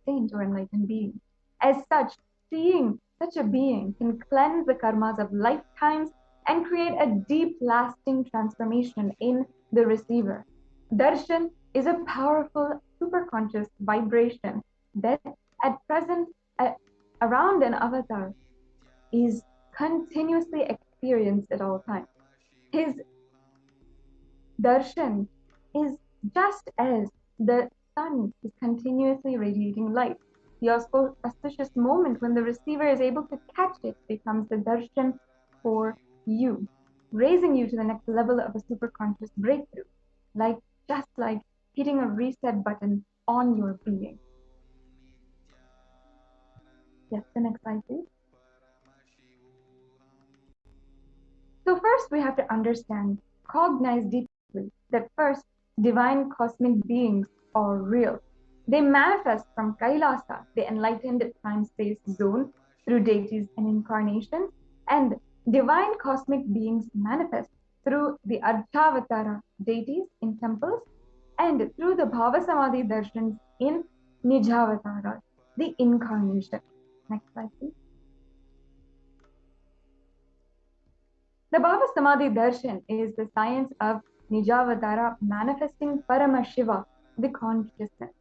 saint or enlightened being. As such, seeing such a being can cleanse the karmas of lifetimes and create a deep, lasting transformation in the receiver. Darshan is a powerful, superconscious vibration that, at present, around an avatar, is continuously experienced at all times. His darshan is just as the sun is continuously radiating light. The auspicious moment when the receiver is able to catch it becomes the darshan for you, raising you to the next level of a superconscious breakthrough, just like hitting a reset button on your being. Yes, the next slide, please. So first we have to understand, cognize deeply that first, divine cosmic beings are real. They manifest from Kailasa, the enlightened time-space zone, through deities and incarnations, and divine cosmic beings manifest through the Archavatara deities in temples and through the Bhava Samadhi darshans in Nijavatara, the incarnation. Next slide, please. The Bhava Samadhi darshan is the science of Nijavatara manifesting Paramashiva, the consciousness.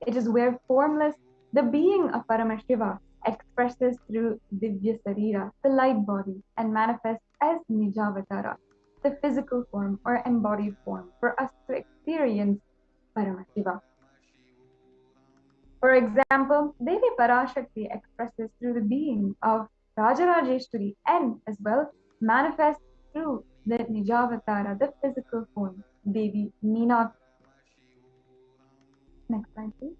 It is where formless, the being of Paramashiva, expresses through Divya Sarira, the light body, and manifests as Nijavatara, the physical form or embodied form for us to experience Paramashiva. For example, Devi Parashakti expresses through the being of Rajarajeshwari and as well manifests through the Nijavatara, the physical form, Devi Meenakshi. Next slide, please.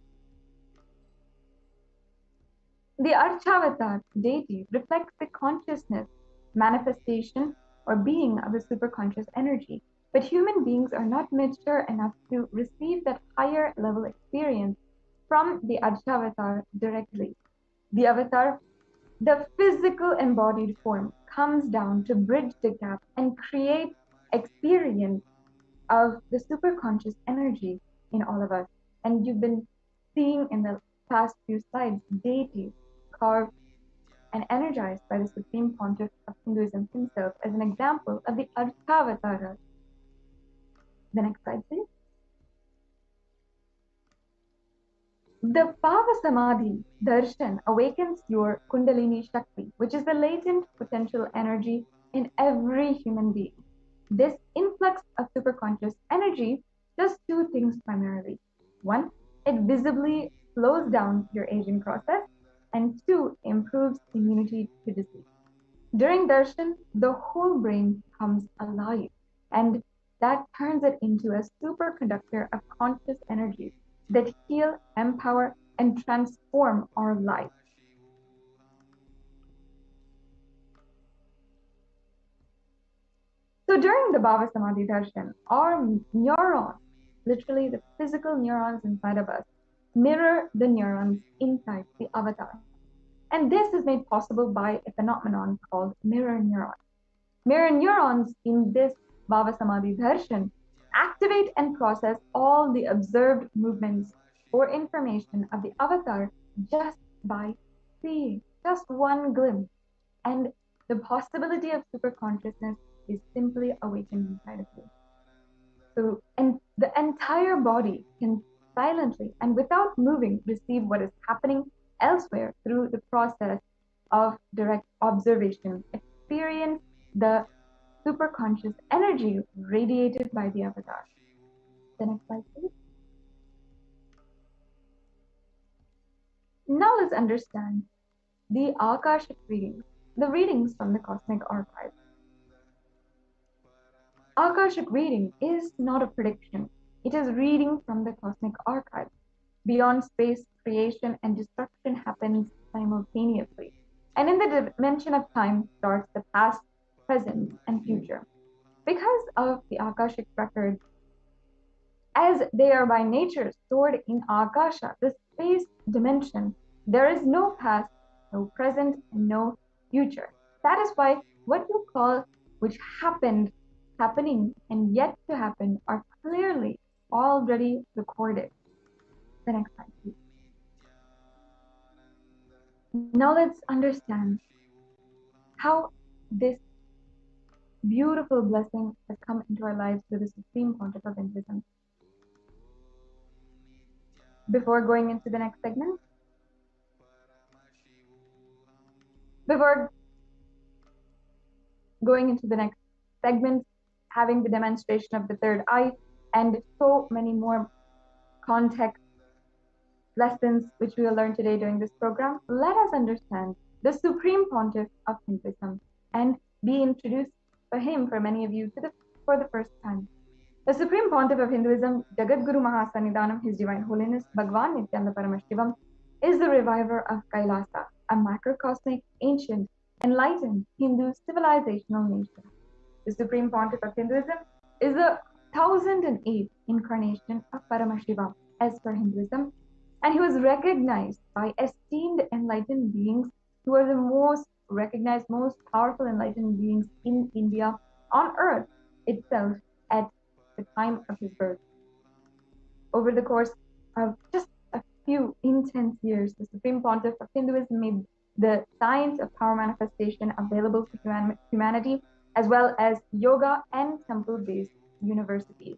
The Archavatar deity reflects the consciousness, manifestation, or being of the superconscious energy. But human beings are not mature enough to receive that higher level experience from the Archavatar directly. The avatar, the physical embodied form, comes down to bridge the gap and create experience of the superconscious energy in all of us. And you've been seeing in the past few slides deities carved and energized by the Supreme Pontiff of Hinduism himself as an example of the Archavatara. The next slide, please. The Bhava Samadhi darshan awakens your Kundalini Shakti, which is the latent potential energy in every human being. This influx of superconscious energy does two things primarily. One, it visibly slows down your aging process, and two, improves immunity to disease. During darshan, the whole brain comes alive, and that turns it into a superconductor of conscious energies that heal, empower, and transform our life. So during the Bhava Samadhi darshan, our neurons, literally the physical neurons inside of us, mirror the neurons inside the avatar. And this is made possible by a phenomenon called mirror neurons. Mirror neurons in this Bhava Samadhi darshan activate and process all the observed movements or information of the avatar just by seeing, just one glimpse. And the possibility of superconsciousness is simply awakened inside of you. So, and the entire body can silently and without moving receive what is happening elsewhere through the process of direct observation, experience the superconscious energy radiated by the avatar. The next slide, please. Now let's understand the Akashic readings, the readings from the cosmic archive. Akashic reading is not a prediction. It is reading from the cosmic archive. Beyond space, creation and destruction happens simultaneously. And in the dimension of time starts the past, present, and future. Because of the Akashic records, as they are by nature stored in Akasha, the space dimension, there is no past, no present, and no future. That is why what you call which happened, happening, and yet to happen are clearly already recorded. The next slide, please. Now let's understand how this beautiful blessing has come into our lives through the Supreme Pontiff of Hinduism. Before going into the next segment, before going into the next segment, having the demonstration of the third eye, and so many more context lessons which we will learn today during this program, let us understand the Supreme Pontiff of Hinduism and be introduced for him for many of you for the first time. The Supreme Pontiff of Hinduism, Jagadguru Mahasannidhanam, His Divine Holiness Bhagwan Nithyananda Paramashivam, is the reviver of Kailasa, a macrocosmic, ancient, enlightened Hindu civilizational nation. The Supreme Pontiff of Hinduism is the 1008th incarnation of Paramashivam, as per Hinduism, and he was recognized by esteemed enlightened beings who are the most recognized, most powerful enlightened beings in India, on earth itself, at the time of his birth. Over the course of just a few intense years, the Supreme Pontiff of Hinduism made the science of power manifestation available for humanity, as well as yoga and temple-based universities.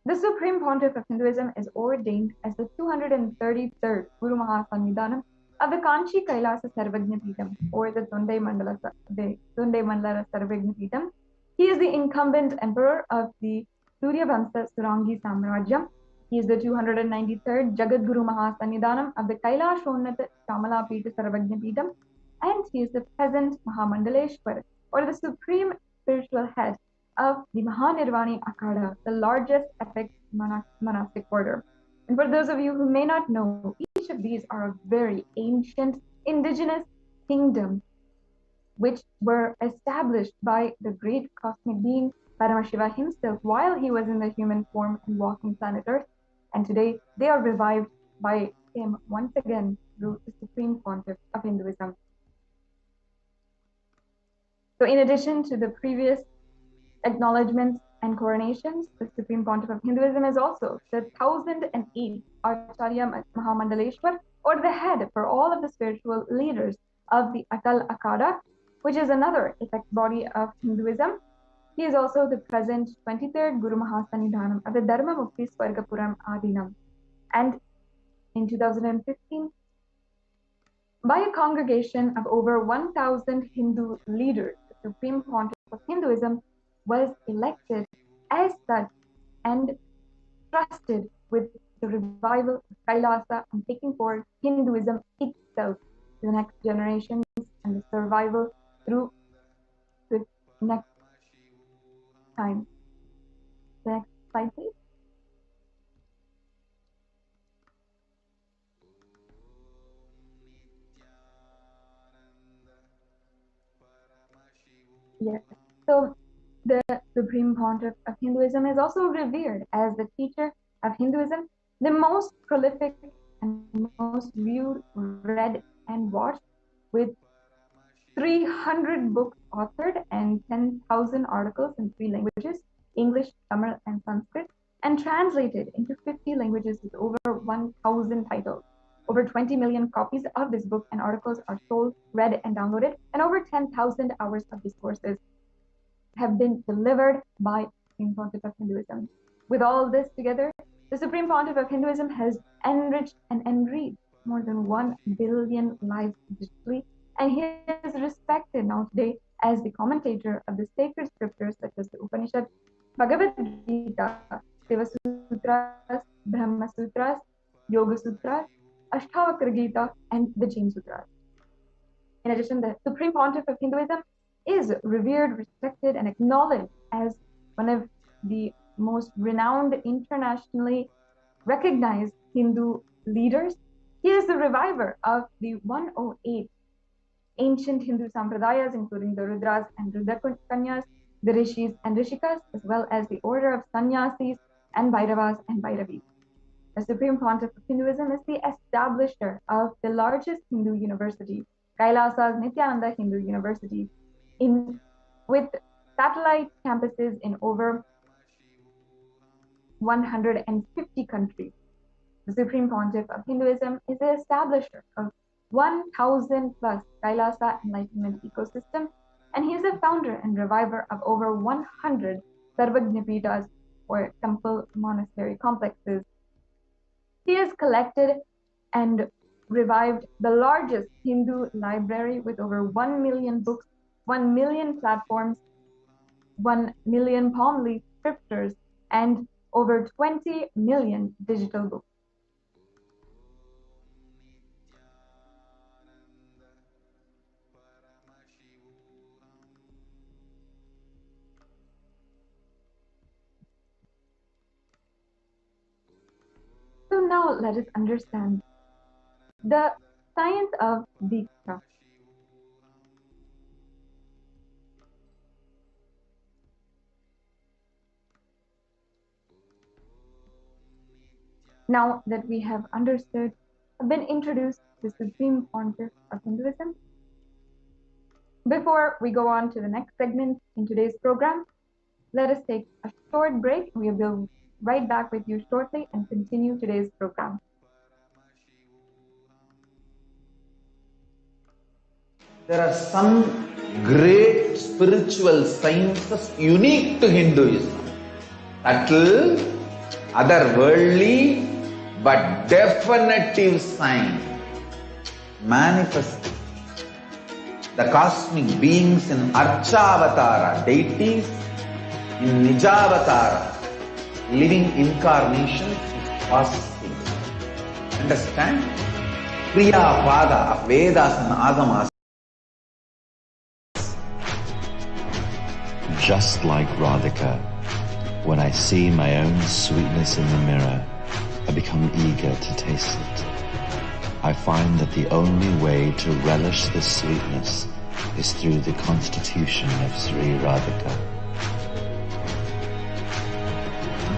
The Supreme Pontiff of Hinduism is ordained as the 233rd Guru Mahasannidhanam of the Kanchi Kailasa Sarvagna Peetham, or the Tunde Mandala Sarvagna Peetham. He is the incumbent emperor of the Surya Vamsa Surangi Samrajyam. He is the 293rd Jagadguru Mahasannidhanam of the Kailashonnata Shamala Peetha Sarvagna Peetham, and he is the present Mahamandaleshwar, or the supreme spiritual head of the Mahanirvani Akhada, the largest epic monastic order. And for those of you who may not know, each of these are a very ancient indigenous kingdom which were established by the great cosmic being Paramashiva himself while he was in the human form and walking planet Earth. And today they are revived by him once again through the Supreme Pontiff of Hinduism. So in addition to the previous acknowledgements and coronations, the Supreme Pontiff of Hinduism is also the 1008th Acharya Mahamandaleshwar, or the head for all of the spiritual leaders of the Atal Akhada, which is another effect body of Hinduism. He is also the present 23rd Guru Mahasannidhanam of the Dharma Mukti Swargapuram Adinam. And in 2015, by a congregation of over 1,000 Hindu leaders, the Supreme Pontiff of Hinduism was elected as such and trusted with the revival of Kailasa and taking forward Hinduism itself to the next generations and the survival through the next time. The next slide, please. Yes. So the Supreme Pontiff of Hinduism is also revered as the teacher of Hinduism, the most prolific and most viewed, read, and watched, with 300 books authored and 10,000 articles in 3 languages, English, Tamil, and Sanskrit, and translated into 50 languages with over 1,000 titles. Over 20 million copies of this book and articles are sold, read, and downloaded, and over 10,000 hours of discourses have been delivered by Supreme Pontiff of Hinduism. With all this together, the Supreme Pontiff of Hinduism has enriched and enriched more than 1 billion lives digitally, and he is respected now today as the commentator of the sacred scriptures such as the Upanishad, Bhagavad Gita, Shiva Sutras, Brahma Sutras, Yoga Sutras, Ashtavakra Gita, and the Jain Sutras. In addition, the Supreme Pontiff of Hinduism is revered, respected, and acknowledged as one of the most renowned, internationally recognized Hindu leaders. He is the reviver of the 108 ancient Hindu sampradayas, including the Rudras and Rudrakanyas, the Rishis and Rishikas, as well as the order of Sannyasis and Bhairavas and Bhairavis. The Supreme Pontiff of Hinduism is the establisher of the largest Hindu university, Kailasa's Nithyananda Hindu University, with satellite campuses in over 150 countries. The Supreme Pontiff of Hinduism is the establisher of 1,000 plus Kailasa enlightenment ecosystem, and he is the founder and reviver of over 100 Sarvagnapitas or temple monastery complexes. He has collected and revived the largest Hindu library with over 1 million books, 1 million platforms, 1 million palm leaf scriptures, and over 20 million digital books. So now let us understand the science of Diksha. Now that we have understood, have been introduced to the Supreme Pontiff of Hinduism, before we go on to the next segment in today's program, let us take a short break. We will be right back with you shortly and continue today's program. There are some great spiritual sciences unique to Hinduism. Subtle, otherworldly, but definitive sign. Manifesting the cosmic beings in Archavatara, deities in Nijavatara, living incarnations is possible. Understand? Kriya Pada of Vedas and Agamas. Just like Radhika, when I see my own sweetness in the mirror, I become eager to taste it. I find that the only way to relish this sweetness is through the constitution of Sri Radhika.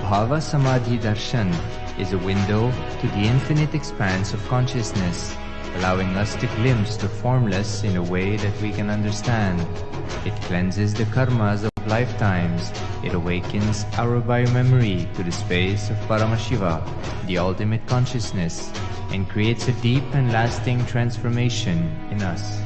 Bhava Samadhi Darshan is a window to the infinite expanse of consciousness, allowing us to glimpse the formless in a way that we can understand. It cleanses the karmas of lifetimes. It awakens our biomemory to the space of Paramashiva, the ultimate consciousness, and creates a deep and lasting transformation in us.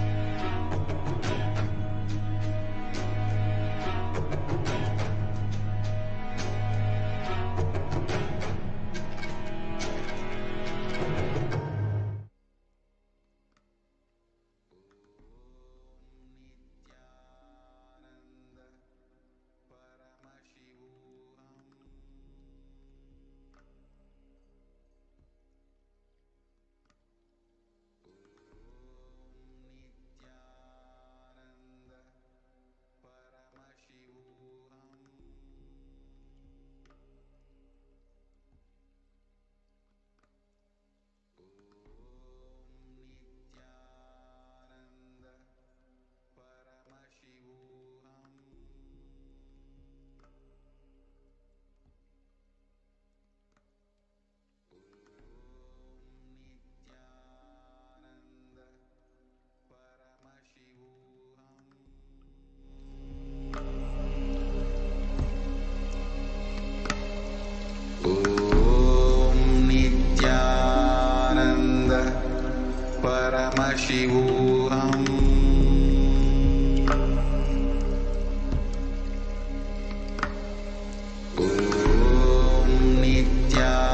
Paramashivoham. Om Nithyananda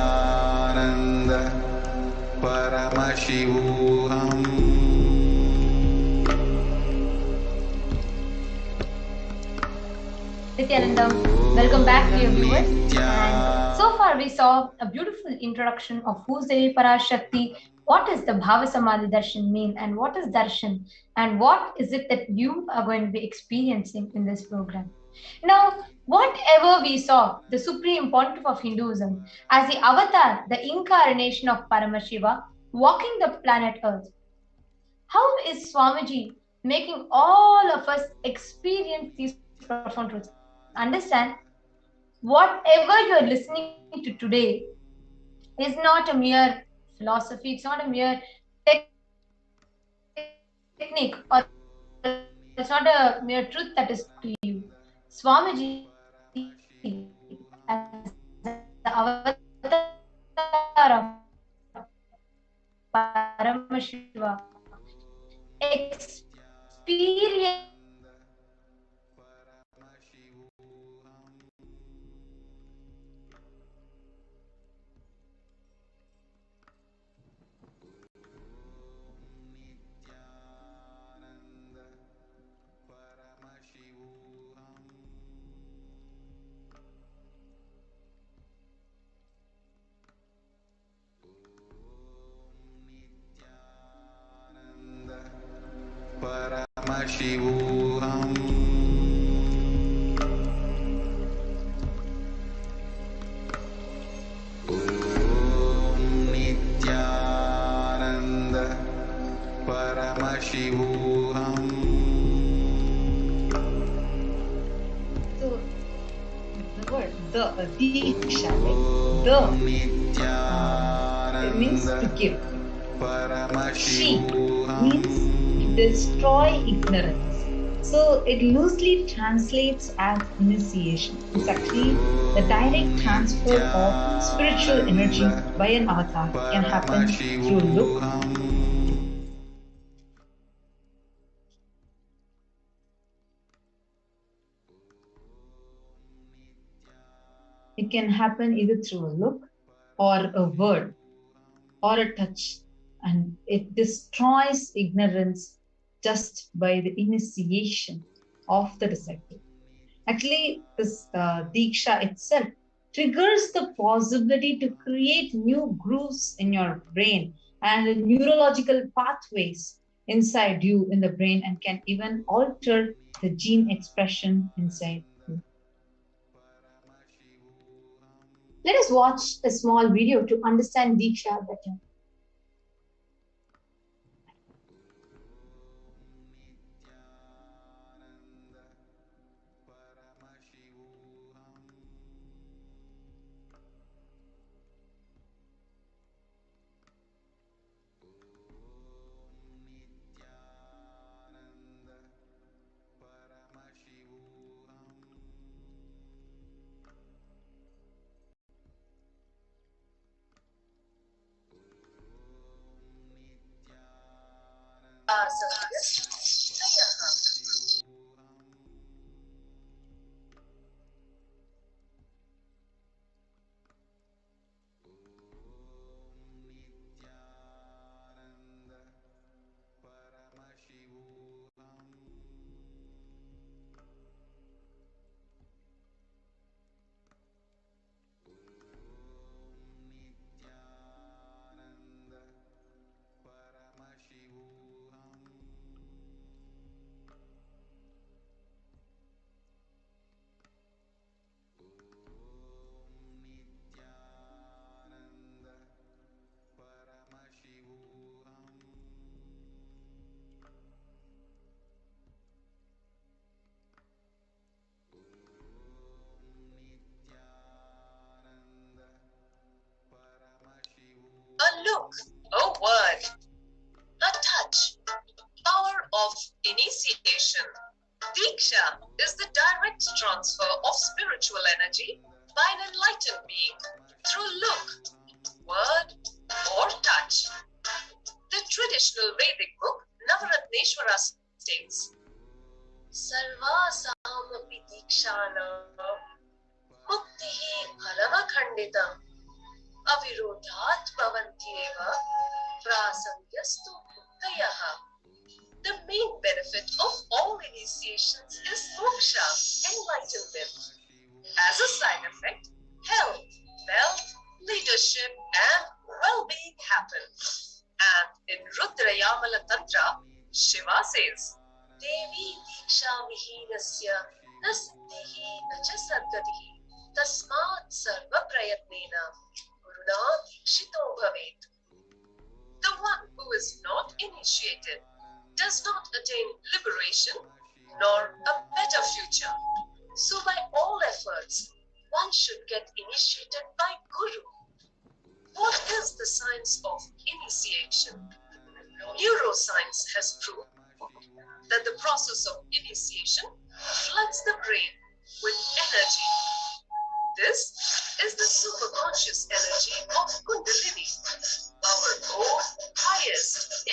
Paramashivoham. Nithyanandam, welcome back to your viewers. And so far we saw a beautiful introduction of who's the Parashakti, what is the Bhava Samadhi Darshan mean, and what is Darshan, and what is it that you are going to be experiencing in this program. Now, whatever we saw, the Supreme Pontiff of Hinduism, as the avatar, the incarnation of Paramashiva, walking the planet Earth, how is Swamiji making all of us experience these profound truths? Understand, whatever you're listening to today is not a mere philosophy, it's not a mere technique, or it's not a mere truth that is to you. Swamiji, as the avatar of Paramashiva, Paramashivoham. Om Nithyananda Paramashivoham. So the word Diksha, like it means to give. Shi means to destroy ignorance. So it loosely translates as initiation. It's actually the direct transfer of spiritual energy by an avatar can happen through look. It can happen either through a look or a word or a touch, and it destroys ignorance just by the initiation of the disciple. Actually, this Diksha itself triggers the possibility to create new grooves in your brain and neurological pathways inside you in the brain, and can even alter the gene expression inside you. Let us watch a small video to understand Diksha better. A look, a word, a touch, power of initiation. Diksha is the direct transfer of spiritual energy by an enlightened being through look, word, or touch. The traditional Vedic book Navaratneshwara states, Sarvasamapi Dikshana Muktihi Phalavakhanditam Avirodhat Bhavantyeva Prasangyastu Muktayah. The main benefit of all initiations is moksha, enlightenment. As a side effect, health, wealth, leadership, and well-being happen. And in Rudrayamala Tantra, Shiva says, Devi Diksha Vihinasya Nasiddhihi Nacha Sadgatihi Tasmat Sarva Prayatnena Guruna Dikshito Bhavet. The one who is not initiated does not attain liberation nor a better future. So by all efforts, one should get initiated by Guru. What is the science of initiation? Neuroscience has proved that the process of initiation floods the brain with energy. This is the superconscious energy of Kundalini, our own highest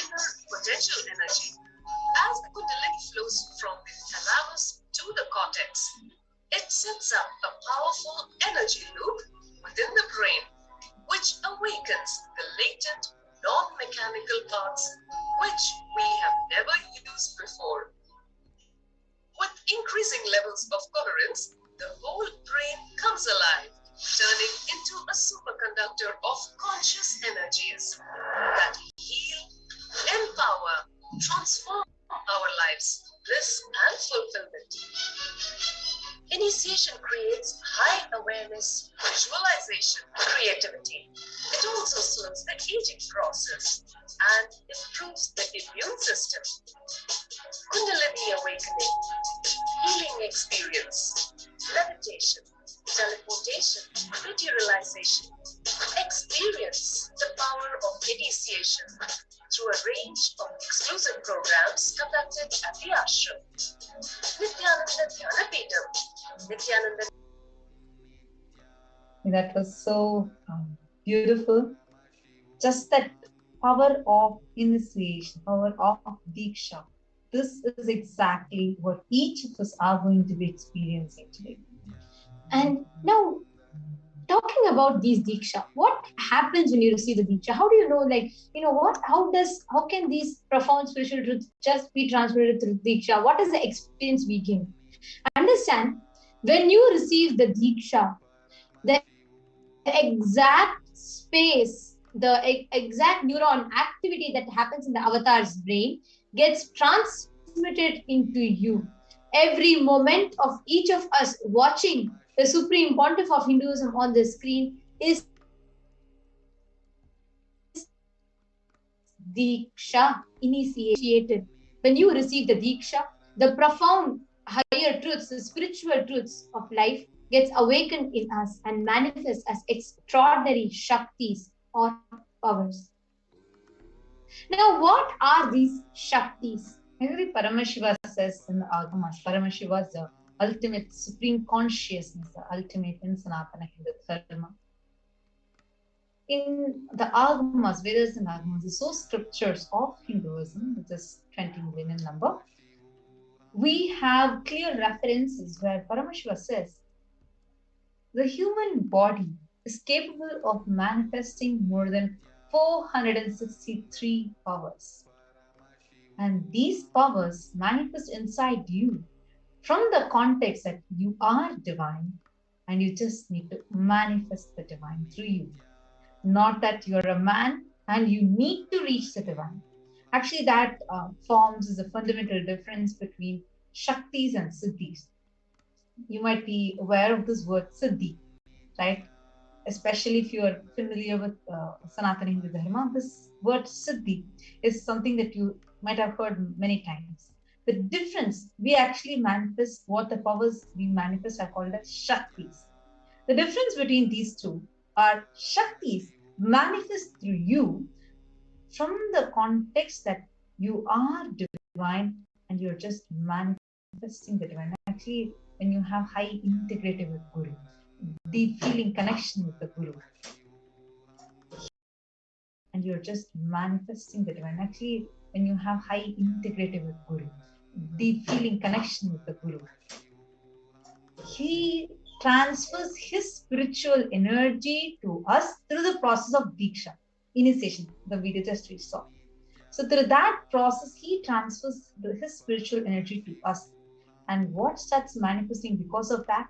awakens the latent, non-mechanical parts which we have never used before. With increasing levels of coherence, the whole brain comes alive, turning into a superconductor of conscious energies that heal, empower, transform our lives, bliss and fulfillment. Initiation creates high awareness, visualization, creativity. It also slows the aging process and improves the immune system. Kundalini awakening, healing experience, levitation, teleportation, materialization. Experience the power of initiation through a range of exclusive programs conducted at the ashram. Nithyananda Dhyanapitham, Nithyananda. That was so beautiful. Just that power of initiation, power of Diksha. This is exactly what each of us are going to be experiencing today. And now, talking about these Diksha, what happens when you receive the Diksha? How do you know, how can these profound spiritual truths just be transmitted through Diksha? What is the experience we gain? Understand, when you receive the Diksha, the exact space, the exact neuron activity that happens in the avatar's brain gets transmitted into you. Every moment of each of us watching the Supreme Pontiff of Hinduism on the screen is Diksha initiated. When you receive the Diksha, the profound higher truths, the spiritual truths of life gets awakened in us and manifests as extraordinary Shaktis or powers. Now, what are these Shaktis? Actually, Paramashiva says in the Agamas, Paramashiva is the ultimate supreme consciousness, the ultimate in Sanatana Hindu Dharma. In the Agamas, Vedas and Agamas, the source scriptures of Hinduism, which is 20 million in number, we have clear references where Paramashiva says the human body is capable of manifesting more than 463 powers. And these powers manifest inside you from the context that you are divine and you just need to manifest the divine through you. Not that you're a man and you need to reach the divine. Actually, that forms a fundamental difference between Shaktis and Siddhis. You might be aware of this word Siddhi, right? Especially if you are familiar with Sanatana Hindu Dharma, this word Siddhi is something that you might have heard many times. The difference, we actually manifest what the powers we manifest are called as Shaktis. The difference between these two are Shaktis manifest through you from the context that you are divine and you're just manifesting the divine. Actually, when you have high integrative with Guru, deep feeling connection with the Guru, and you're just manifesting the divine. Actually, when you have high integrative with Guru, deep feeling connection with the Guru, he transfers his spiritual energy to us through the process of Diksha, initiation, the video just we saw. So through that process, he transfers his spiritual energy to us. And what starts manifesting because of that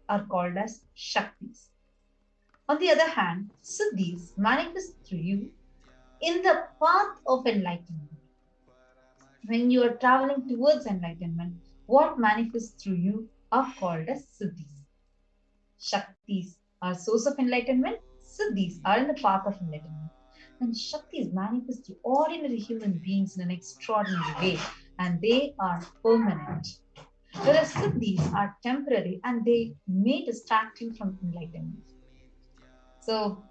are called as Shaktis. On the other hand, Siddhis manifest through you in the path of enlightenment. When you are traveling towards enlightenment, what manifests through you are called as Siddhis. Shaktis are source of enlightenment, Siddhis are in the path of enlightenment. And Shaktis manifest through ordinary human beings in an extraordinary way, and they are permanent. Whereas Siddhis are temporary and they may distract you from enlightenment. So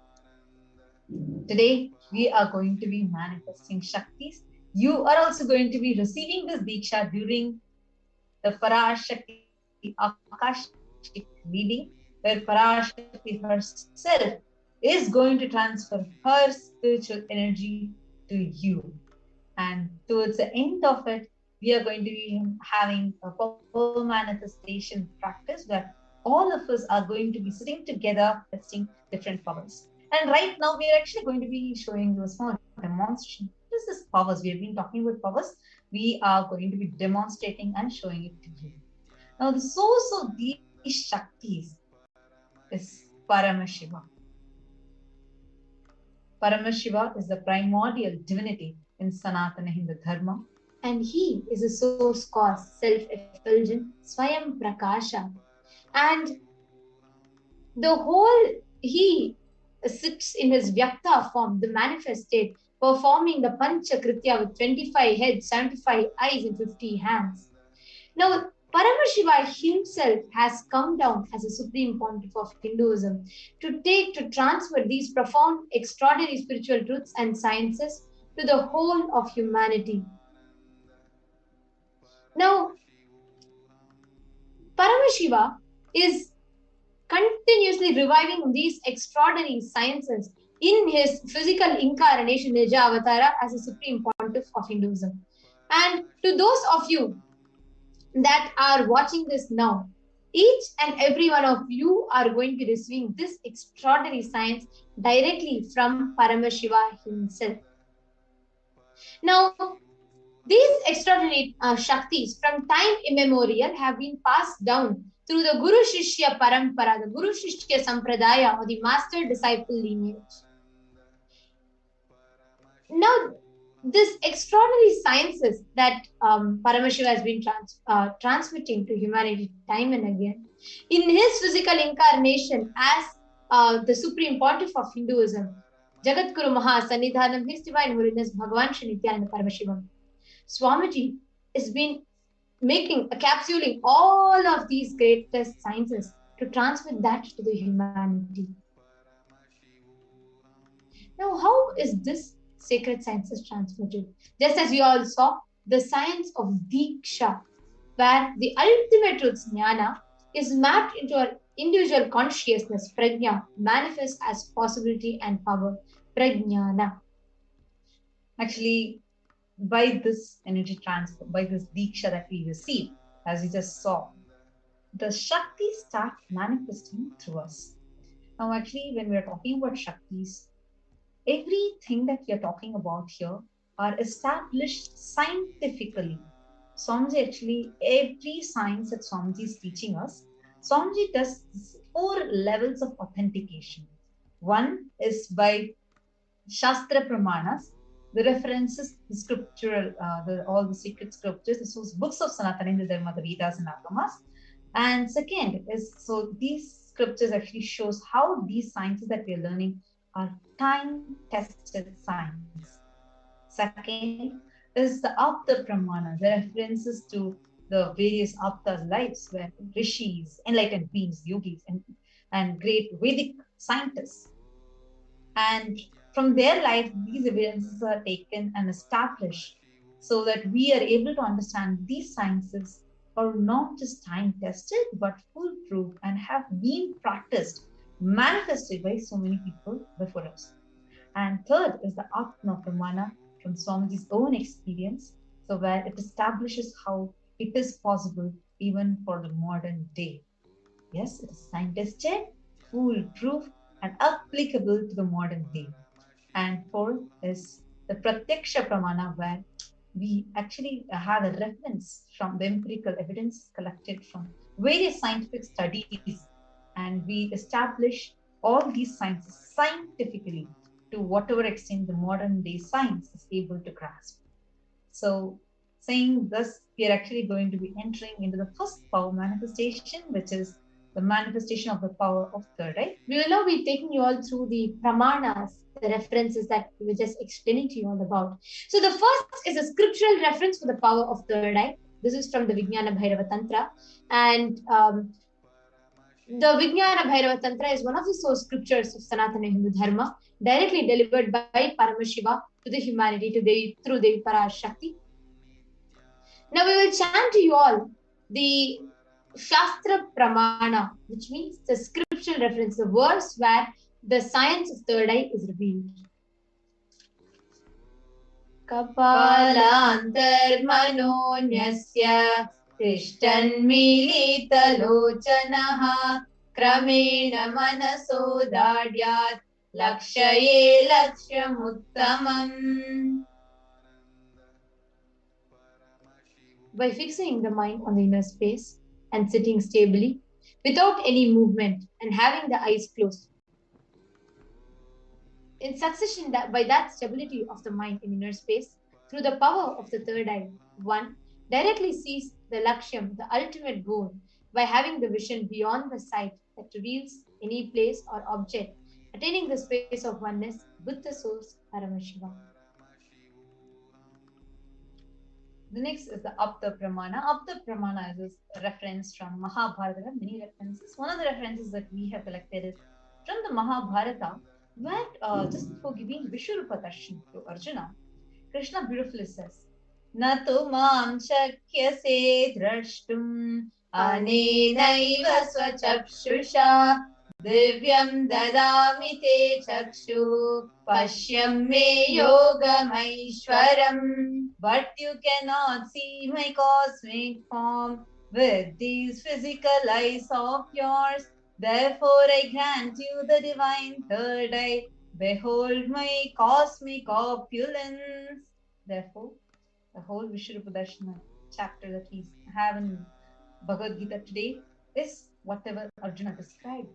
today we are going to be manifesting Shaktis. You are also going to be receiving this Diksha during the Parashakti Akashic reading, where Parashakti herself is going to transfer her spiritual energy to you. And towards the end of it, we are going to be having a power manifestation practice where all of us are going to be sitting together testing different powers. And right now, we are actually going to be showing you a small demonstration. What is this powers? We have been talking about powers. We are going to be demonstrating and showing it to you. Now, the source of these Shaktis is Paramashiva. Paramashiva is the primordial divinity in Sanatana Hindu Dharma. And he is a source cause, self-effulgent, Swayam Prakasha. And the whole, he sits in his Vyakta form, the manifest state, performing the Pancha Kritya with 25 heads, 75 eyes, and 50 hands. Now, Paramashiva himself has come down as a supreme pontiff of Hinduism to transfer these profound, extraordinary spiritual truths and sciences to the whole of humanity. Now, Paramashiva is continuously reviving these extraordinary sciences in his physical incarnation, Nija Avatara, as a supreme pontiff of Hinduism. And to those of you that are watching this now, each and every one of you are going to be receiving this extraordinary science directly from Paramashiva himself. Now, these extraordinary Shaktis from time immemorial have been passed down through the Guru Shishya Parampara, the Guru Shishya Sampradaya, or the master-disciple lineage. Now, this extraordinary sciences that Paramashiva has been transmitting to humanity time and again, in his physical incarnation as the Supreme Pontiff of Hinduism, Jagadguru Maha Sannidhanam, His Divine Holiness Bhagavan Shri Nithyananda Paramashivam, Swamiji has been capsuling all of these greatest sciences to transmit that to the humanity. Now, how is this sacred sciences transmitted? Just as we all saw, the science of Diksha, where the ultimate truth, Jnana, is mapped into our individual consciousness, Prajna, manifests as possibility and power, Prajnana. Actually, by this energy transfer, by this Diksha that we receive, as we just saw, the Shaktis start manifesting through us. Now, actually, when we are talking about Shaktis, everything that we are talking about here are established scientifically. Swamiji, actually, every science that Swamiji is teaching us, Swamiji does 4 levels of authentication. One is by Shastra Pramanas, the references, the scriptural, all the secret scriptures, the source books of Sanatana Hindu Dharma, the Vedas and Agamas. And second is, so these scriptures actually shows how these sciences that we are learning are time-tested science. Second is the Apta Pramana, the references to the various Aptas' lives, where rishis, enlightened beings, yogis, and great Vedic scientists. And from their life, these evidences are taken and established so that we are able to understand these sciences are not just time-tested, but foolproof and have been practiced, manifested by so many people before us. And third is the Atma Pramana from Swamiji's own experience, so where it establishes how it is possible even for the modern day. Yes, it is time-tested, foolproof, and applicable to the modern day. And fourth is the Pratyaksha Pramana, where we actually have a reference from the empirical evidence collected from various scientific studies, and we establish all these sciences scientifically to whatever extent the modern day science is able to grasp. So, saying this, we are actually going to be entering into the first power manifestation, which is the manifestation of the power of third eye. We will now be taking you all through the pramanas, the references that we were just explaining to you all about. So the first is a scriptural reference for the power of third eye. This is from the Vijnana Bhairava Tantra. And the Vijnana Bhairava Tantra is one of the source scriptures of Sanatana Hindu Dharma, directly delivered by Paramashiva to the humanity through Devi Parashakti. Now we will chant to you all the Shastra Pramana, which means the scriptural reference, the verse where the science of third eye is revealed. Kapalantarmanonyasya Tishtanmilitalochanaha Kramena manaso dadyat Lakshaye Lakshamuttamam. By fixing the mind on the inner space and sitting stably without any movement and having the eyes closed. In succession, by that stability of the mind in inner space, through the power of the third eye, one directly sees the Lakshyam, the ultimate goal, by having the vision beyond the sight that reveals any place or object, attaining the space of oneness with the source Paramashiva. The next is the Apta Pramana. Apta Pramana is a reference from Mahabharata. There are many references. One of the references that we have collected is from the Mahabharata, where just for giving Vishwarupa Darshan to Arjuna, Krishna beautifully says, Natu mam shakyase drashtum anenaiva swachakshusha divyam dadami te chakshu pashyam me yogamaishwaram. But you cannot see my cosmic form with these physical eyes of yours. Therefore I grant you the divine third eye. Behold my cosmic opulence. Therefore, the whole Vishwarupa Darshana chapter that we have in Bhagavad Gita today is whatever Arjuna described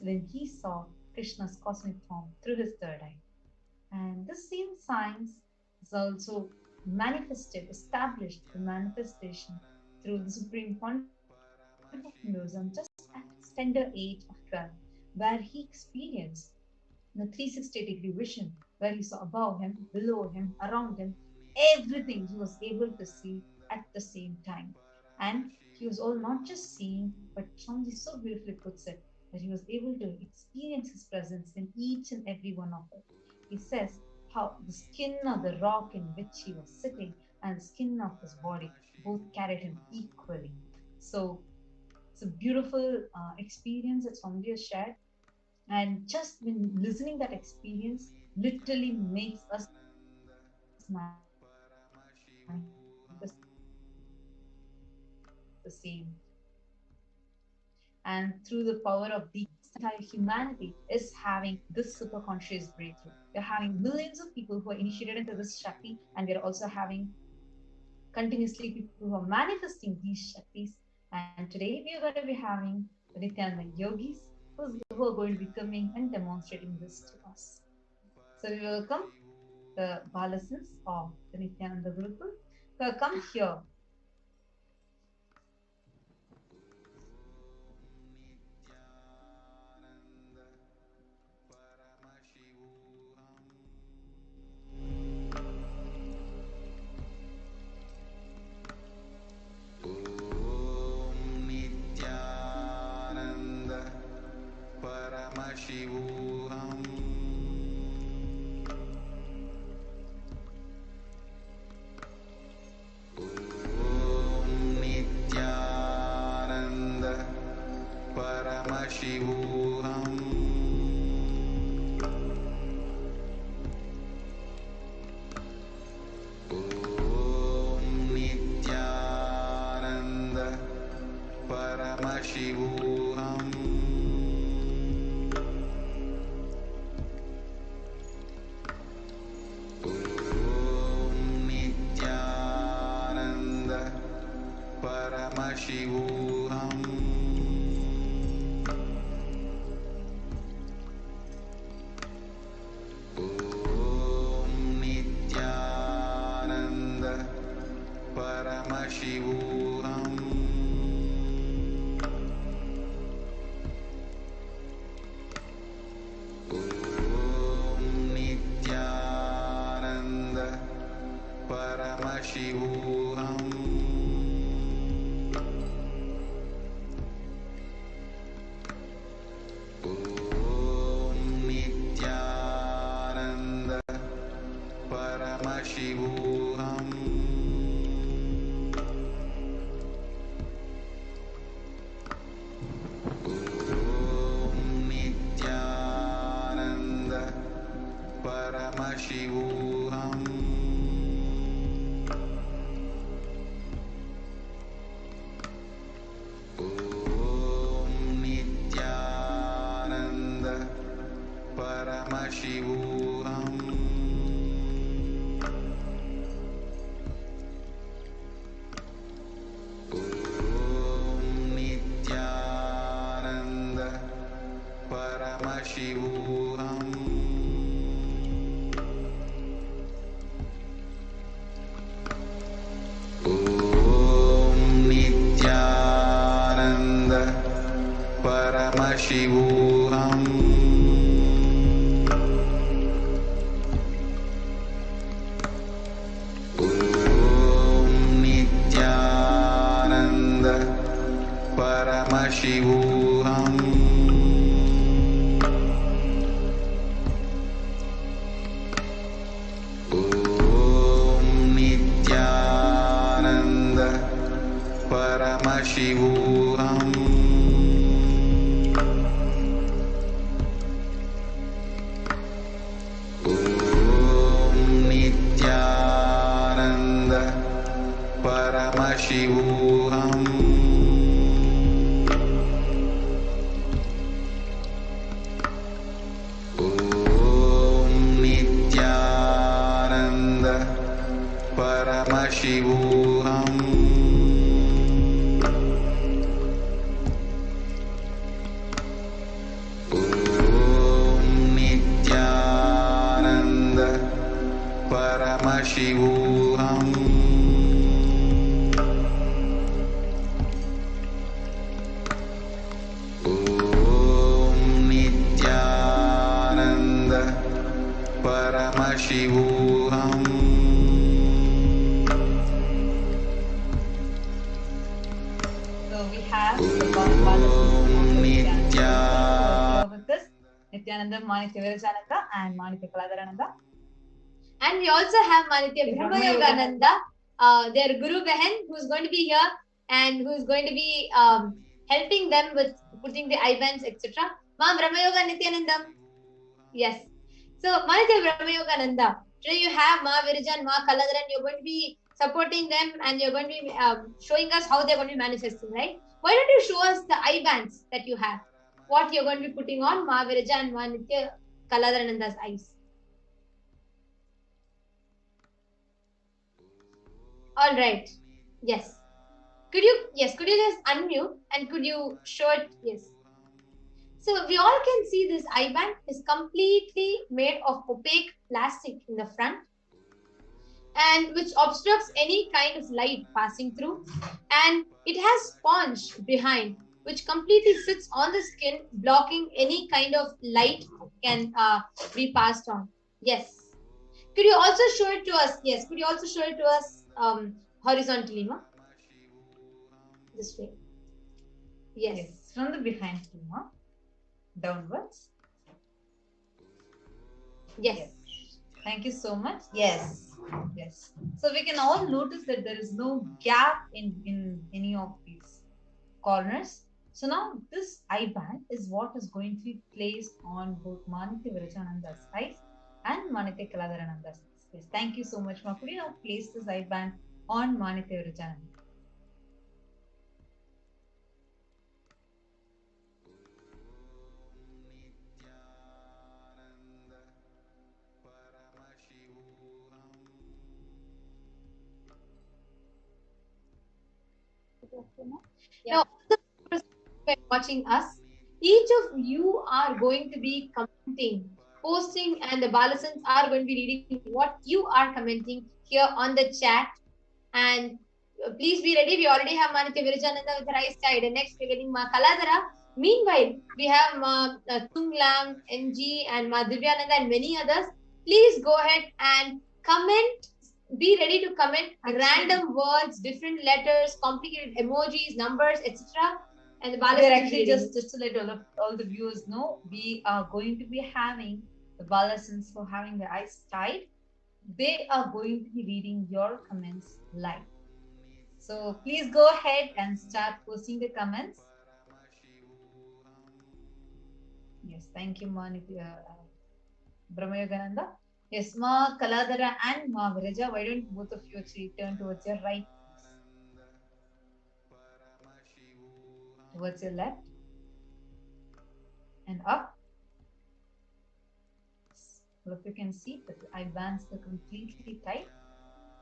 when he saw Krishna's cosmic form through his third eye. And this same science is also manifested, established the manifestation through the supreme concept of Hinduism just at his tender age of 12, where he experienced the 360-degree vision, where he saw above him, below him, around him, everything he was able to see at the same time. And he was all not just seeing, but Swamiji so beautifully puts it, that he was able to experience his presence in each and every one of it. He says how the skin of the rock in which he was sitting and the skin of his body both carried him equally. So it's a beautiful experience that Swamiji has shared. And just when listening that experience literally makes us the same. And through the power of the entire humanity is having this super conscious breakthrough. We're having millions of people who are initiated into this Shakti, and we're also having continuously people who are manifesting these Shaktis. And today we are going to be having the Nithyananda yogis who are going to be coming and demonstrating this to us. So we welcome the Balasins of the Nithyananda Gurukul who have come here. Paramashivoham. Om Nithyananda Paramashivoham. Om Nithyananda Paramashivoham. Paramashivoham. Om Nithyananda Paramashivoham. Om Nithyananda Paramashivoham. Paramashivoham. Om Nithyananda Paramashivoham. Om Nithyananda Paramashivoham. Paramashivoham. Om Nithyananda Paramashivoham. Om Nithyananda Paramashivoham. Paramashivoham. Om Nithyananda Paramashivoham. Om Nithyananda Paramashivoham. Paramashivoham. So we have the Nithyananda with us, Nithyananda, Manitya Virajananda, and Manitya Kaladarananda. And we also have Manitya Brahmayogananda, their Guru Behan, who's going to be here and who's going to be helping them with putting the IBANs, etc. Ma Brahmayoga Nithyanandam. Yes. So Manitya Brahmayogananda, today you have Ma Virajan, Ma Kaladaran, you're going to be supporting them and you're going to be showing us how they're going to be manifesting, right? Why don't you show us the IBANs that you have? What you're going to be putting on Ma Virajan and Ma Nithya Kaladarananda's eyes. All right. Yes. Could you just unmute and could you show it? Yes. So we all can see this IBAN is completely made of opaque plastic in the front and which obstructs any kind of light passing through, and it has sponge behind which completely sits on the skin, blocking any kind of light can be passed on. Yes. Could you also show it to us? Yes. Could you also show it to us horizontally, ma? This way. Yes. Yes, from the behind too, ma. Downwards. Yes. Thank you so much. Yes. Yes. So we can all notice that there is no gap in any of these corners. So now this IBAN is what is going to be placed on both Manitya Virajananda's eyes and Manitya Kaladarananda's eyes. Thank you so much, ma. Could you now place this IBAN on Manitya Virajananda? Now, watching us, each of you are going to be commenting, posting, and the Balasans are going to be reading what you are commenting here on the chat. And please be ready. We already have Manitya Virajananda with her eyes tied, and next we're getting Ma Kaladara. Meanwhile, we have Ma Tunglam, NG, and Ma Divyananda, and many others. Please go ahead and comment. Be ready to comment random words, different letters, complicated emojis, numbers, etc. And the Balasans We're actually just to let all the viewers know, we are going to be having the Balasans for having their eyes tied. They are going to be reading your comments live. So please go ahead and start posting the comments. Yes, thank you, Manitya Brahmayogananda. Yes, Ma Kaladara and Ma Viraja, why don't both of you actually turn towards your right, towards your left, and up. All of you can see that the eye bands are completely tight.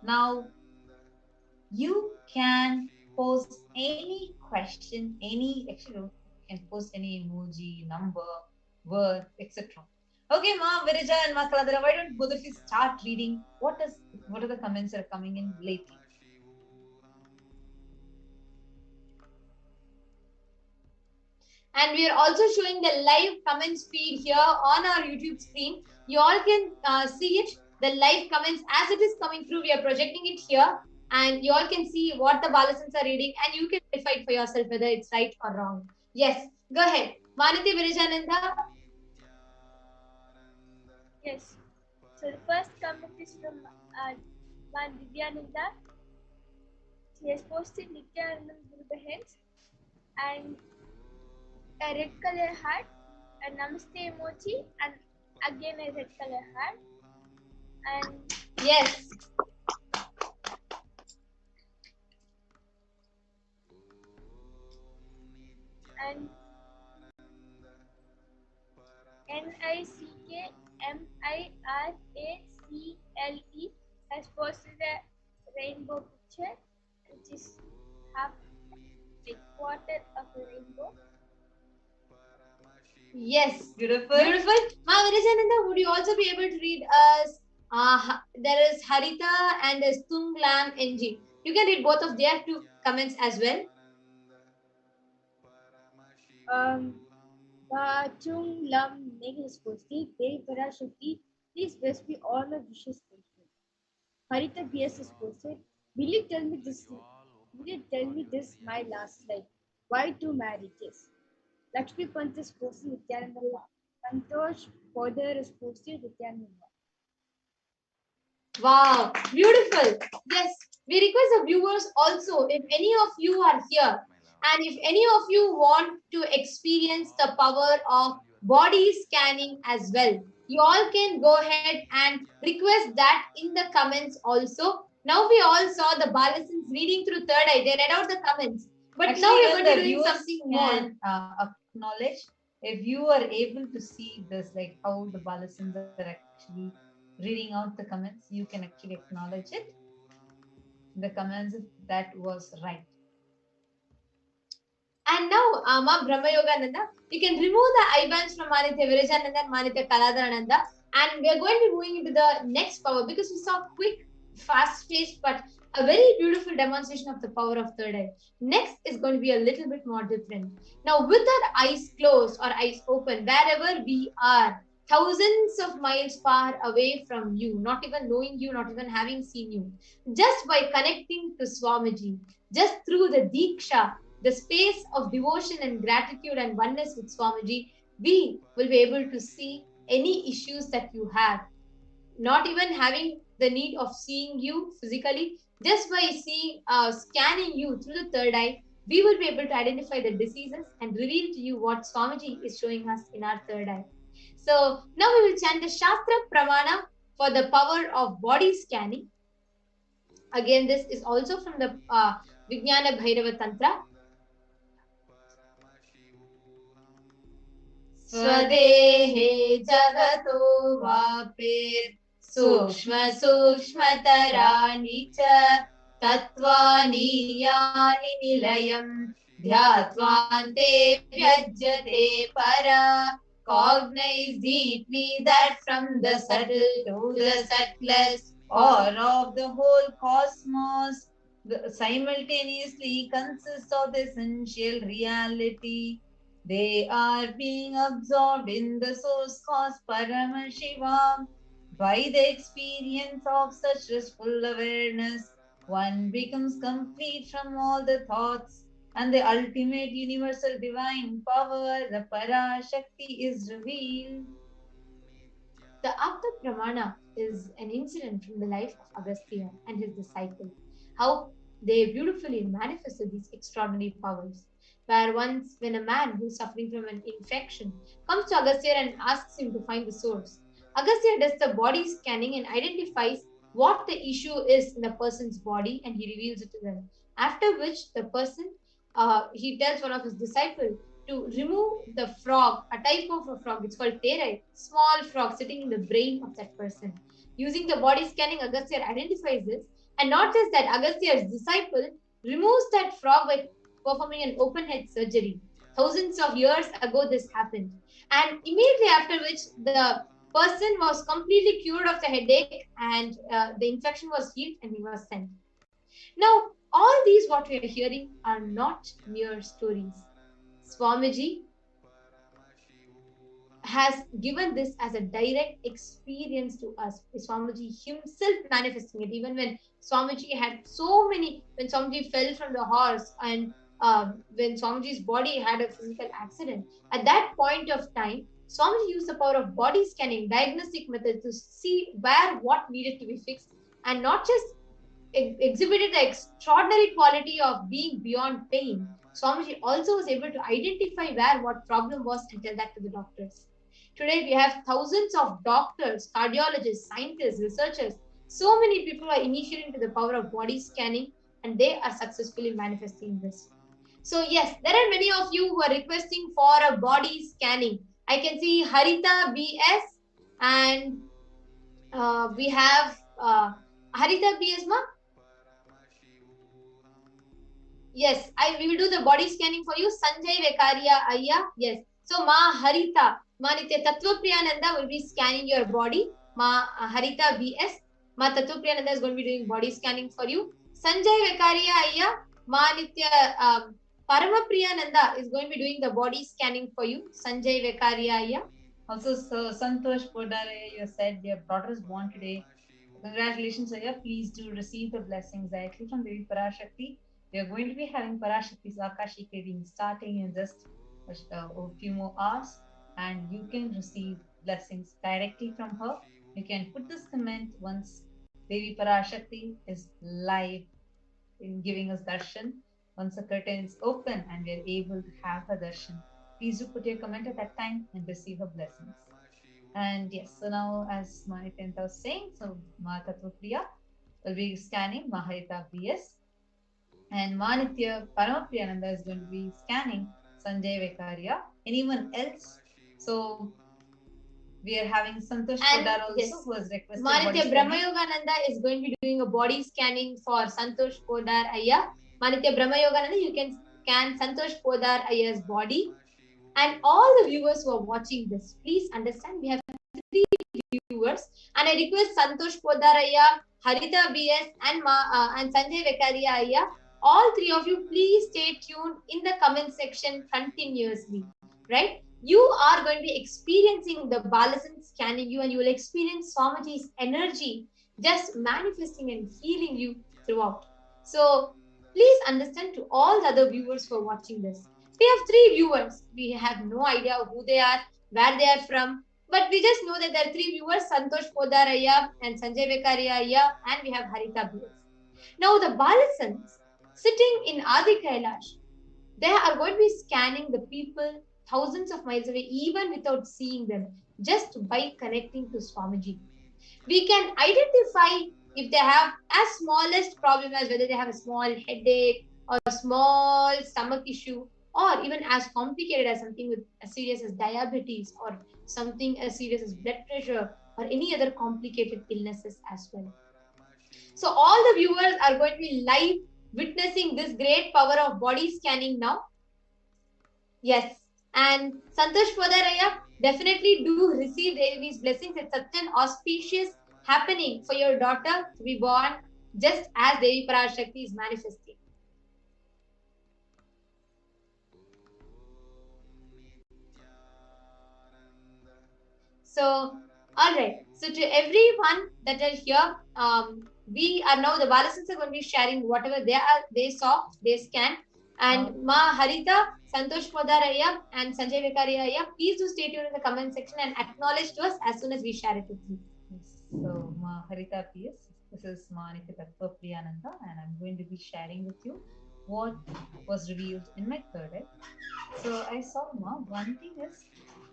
Now, you can post any question, actually, you can post any emoji, number, word, etc. Okay, Ma, Virija and Ma Kaladara, why don't both of you start reading what are the comments that are coming in lately? And we are also showing the live comments feed here on our YouTube screen. You all can see it, the live comments as it is coming through. We are projecting it here, and you all can see what the Balasans are reading, and you can verify it for yourself whether it's right or wrong. Yes, go ahead. Manati Virajananda. Yes. So the first comment is from Nithyananda. She has posted Nithyananda's Guru hands and a red color heart, a namaste emoji, and again a red color heart. And yes, and NICKMIRACLE has posted a rainbow picture, which is half a quarter of a rainbow. yes, Beautiful. beautiful. Ma Virajananda, would you also be able to read us? There is Harita and Stunglam NG. You can read both of their two comments as well. Chung Lam Meg has posted, Devi Parashakti, please bless me all my wishes for you. Harita BS has posted, will you tell me this my last life? Why two marriages? Lakshmi Pant is posted Nithyananda. Santosh Podar is posted Nithyananda. Wow, beautiful. Yes, we request the viewers also, if any of you are here and if any of you want to experience the power of body scanning as well, you all can go ahead and request that in the comments also. Now we all saw the Balasans reading through third eye. They read out the comments. But Actually, now we're even going to the doing viewers something more. can acknowledge if you are able to see this, like how the Balasans are actually reading out the comments, you can actually acknowledge it in the comments if that was right. And now, Ma Brahma Yogananda, you can remove the eye bands from Manitya Virajananda and Manitya Kaladarananda. And we are going to be moving into the next power because we saw quick, fast paced, but a very beautiful demonstration of the power of third eye. Next is going to be a little bit more different. Now, with our eyes closed or eyes open, wherever we are, thousands of miles far away from you, not even knowing you, not even having seen you, just by connecting to Swamiji, just through the Diksha, the space of devotion and gratitude and oneness with Swamiji, we will be able to see any issues that you have. Not even having the need of seeing you physically, just by scanning you through the third eye, we will be able to identify the diseases and reveal to you what Swamiji is showing us in our third eye. So now we will chant the Shastra Pramana for the power of body scanning. Again, this is also from the Vijnana Bhairava Tantra. स्वदेहे जगतो वापेर् सूक्ष्मतराणि च तत्त्वानि यानि निलयम् ध्यात्वान्ते व्यज्यते para. Cognize deeply that from the subtle to the subtlest or of the whole cosmos simultaneously consists of the essential reality. They are being absorbed in the source cause Paramashivoham. By the experience of such restful awareness, one becomes complete from all the thoughts, and the ultimate universal divine power, the Parashakti, is revealed. The Apta Pramana is an incident from the life of Agastya and his disciple, how they beautifully manifested these extraordinary powers. Where once, when a man who is suffering from an infection comes to Agastya and asks him to find the source, Agastya does the body scanning and identifies what the issue is in the person's body and he reveals it to them. After which, the person he tells one of his disciples to remove the frog, a type of a frog, it's called territe, small frog sitting in the brain of that person. Using the body scanning, Agastya identifies this, and not just that, Agastya's disciple removes that frog by performing an open head surgery. Thousands of years ago, this happened. And immediately after which, the person was completely cured of the headache and the infection was healed and he was sent. Now, all these what we are hearing are not mere stories. Swamiji has given this as a direct experience to us. Swamiji himself manifesting it. Even when Swamiji had so many, when Swamiji fell from the horse and when Swamiji's body had a physical accident, at that point of time, Swamiji used the power of body scanning, diagnostic method to see where what needed to be fixed, and not just exhibited the extraordinary quality of being beyond pain. Swamiji also was able to identify where what problem was and tell that to the doctors. Today, we have thousands of doctors, cardiologists, scientists, researchers. So many people are initiating to the power of body scanning and they are successfully manifesting this. So, yes, there are many of you who are requesting for a body scanning. I can see Harita BS and we have Harita BS, ma? Yes, we will do the body scanning for you. Sanjay Vekaria Ayya. Yes. So Ma Harita, Ma Nitya Tattva Priyananda will be scanning your body. Ma Harita BS. Ma Tattva Priyananda is going to be doing body scanning for you. Sanjay Vekaria Ayya. Ma Nitya Parama Priyananda is going to be doing the body scanning for you. Sanjay Vekaria Ayya. Also, so Santosh Podare, you said your daughter is born today. Congratulations, Ayya. Please do receive the blessings directly from Devi Parashakti. We are going to be having Parashakti's Akashic reading starting in just a few more hours, and you can receive blessings directly from her. You can put this comment once Devi Parashakti is live in giving us darshan. Once the curtain is open and we are able to have her darshan, please do put your comment at that time and receive her blessings. And yes, so now as Mahitanta was saying, so Mahatattva Priya will be scanning Maharita BS, and Manitya Paramapriyananda is going to be scanning Sanjay Vekaria. Anyone else? So we are having Santosh Podar also, yes, who has requested Manitya Brahmayogananda is going to be doing a body scanning for Santosh Podar Ayya. Manitya Brahmayogananda, you can scan Santosh Podar Ayya's body. And all the viewers who are watching this, please understand we have 3 viewers, and I request Santosh Podar Ayya, Harita BS, and Sanjay Vekaria Ayya. All 3 of you, please stay tuned in the comment section continuously, right? You are going to be experiencing the Balasan scanning you, and you will experience Swamiji's energy just manifesting and healing you throughout. So please understand to all the other viewers who are watching this. We have 3 viewers. We have no idea who they are, where they are from, but we just know that there are 3 viewers, Santosh Podar Ayya and Sanjay Vekaria Ayya, and we have Harita BS. Now the Balasans sitting in Adi Kailash, they are going to be scanning the people thousands of miles away, even without seeing them, just by connecting to Swamiji. We can identify if they have as smallest problem as whether they have a small headache or a small stomach issue, or even as complicated as something with as serious as diabetes or something as serious as blood pressure or any other complicated illnesses as well. So all the viewers are going to be live witnessing this great power of body scanning now. Yes. And Santosh Podaraya, definitely do receive Devi's blessings. It's such an auspicious happening for your daughter to be born just as Devi Parashakti is manifesting. So, all right. So to everyone that are here, we are now the Balasans are going to be sharing whatever they saw, they scanned. And Ma Harita, Santosh Podaraya, and Sanjay Vekaria, please do stay tuned in the comment section and acknowledge to us as soon as we share it with you. Yes. So Ma Harita PS, this is Ma Nitya Tattva Priyananda, and I'm going to be sharing with you what was revealed in my third eye. So I saw, Ma, one thing is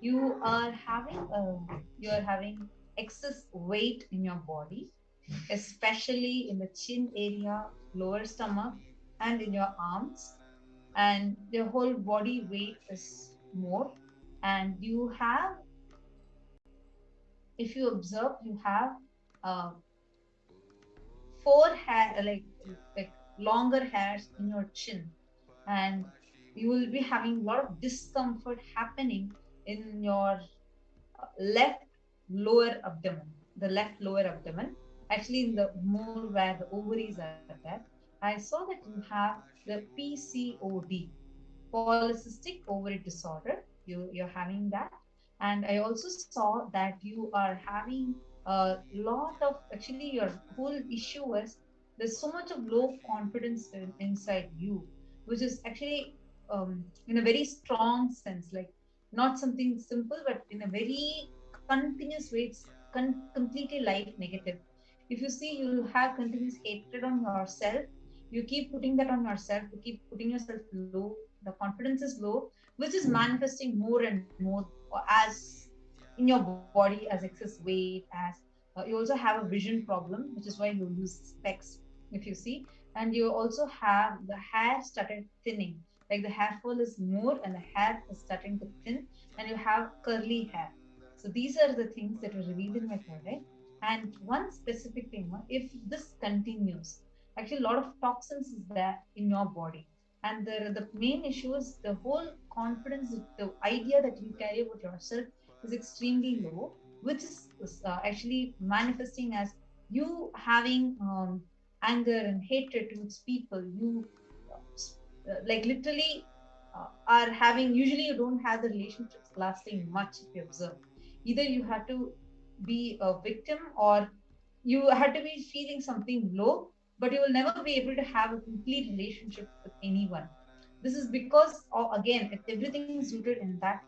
you are having excess weight in your body, especially in the chin area, lower stomach, and in your arms. and your whole body weight is more, and you have, if you observe, you have uh, four hair, like longer hairs in your chin, and you will be having a lot of discomfort happening in your left lower abdomen, the left lower abdomen, actually in the more where the ovaries are there. I saw that you have the PCOD, polycystic ovary disorder. You're having that, and I also saw that you are having a lot of, actually your whole issue was there's so much of low confidence inside you, which is actually in a very strong sense, like not something simple, but in a very continuous way. It's completely life negative. If you see, you'll have continuous hatred on yourself. You keep putting that on yourself, you keep putting yourself low, the confidence is low, which is manifesting more and more as in your body as excess weight, as you also have a vision problem, which is why you use specs, if you see. And you also have the hair started thinning, like the hair fall is more and the hair is starting to thin, and you have curly hair. So these are the things that were revealed in my third eye. And one specific thing, if this continues, actually a lot of toxins is there in your body, and the main issue is the whole confidence, the idea that you carry about yourself is extremely low, which is actually manifesting as you having anger and hatred towards people. You like literally are having, usually you don't have the relationships lasting much, if you observe. Either you have to be a victim, or you had to be feeling something low, but you will never be able to have a complete relationship with anyone. This is because, again, everything is rooted in that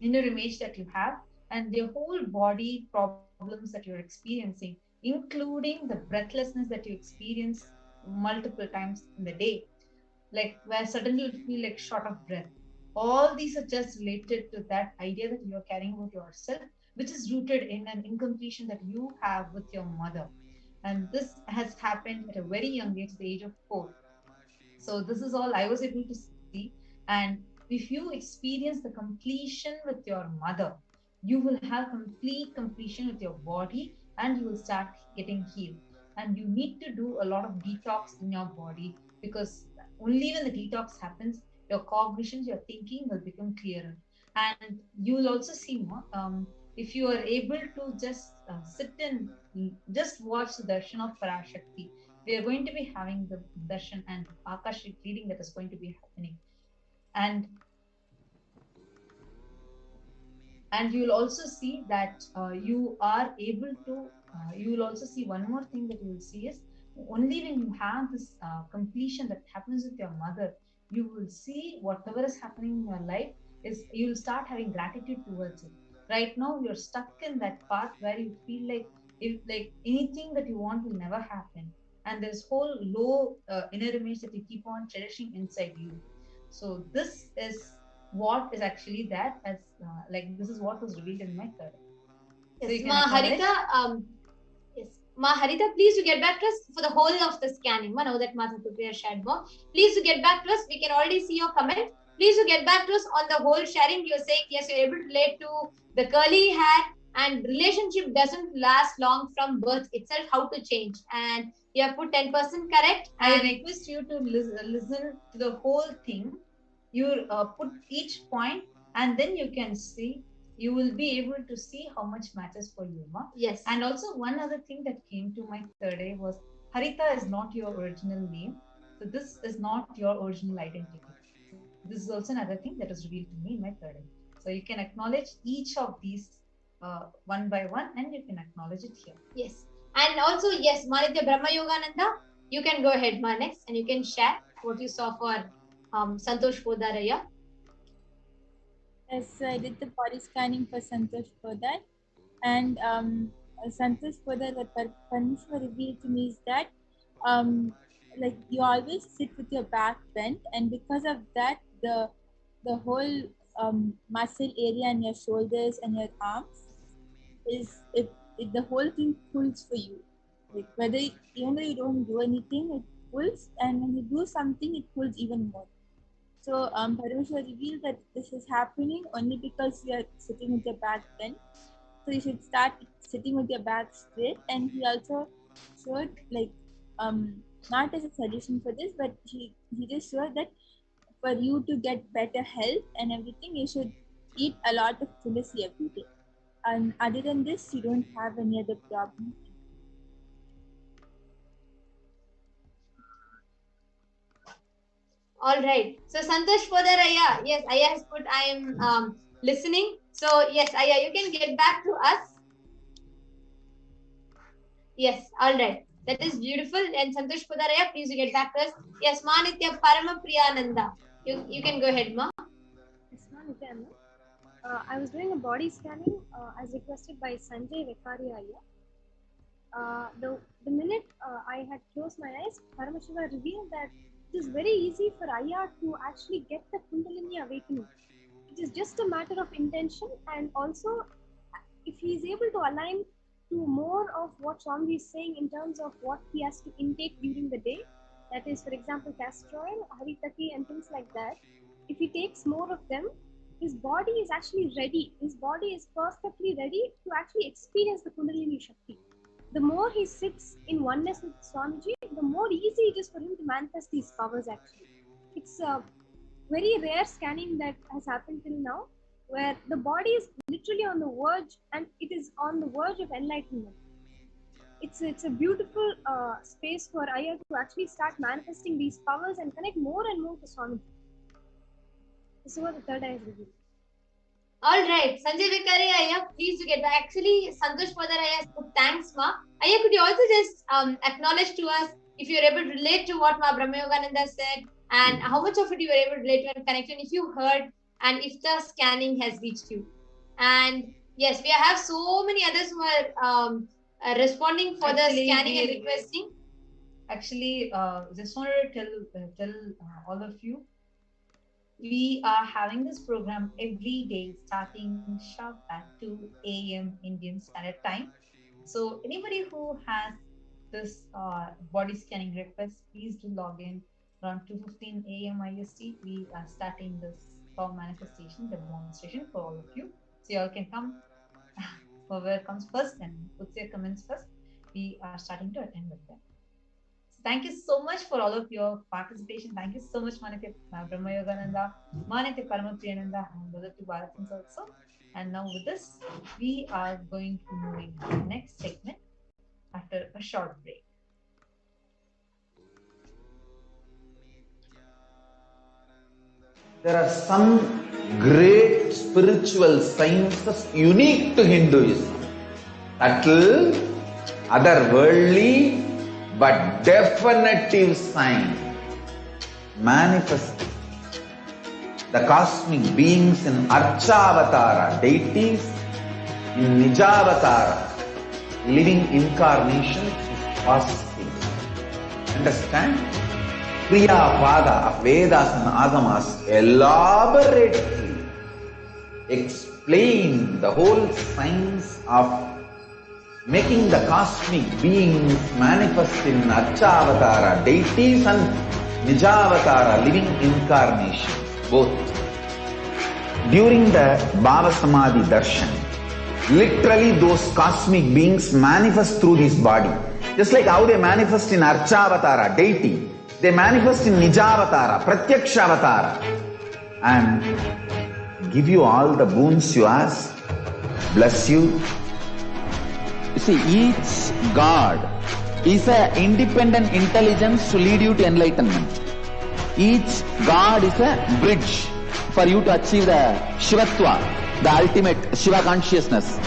inner image that you have, and your whole body problems that you're experiencing, including the breathlessness that you experience multiple times in the day, like where suddenly you feel like short of breath. All these are just related to that idea that you're carrying about yourself, which is rooted in an incompletion that you have with your mother. And this has happened at a very young age, the age of 4. So this is all I was able to see. And if you experience the completion with your mother, you will have complete completion with your body, and you will start getting healed. And you need to do a lot of detox in your body, because only when the detox happens, your cognitions, your thinking will become clearer. And you will also see more, if you are able to just sit and just watch the darshan of Parashakti. We are going to be having the darshan and Akashic reading that is going to be happening. And you will also see that you are able to, you will also see one more thing that you will see is, only when you have this completion that happens with your mother, you will see whatever is happening in your life is, you will start having gratitude towards it. Right now you're stuck in that path where you feel like, if like anything that you want will never happen, and there's whole low inner image that you keep on cherishing inside you. So this is what is actually that, as like this is what was revealed in my third. So Yes, you can Ma acknowledge. Harita, yes, Ma Harita, please to get back to us for the whole of the scanning. Ma, now that Mother Prepare shared more, please to get back to us. We can already see your comment. Please to get back to us on the whole sharing. You're saying yes, you're able to relate to the curly hair, and relationship doesn't last long from birth itself. How to change? And you have put 10% correct. I And request you to listen to the whole thing. You put each point, and then you can see, you will be able to see how much matters for you, ma. yes, And also one other thing that came to my third eye was, Harita is not your original name. So this is not your original identity. So this is also another thing that was revealed to me in my third eye. So you can acknowledge each of these one by one, and you can acknowledge it here. yes. And also, yes, Manitya Brahma Yogananda, you can go ahead, Ma, next, and you can share what you saw for Santosh Podaraya. Yes, so I did the body scanning for Santosh for that. And Santosh for that, what Parmeshwar revealed to me is that like you always sit with your back bent, and because of that, the whole muscle area in your shoulders and your arms is the whole thing pulls for you. Like whether even though you don't do anything, it pulls, and when you do something, it pulls even more. So Parameshwar revealed that this is happening only because you are sitting with your back bent. So you should start sitting with your back straight. And he also showed, like, not as a suggestion for this, but he just showed that for you to get better health and everything, you should eat a lot of tulsi every day. And other than this, you don't have any other problem. All right. So Santosh Podar Aya, yes, Aya has put I am listening. So yes, Aya, you can get back to us. Yes, all right. That is beautiful. And Santosh Podar Aya, please you get back to us. Yes, Manitya Parama Priyananda. You can go ahead, Ma. Yes, ma'am, you can. I was doing a body scanning as requested by Sanjay Vekaria. The minute I had closed my eyes, Paramashiva revealed that it is very easy for Aya to actually get the Kundalini awakening. It is just a matter of intention, and also if he is able to align to more of what Swami is saying in terms of what he has to intake during the day, that is, for example, castor oil, haritaki, and things like that. If he takes more of them, his body is actually ready. His body is perfectly ready to actually experience the Kundalini Shakti. The more he sits in oneness with Swamiji, the more easy it is for him to manifest these powers actually. It's a very rare scanning that has happened till now, where the body is literally on the verge, and it is on the verge of enlightenment. It's a beautiful space for Aya to actually start manifesting these powers and connect more and more to Swamiji. This is what the third eye is revealed. All right, Sanjay Vikari Aya, please you get back. Actually, Santosh Podar Aya has put thanks, Ma. Aya, could you also just acknowledge to us if you're able to relate to what Ma Brahmayogananda said, and how much of it you were able to relate to and connect to, and if you heard, and if the scanning has reached you. And yes, we have so many others who are responding for the scanning and requesting. Actually, just wanted to tell all of you, we are having this program every day starting sharp at 2 a.m. Indian Standard Time. So anybody who has this body scanning request, please do log in around 2:15 a.m. IST. We are starting this power manifestation demonstration for all of you. So you all can come, whoever comes first and puts their comments first. We are starting to attend with them. Thank you so much for all of your participation. Thank you so much, Manitya Brahmayogananda, Manitya Paramapriyananda, and brother to Bharatans also. And now with this, we are going to move to the next segment after a short break. There are some great spiritual sciences unique to Hinduism. Subtle, otherworldly, but definitive sign manifesting the cosmic beings in Archavatara, deities in Nijavatara, living incarnations is possible. Understand? Priya Pada of Vedas and Agamas elaborately explain the whole science of making the cosmic beings manifest in Archavatara, deities, and Nijavatara, living incarnations, both. During the Bhava Samadhi Darshan, literally those cosmic beings manifest through this body. Just like how they manifest in Archavatara, deity, they manifest in Nijavatara, Pratyakshavatara, and give you all the boons you ask, bless you. You see, each God is an independent intelligence to lead you to enlightenment. Each God is a bridge for you to achieve the Shivatva, the ultimate Shiva consciousness.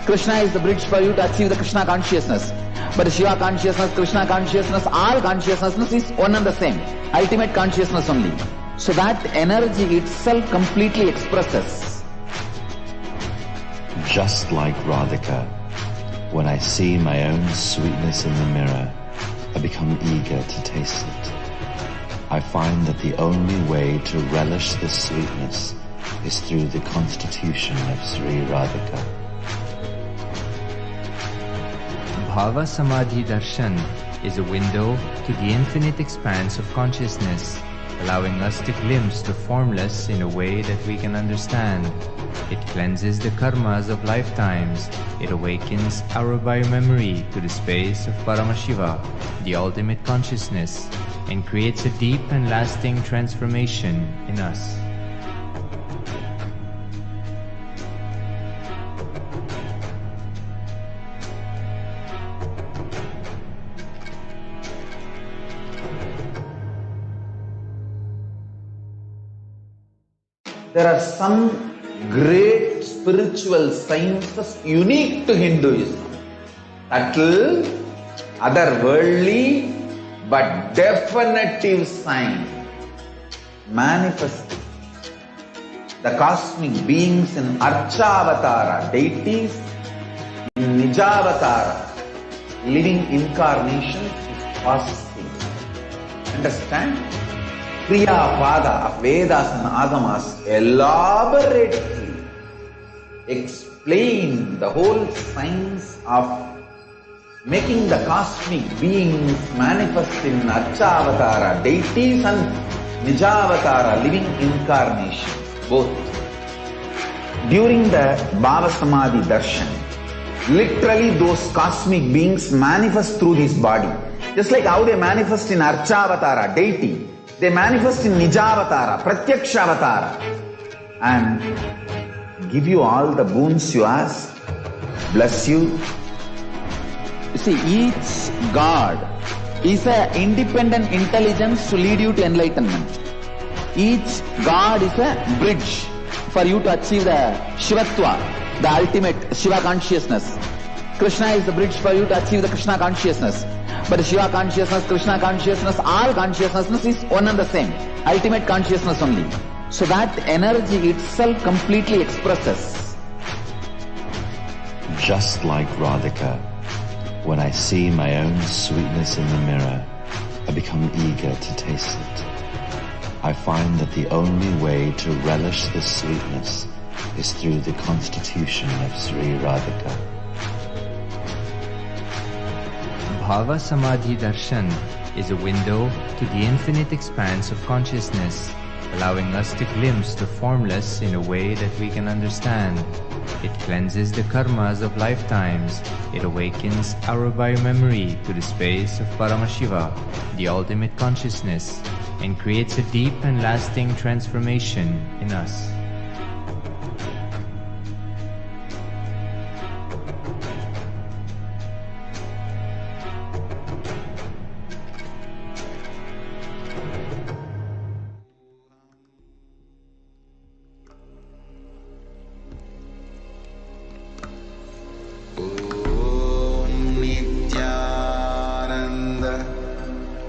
Krishna is the bridge for you to achieve the Krishna consciousness. But the Shiva consciousness, Krishna consciousness, all consciousness is one and the same. Ultimate consciousness only. So that energy itself completely expresses. Just like Radhika, when I see my own sweetness in the mirror, I become eager to taste it. I find that the only way to relish this sweetness is through the constitution of Sri Radhika. Bhava Samadhi Darshan is a window to the infinite expanse of consciousness, allowing us to glimpse the formless in a way that we can understand. It cleanses the karmas of lifetimes. It awakens our biomemory to the space of Paramashiva, the ultimate consciousness, and creates a deep and lasting transformation in us. There are some great spiritual sciences unique to Hinduism. Subtle, otherworldly, but definitive sign. Manifesting the cosmic beings in Archavatara, deities, in Nijavatara, living incarnations is possible. Understand? Kriya Pada of Vedas and Agamas elaborately explain the whole science of making the cosmic beings manifest in Archavatara, deities, and Nijavatara, living incarnations, both. During the Bhava Samadhi Darshan, literally those cosmic beings manifest through this body. Just like how they manifest in Archavatara, deity, they manifest in Nijavatara, Pratyakshavatara, and give you all the boons you ask, bless you. You see, each God is an independent intelligence to lead you to enlightenment. Each God is a bridge for you to achieve the Shivatva, the ultimate Shiva consciousness. Krishna is the bridge for you to achieve the Krishna consciousness. But the Shiva consciousness, Krishna consciousness, all consciousness is one and the same. Ultimate consciousness only. So that energy itself completely expresses. Just like Radhika, when I see my own sweetness in the mirror, I become eager to taste it. I find that the only way to relish this sweetness is through the constitution of Sri Radhika. Bhava Samadhi Darshan is a window to the infinite expanse of consciousness, allowing us to glimpse the formless in a way that we can understand. It cleanses the karmas of lifetimes. It awakens our biomemory to the space of Paramashiva, the ultimate consciousness, and creates a deep and lasting transformation in us.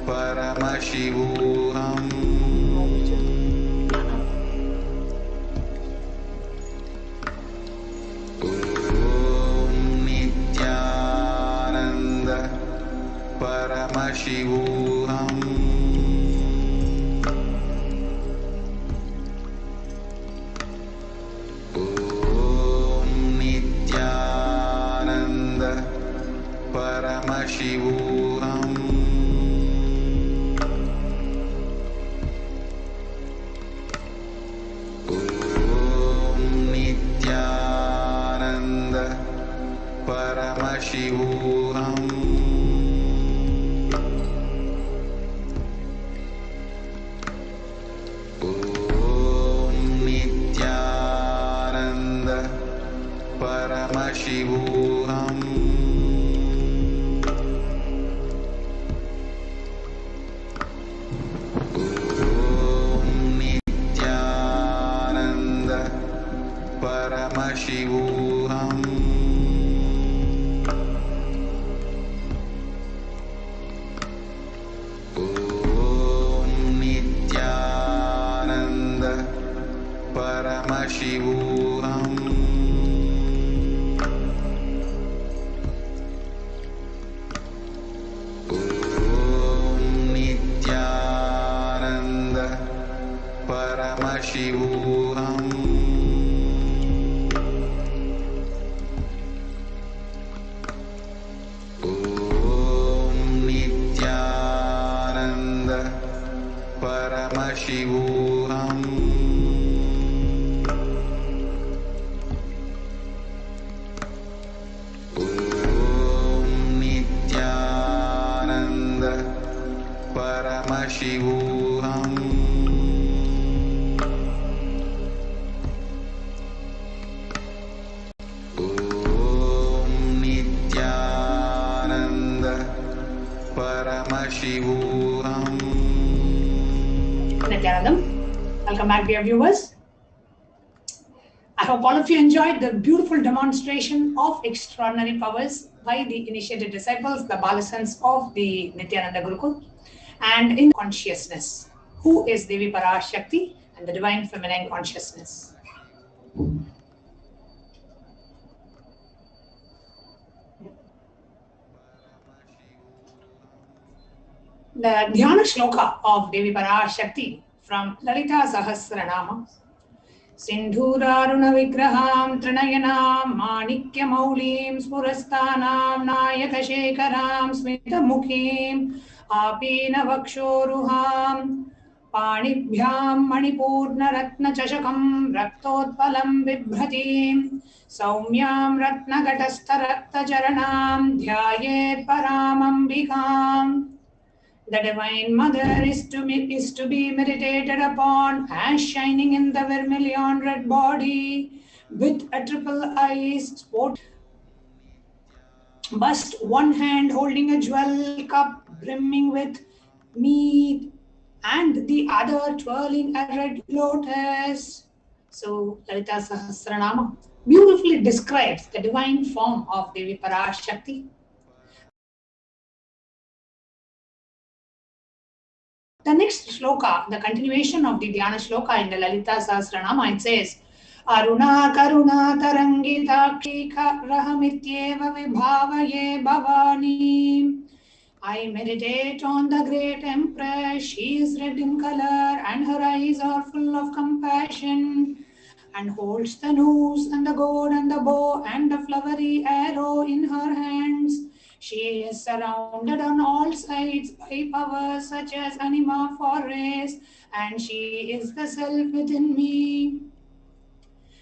Paramashivoham. Om Nithyananda Paramashivoham. Om Nithyananda Paramashivoham. Paramashivoham. Om Nithyananda Paramashivoham. Om Nithyananda Paramashivoham. Paramashivoham. Om Nithyananda Paramashivoham. Om Nithyananda Paramashivoham. Nithyanandam. Welcome back, dear viewers. I hope all of you enjoyed the beautiful demonstration of extraordinary powers by the initiated disciples, the Balasans of the Nithyananda Gurukul, and in consciousness, who is Devi Parashakti and the divine feminine consciousness. The Dhyana Shloka of Devi Parashakti from Lalita Sahasranama. Sindhuraruna Vigraham Trinayanam Manikya Maulim Spurastanam Nayaka Shekaram Smita Mukhim Apina Vakshoruham Panibhyam Manipurna Ratna Chashakam Raktotpalam Vibhratim Saumyam Ratna Gatastha Rakta Charanam Dhyayet Paramambikam. The Divine Mother is to be meditated upon as shining in the vermilion red body with a triple eyes sport bust, one hand holding a jewel cup brimming with mead and the other twirling a red lotus. So Lalita Sahasranama beautifully describes the divine form of Devi Parashakti. The next shloka, the continuation of the Dhyana shloka in the Lalita Sahasranama, it says, Aruna Karuna Tarangitakshika Rahamityeva Vibhavaye Bhavani. I meditate on the great Empress. She is red in color and her eyes are full of compassion and holds the noose and the gourd and the bow and the flowery arrow in her hands. She is surrounded on all sides by powers such as anima forest, and she is the self within me.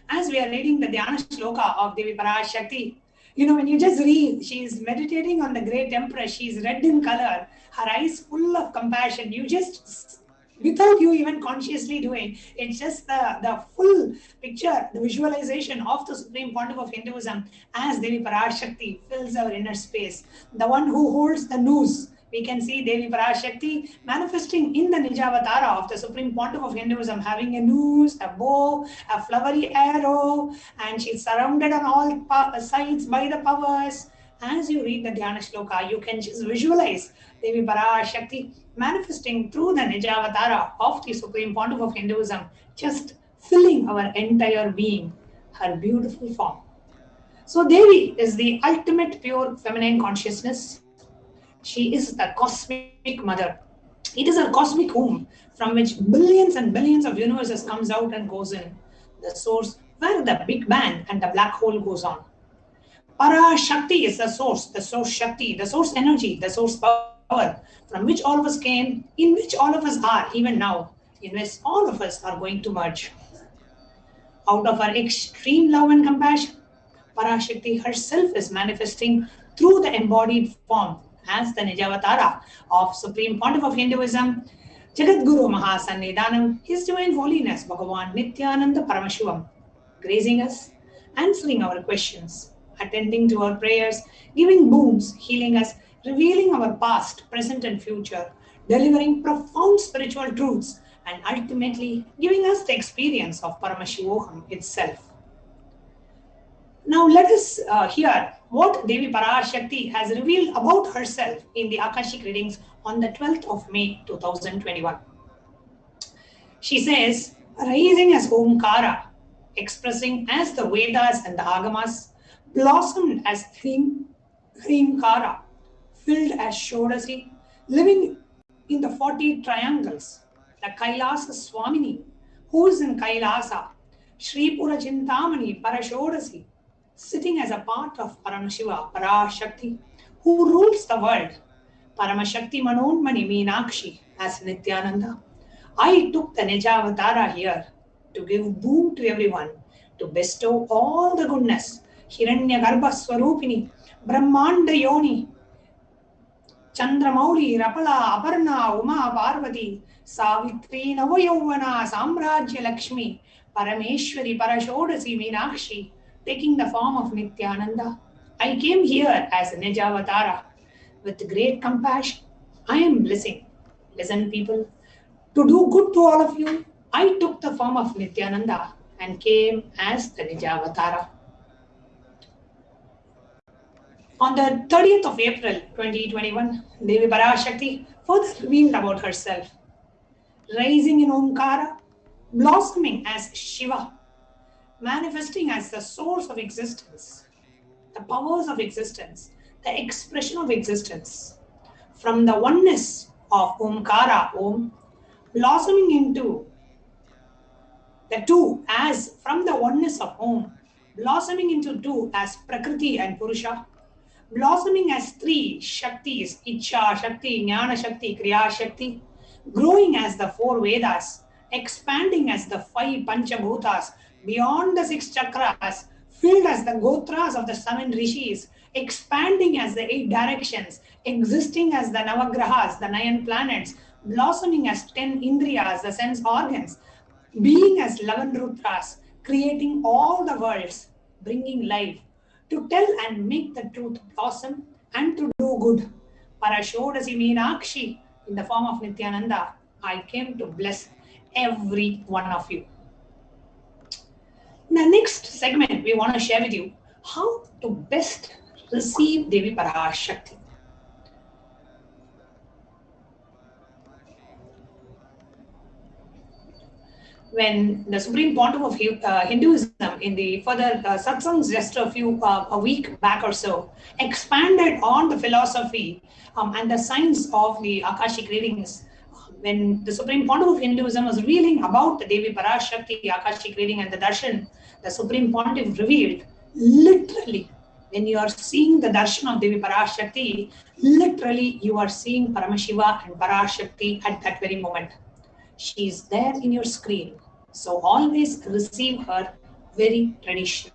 As we are reading the Dhyana Shloka of Devi Parashakti, when you just read, she is meditating on the great Empress. She is red in color, her eyes full of compassion. You just, without you even consciously doing, it's just the full picture, the visualization of the Supreme Pontiff of Hinduism as Devi Parashakti fills our inner space. The one who holds the noose. We can see Devi Parashakti manifesting in the Nijavatara of the Supreme Pontiff of Hinduism, having a noose, a bow, a flowery arrow, and she's surrounded on all sides by the powers. As you read the Dhyana Shloka, you can just visualize Devi Parashakti manifesting through the Nijavatara of the Supreme Pontiff of Hinduism, just filling our entire being, her beautiful form. So Devi is the ultimate pure feminine consciousness. She is the cosmic mother. It is a cosmic womb from which billions and billions of universes comes out and goes in. The source where the Big Bang and the black hole goes on. Parashakti is the source Shakti, the source energy, the source power from which all of us came, in which all of us are even now, in which all of us are going to merge. Out of our extreme love and compassion, Parashakti herself is manifesting through the embodied form as the Nijavatara of Supreme Pontiff of Hinduism, Jagadguru Mahasannidhanam, His Divine Holiness Bhagavan Nithyananda Paramashivam, gracing us, answering our questions, attending to our prayers, giving boons, healing us, revealing our past, present and future, delivering profound spiritual truths, and ultimately giving us the experience of Paramashivoham itself. Now let us hear what Devi Parashakti has revealed about herself in the Akashic readings on the 12th of May 2021. She says, rising as Omkara, expressing as the Vedas and the Agamas, blossomed as Hrimkara, filled as Shodasi, living in the 40 triangles, the Kailasa Swamini, who is in Kailasa, Sri Pura Chintamani Parashodasi, sitting as a part of Paramashiva, Parashakti, who rules the world, Paramashakti Manonmani Meenakshi as Nithyananda, I took the Nijavatara here to give boon to everyone, to bestow all the goodness. Hiranya Garbha Swarupini, Brahmanda Yoni, Chandramauli, Rapala, Aparna, Uma, Parvati, Savitri, Navayovana, Samrajya Lakshmi, Parameshwari, Parashodasi, Meenakshi, taking the form of Nithyananda. I came here as a Nijavatara with great compassion. I am blessing. Listen, people, to do good to all of you, I took the form of Nithyananda and came as the Nijavatara. On the 30th of April 2021, Devi Parashakti further revealed about herself, rising in Omkara, blossoming as Shiva, manifesting as the source of existence, the powers of existence, the expression of existence. From the oneness of Omkara, Om, blossoming into the two as from the oneness of Om, blossoming into two as Prakriti and Purusha, blossoming as three Shaktis, Icha Shakti, Jnana Shakti, Kriya Shakti, growing as the four Vedas, expanding as the five Panchabhutas, beyond the six chakras, filled as the Gotras of the seven Rishis, expanding as the eight directions, existing as the Navagrahas, the nine planets, blossoming as 10 Indriyas, the sense organs, being as 11 Rudras, creating all the worlds, bringing life, to tell and make the truth blossom and to do good. Parashodasi Meenakshi, in the form of Nithyananda, I came to bless every one of you. In the next segment, we want to share with you how to best receive Devi Parashakti. When the Supreme Pontiff of Hinduism in the further satsangs just a week back or so expanded on the philosophy and the science of the Akashic readings, when the Supreme Pontiff of Hinduism was revealing about the Devi Parashakti, Akashic reading and the darshan, the Supreme Pontiff revealed literally, when you are seeing the darshan of Devi Parashakti, literally you are seeing Paramashiva and Parashakti at that very moment. She is there in your screen. So always receive her very traditionally.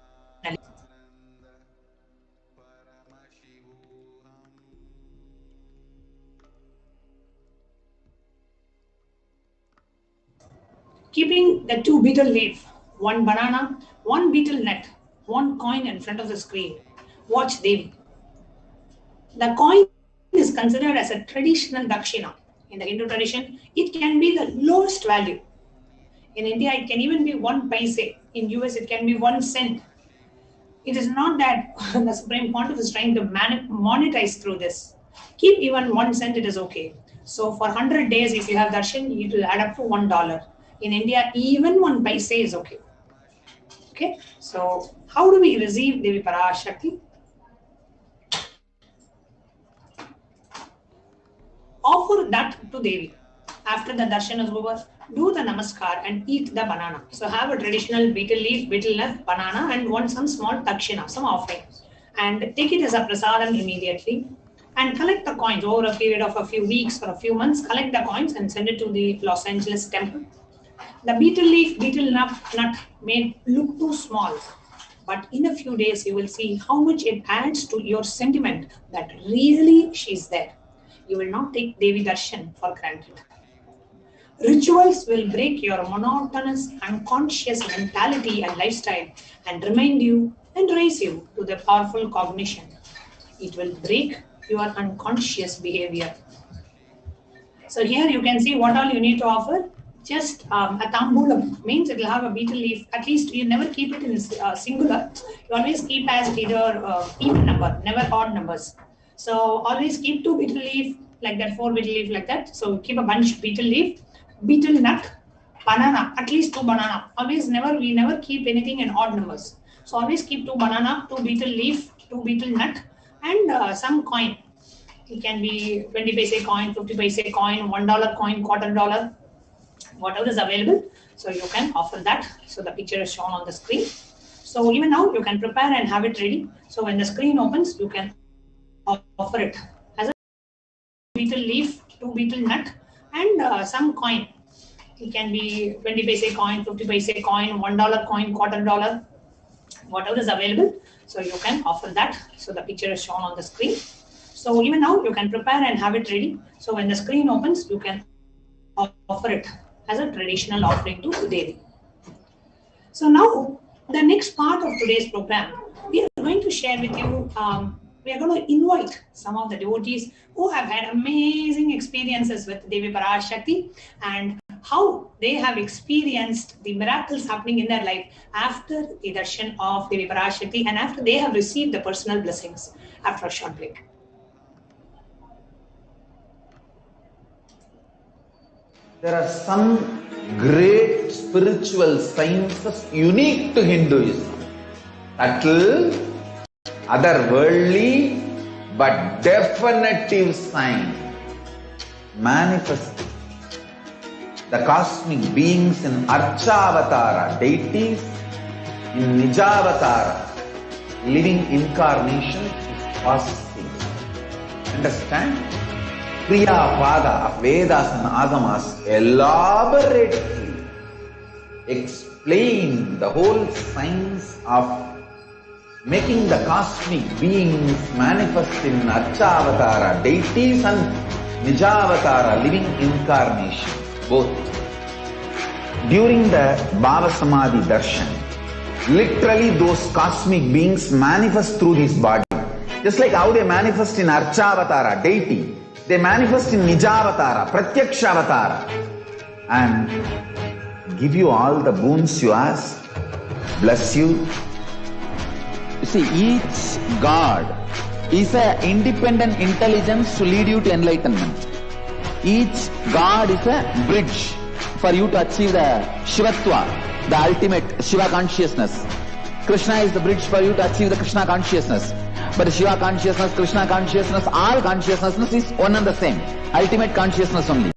Keeping the two betel leaf, one banana, one betel nut, one coin in front of the screen. Watch Devi. The coin is considered as a traditional dakshina. In the Hindu tradition, it can be the lowest value. In India, it can even be 1 paise. In US, it can be 1 cent. It is not that the Supreme Pontiff is trying to monetize through this. Keep even 1 cent, it is okay. So for 100 days, if you have darshan, it will add up to $1. In India, even 1 paise is okay. Okay, so how do we receive Devi Parashakti? Offer that to Devi. After the darshan is over, do the namaskar and eat the banana. So have a traditional betel leaf, betel nut, banana and some small dakshina, some offering. And take it as a prasadam immediately. And collect the coins over a period of a few weeks or a few months. Collect the coins and send it to the Los Angeles temple. The betel leaf, betel nut may look too small. But in a few days, you will see how much it adds to your sentiment that really she's there. You will not take Devi Darshan for granted. Rituals will break your monotonous, unconscious mentality and lifestyle and remind you and raise you to the powerful cognition. It will break your unconscious behavior. So here you can see what all you need to offer. Just a tambulam means it will have a betel leaf. At least you never keep it in singular. You always keep as either even number, never odd numbers. So always keep 2 betel leaf like that, 4 betel leaf like that. So keep a bunch of betel leaf, betel nut, banana, at least 2 banana. Always we never keep anything in odd numbers. So always keep 2 banana, 2 betel leaf, 2 betel nut, and some coin. It can be 20 paise coin, 50 paise coin, $1 coin, $1/4, whatever is available. So you can offer that. So the picture is shown on the screen. So even now you can prepare and have it ready. So when the screen opens, you can offer it as a betel leaf, 2 betel nut, and some coin. It can be 20 paise coin, 50 paise coin, $1 coin, $1/4, whatever is available. So you can offer that. So the picture is shown on the screen. So even now you can prepare and have it ready. So when the screen opens, you can offer it as a traditional offering to Devi. So now the next part of today's program, we are going to share with you, we are going to invite some of the devotees who have had amazing experiences with Devi Parashakti and how they have experienced the miracles happening in their life after the darshan of Devi Parashakti and after they have received the personal blessings after a short break. There are some great spiritual sciences unique to Hinduism. Subtle, otherworldly, but definitive sign. Manifesting. The cosmic beings in Archavatara, deities in Nijavatara, living incarnation is possible. Understand? Kriya Pada of Vedas and Agamas elaborately explain the whole science of making the cosmic beings manifest in Archavatara, deities and Nijavatara, living incarnation, both. During the Bhava Samadhi Darshan, literally those cosmic beings manifest through this body. Just like how they manifest in Archavatara, deity, they manifest in Nijavatara, Pratyakshavatara, and give you all the boons you ask, bless you. You see, each God is an independent intelligence to lead you to enlightenment. Each God is a bridge for you to achieve the Shivatva, the ultimate Shiva consciousness. Krishna is the bridge for you to achieve the Krishna consciousness. But Shiva consciousness, Krishna consciousness, all consciousness is one and the same. Ultimate consciousness only.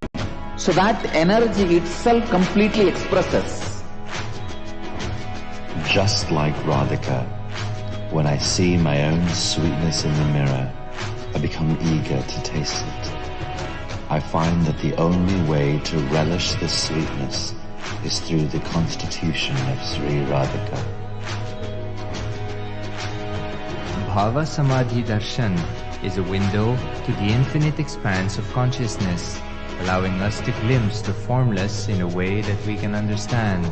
So that energy itself completely expresses. Just like Radhika, when I see my own sweetness in the mirror, I become eager to taste it. I find that the only way to relish this sweetness is through the constitution of Sri Radhika. Bhava Samadhi Darshan is a window to the infinite expanse of consciousness, allowing us to glimpse the formless in a way that we can understand.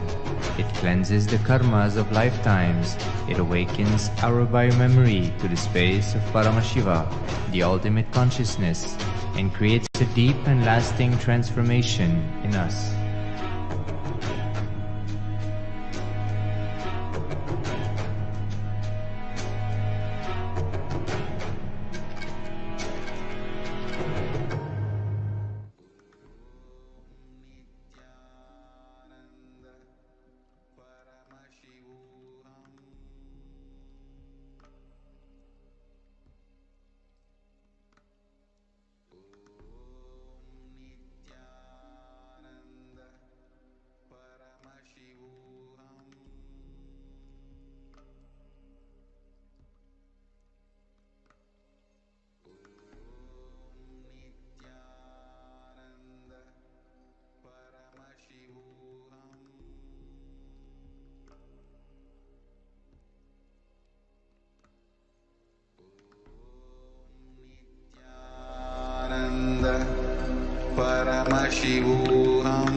It cleanses the karmas of lifetimes. It awakens our biomemory to the space of Paramashiva, the ultimate consciousness, and creates a deep and lasting transformation in us. Paramashivoham.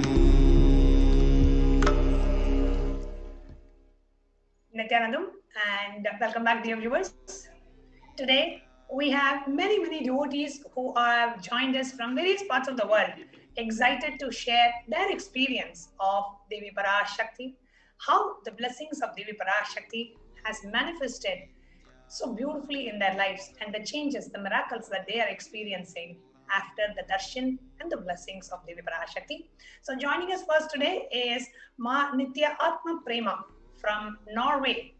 Nithyanandam, and welcome back, dear viewers. Today, we have many devotees who have joined us from various parts of the world, excited to share their experience of Devi Parashakti, how the blessings of Devi Parashakti has manifested so beautifully in their lives, and the changes, the miracles that they are experiencing after the darshan and the blessings of Devi Parashakti. So joining us first today is Ma Nitya Atma Prema from Norway,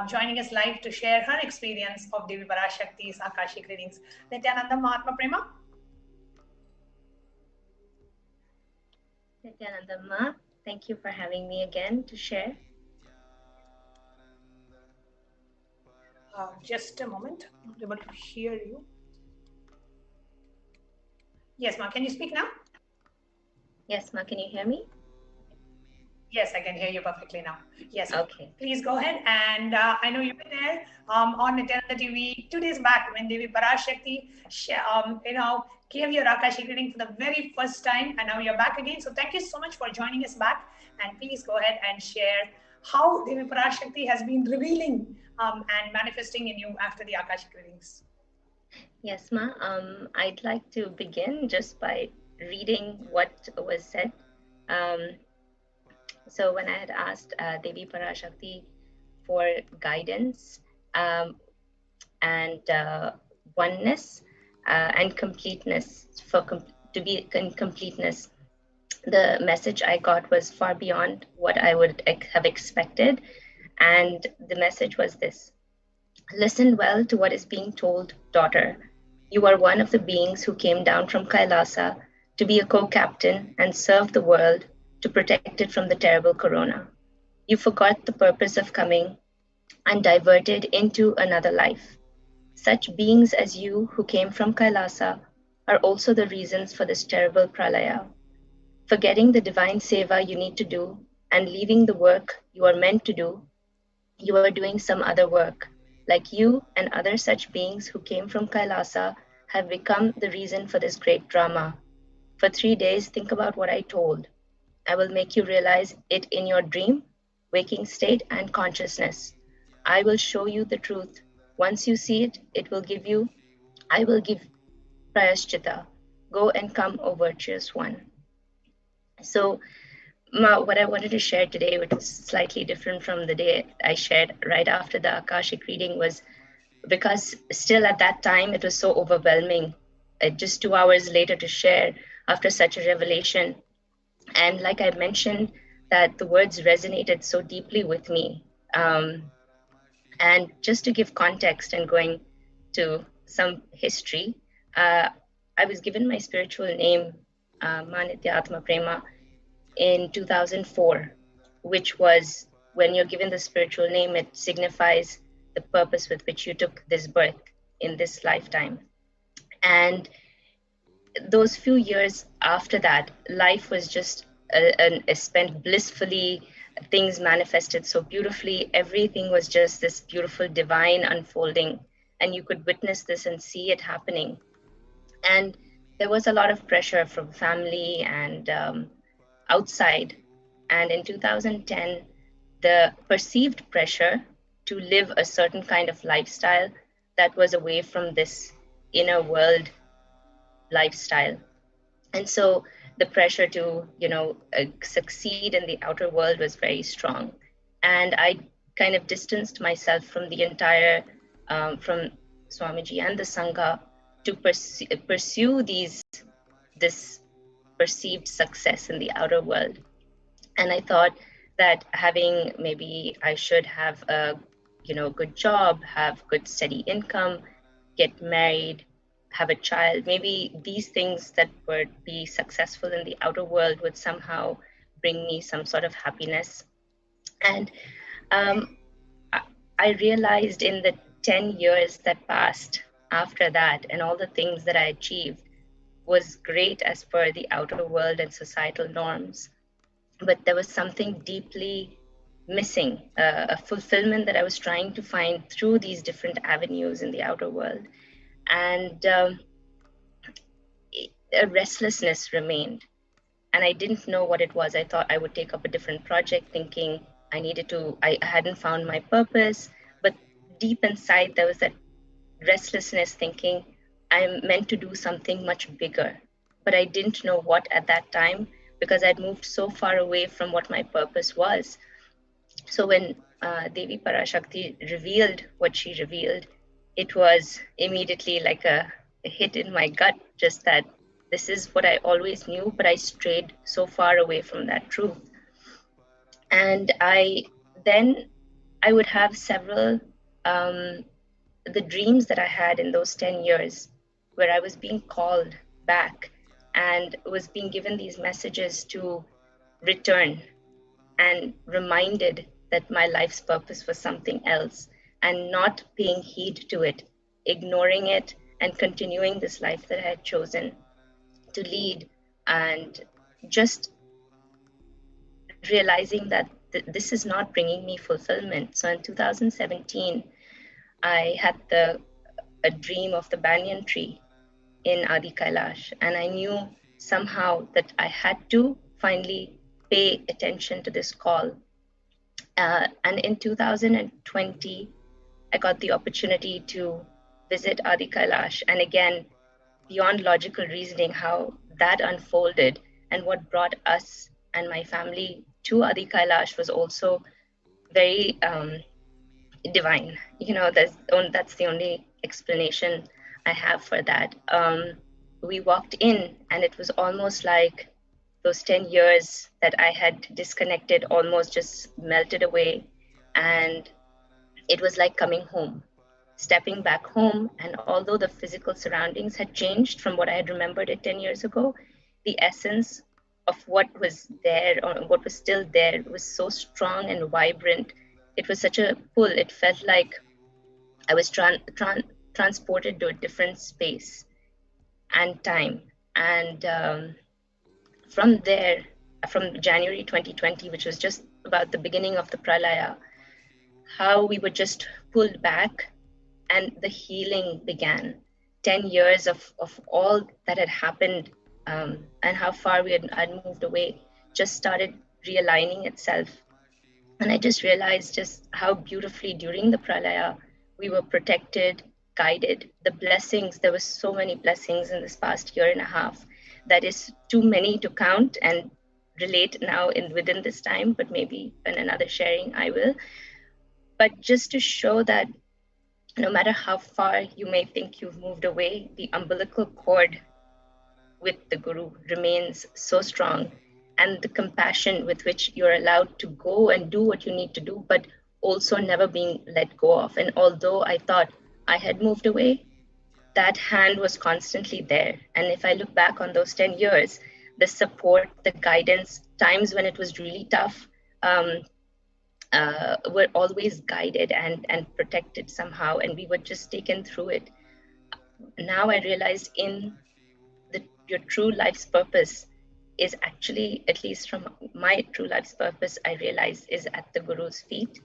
joining us live to share her experience of Devi Parashakti's Akashic readings. Nithyananda Mahatma Prema. Nithyananda Ma, thank you for having me again to share. Just a moment, I'm not able to hear you. Yes, Ma, can you speak now? Yes, Ma, can you hear me? Yes, I can hear you perfectly now. Yes. Okay. Please go ahead. And I know you were there on Nithyananda TV 2 days back when Devi Parashakti, gave your Akashic reading for the very first time. And now you're back again. So thank you so much for joining us back. And please go ahead and share how Devi Parashakti has been revealing and manifesting in you after the Akashic readings. Yes, Ma. I'd like to begin just by reading what was said. So when I had asked Devi Parashakti for guidance and oneness and completeness, to be in completeness, the message I got was far beyond what I would have expected. And the message was this: listen well to what is being told, daughter. You are one of the beings who came down from Kailasa to be a co-captain and serve the world to protect it from the terrible corona. You forgot the purpose of coming and diverted into another life. Such beings as you who came from Kailasa are also the reasons for this terrible pralaya. Forgetting the divine seva you need to do and leaving the work you are meant to do, you are doing some other work. Like you and other such beings who came from Kailasa have become the reason for this great drama. For 3 days, think about what I told. I will make you realize it in your dream, waking state, and consciousness. I will show you the truth. Once you see it, I will give Prayashchita. Go and come, O virtuous one. So, what I wanted to share today, which was slightly different from the day I shared right after the Akashic reading, was because still at that time it was so overwhelming. Just 2 hours later to share after such a revelation. And like I mentioned, that the words resonated so deeply with me. And just to give context and going to some history, I was given my spiritual name, Manitya Prema, in 2004, which was when you're given the spiritual name, it signifies the purpose with which you took this birth in this lifetime. And those few years after that, life was just spent blissfully. Things manifested so beautifully. Everything was just this beautiful divine unfolding, and you could witness this and see it happening. And there was a lot of pressure from family and outside. And in 2010, the perceived pressure to live a certain kind of lifestyle that was away from this inner world lifestyle. And so the pressure to, succeed in the outer world was very strong. And I kind of distanced myself from the entire, from Swamiji and the Sangha to pursue this perceived success in the outer world. And I thought that maybe I should have a, good job, have good steady income, get married, have a child. Maybe these things that would be successful in the outer world would somehow bring me some sort of happiness. And I realized in the 10 years that passed after that and all the things that I achieved was great as per the outer world and societal norms. But there was something deeply missing, a fulfillment that I was trying to find through these different avenues in the outer world. And a restlessness remained. And I didn't know what it was. I thought I would take up a different project, thinking I hadn't found my purpose. But deep inside, there was that restlessness, thinking I'm meant to do something much bigger. But I didn't know what at that time, because I'd moved so far away from what my purpose was. So when Devi Parashakti revealed what she revealed, it was immediately like a hit in my gut, just that this is what I always knew, but I strayed so far away from that truth. And I would have several, the dreams that I had in those 10 years, where I was being called back and was being given these messages to return, and reminded that my life's purpose was something else, and not paying heed to it, ignoring it, and continuing this life that I had chosen to lead, and just realizing that this is not bringing me fulfillment. So in 2017, I had a dream of the banyan tree in Adi Kailash, and I knew somehow that I had to finally pay attention to this call. And in 2020, I got the opportunity to visit Adi Kailash, and again, beyond logical reasoning, how that unfolded and what brought us and my family to Adi Kailash was also very divine. You know, that's the only explanation I have for that. We walked in, and it was almost like those 10 years that I had disconnected almost just melted away. And it was like coming home, stepping back home. And although the physical surroundings had changed from what I had remembered it 10 years ago, the essence of what was there, or what was still there, was so strong and vibrant. It was such a pull. It felt like I was transported to a different space and time. And from there, from January 2020, which was just about the beginning of the pralaya, how we were just pulled back and the healing began. 10 years of all that had happened, and how far we had moved away, just started realigning itself. And I just realized just how beautifully during the pralaya we were protected, guided. The blessings, there were so many blessings in this past year and a half that is too many to count and relate now within this time, but maybe in another sharing I will. But just to show that no matter how far you may think you've moved away, the umbilical cord with the Guru remains so strong, and the compassion with which you're allowed to go and do what you need to do, but also never being let go of. And although I thought I had moved away, that hand was constantly there. And if I look back on those 10 years, the support, the guidance, times when it was really tough, were always guided and protected somehow, and we were just taken through it. Now I realized your true life's purpose is actually, at least from my true life's purpose, I realized is at the Guru's feet,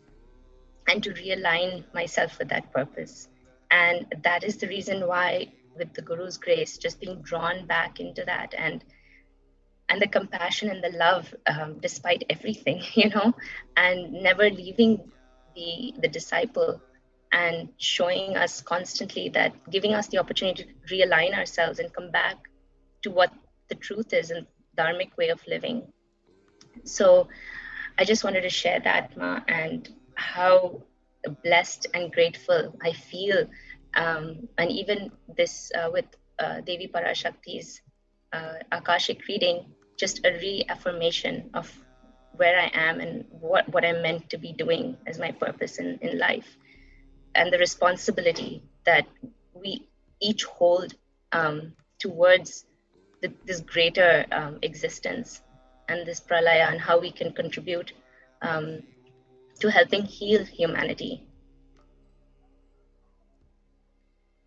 and to realign myself with that purpose. And that is the reason why, with the Guru's grace, just being drawn back into that, and the compassion and the love, despite everything, you know, and never leaving the disciple, and showing us constantly that, giving us the opportunity to realign ourselves and come back to what the truth is and dharmic way of living. So I just wanted to share that, Ma, and how blessed and grateful I feel. And even this with Devi Parashakti's Akashic reading, just a reaffirmation of where I am and what I'm meant to be doing as my purpose in life, and the responsibility that we each hold towards this greater existence and this pralaya, and how we can contribute to helping heal humanity.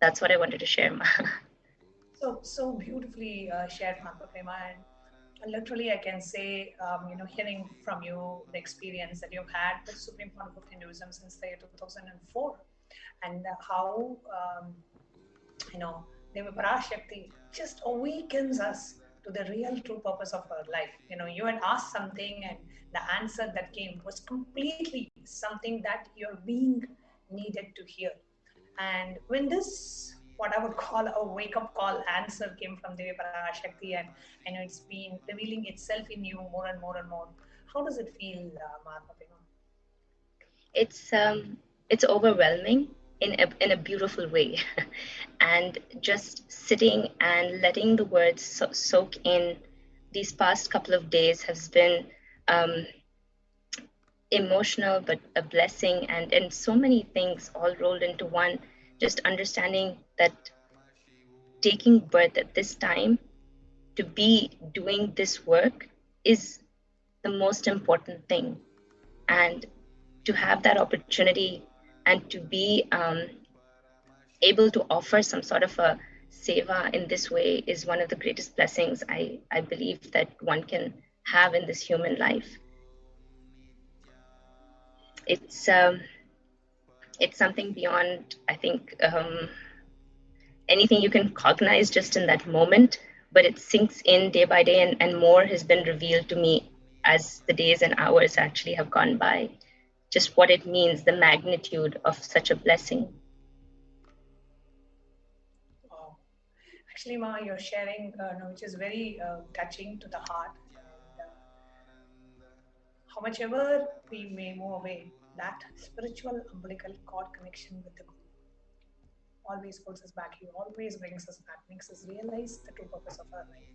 That's what I wanted to share, Ma. So beautifully shared, Prema. And literally, I can say, hearing from you the experience that you've had with Supreme Council of Hinduism since the year 2004, and how, Devi Parashakti just awakens us to the real true purpose of our life. You had asked something, and the answer that came was completely something that your being needed to hear. And when this, what I would call a wake-up call answer, came from Devi Parashakti, and I know it's been revealing itself in you more and more and more. How does it feel, Mahatma? It's overwhelming in a beautiful way, and just sitting and letting the words soak in these past couple of days has been emotional, but a blessing, and so many things all rolled into one. Just understanding that taking birth at this time to be doing this work is the most important thing, and to have that opportunity and to be able to offer some sort of a seva in this way is one of the greatest blessings I believe that one can have in this human life. it's something beyond, I think, anything you can cognize just in that moment, but it sinks in day by day, and more has been revealed to me as the days and hours actually have gone by. Just what it means, the magnitude of such a blessing. Wow. Actually, Ma, you're sharing, which is very touching to the heart. And, how much ever we may move away, that spiritual umbilical cord connection with the Guru always pulls us back. He always brings us back, makes us realize the true purpose of our life.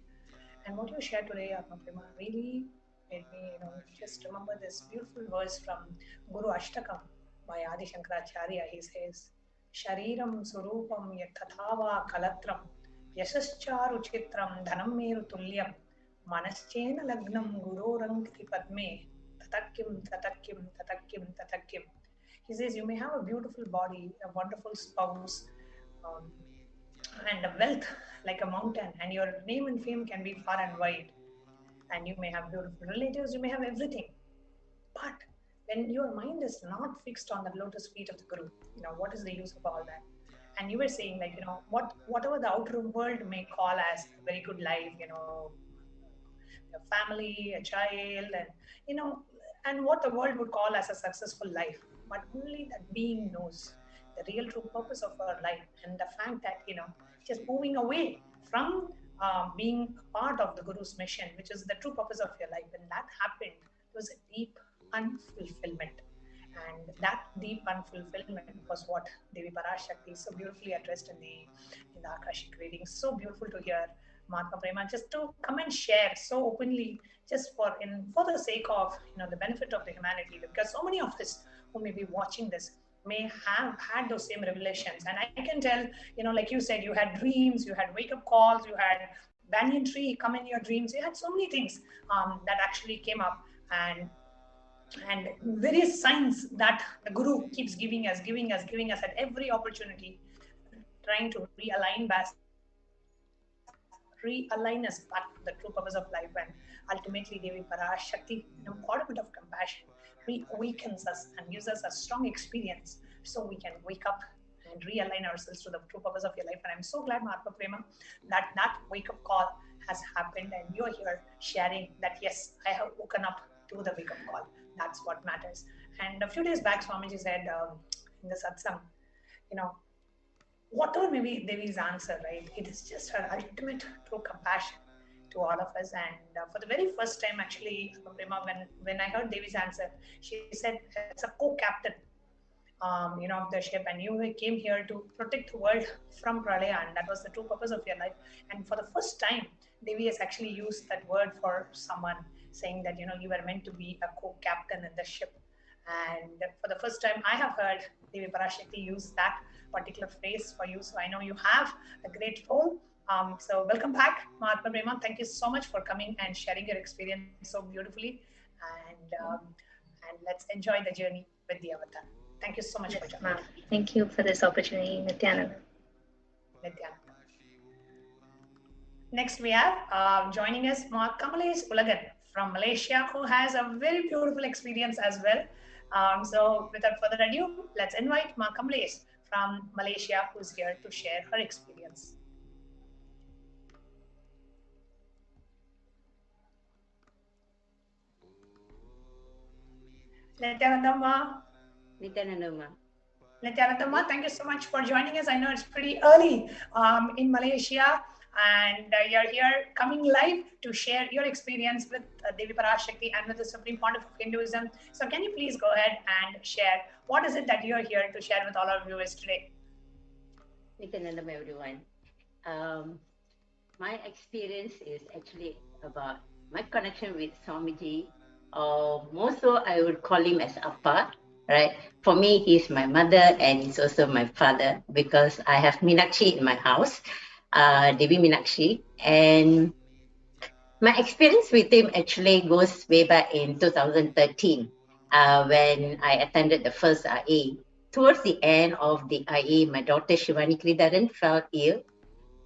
And what you shared today, Atma Prema, really made me, just remember this beautiful verse from Guru Ashtakam by Adi Shankaracharya. He says, Shariram Surupam Yathathava Kalatram Yasascharu Chitram Dhanam Meru Tulyam Manaschena Lagnam Guru Rangti Padme Tatakim Tatakim Tatakim Tatakim. He says, you may have a beautiful body, a wonderful spouse, and a wealth like a mountain, and your name and fame can be far and wide, and you may have beautiful relatives, you may have everything, but when your mind is not fixed on the lotus feet of the Guru, what is the use of all that? And you were saying, like, whatever the outer world may call as a very good life, a family, a child, and and what the world would call as a successful life, but only that being knows the real true purpose of our life, and the fact that just moving away from being a part of the Guru's mission, which is the true purpose of your life. When that happened, it was a deep unfulfillment, and that deep unfulfillment was what Devi Parashakti so beautifully addressed in the Akashic readings. So beautiful to hear, Mahatma Prema, just to come and share so openly, just for the sake of the benefit of the humanity, because so many of us who may be watching this may have had those same revelations. And I can tell, like you said, you had dreams, you had wake-up calls, you had banyan tree come in your dreams, you had so many things that actually came up, and various signs that the Guru keeps giving us at every opportunity, trying to realign us back to the true purpose of life. And ultimately, Devi Parashakti, embodiment of compassion, reawakens us and gives us a strong experience so we can wake up and realign ourselves to the true purpose of your life. And I'm so glad, Mahatma Prema, that wake-up call has happened, and you're here sharing that, yes, I have woken up to the wake-up call. That's what matters. And a few days back, Swamiji said in the satsang, whatever may be Devi's answer, right? It is just her ultimate true compassion to all of us. And for the very first time, actually, Prema, when I heard Devi's answer, she said, as a co-captain, of the ship, and you came here to protect the world from Pralaya, and that was the true purpose of your life. And for the first time, Devi has actually used that word for someone, saying that, you were meant to be a co-captain in the ship. And for the first time, I have heard Devi Parashakti use that particular phrase for you. So I know you have a great role. So welcome back, Mahatma Prema. Thank you so much for coming and sharing your experience so beautifully. And let's enjoy the journey with the avatar. Thank you so much for joining. Thank you for this opportunity, Nithyananda. Next, we have joining us Kamalesh Ulagan from Malaysia, who has a very beautiful experience as well. So without further ado, let's invite Kamalesh from Malaysia, who's here to share her experience. Nithyanandamma. Nithyanandamma, thank you so much for joining us. I know it's pretty early in Malaysia, and you're here coming live to share your experience with Devi Parashakti and with the Supreme Pontiff of Hinduism. So can you please go ahead and share what is it that you're here to share with all our viewers today? Nithyanandam, everyone. My experience is actually about my connection with Swamiji. More so, I would call him as Appa, right? For me, he's my mother and he's also my father, because I have Meenakshi in my house, Devi Meenakshi. And my experience with him actually goes way back in 2013, when I attended the first IA. Towards the end of the IA, my daughter Shivani Kridaran fell ill.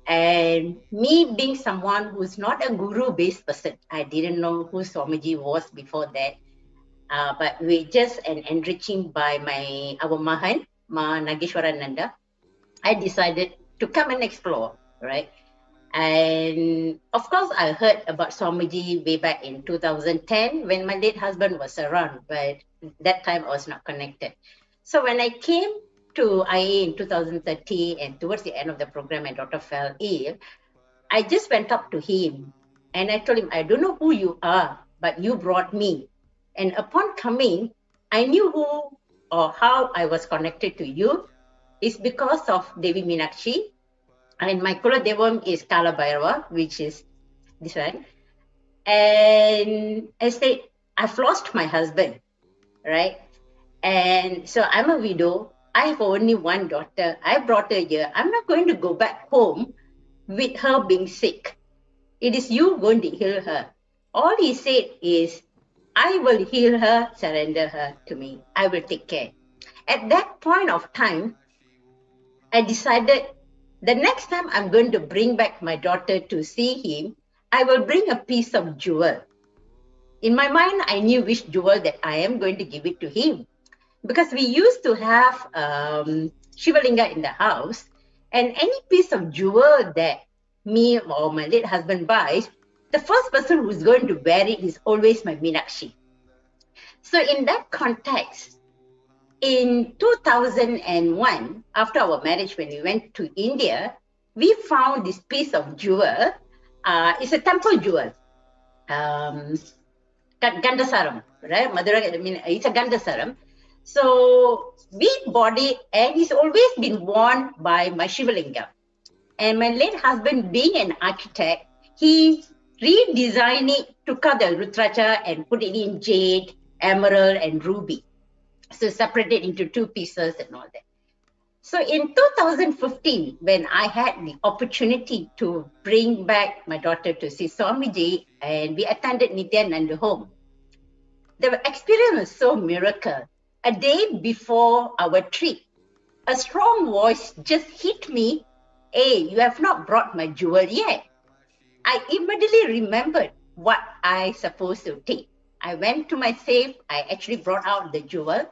And me being someone who's not a guru-based person, I didn't know who Swamiji was before that. but we just enriching by our Mahan, Ma Nageshwarananda. I decided to come and explore, right? And of course, I heard about Swamiji way back in 2010 when my late husband was around, but that time I was not connected. So when I came to IA in 2013 and towards the end of the program, my daughter fell ill, I just went up to him and I told him, I don't know who you are, but you brought me. And upon coming, I knew who or how I was connected to you. It's because of Devi Meenakshi. And my Kula Devam is Kala Bhairava, which is this one. And I said, I've lost my husband, right? And so I'm a widow. I have only one daughter. I brought her here. I'm not going to go back home with her being sick. It is you going to heal her. All he said is, I will heal her, surrender her to me. I will take care. At that point of time, I decided the next time I'm going to bring back my daughter to see him, I will bring a piece of jewel. In my mind, I knew which jewel that I am going to give it to him. Because we used to have Shivalinga in the house, and any piece of jewel that me or my late husband buys, the first person who's going to wear it is always my Meenakshi. So in that context, in 2001, after our marriage, when we went to India, we found this piece of jewel. It's a temple jewel. Gandasaram, right? Madura, I mean, it's a Gandasaram. So we bought it, and it's always been worn by my Shivalinga. And my late husband, being an architect, he redesigned it, took out the Rudraja and put it in jade, emerald, and ruby. So separated into two pieces and all that. So in 2015, when I had the opportunity to bring back my daughter to see Swamiji, and we attended NithyanandaSatsang, the experience was so miracle. A day before our trip, a strong voice just hit me, hey, you have not brought my jewel yet. I immediately remembered what I supposed to take. I went to my safe, I actually brought out the jewel,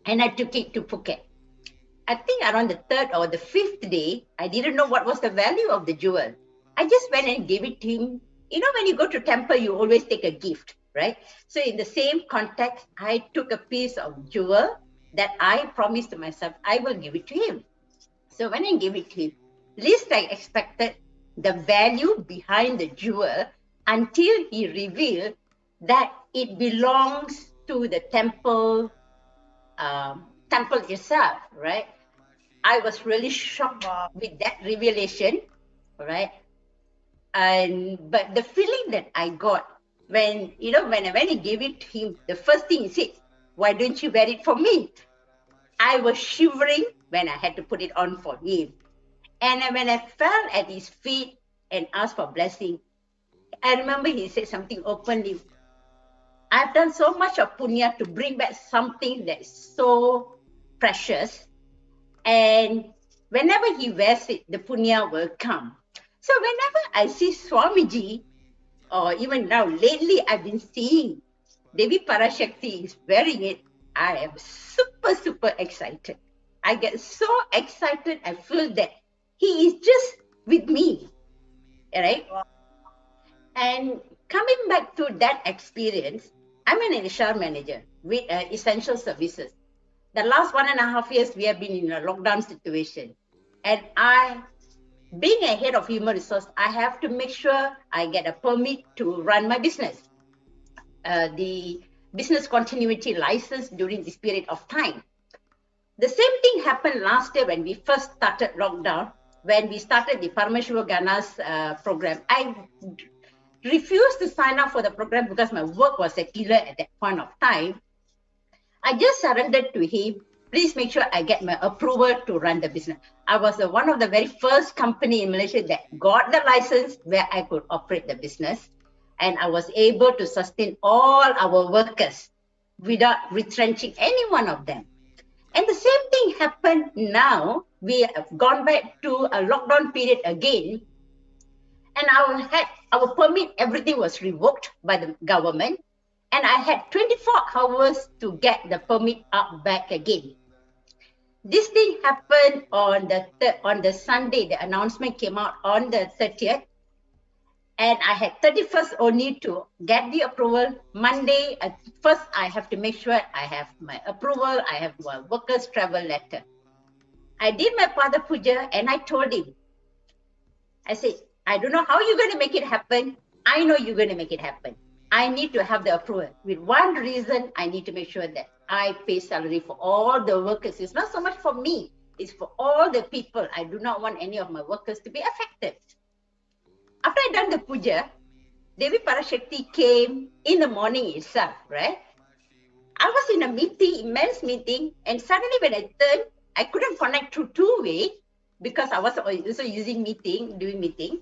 and I took it to Phuket. I think around the third or the fifth day, I didn't know what was the value of the jewel. I just went and gave it to him. You know, when you go to temple, you always take a gift, right? So in the same context, I took a piece of jewel that I promised to myself, I will give it to him. So when I gave it to him, least I expected the value behind the jewel until he revealed that it belongs to the temple itself, right? I was really shocked with that revelation, right? But the feeling that I got when I gave it to him, the first thing he said, why don't you wear it for me? I was shivering when I had to put it on for him. And when I fell at his feet and asked for blessing, I remember he said something openly. I've done so much of punya to bring back something that is so precious. And whenever he wears it, the punya will come. So whenever I see Swamiji, or even now, lately I've been seeing Devi Parashakti is wearing it, I am super, super excited. I get so excited, I feel that he is just with me, right? And coming back to that experience, I'm an HR manager with essential services. The last 1.5 years, we have been in a lockdown situation. And being a head of human resource, I have to make sure I get a permit to run my business. The business continuity license during this period of time. The same thing happened last year when we first started lockdown, when we started the Paramashivoham program. I refused to sign up for the program because my work was a killer at that point of time. I just surrendered to him. Please make sure I get my approval to run the business. I was one of the very first company in Malaysia that got the license where I could operate the business. And I was able to sustain all our workers without retrenching any one of them. And the same thing happened now. We have gone back to a lockdown period again. And our permit, everything was revoked by the government. And I had 24 hours to get the permit up back again. This thing happened on the Sunday. The announcement came out on the 30th. And I had 31st only to get the approval. Monday, first I have to make sure I have my approval. I have my workers' travel letter. I did my Pada Puja and I told him, I said, I don't know how you're going to make it happen. I know you're going to make it happen. I need to have the approval. With one reason, I need to make sure that I pay salary for all the workers. It's not so much for me. It's for all the people. I do not want any of my workers to be affected. After I done the puja, Devi Parashakti came in the morning itself, right? I was in a meeting, immense meeting, and suddenly when I turned, I couldn't connect through two-way because I was also using doing meeting.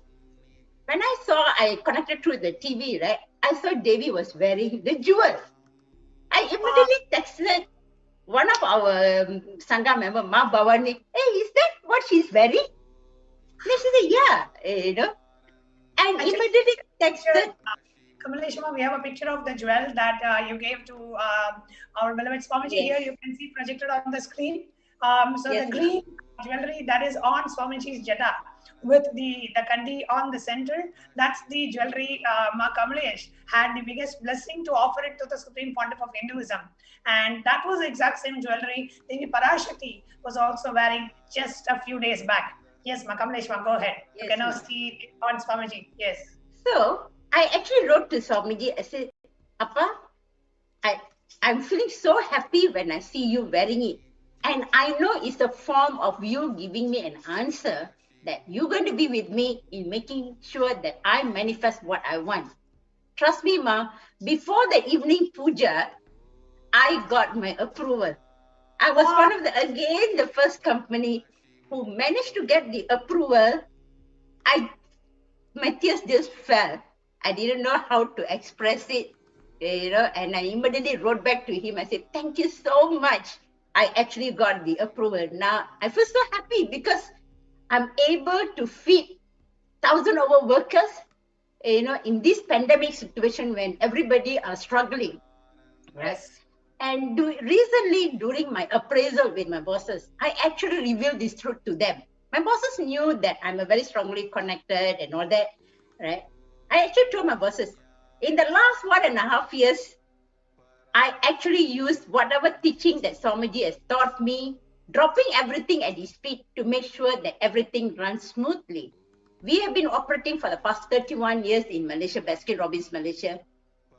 When I connected through the TV, right? I saw Devi was wearing the jewel. I immediately texted one of our Sangha member, Ma Bhavani, hey, is that what she's wearing? And she said, yeah, and immediately texted. Kamaleshma, we have a picture of the jewel that you gave to our beloved Swamiji. Yes. Here you can see projected on the screen. So Yes, the green jewelry that is on Swamiji's jada with the kandi on the center, that's the jewelry Ma Kamalesh had the biggest blessing to offer it to the Supreme Pontiff of Hinduism. And that was the exact same jewelry Devi Parashakti was also wearing just a few days back. Yes, Ma Kamaleshma, go ahead. Yes, you can now see it on Swamiji. Yes. So I actually wrote to Swamiji. I said, Appa, I'm feeling so happy when I see you wearing it. And I know it's a form of you giving me an answer that you're going to be with me in making sure that I manifest what I want. Trust me, Ma, before the evening puja, I got my approval. I was one of the first company who managed to get the approval. My tears just fell. I didn't know how to express it, and I immediately wrote back to him. I said, thank you so much. I actually got the approval. Now I feel so happy because I'm able to feed 1,000 over workers, in this pandemic situation when everybody are struggling. Yes. And recently, during my appraisal with my bosses, I actually revealed this truth to them. My bosses knew that I'm a very strongly connected and all that, right? I actually told my bosses, in the last 1.5 years, I actually used whatever teaching that Swamiji has taught me, dropping everything at his feet to make sure that everything runs smoothly. We have been operating for the past 31 years in Malaysia, Baskin Robbins, Malaysia.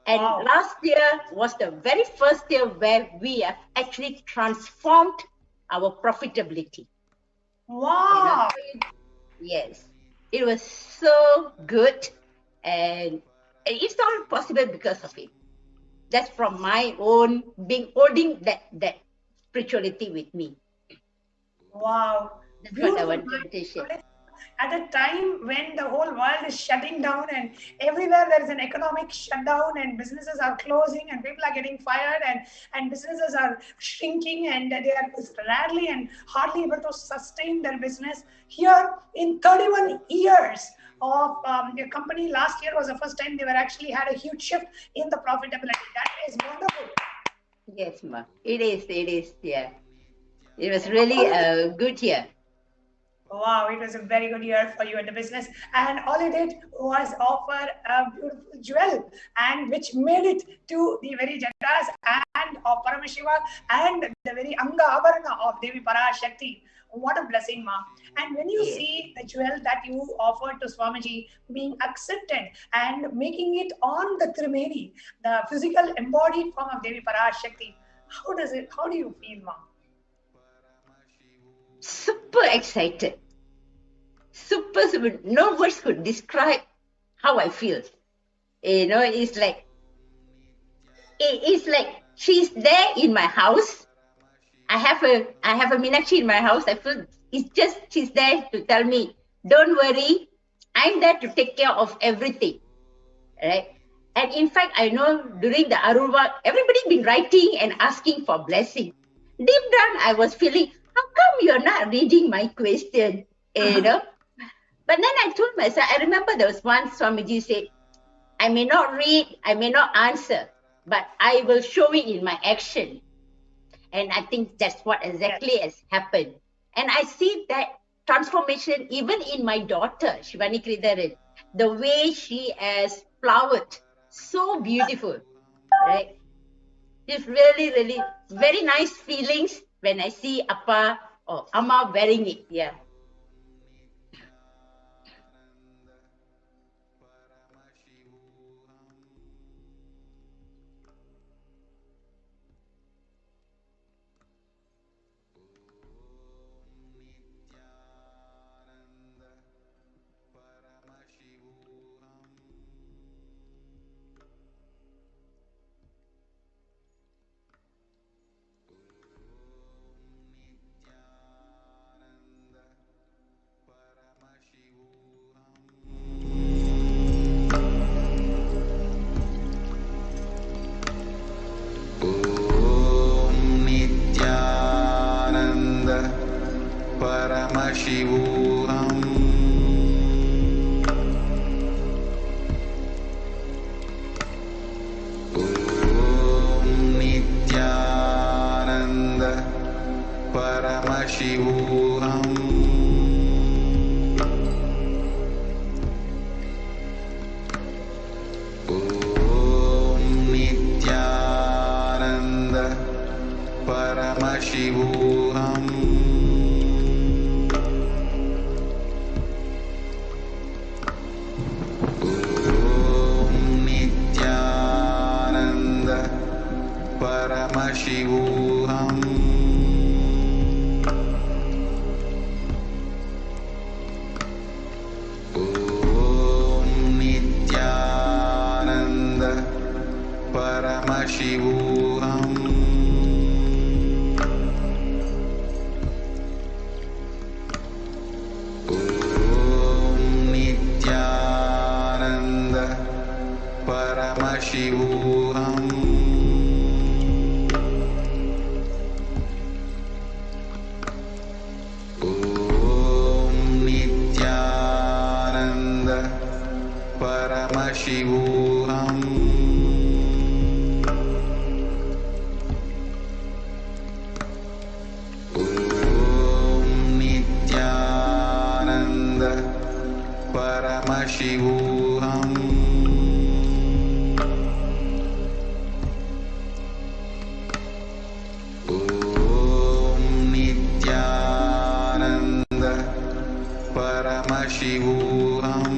And last year was the very first year where we have actually transformed our profitability. Wow. Yes, it was so good. And it's all possible because of it. That's from my own holding that spirituality with me. Wow. That's Beautiful. what I wanted to share. At a time when the whole world is shutting down and everywhere there is an economic shutdown and businesses are closing and people are getting fired and businesses are shrinking and they are rarely and hardly able to sustain their business. Here in 31 years of your company, last year was the first time they were actually had a huge shift in the profitability. That is wonderful. Yes, ma. It is, yeah. It was really a good year. Wow, it was a very good year for you in the business. And all you did was offer a beautiful jewel, and which made it to the very Jadas and of Paramashiva and the very Anga Avarana of Devi Parashakti. What a blessing, Ma. And when you see the jewel that you offered to Swamiji being accepted and making it on the Trimedi, the physical embodied form of Devi Parashakti, how do you feel, Ma? Super excited. Super, no words could describe how I feel. It's like she's there in my house. I have a Meenakshi in my house. I feel it's just she's there to tell me, don't worry, I'm there to take care of everything. Right? And in fact, I know during the Arulva, everybody's been writing and asking for blessing. Deep down, I was feeling, how come you're not reading my question? But then I told myself, I remember there was one Swamiji said, I may not read, I may not answer, but I will show it in my action. And I think that's what exactly has happened. And I see that transformation even in my daughter, Shivani Kridaran, the way she has flowered, so beautiful, right? It's really, really very nice feelings when I see Appa or Amma wearing it. Yeah. Nithyananda Paramashivoham. Nithyananda Paramashivoham. Nithyananda Paramashivoham. Nithyananda Paramashivoham. Nithyananda Paramashivoham. Nithyananda Paramashivoham. Nithyananda Paramashivoham. Nithyananda Paramashivoham. Nithyananda Paramashivoham. Nithyananda Paramashivoham.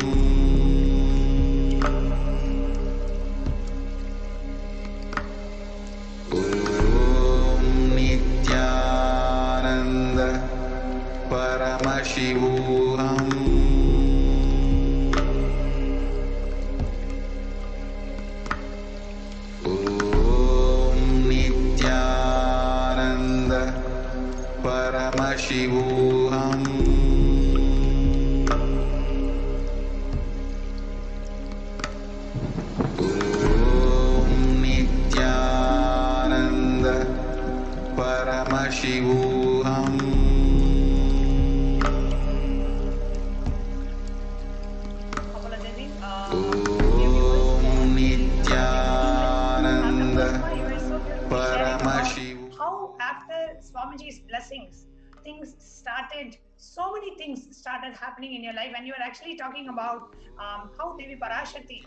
Nithyananda Paramashivoham. Nithyananda Paramashivoham. Nithyananda Paramashivoham. How after Swamiji's blessings, things started, so many things started happening in your life, and you were actually talking about how Devi Parashakti,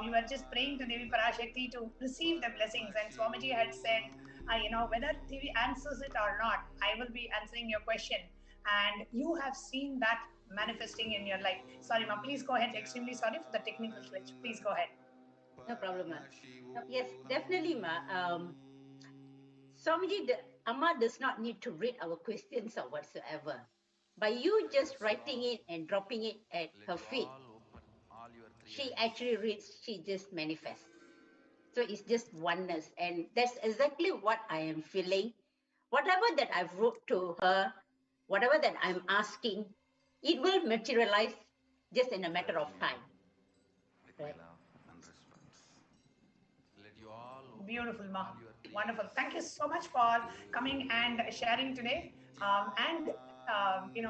you were just praying to Devi Parashakti to receive the blessings, and Swamiji had said, whether Devi answers it or not, I will be answering your question. And you have seen that manifesting in your life. Sorry, ma, please go ahead. Extremely sorry for the technical glitch. Please go ahead. No problem, ma. Yes, definitely, ma. Swamiji, Amma does not need to read our questions or whatsoever. By you just writing it and dropping it at her feet, she actually reads, she just manifests. So it's just oneness. And that's exactly what I am feeling. Whatever that I've wrote to her, whatever that I'm asking, it will materialize just in a matter of time. Right? Beautiful, ma. Wonderful. Thank you so much for coming and sharing today, and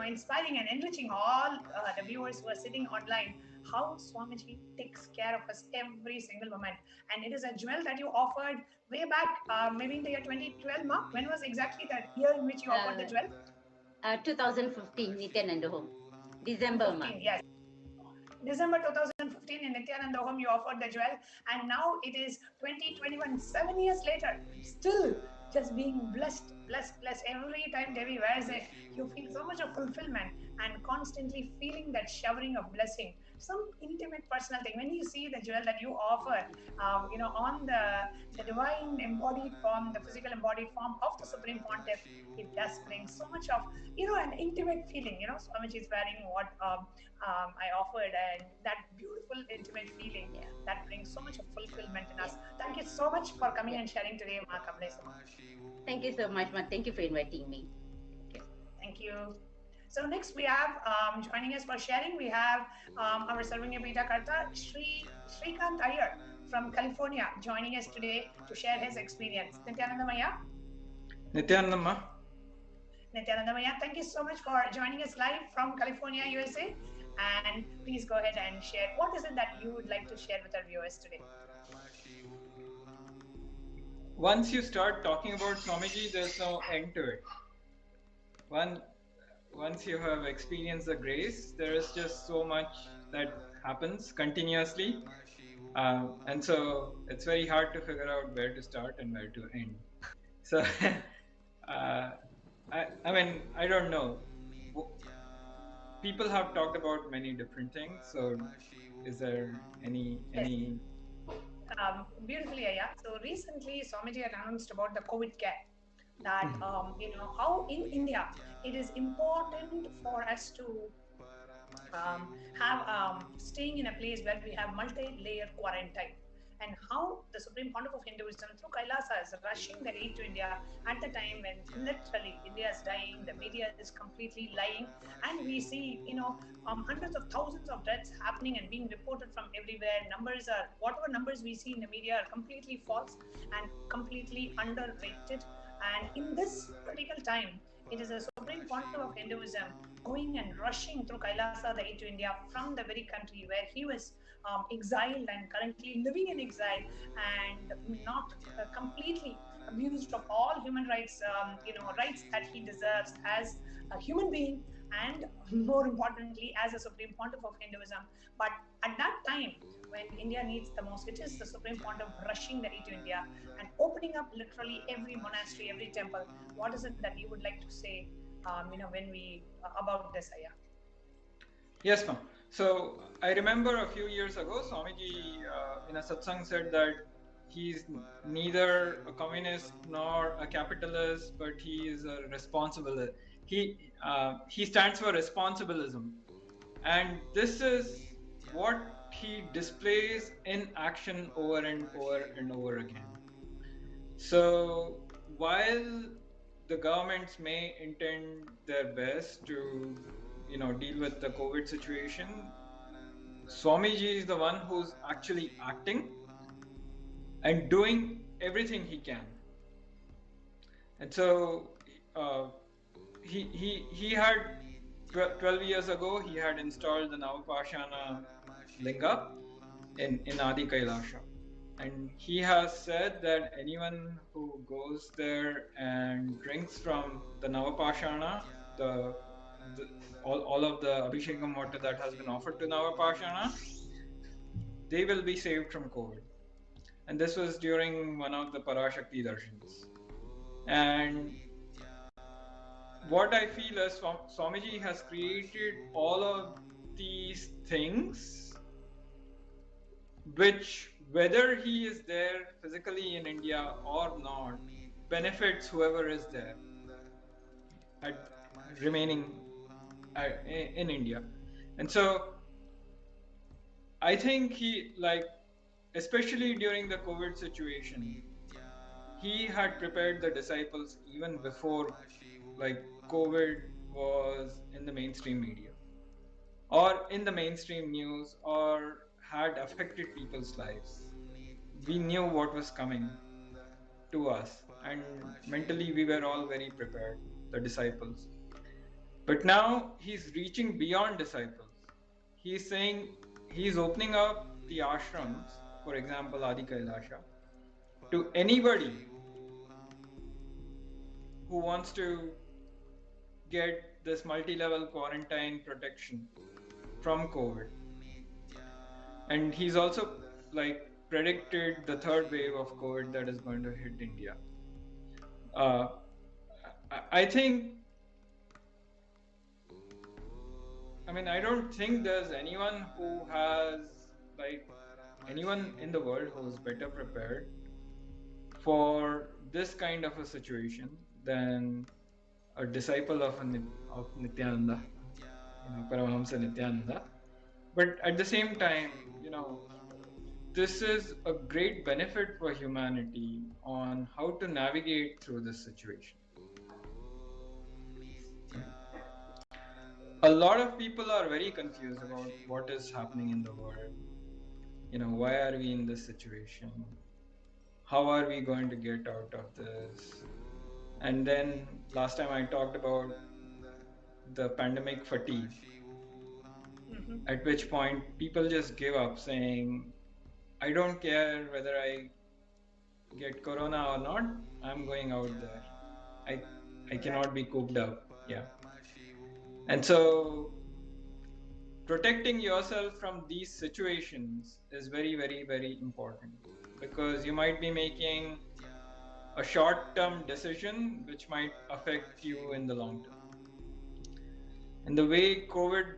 inspiring and enriching all the viewers who are sitting online. how Swamiji takes care of us every single moment. And it is a jewel that you offered way back, maybe in the year 2012, Ma. When was exactly that year in which you offered the jewel? 2015, Nithyanandahoam. December, Ma. Yes. December 2015 in NithyanandaSatsang, you offered the jewel, and now it is 2021, 7 years later, still just being blessed. Every time Devi wears it, you feel so much of fulfillment and constantly feeling that showering of blessing. Some intimate personal thing. When you see the jewel that you offer, on the divine embodied form, the physical embodied form of the Supreme Pontiff, it does bring so much of, an intimate feeling. Swamiji is wearing what I offered, and that beautiful intimate feeling that brings so much of fulfillment in us. Thank you so much for coming and sharing today, Ma Kailasa. Thank you so much, Ma. Thank you for inviting me. Thank you. So next we have joining us for sharing, we have our Sarvanya Pita Karta, Shrikant Iyer from California, joining us today to share his experience. Nithyanandamaya. Nithyanandamaya. Nithyanandamaya, thank you so much for joining us live from California, USA. And please go ahead and share. What is it that you would like to share with our viewers today? Once you start talking about Swamiji, there's no end to it. Once you have experienced the grace, there is just so much that happens continuously. And so it's very hard to figure out where to start and where to end. So, I don't know. People have talked about many different things. So is there any beautifully, Aya. So recently, Swamiji had announced about the COVID care. That how in India it is important for us to have staying in a place where we have multi-layer quarantine, and how the Supreme Pontiff of Hinduism through Kailasa is rushing the aid to India at the time when literally India is dying, the media is completely lying, and we see hundreds of thousands of deaths happening and being reported from everywhere. Whatever numbers we see in the media are completely false and completely underrated. And in this critical time, it is the Supreme Pontiff of Hinduism going and rushing through Kailasa, the aid to India, from the very country where he was exiled and currently living in exile, and not completely abused of all human rights, rights that he deserves as a human being, and more importantly, as a Supreme Pontiff of Hinduism. But at that time, when India needs the most, it is the Supreme Pontiff rushing the aid to India and opening up literally every monastery, every temple. What is it that you would like to say, when we about this, Aya? Yes, ma'am. So I remember a few years ago, Swamiji in a satsang said that he's neither a communist nor a capitalist, but he is a responsible. He stands for responsibilism, and this is what he displays in action over and over and over again. So while the governments may intend their best to deal with the COVID situation, Swamiji is the one who's actually acting and doing everything he can. And so he had 12 years ago, he had installed the Navapashana Linga in Adi Kailasa. And he has said that anyone who goes there and drinks from the Navapashana, all of the Abhishekam water that has been offered to Navapashana, they will be saved from COVID. And this was during one of the Parashakti Darshans. And what I feel is Swamiji has created all of these things, which, whether he is there physically in India or not, benefits whoever is there remaining in India. And so I think he, especially during the COVID situation, he had prepared the disciples even before COVID was in the mainstream media or in the mainstream news or had affected people's lives. We knew what was coming to us, and mentally we were all very prepared, the disciples. But now he's reaching beyond disciples. He's saying he's opening up the ashrams, for example, Adi Kailasa, to anybody who wants to get this multi-level quarantine protection from COVID. And he's also like predicted the third wave of COVID that is going to hit India. I think, I don't think there's anyone who has, like, anyone in the world who's better prepared for this kind of a situation than a disciple of Nithyananda, Paramahamsa Nithyananda. But at the same time, this is a great benefit for humanity on how to navigate through this situation. A lot of people are very confused about what is happening in the world. Why are we in this situation? How are we going to get out of this? And then last time I talked about the pandemic fatigue, at which point people just give up saying, I don't care whether I get corona or not, I'm going out there. I cannot be cooped up. Yeah. And so protecting yourself from these situations is very, very, very important, because you might be making a short-term decision which might affect you in the long term. And the way COVID,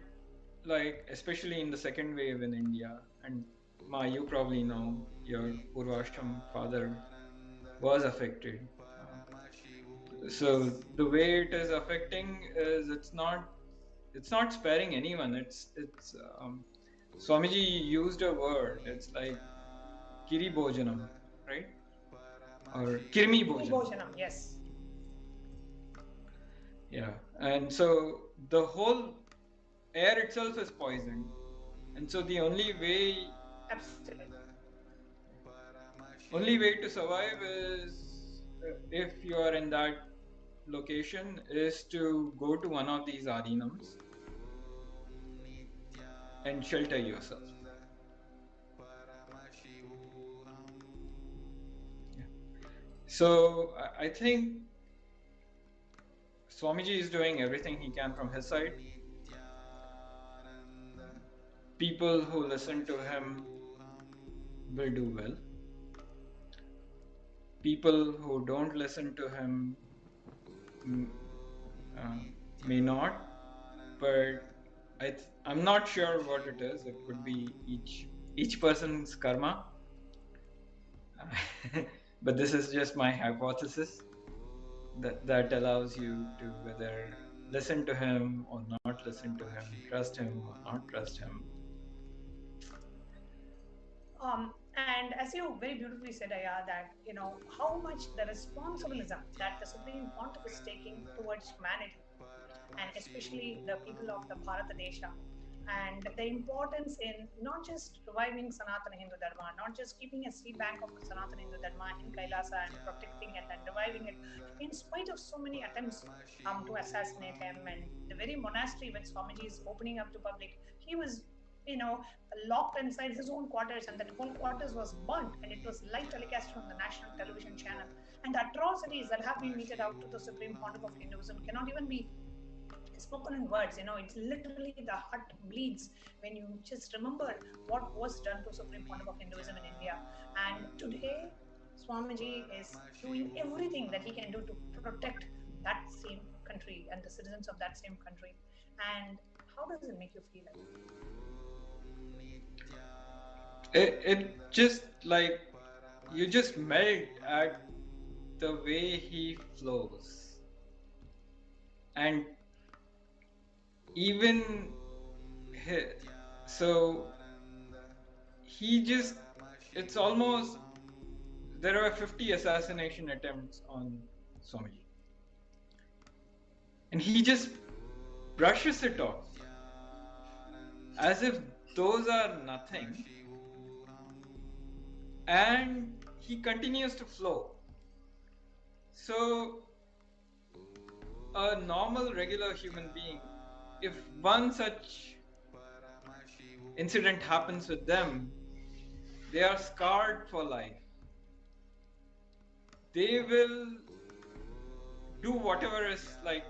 like especially in the second wave in India, and Ma, you probably know, your Purvashram father was affected. So the way it is affecting is it's not sparing anyone. It's Swamiji used a word. It's like kiri bhojanam, right? Or kirmi bhojanam. Yes. Yeah, and so the whole air itself is poisoned, and so the only way to survive is, if you are in that location, is to go to one of these adinams and shelter yourself. Yeah. So I think Swamiji is doing everything he can from his side. People who listen to him will do well. People who don't listen to him may not, but I'm not sure what it is. It could be each person's karma. But this is just my hypothesis that allows you to whether listen to him or not listen to him, trust him or not trust him. And as you very beautifully said, Aya, that how much the responsibilism that the Supreme Pontiff is taking towards humanity, and especially the people of the Bharata Desha, and the importance in not just reviving Sanatana Hindu Dharma, not just keeping a seed bank of Sanatana Hindu Dharma in Kailasa and protecting it and reviving it, in spite of so many attempts to assassinate him, and the very monastery which Swamiji is opening up to public, he was locked inside his own quarters, and that whole quarters was burnt, and it was live telecasted on the national television channel. And the atrocities that have been meted out to the Supreme Pontiff of Hinduism cannot even be spoken in words. It's literally the heart bleeds when you just remember what was done to Supreme Pontiff of Hinduism in India. And today, Swamiji is doing everything that he can do to protect that same country and the citizens of that same country. And how does it make you feel? It just like you just melt at the way he flows, and even it's almost, there were 50 assassination attempts on Swamiji, and he just brushes it off as if those are nothing, and he continues to flow. So a normal regular human being, if one such incident happens with them, they are scarred for life. They will do whatever is like,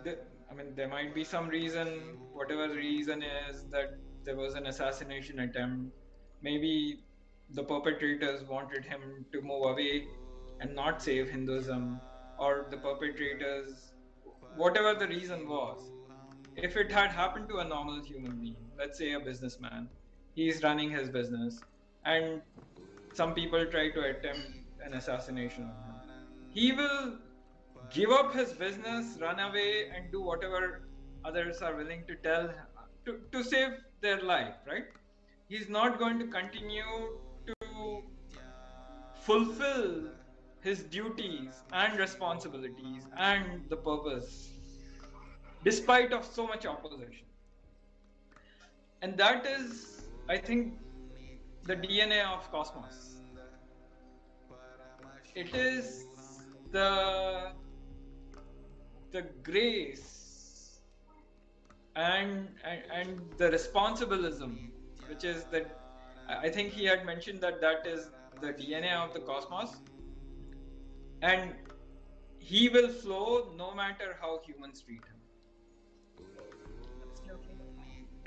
there might be some reason, whatever the reason is, that there was an assassination attempt. Maybe the perpetrators wanted him to move away and not save Hinduism, or the perpetrators, whatever the reason was. If it had happened to a normal human being, let's say a businessman, he's running his business, and some people try to attempt an assassination on him, he will give up his business, run away, and do whatever others are willing to tell to save their life, right? He's not going to continue to fulfill his duties and responsibilities and the purpose despite of so much opposition. And that is, I think, the DNA of cosmos. It is the grace and the responsibilism, which is that, I think he had mentioned that is the DNA of the cosmos, and he will flow no matter how humans treat him.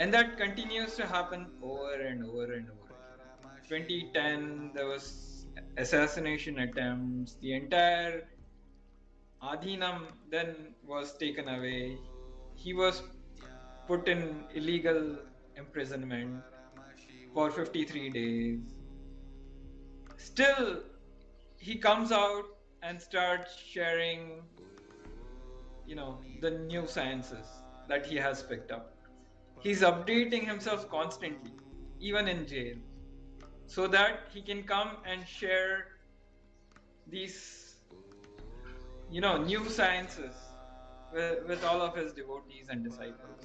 And that continues to happen over and over and over again. 2010, there was assassination attempts. The entire Adhinam then was taken away. He was put in illegal imprisonment for 53 days. Still, he comes out and starts sharing, the new sciences that he has picked up. He's updating himself constantly, even in jail, so that he can come and share these, new sciences with all of his devotees and disciples.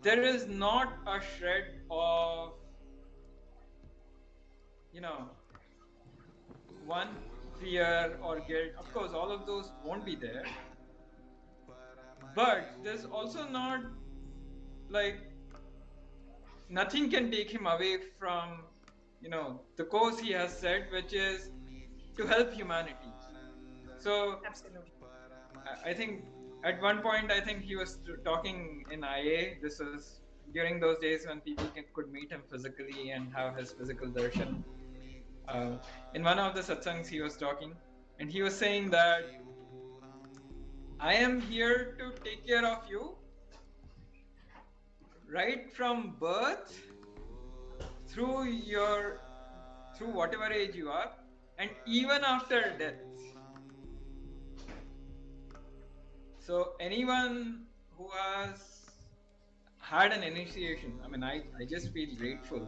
There is not a shred of, one, fear or guilt. Of course, all of those won't be there. But there's also not, nothing can take him away from, the course he has set, which is to help humanity. So, absolutely. I think at one point, I think he was talking in IA. This was during those days when people could meet him physically and have his physical darshan. In one of the satsangs, he was talking, and he was saying that I am here to take care of you right from birth through whatever age you are, and even after death. So anyone who has had an initiation, I just feel grateful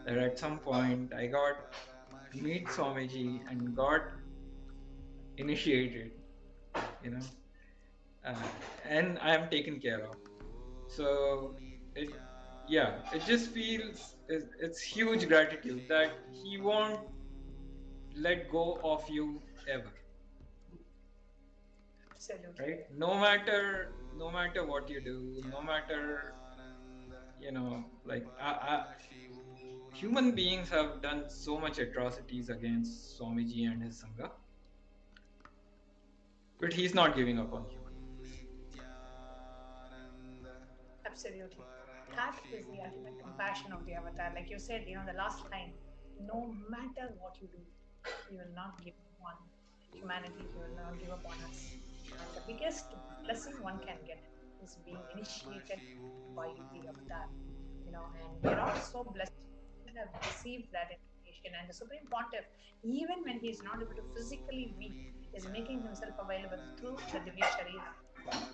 that at some point I got to meet Swamiji and got initiated, and I am taken care of. So it just feels, it's huge gratitude that he won't let go of you ever. Absolutely. Right? No matter what you do, no matter, human beings have done so much atrocities against Swamiji and his Sangha, but he's not giving up on human beings. Absolutely. That is the ultimate compassion of the avatar. Like you said, the last line, no matter what you do, he will not give up on humanity, he will not give up on us. And the biggest blessing one can get is being initiated by the avatar, and we're all so blessed to have received that initiation. And the Supreme Pontiff, even when he is not able to physically be, is making himself available through the Divya Sharira.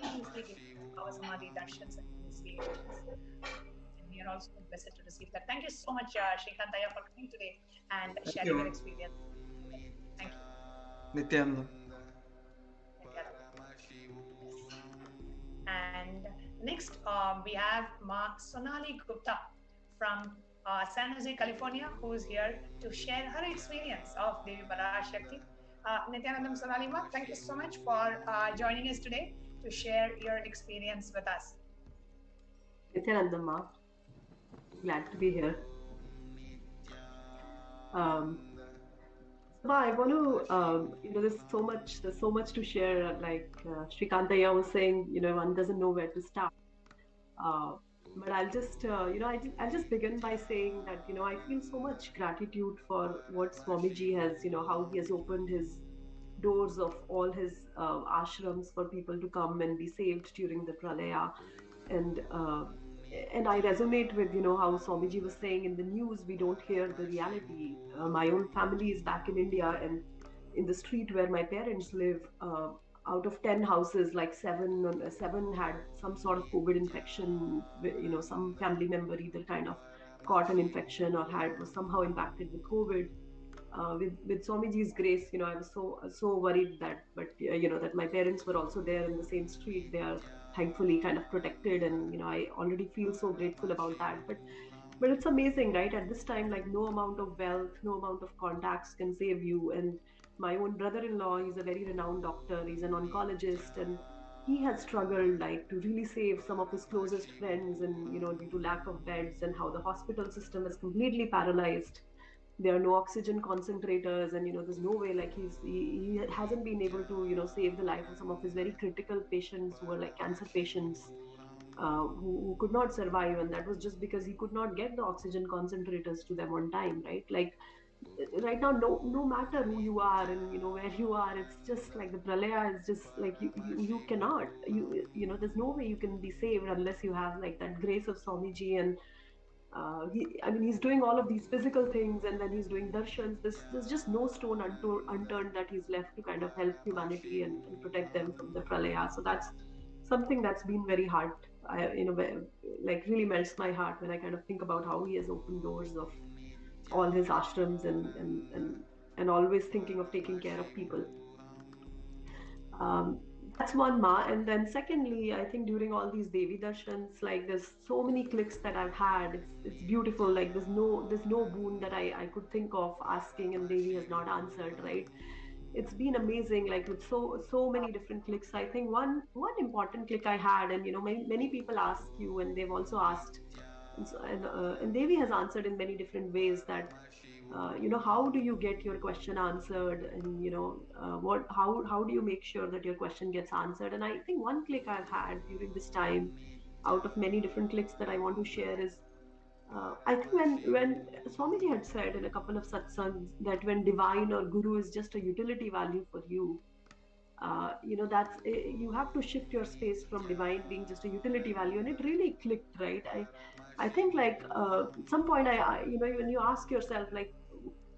He easily gives Bhava Samadhi darshans and initiations. And we are also blessed to receive that. Thank you so much, Shrikantaya, for coming today and sharing your experience. Thank you. Nithyananda. And next, we have Ma Sonali Gupta from San Jose, California, who is here to share her experience of Devi Parashakti. Nithyanandam Sonali Ma, thank you so much for joining us today to share your experience with us. Nithyanandam Ma, Glad to be here. So I want to, there's so much to share. Like Shrikantaya was saying, one doesn't know where to start. Uh, but I'll just, I'll just begin by saying that, I feel so much gratitude for what Swamiji has, how he has opened his doors of all his ashrams for people to come and be saved during the pralaya. And uh, and I resonate with how Swamiji was saying, in the news we don't hear the reality. My own family is back in India, and in the street where my parents live, out of 10 houses, like seven had some sort of COVID infection. Some family member either kind of caught an infection or was somehow impacted with COVID. With Swamiji's grace, I was so worried that, but that my parents were also there in the same street. They are thankfully kind of protected, and I already feel so grateful about that. But it's amazing, right? At this time, like, no amount of wealth, no amount of contacts can save you. And my own brother-in-law, he's a very renowned doctor. He's an oncologist, and he has struggled like to really save some of his closest friends, and due to lack of beds and how the hospital system is completely paralyzed. There are no oxygen concentrators, and there's no way, like, he hasn't been able to save the life of some of his very critical patients who were like cancer patients, who could not survive, and that was just because he could not get the oxygen concentrators to them on time, right? Like, right now, no matter who you are and where you are, it's just like the pralaya is just like you cannot, there's no way you can be saved unless you have like that grace of Swamiji. And I mean, he's doing all of these physical things, and then he's doing darshans. There's just no stone unturned that he's left to kind of help humanity and protect them from the pralaya. So that's something that's been very hard. Like, really melts my heart when I kind of think about how he has opened doors of all his ashrams, and always thinking of taking care of people. That's one, ma. And then secondly, I think during all these Devi darshans, like, there's so many clicks that I've had. It's beautiful. Like, there's no boon that I could think of asking and Devi has not answered, right? It's been amazing, like, with so many different clicks. I think one important click I had, and many people ask you, and they've also asked, and Devi has answered in many different ways, that how do you get your question answered, and how do you make sure that your question gets answered. And I think one click I've had during this time, out of many different clicks that I want to share, is I think when Swamiji had said in a couple of satsangs that when divine or guru is just a utility value for you, that's you have to shift your space from divine being just a utility value. And it really clicked, right? I think, like, some point, when you ask yourself, like,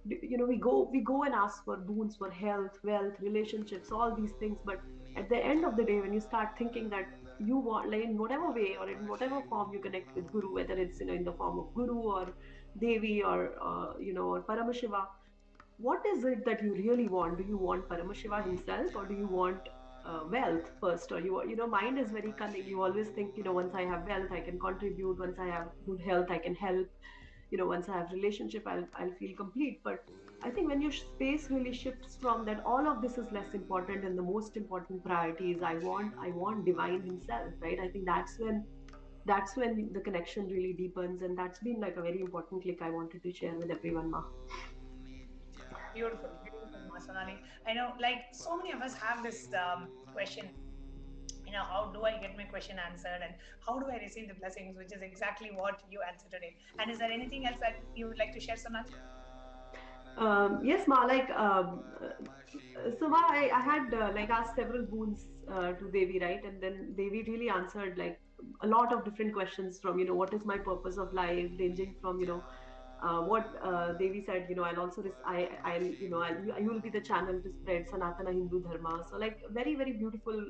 we go and ask for boons for health, wealth, relationships, all these things. But at the end of the day, when you start thinking that you want, like, in whatever way or in whatever form you connect with guru, whether it's in the form of guru or Devi or or Paramashiva, what is it that you really want? Do you want Paramashiva himself, or do you want wealth first? Or mind is very cunning. You always think, once I have wealth, I can contribute. Once I have good health, I can help. Once I have relationship, I'll feel complete. But I think when your space really shifts from that, all of this is less important, and the most important priority is I want divine himself, right? I think that's when the connection really deepens, and that's been like a very important click I wanted to share with everyone, ma. Beautiful, beautiful, Masonali. I know, like, so many of us have this question. How do I get my question answered, and how do I receive the blessings, which is exactly what you answered today. And is there anything else that you would like to share, Sonali? Yes, ma. Like, so ma, I had like asked several boons to Devi, right? And then Devi really answered like a lot of different questions, from what is my purpose of life, ranging from what Devi said, I'll also I'll you will be the channel to spread Sanatana Hindu Dharma. So, like, very very beautiful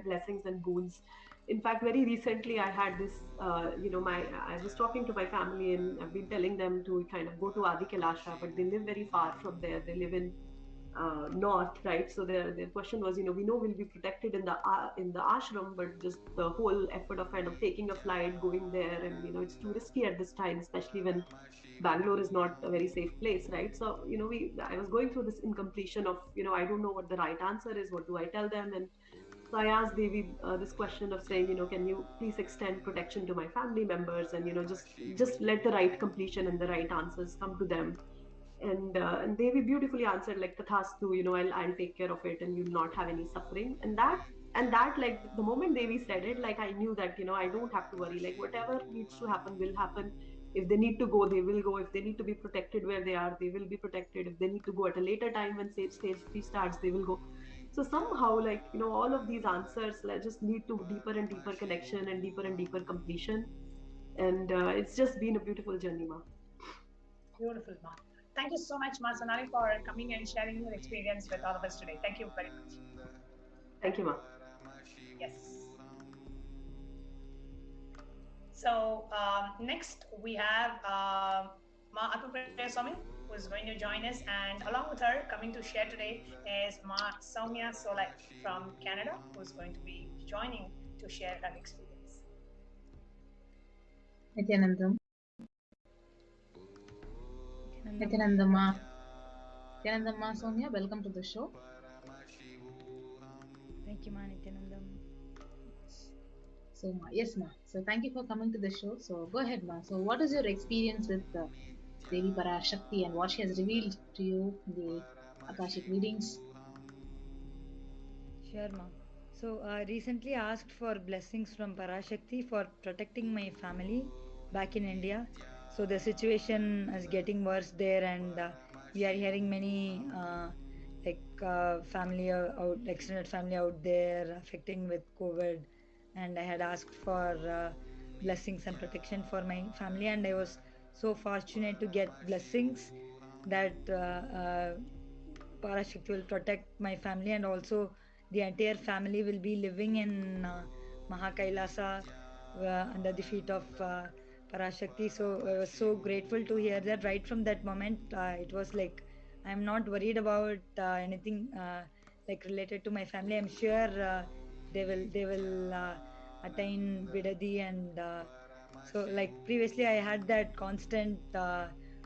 blessings and boons. In fact, very recently I had this, my I was talking to my family, and I've been telling them to kind of go to Adi Kailasa, but they live very far from there. They live in north, right? So their question was, we know we'll be protected in the ashram, but just the whole effort of kind of taking a flight, going there, and it's too risky at this time, especially when Bangalore is not a very safe place, right? So I was going through this incompletion of, I don't know what the right answer is. What do I tell them? And So I asked Devi this question of saying, can you please extend protection to my family members, and just let the right completion and the right answers come to them. And Devi beautifully answered, like, tathastu, I'll take care of it, and you'll not have any suffering. And that, like, the moment Devi said it, like, I knew that, I don't have to worry. Like, whatever needs to happen will happen. If they need to go, they will go. If they need to be protected where they are, they will be protected. If they need to go at a later time when stage 3 starts, they will go. So somehow, like, all of these answers, like, just lead to deeper and deeper connection and deeper completion. And it's just been a beautiful journey, Ma. Beautiful, Ma. Thank you so much, Ma Sonali, for coming and sharing your experience with all of us today. Thank you very much. Thank you, Ma. Yes. So next we have Ma Atmapriya Swami, who is going to join us, and along with her, coming to share today is Ma Soumya Solai from Canada, who is going to be joining to share her experience. Nithyanandam. Nithyanandama. Nithyanandama Soumya, welcome to the show. Thank you, Ma Nithyanandam. So, Ma, yes, Ma. So, thank you for coming to the show. So, go ahead, Ma. So, what is your experience with Devi Parashakti and what she has revealed to you in the Akashic readings? Sure, Ma. So, recently asked for blessings from Parashakti for protecting my family back in India. So, the situation is getting worse there, and we are hearing many family out, extended family out there affecting with COVID. And I had asked for blessings and protection for my family, and I was so fortunate to get blessings that Parashakti will protect my family, and also the entire family will be living in Kailasa under the feet of Parashakti. So I was so grateful to hear that. Right from that moment, it was like I'm not worried about anything like related to my family. I'm sure they will attain Bidadi, and so like previously I had that constant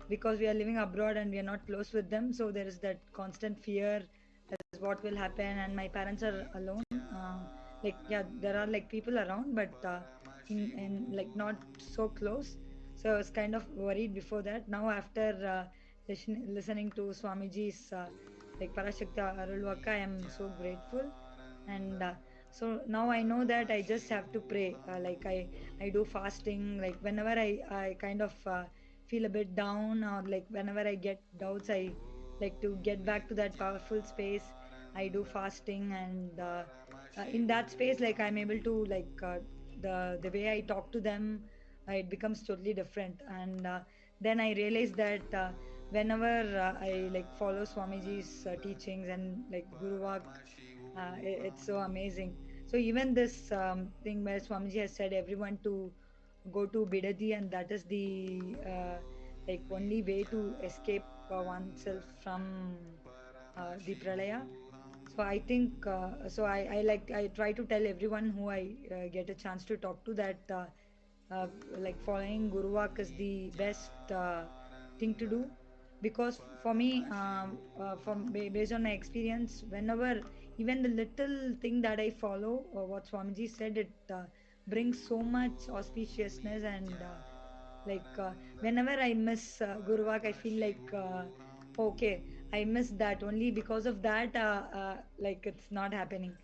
because we are living abroad and we are not close with them, so there is that constant fear as what will happen, and my parents are alone. Like, yeah, there are like people around, but in like not so close. So I was kind of worried before that. Now after listening to Swamiji's like Parashakti Arulvaka, I am so grateful. And so now I know that I just have to pray. I do fasting. Like whenever I kind of feel a bit down, or like whenever I get doubts, I like to get back to that powerful space. I do fasting, and in that space, like I'm able to like the way I talk to them, it becomes totally different. And then I realized that whenever I like follow Swamiji's teachings and like Guru Vak, it's so amazing. So even this thing where Swamiji has said everyone to go to Bidadi, and that is the like only way to escape oneself from the pralaya. So I think I try to tell everyone who I get a chance to talk to that like following Guru Vak is the best thing to do, because for me based on my experience, whenever even the little thing that I follow or what Swamiji said, it brings so much auspiciousness. And whenever I miss Guru Vak, I feel like okay, I missed that. Only because of that like it's not happening.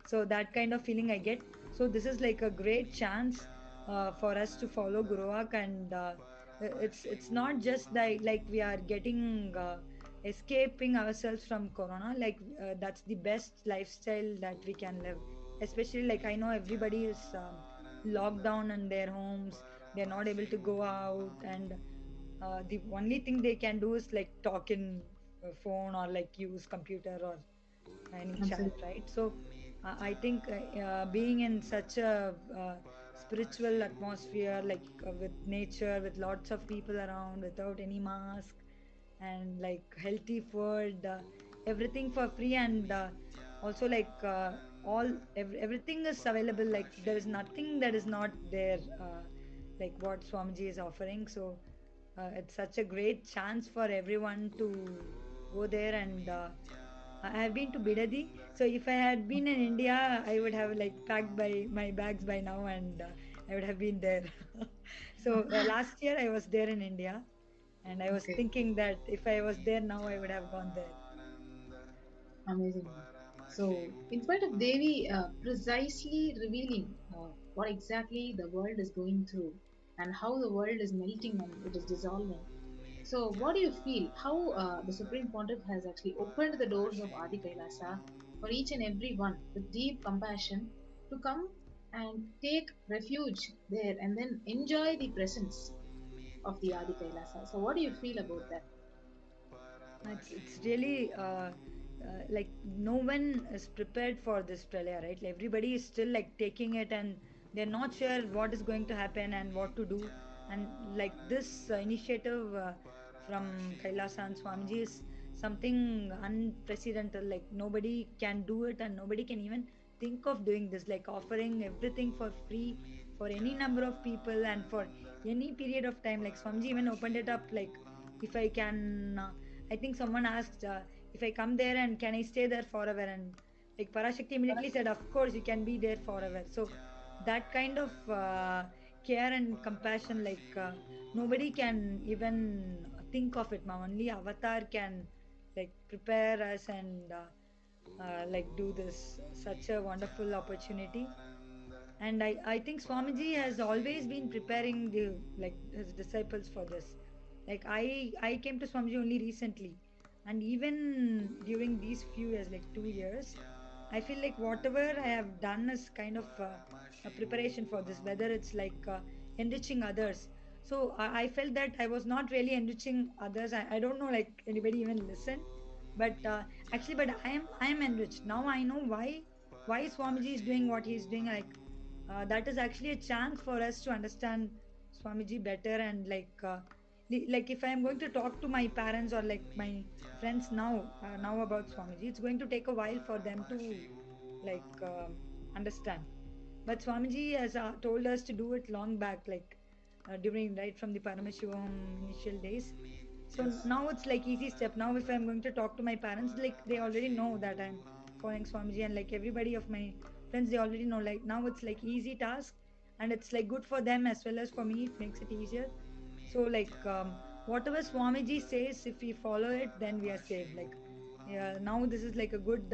So that kind of feeling I get. So this is like a great chance for us to follow Guru Vak. And it's not just like we are getting escaping ourselves from corona. Like that's the best lifestyle that we can live. Especially like I know everybody is locked down in their homes. They're not able to go out, and the only thing they can do is like talk in phone, or like use computer or any chat, Absolutely. right? So I think being in such a spiritual atmosphere, like with nature, with lots of people around, without any mask, and like healthy food, everything for free. And also like everything is available. Like there is nothing that is not there, like what Swamiji is offering. So it's such a great chance for everyone to go there and I have been to Bidadi. So if I had been in India, I would have like packed my bags by now, and I would have been there. So last year I was there in India, and I was Okay, thinking that if I was there now, I would have gone there. amazing. So, in spite of Devi precisely revealing what exactly the world is going through and how the world is melting and it is dissolving. So, what do you feel? How the Supreme Pontiff has actually opened the doors of Adi Kailasa for each and every one with deep compassion to come and take refuge there and then enjoy the presence of the Adi Kailasa. So, what do you feel about that? It's really like no one is prepared for this pralaya, right? Like, everybody is still like taking it, and they're not sure what is going to happen and what to do. And like this initiative from Kailasa and Swamiji is something unprecedented. Like nobody can do it, and nobody can even think of doing this. Like offering everything for free for any number of people and for any period of time. Like Swamiji even opened it up. Like if I can. I think someone asked if I come there and can I stay there forever, and like Parashakti immediately said, of course you can be there forever. So that kind of care and compassion, like nobody can even think of it. Ma. Only Avatar can like prepare us and like do this such a wonderful opportunity. And I think Swamiji has always been preparing the like his disciples for this. Like I came to Swamiji only recently, and even during these few years, like 2 years, I feel like whatever I have done is kind of a preparation for this. Whether it's like enriching others, so I felt that I was not really enriching others. I don't know like anybody even listened, but actually, but I am enriched now. I know why Swamiji is doing what he is doing. Like that is actually a chance for us to understand Swamiji better, and like if I am going to talk to my parents or like my friends now about Swamiji, it's going to take a while for them to like understand. But Swamiji has told us to do it long back, like during right from the Paramashivoham initial days. So now it's like easy step. Now if I'm going to talk to my parents, like they already know that I'm following Swamiji, and like everybody of my friends, they already know. Like now it's like easy task, and it's like good for them as well as for me. It makes it easier. So like whatever Swamiji says, if we follow it, then we are saved. Like yeah, now this is like a good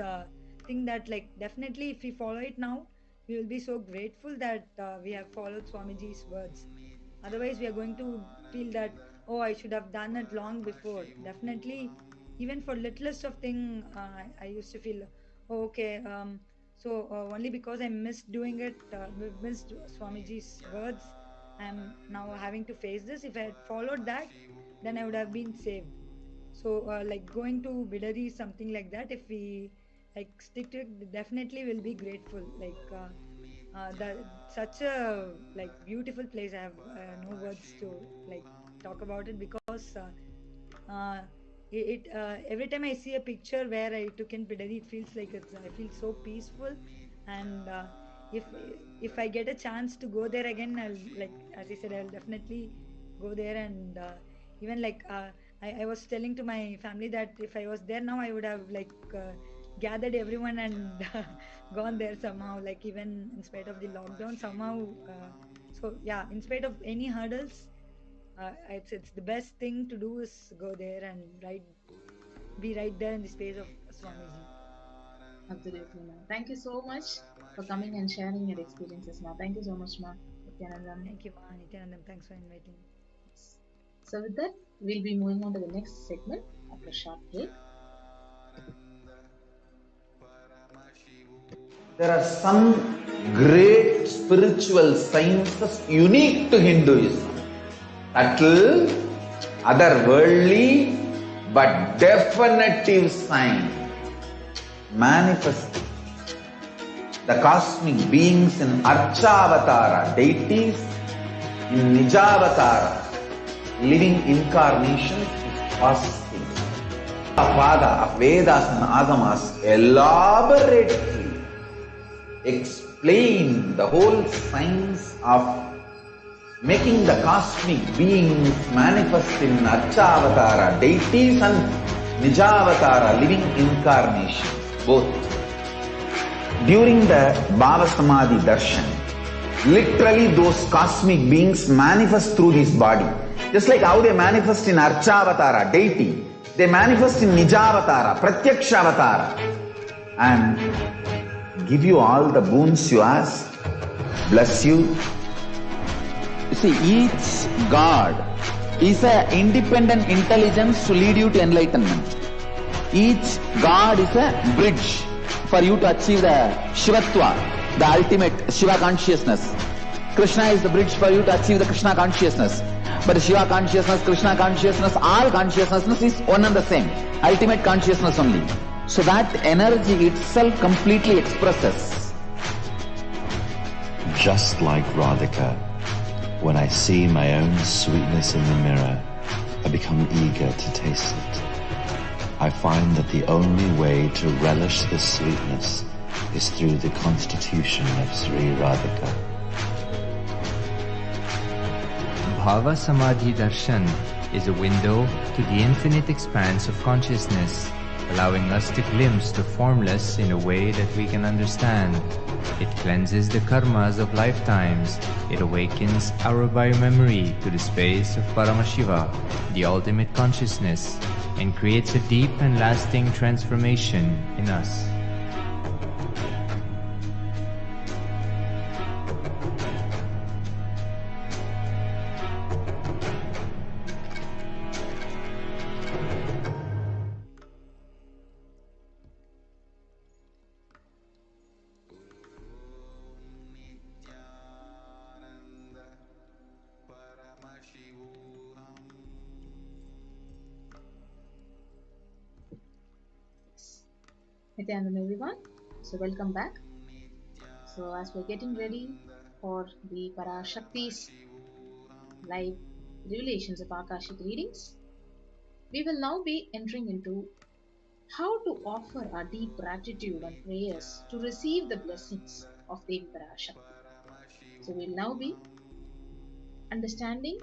thing that like definitely if we follow it now, we will be so grateful that we have followed Swamiji's words. Otherwise, we are going to feel that, oh, I should have done it long before. Definitely, even for littlest of thing, I used to feel, oh, okay, so only because I missed doing it, missed Swamiji's words, I'm now having to face this. If I had followed that, then I would have been saved. So, like going to Bidari, something like that, if we like stick to it, definitely will be grateful. Like that such a like beautiful place. I have no words to like talk about it because every time I see a picture where I took in Bidari, it feels like I feel so peaceful, and if if I get a chance to go there again, I'll like as I said, I'll definitely go there. And even like I was telling to my family that if I was there now, I would have like gathered everyone and gone there somehow, like even in spite of the lockdown somehow. So yeah, in spite of any hurdles, it's the best thing to do is go there and be right there in the space of Swamiji. Absolutely, ma'am. Thank you so much for coming and sharing your experiences, ma'am. Thank you so much, ma'am. Nithyanandam. Thank you, Ma. Nithyanandam, thanks for inviting. So with that, we'll be moving on to the next segment after a short break. There are some great spiritual sciences unique to Hinduism. Subtle, otherworldly, but definitive sign. Manifesting the cosmic beings in Archavatara, deities in Nijavatara, living incarnations is fasting. The father of Vedas and Agamas elaborately explain the whole science of making the cosmic beings manifest in Archavatara, deities, and Nijavatara, living incarnation, both. During the Bhava Samadhi Darshan, literally those cosmic beings manifest through this body. Just like how they manifest in Archavatara, deity, they manifest in Nijavatara, Pratyakshavatara, and give you all the boons you ask, bless you. See, each God is an independent intelligence to lead you to enlightenment. Each God is a bridge for you to achieve the Shivatva, the ultimate Shiva consciousness. Krishna is the bridge for you to achieve the Krishna consciousness. But the Shiva consciousness, Krishna consciousness, all consciousness is one and the same. Ultimate consciousness only. So that energy itself completely expresses. Just like Radhika, when I see my own sweetness in the mirror, I become eager to taste it. I find that the only way to relish this sweetness is through the constitution of Sri Radhika. Bhava Samadhi Darshan is a window to the infinite expanse of consciousness, allowing us to glimpse the formless in a way that we can understand. It cleanses the karmas of lifetimes. It awakens our biomemory to the space of Paramashiva, the ultimate consciousness, and creates a deep and lasting transformation in us. Nithyananda everyone. So welcome back. So as we're getting ready for the Parashakti's live revelations of Akashic readings, we will now be entering into how to offer our deep gratitude and prayers to receive the blessings of Devi Parashakti. So we'll now be understanding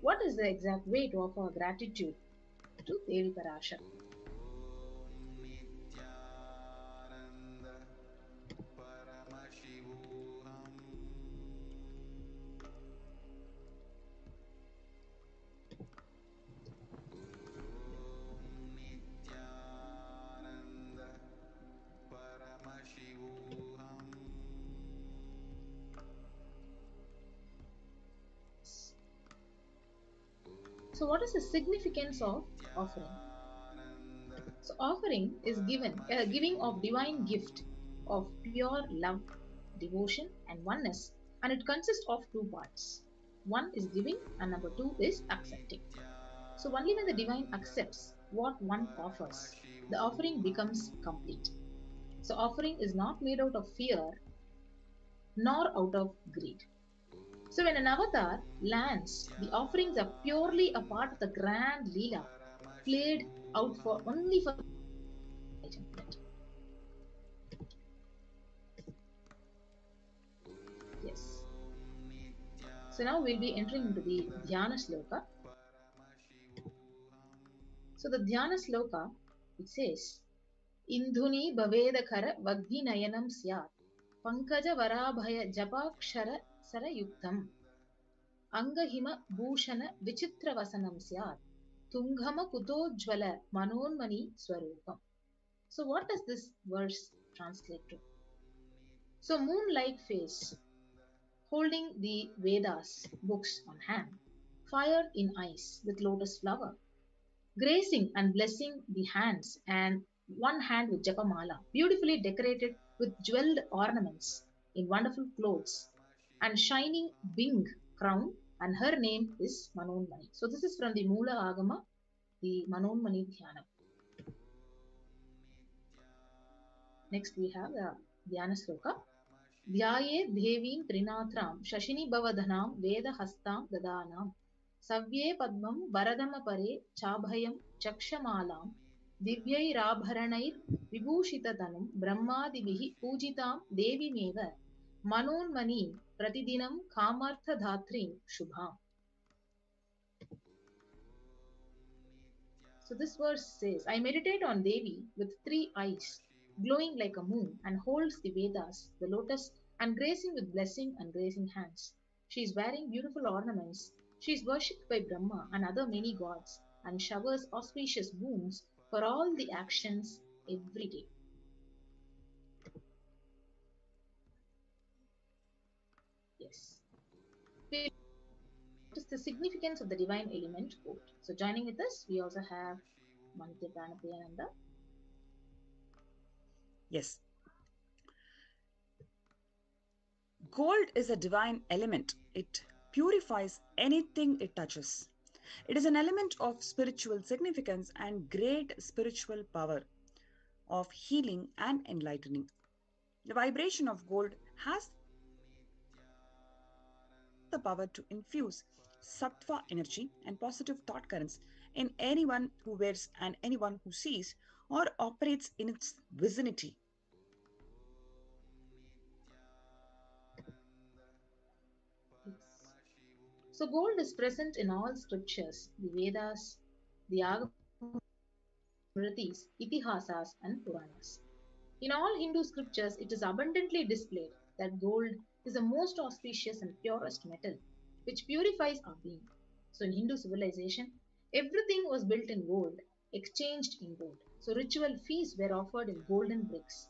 what is the exact way to offer gratitude to Devi Parashakti. So what is the significance of offering? So offering is giving of divine gift of pure love, devotion and oneness, and it consists of two parts. One is giving and number two is accepting. So only when the divine accepts what one offers, the offering becomes complete. So offering is not made out of fear nor out of greed. So when an avatar lands, the offerings are purely a part of the grand Leela played out for only for enlightenment. Yes. So now we'll be entering into the Dhyana Sloka. So the Dhyana Sloka, it says, Indhuni Bhavedakara Vagdi Nayanam Syat Pankaja Varabhaya Japakshara Sarayuktam Angahima Bhushana Vichitravasanam Syat Tunghama Kutojjvala Manonmani Swarupam. So what does this verse translate to? So moon-like face, holding the Vedas books on hand, fire in eyes with lotus flower, gracing and blessing the hands and one hand with japamala, beautifully decorated with jeweled ornaments in wonderful clothes and shining bing crown, and her name is Manonmani. So this is from the Mula Agama, the Manonmani Dhyana. Next we have the Dhyana Sloka. Dhyaye Devim Trinatram Shashini Bhavadhanam Veda Hastam Dadanam Savye Padmam Varadamapare Chabhayam Chakshamalam Divyai Rabharanair Vibhushitatanam Brahmadivihi Pujitam Devi Meva Manonmani Pratidinam Kamartha Dhatrim Shubham. So this verse says, I meditate on Devi with 3 eyes, glowing like a moon, and holds the Vedas, the lotus, and gracing with blessing and gracing hands. She is wearing beautiful ornaments. She is worshipped by Brahma and other many gods, and showers auspicious boons for all the actions every day. Yes. What is the significance of the divine element gold? So joining with us, we also have Manitya Pranapriyananda. Yes. Gold is a divine element. It purifies anything it touches. It is an element of spiritual significance and great spiritual power of healing and enlightening. The vibration of gold has the power to infuse sattva energy and positive thought currents in anyone who wears and anyone who sees or operates in its vicinity. Yes. So gold is present in all scriptures, the Vedas, the Smritis, Itihasas, and Puranas. In all Hindu scriptures, it is abundantly displayed that gold is the most auspicious and purest metal, which purifies our being. So in Hindu civilization, everything was built in gold, exchanged in gold. So ritual feasts were offered in golden bricks.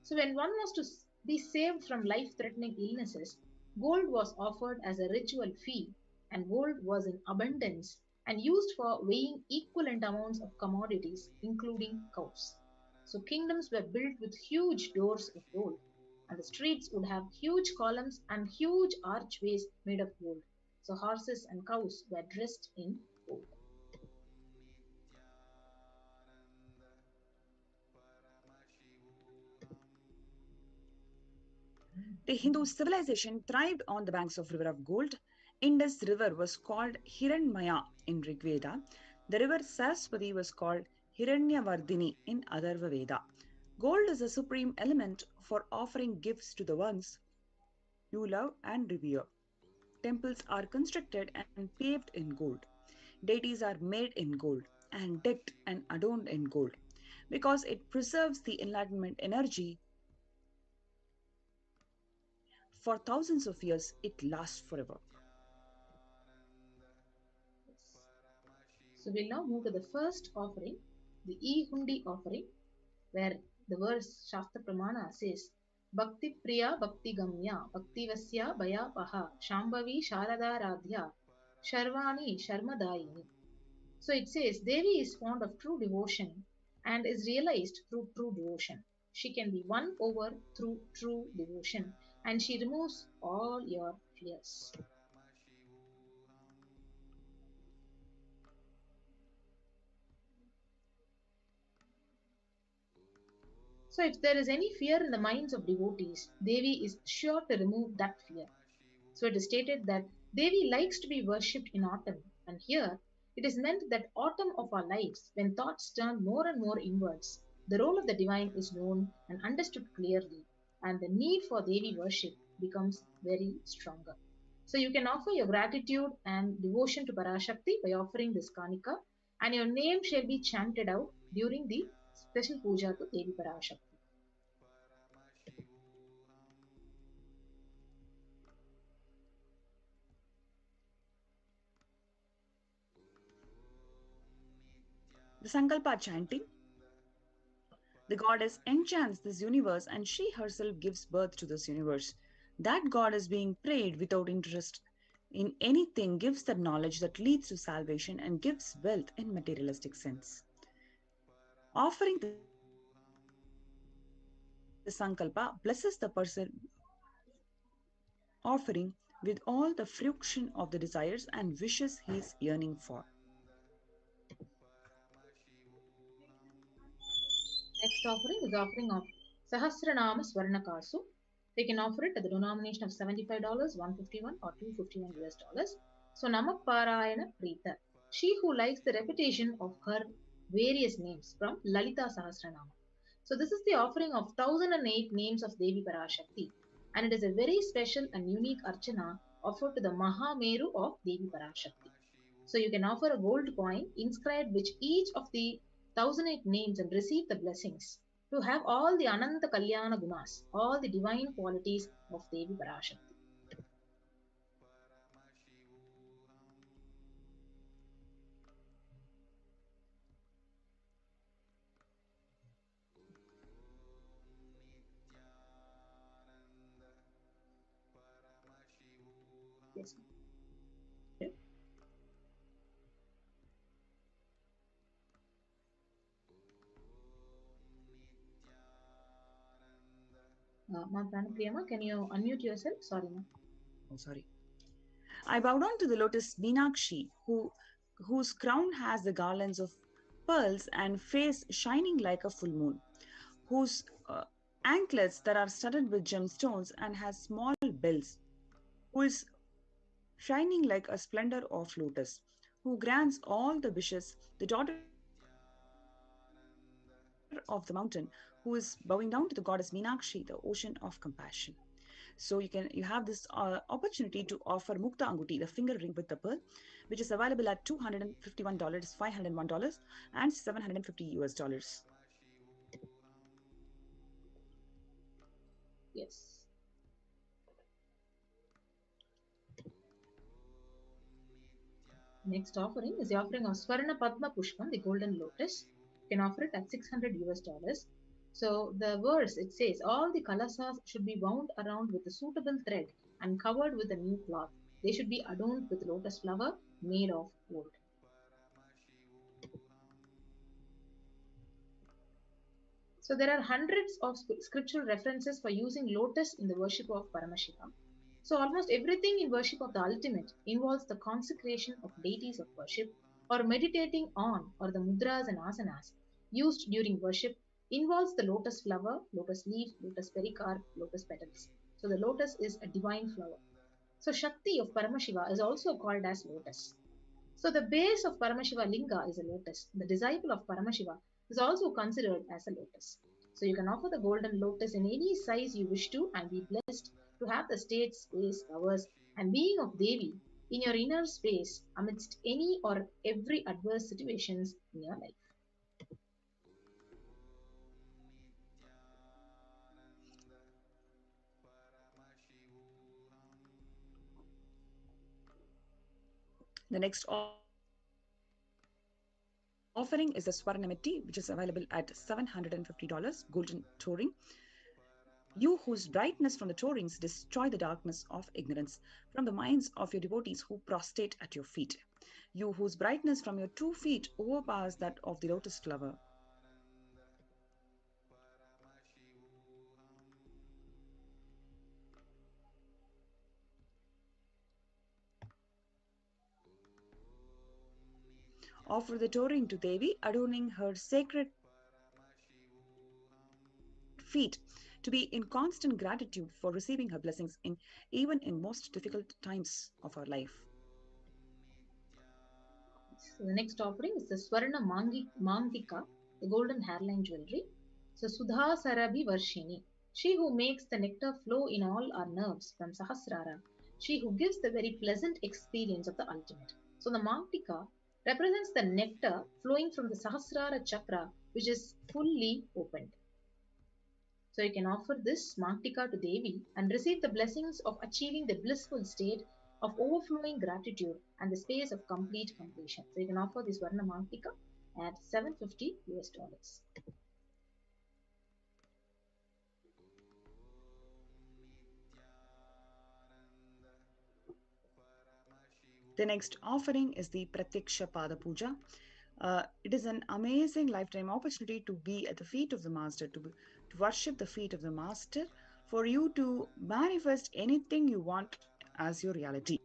So when one was to be saved from life-threatening illnesses, gold was offered as a ritual fee, and gold was in abundance and used for weighing equivalent amounts of commodities, including cows. So kingdoms were built with huge doors of gold, and the streets would have huge columns and huge archways made of gold. So horses and cows were dressed in gold. The Hindu civilization thrived on the banks of river of gold. Indus river was called Hiranmaya in Rig Veda. The river Saraswati was called Hiranyavardhini in Atharva Veda. Gold is a supreme element for offering gifts to the ones you love and revere. Temples are constructed and paved in gold. Deities are made in gold and decked and adorned in gold because it preserves the enlightenment energy. For thousands of years, it lasts forever. So we'll now move to the first offering, the E-Hundi offering, where the verse Shastra Pramana says, Bhakti Priya Bhakti Gamya Bhakti Vasya Bhaya Paha Shambhavi Sharada Radhya Sharvani Sharmadayini. So it says Devi is fond of true devotion and is realized through true devotion. She can be won over through true devotion and she removes all your fears. So if there is any fear in the minds of devotees, Devi is sure to remove that fear. So it is stated that Devi likes to be worshipped in autumn, and here it is meant that autumn of our lives, when thoughts turn more and more inwards, the role of the divine is known and understood clearly, and the need for Devi worship becomes very stronger. So you can offer your gratitude and devotion to Parashakti by offering this kanika, and your name shall be chanted out during the special puja to Devi Parashakti. The Sankalpa chanting. The goddess enchants this universe and she herself gives birth to this universe. That goddess being prayed without interest in anything gives the knowledge that leads to salvation and gives wealth in materialistic sense. Offering the Sankalpa blesses the person offering with all the fruition of the desires and wishes he is yearning for. Next offering is offering of Sahasranama Swarnakasu. They can offer it at the denomination of $75, $151 or $251 US. So Namak Parayana Preeta. She who likes the repetition of her various names from Lalita Sahasranama. So this is the offering of 1008 names of Devi Parashakti, and it is a very special and unique archana offered to the Mahameru of Devi Parashakti. So you can offer a gold coin inscribed with each of the 1008 names and receive the blessings to have all the Ananta Kalyana Gunas, all the divine qualities of Devi Parashakti. Yes. Ma Pranapriyama, can you unmute yourself? Sorry, ma. Oh, sorry. I bow down to the lotus Meenakshi, whose crown has the garlands of pearls and face shining like a full moon, whose anklets that are studded with gemstones and has small bells, who is shining like a splendor of lotus, who grants all the wishes, the daughter of the mountain, who is bowing down to the goddess Meenakshi, the ocean of compassion. So you have this opportunity to offer Mukta Anguti, the finger ring with the pearl, which is available at $251, $501, and $750. Yes. Next offering is the offering of Swarna Padma Pushpam, the golden lotus. You can offer it at $600. So the verse it says all the kalasas should be wound around with a suitable thread and covered with a new cloth. They should be adorned with lotus flower made of gold. So there are hundreds of scriptural references for using lotus in the worship of Paramashivam. So almost everything in worship of the ultimate involves the consecration of deities of worship or meditating on or the mudras and asanas used during worship involves the lotus flower, lotus leaf, lotus pericarp, lotus petals. So the lotus is a divine flower. So Shakti of Paramashiva is also called as lotus. So the base of Paramashiva Linga is a lotus. The disciple of Paramashiva is also considered as a lotus. So you can offer the golden lotus in any size you wish to and be blessed to have the state, space, powers, and being of Devi in your inner space amidst any or every adverse situations in your life. The next offering is the Swarnamiti, which is available at $750, golden touring. You whose brightness from the tourings destroy the darkness of ignorance from the minds of your devotees who prostrate at your feet. You whose brightness from your 2 feet overpowers that of the lotus flower. Offer the touring to Devi, adorning her sacred feet to be in constant gratitude for receiving her blessings even in most difficult times of our life. So the next offering is the Swarna Mangika, the golden hairline jewelry. So Sudha Sarabhi Varshini, she who makes the nectar flow in all our nerves from Sahasrara, she who gives the very pleasant experience of the ultimate. So the Mangtika represents the nectar flowing from the Sahasrara chakra, which is fully opened. So you can offer this Mangtika to Devi and receive the blessings of achieving the blissful state of overflowing gratitude and the space of complete completion. So you can offer this Varna Mangtika at $750. The next offering is the Pratyaksha Pada Puja. It is an amazing lifetime opportunity to be at the feet of the Master, to worship the feet of the Master, for you to manifest anything you want as your reality.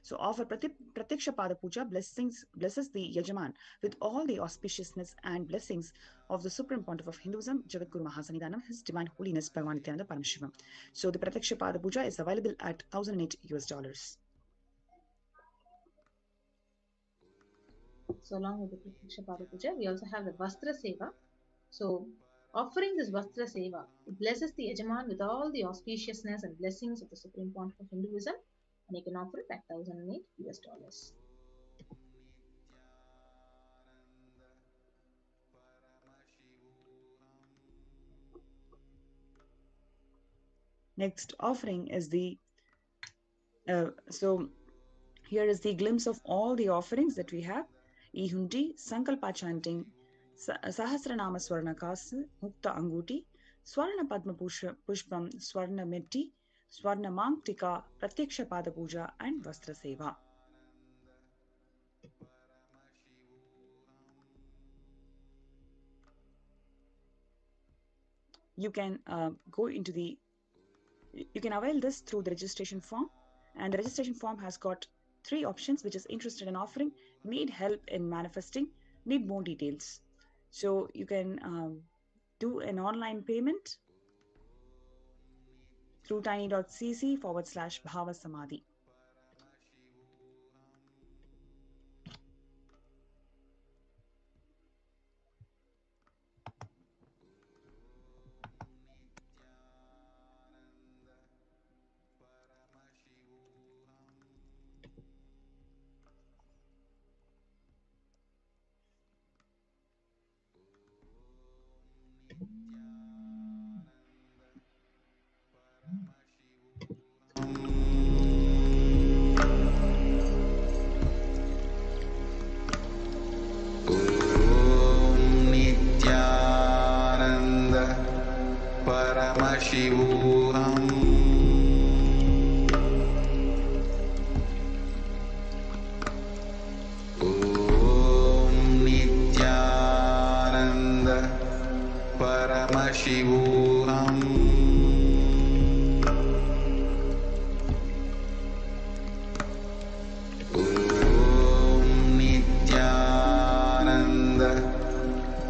So offer Pratyaksha Pada Puja blesses the Yajaman with all the auspiciousness and blessings of the Supreme Pontiff of Hinduism, Jagadguru Mahasanidanam, His Divine Holiness Bhagavan Nithyananda Paramashivam. So the Pratyaksha Pada Puja is available at $1,008. So along with the Pratyaksha Pada Puja, we also have the Vastra Seva. So offering this Vastra Seva, it blesses the Yajaman with all the auspiciousness and blessings of the Supreme Pontiff of Hinduism. and you can offer it at $1,008. Next offering is the so here is the glimpse of all the offerings that we have. Ihundi, Sankalpa chanting, Sahasranama Swarna Kasu, Mukta Anguti, Swarna Padma Pushpam, Swarna Metti, Swarna Manktika, Pratyaksha Pada Puja, and Vastra Seva. You can you can avail this through the registration form, and the registration form has got 3 options, which is interested in offering, need help in manifesting, need more details. So you can do an online payment through tiny.cc/Bhava-Samadhi. Nithyananda Paramashivoham. Om Nithyananda Paramashivoham.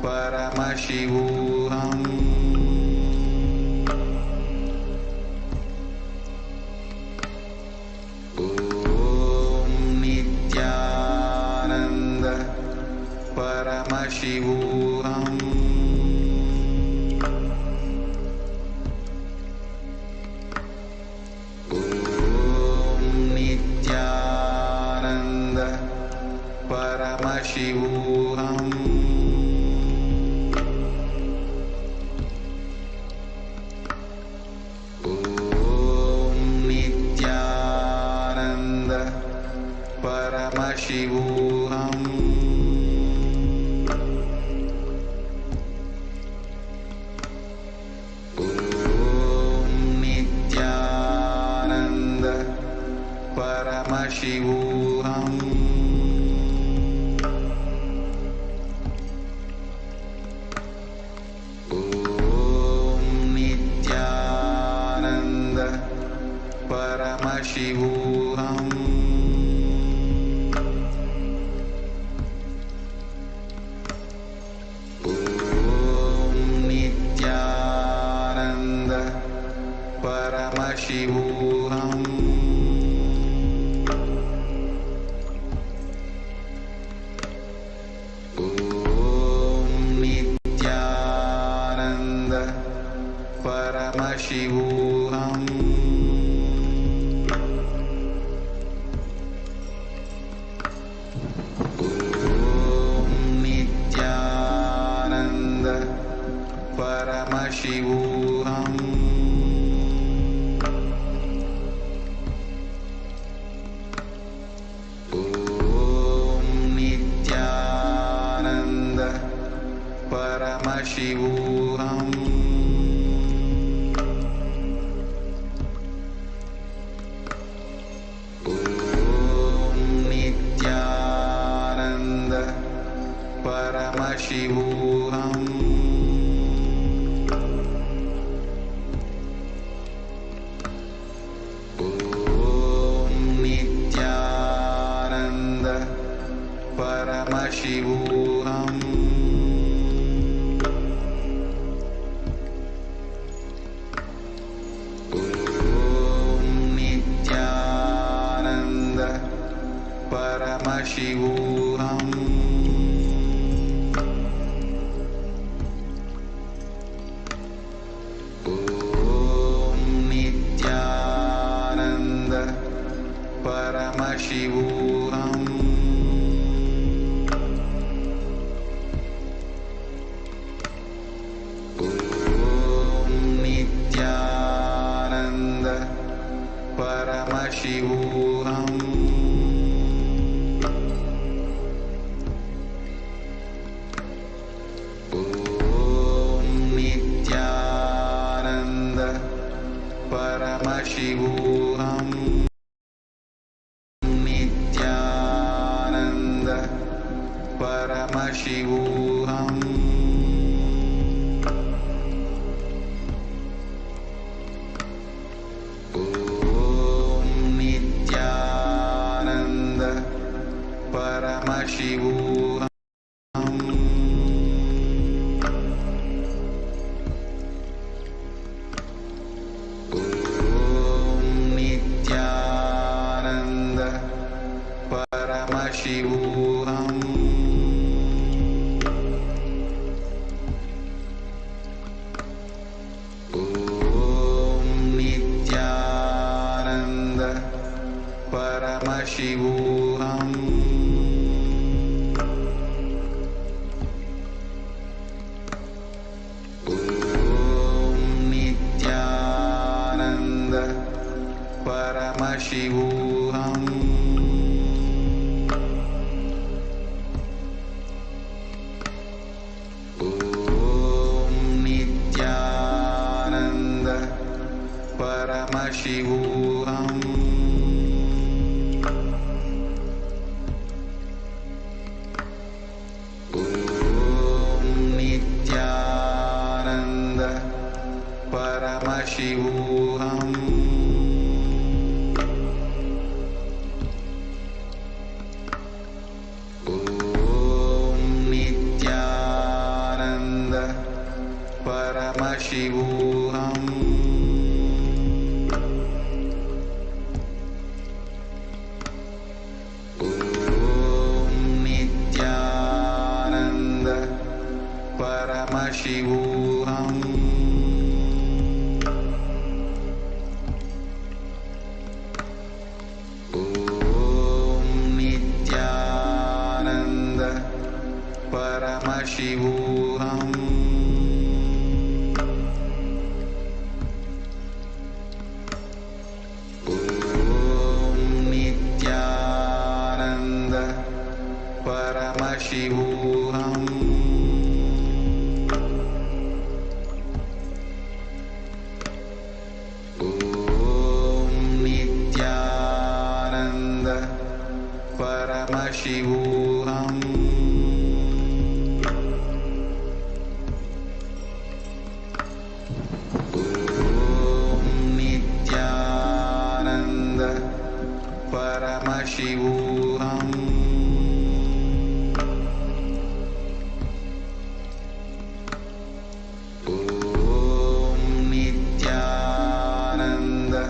Paramashivoham. Om Nithyananda Paramashivoham. Om Nithyananda Paramashivoham. Paramashivoham. Om Nithyananda Paramashivoham. Om Nithyananda Paramashivoham. Paramashivoham. Om Nithyananda Paramashivoham. Om Nithyananda Paramashivoham. Paramashivoham. Om Nithyananda Paramashivoham. Om Nithyananda Paramashivoham. Paramashivoham. Om Nithyananda Paramashivoham. Om Nithyananda Paramashivoham. Om Nithyananda Paramashivoham. Nithyananda Paramashivoham. Om Nithyananda Paramashivoham. Paramashivoham. Om Nithyananda Paramashivoham. Om Nithyananda Paramashivoham. Paramashivoham. Om Nithyananda Paramashivoham. Om Nithyananda Paramashivoham. Paramashivoham. Om Nithyananda Paramashivoham. Om Nithyananda Paramashivoham. Paramashivoham. Om Nithyananda Paramashivoham. Om Nithyananda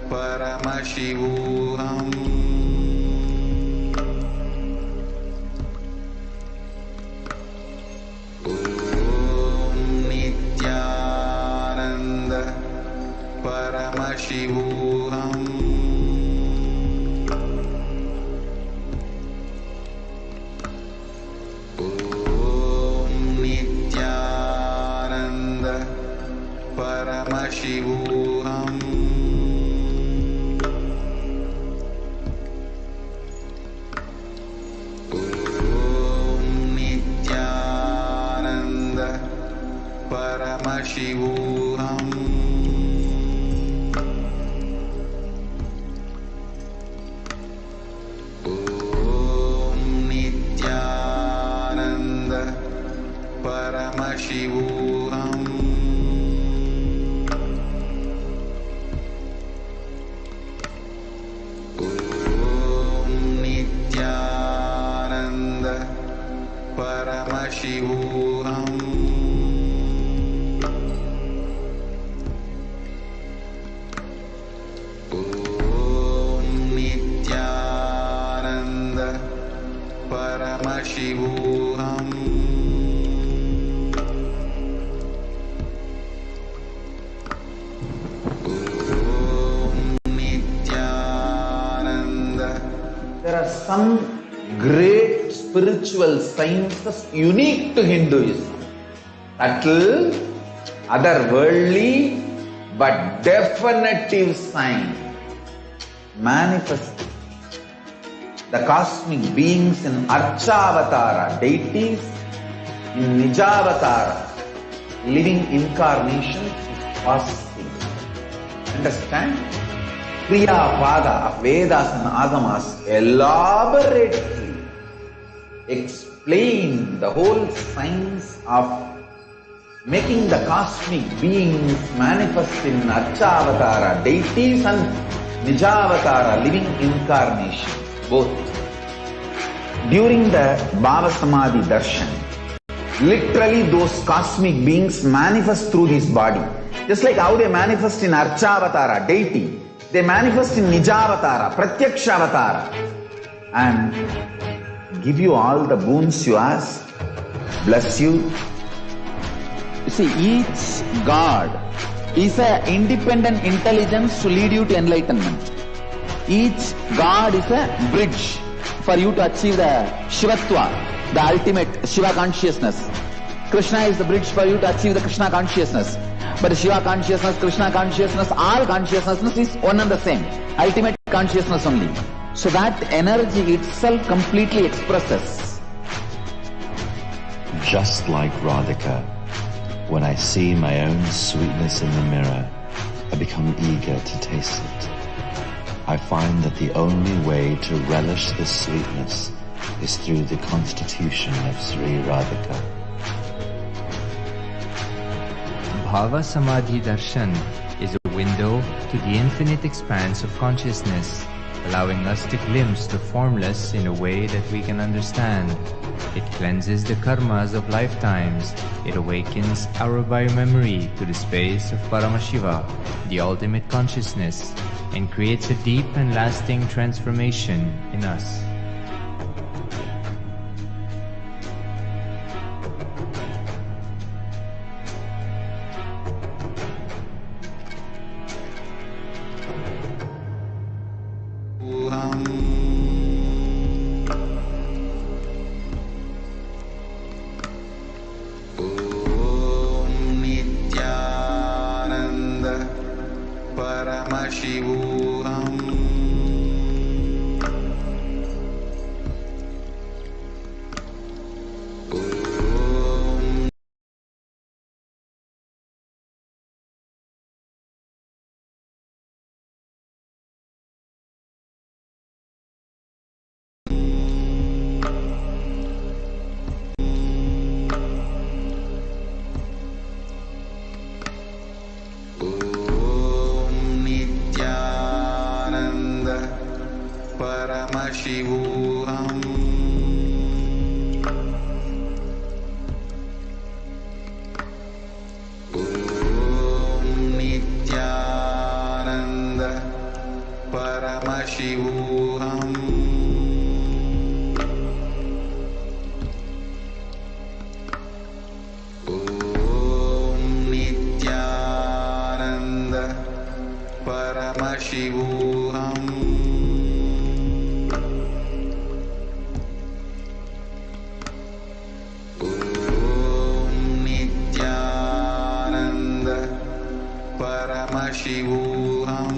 Paramashivoham. Paramashivoham. Om Nithyananda Paramashivoham. Om Nithyananda Paramashivoham. Paramashivoham. Om Nithyananda Paramashivoham. Om Nithyananda Paramashivoham. Om Nithyananda spiritual sciences unique to Hinduism. Subtle, otherworldly, but definitive sign manifesting the cosmic beings in Archavatara, deities, in Nijavatara, living incarnations is possible. Understand? Kriya Pada of Vedas and Agamas elaborately explain the whole science of making the cosmic beings manifest in Archavatara, deities, and Nijavatara, living incarnations, both. During the Bhava Samadhi Darshan, literally those cosmic beings manifest through his body. Just like how they manifest in Archavatara, deity, they manifest in Nijavatara, Pratyakshavatara, and give you all the boons you ask, bless you. You see, each God is an independent intelligence to lead you to enlightenment. Each God is a bridge for you to achieve the Shivatva, the ultimate Shiva consciousness. Krishna is the bridge for you to achieve the Krishna consciousness. But Shiva consciousness, Krishna consciousness, all consciousness is one and the same. Ultimate consciousness only. So that energy itself completely expresses. Just like Radhika, when I see my own sweetness in the mirror, I become eager to taste it. I find that the only way to relish the sweetness is through the constitution of Sri Radhika. Bhava Samadhi Darshan is a window to the infinite expanse of consciousness, allowing us to glimpse the formless in a way that we can understand. It cleanses the karmas of lifetimes. It awakens our biomemory to the space of Paramashiva, the ultimate consciousness, and creates a deep and lasting transformation in us. Nithyananda Paramashivoham. Nithyananda Paramashivoham. Nithyananda Paramashivoham. Nithyananda Paramashivoham. Nithyananda Paramashivoham.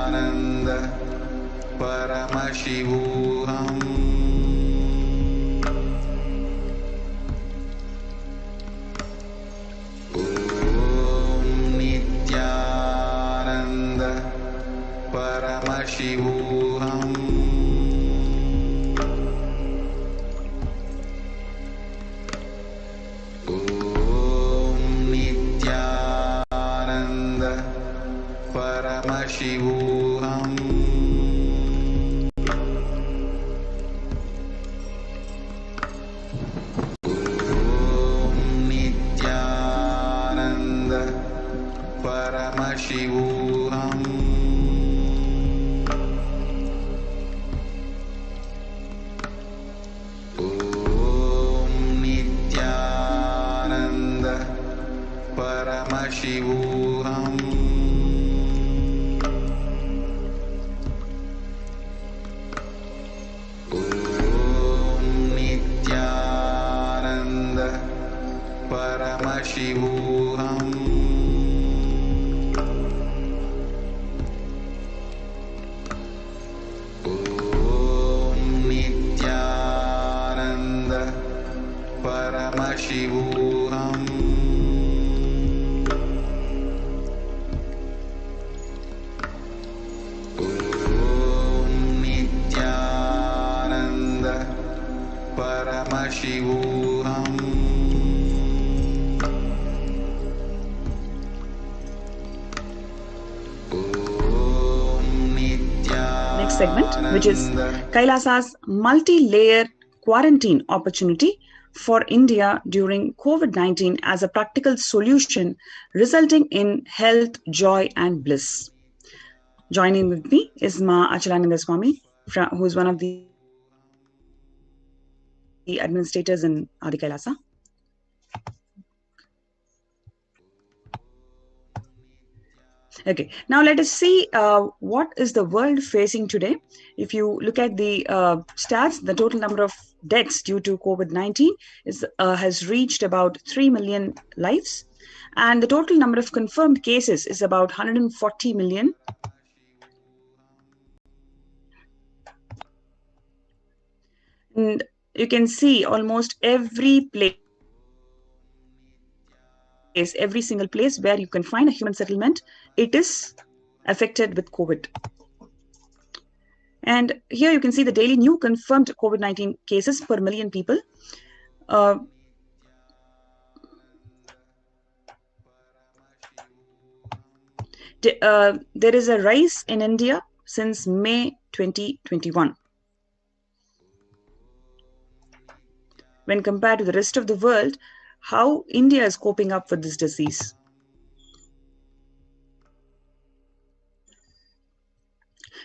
Nithyananda Paramashivoham. Nithyananda Paramashivoham. Nithyananda Paramashivoham. Nithyananda Paramashivoham. Nithyananda Paramashivoham. Paramashivoham. Om Nithyananda Paramashivoham. Om Nithyananda Paramashivoham. Om Nithyananda Paramashivoham. Next segment, which is Kailasa's multi-layer quarantine opportunity for India during COVID-19 as a practical solution resulting in health, joy, and bliss. Joining with me is Ma Achalananda Swami, who is one of the administrators in Adi Kailasa. Okay, now let us see what is the world facing today. If you look at the stats, the total number of deaths due to COVID-19 has reached about 3 million lives, and the total number of confirmed cases is about 140 million. And you can see almost every place, every single place where you can find a human settlement, it is affected with COVID. And here you can see the daily new confirmed COVID-19 cases per million people. There is a rise in India since May 2021. When compared to the rest of the world, how India is coping up with this disease.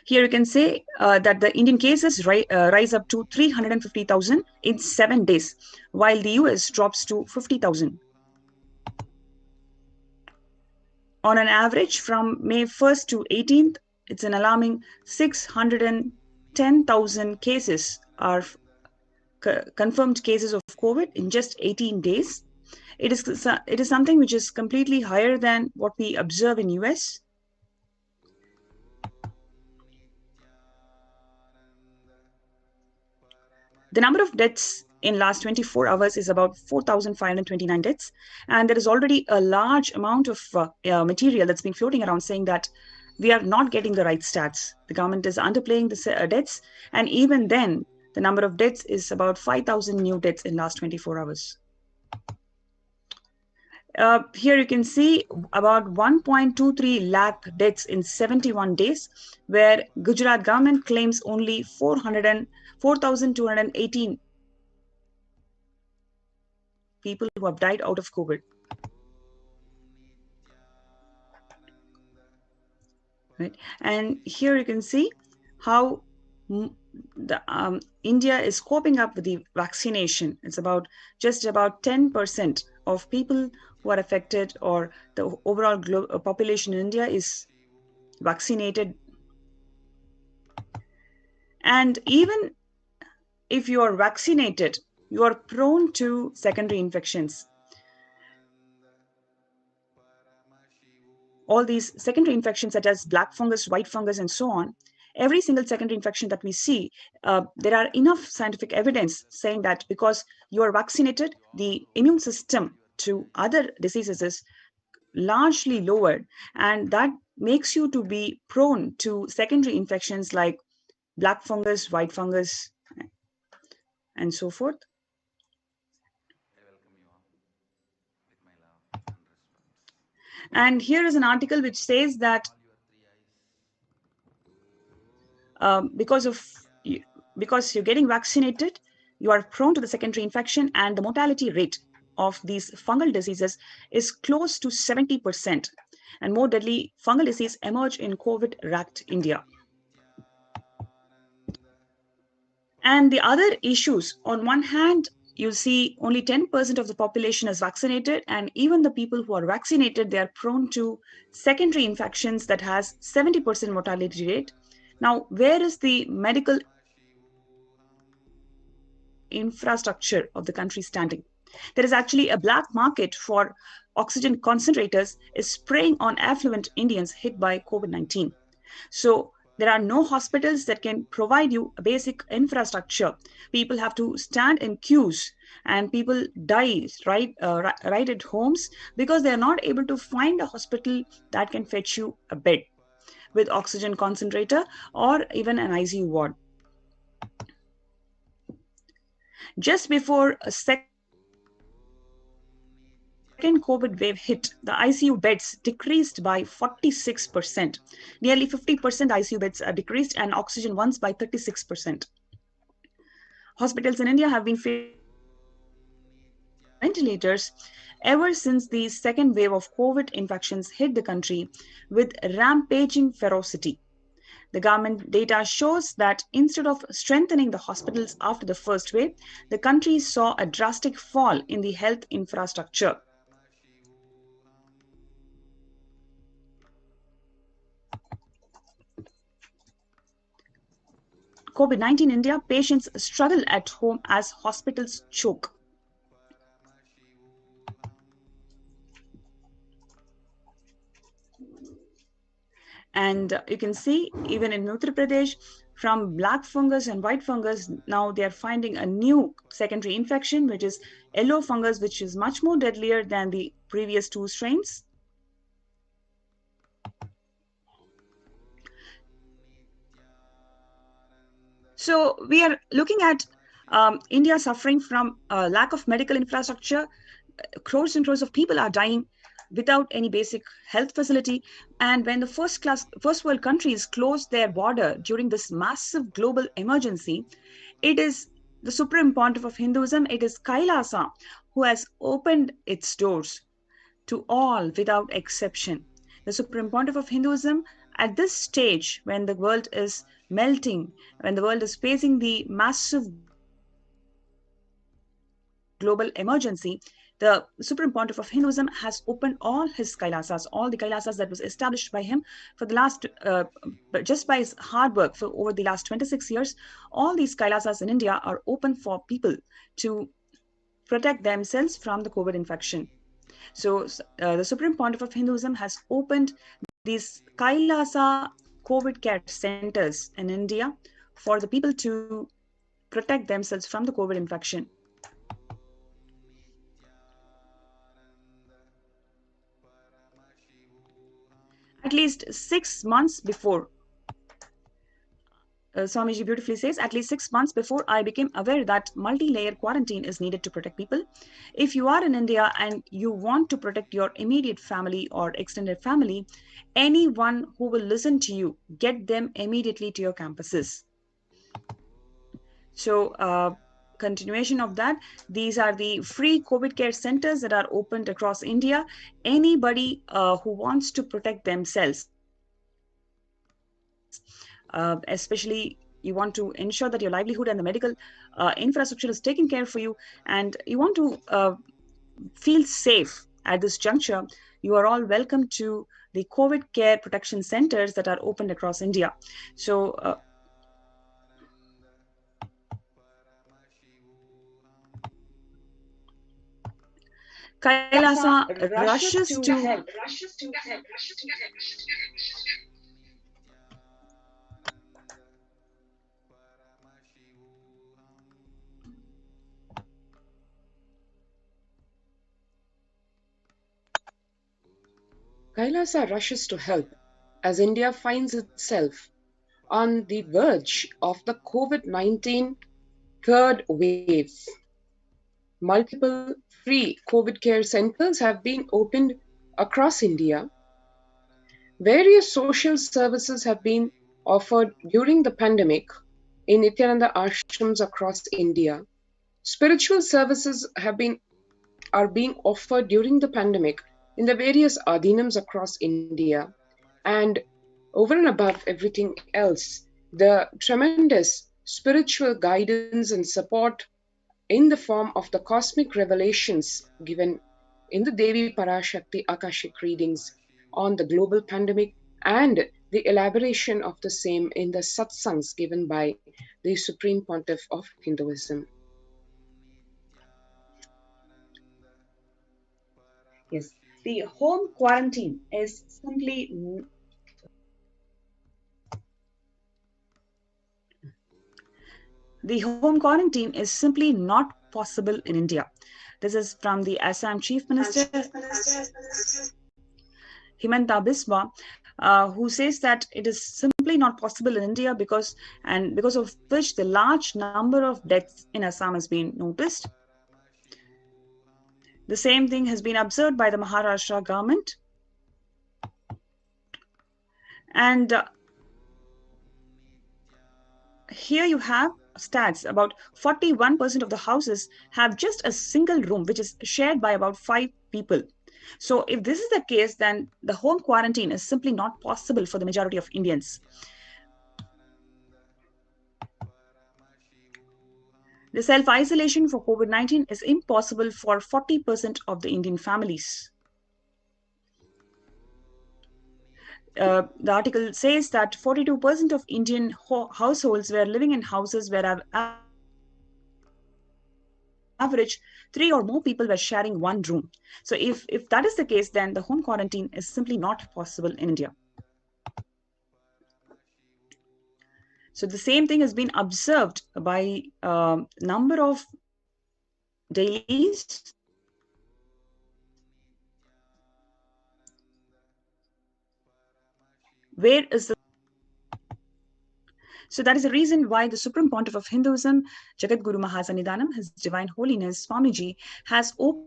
Here you can say that the Indian cases rise up to 350,000 in 7 days, while the US drops to 50,000. On an average, from May 1st to 18th, it's an alarming 610,000 cases are confirmed cases of COVID in just 18 days. It is something which is completely higher than what we observe in US. The number of deaths in last 24 hours is about 4,529 deaths. And there is already a large amount of material that's been floating around saying that we are not getting the right stats. The government is underplaying the deaths. And even then, the number of deaths is about 5,000 new deaths in last 24 hours. Here you can see about 1.23 lakh deaths in 71 days, where Gujarat government claims only 4,218 people who have died out of COVID. Right? And here you can see how India is coping up with the vaccination. It's just about 10% of people who are affected, or the overall population in India is vaccinated. And even if you are vaccinated, you are prone to secondary infections. All these secondary infections such as black fungus, white fungus, and so on, every single secondary infection that we see, there are enough scientific evidence saying that because you are vaccinated, the immune system to other diseases is largely lowered, and that makes you to be prone to secondary infections like black fungus, white fungus, and so forth. And here is an article which says that because you're getting vaccinated, you are prone to the secondary infection, and the mortality rate of these fungal diseases is close to 70%. And more deadly fungal disease emerged in COVID-racked India. And the other issues, on one hand, you'll see only 10% of the population is vaccinated, and even the people who are vaccinated, they are prone to secondary infections that has 70% mortality rate. Now, where is the medical infrastructure of the country standing? There is actually a black market for oxygen concentrators is spraying on affluent Indians hit by COVID-19. So there are no hospitals that can provide you a basic infrastructure. People have to stand in queues, and people die right at homes because they are not able to find a hospital that can fetch you a bed with oxygen concentrator or even an ICU ward. Just before a second COVID wave hit, the ICU beds decreased by 46%. Nearly 50% ICU beds are decreased, and oxygen ones by 36%. Hospitals in India have been facing ventilators ever since the second wave of COVID infections hit the country with rampaging ferocity. The government data shows that instead of strengthening the hospitals after the first wave, the country saw a drastic fall in the health infrastructure. COVID-19 India, patients struggle at home as hospitals choke. And you can see even in Uttar Pradesh, from black fungus and white fungus, now they are finding a new secondary infection, which is yellow fungus, which is much more deadlier than the previous two strains. So we are looking at India suffering from a lack of medical infrastructure. Crores and crores of people are dying without any basic health facility. And when the first world countries closed their border during this massive global emergency, it is the Supreme Pontiff of Hinduism, it is Kailasa, who has opened its doors to all without exception. The Supreme Pontiff of Hinduism, at this stage, when the world is melting, when the world is facing the massive global emergency, the Supreme Pontiff of Hinduism has opened all his Kailasas, all the Kailasas that was established by him for the last, just by his hard work for over the last 26 years. All these Kailasas in India are open for people to protect themselves from the COVID infection. So the Supreme Pontiff of Hinduism has opened these Kailasa COVID care centers in India for the people to protect themselves from the COVID infection. At least 6 months before, Swamiji beautifully says, at least 6 months before I became aware that multi-layer quarantine is needed to protect people. If you are in India and you want to protect your immediate family or extended family, anyone who will listen to you, get them immediately to your campuses. So, continuation of that, these are the free COVID care centers that are opened across India. Anybody who wants to protect themselves, especially you want to ensure that your livelihood and the medical infrastructure is taken care for you, and you want to feel safe at this juncture, you are all welcome to the COVID care protection centers that are opened across India. So, Kailasa rushes to help. Kailasa rushes to help as India finds itself on the verge of the COVID-19 third wave. Multiple free COVID care centers have been opened across India. Various social services have been offered during the pandemic in Nithyananda ashrams across India. Spiritual services are being offered during the pandemic in the various adhinams across India. And over and above everything else, the tremendous spiritual guidance and support in the form of the cosmic revelations given in the Devi Parashakti Akashic readings on the global pandemic and the elaboration of the same in the satsangs given by the Supreme Pontiff of Hinduism. Yes, the home quarantine is simply not possible in India. This is from the Assam Chief Minister Himanta Biswa, who says that it is simply not possible in India because of which the large number of deaths in Assam has been noticed. The same thing has been observed by the Maharashtra government. And here you have stats about 41% of the houses have just a single room, which is shared by about 5 people. So if this is the case, then the home quarantine is simply not possible for the majority of Indians. The self-isolation for COVID-19 is impossible for 40% of the Indian families. The article says that 42% of Indian households were living in houses where average 3 or more people were sharing one room. So if that is the case, then the home quarantine is simply not possible in India. So the same thing has been observed by a number of dailies. Where is the So that is the reason why the Supreme Pontiff of Hinduism, Jagat Guru Mahasannidhanam, His Divine Holiness Swamiji, has opened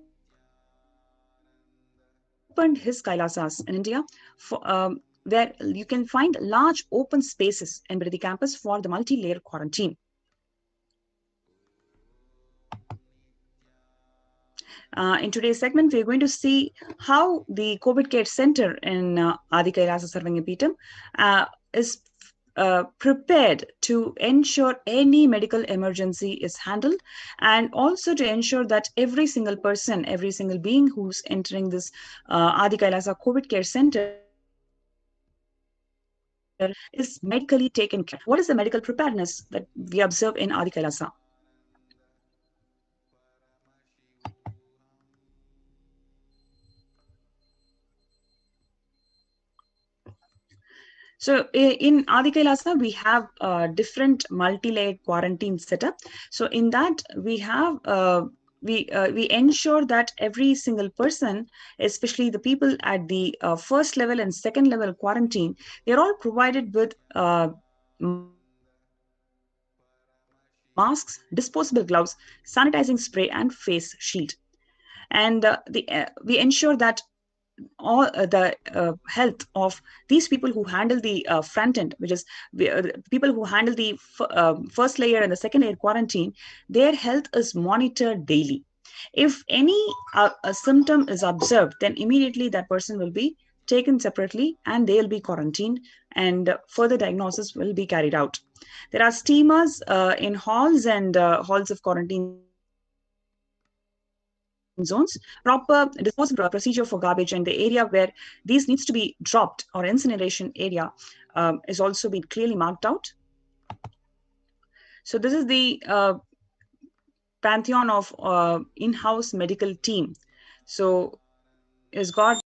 his Kailasas in India, where you can find large open spaces in the campus for the multi-layer quarantine. In today's segment, we're going to see how the COVID Care Center in Adi Kailasa Sarvangapeetham is prepared to ensure any medical emergency is handled, and also to ensure that every single person, every single being who's entering this Adi Kailasa COVID Care Center is medically taken care of. What is the medical preparedness that we observe in Adi Kailasa? So in Adi Kailasa, we have different multi-layered quarantine setup. So in that, we have we ensure that every single person, especially the people at the first level and second level quarantine, they're all provided with masks, disposable gloves, sanitizing spray, and face shield. And we ensure that all the health of these people who handle the front end, which is people who handle the first layer and the second layer quarantine, their health is monitored daily. If any a symptom is observed, then immediately that person will be taken separately and they will be quarantined, and further diagnosis will be carried out. There are steamers in halls and halls of quarantine zones, proper disposal procedure for garbage, and the area where these needs to be dropped or incineration area is also been clearly marked out. So this is the pantheon of in-house medical team. So it's got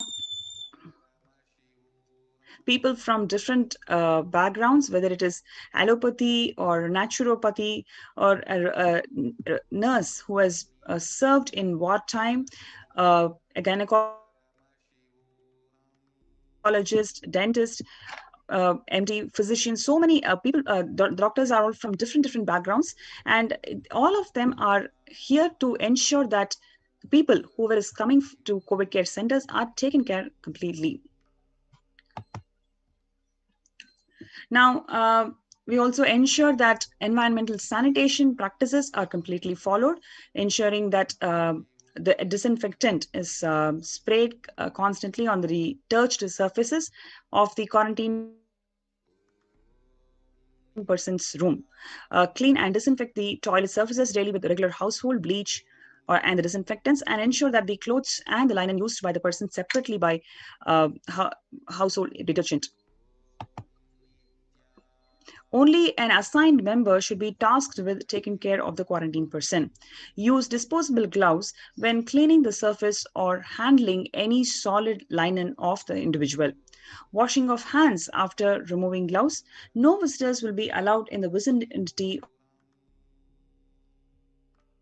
people from different backgrounds, whether it is allopathy or naturopathy, or a nurse who has served in wartime, a gynecologist, dentist, MD, physician. So many people, doctors are all from different backgrounds, and all of them are here to ensure that people who is coming to COVID care centers are taken care completely. Now, we also ensure that environmental sanitation practices are completely followed, ensuring that the disinfectant is sprayed constantly on the touched surfaces of the quarantine person's room. Clean and disinfect the toilet surfaces daily with regular household bleach and the disinfectants, and ensure that the clothes and the linen used by the person separately by household detergent. Only an assigned member should be tasked with taking care of the quarantine person. Use disposable gloves when cleaning the surface or handling any solid linen of the individual. Washing of hands after removing gloves. No visitors will be allowed in the vicinity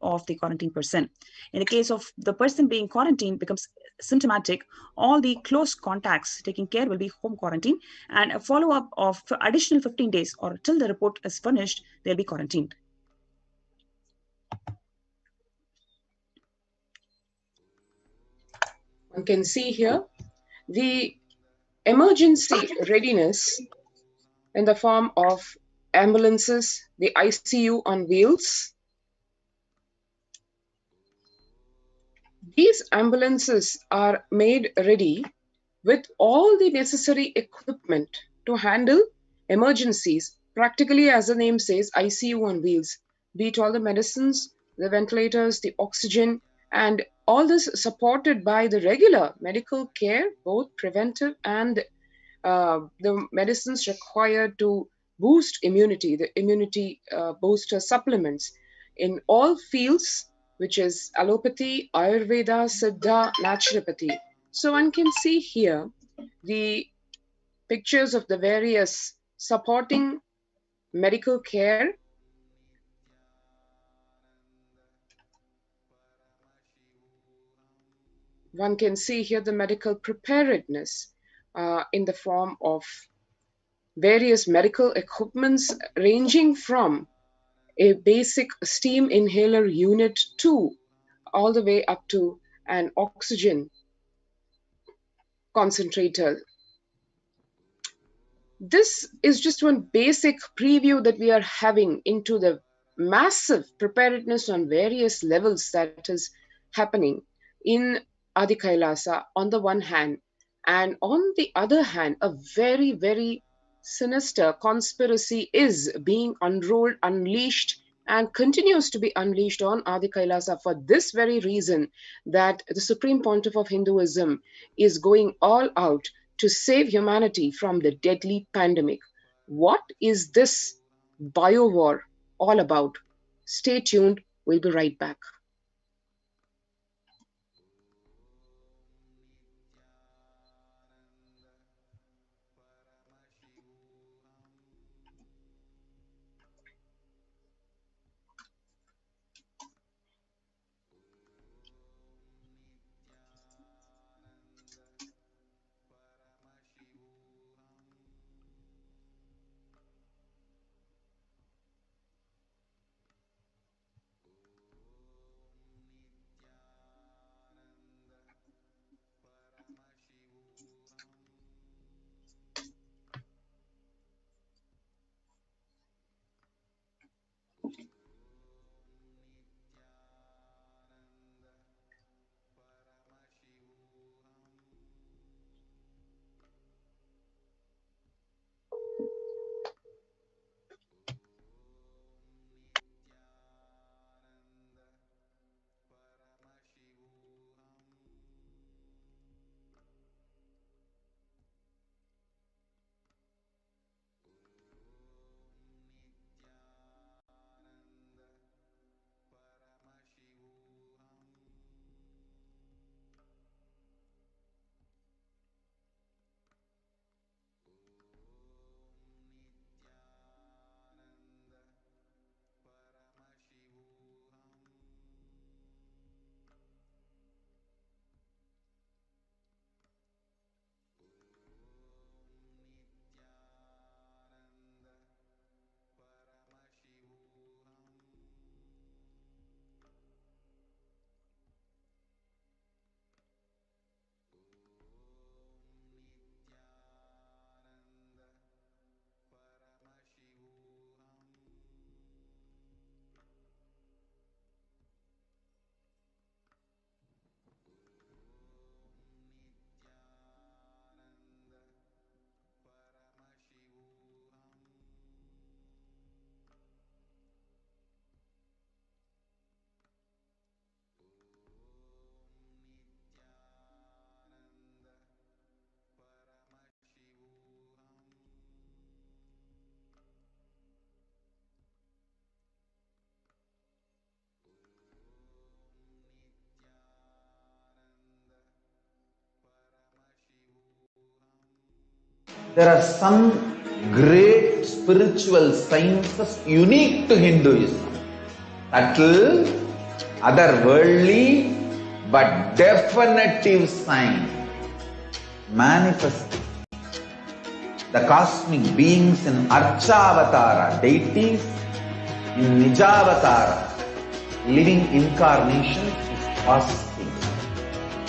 of the quarantine person. In the case of the person being quarantined becomes symptomatic, all the close contacts taking care will be home quarantine, and a follow-up of additional 15 days or till the report is finished, they'll be quarantined. One can see here the emergency readiness in the form of ambulances, the ICU on wheels. These ambulances are made ready with all the necessary equipment to handle emergencies. Practically, as the name says, ICU on wheels, be it all the medicines, the ventilators, the oxygen, and all this supported by the regular medical care, both preventive and the medicines required to boost immunity, the immunity booster supplements in all fields, which is allopathy, Ayurveda, Siddha, naturopathy. So one can see here the pictures of the various supporting medical care. One can see here the medical preparedness in the form of various medical equipments ranging from a basic steam inhaler unit to all the way up to an oxygen concentrator. This is just one basic preview that we are having into the massive preparedness on various levels that is happening in Adi Kailasa on the one hand, and on the other hand, a very, very sinister conspiracy is being unrolled, unleashed, and continues to be unleashed on Adi Kailasa for this very reason, that the Supreme Pontiff of Hinduism is going all out to save humanity from the deadly pandemic. What is this BioWar all about? Stay tuned, we'll be right back. there are some great spiritual sciences unique to Hinduism. Subtle, otherworldly, but definitive sign. Manifesting the cosmic beings in Archavatara, deities in Nijavatara, living incarnations is possible.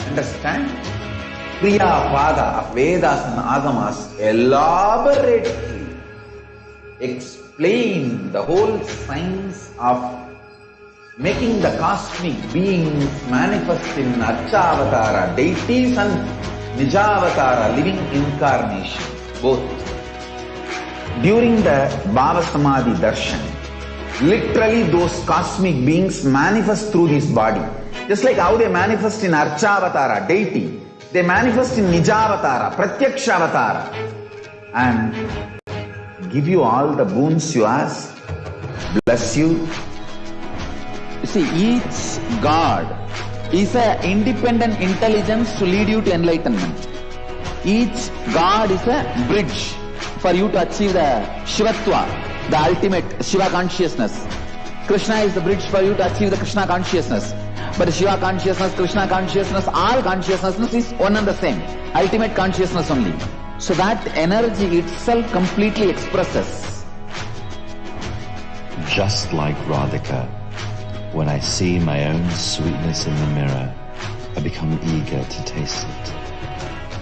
Understand? Kriya Pada of Vedas and Agamas elaborately explain the whole science of making the cosmic beings manifest in Archavatara, deities and Nijavatara, living incarnations, both. During the Bhava Samadhi Darshan, literally those cosmic beings manifest through this body. Just like how they manifest in Archavatara, deity, they manifest in Nijavatara, Pratyakshavatara, and give you all the boons you ask, bless you. See, each God is an independent intelligence to lead you to enlightenment. Each God is a bridge for you to achieve the Shivatva, the ultimate Shiva consciousness. Krishna is the bridge for you to achieve the Krishna consciousness. But Shiva consciousness, Krishna consciousness, all consciousness is one and the same. Ultimate consciousness only. So that energy itself completely expresses. Just like Radhika, when I see my own sweetness in the mirror, I become eager to taste it.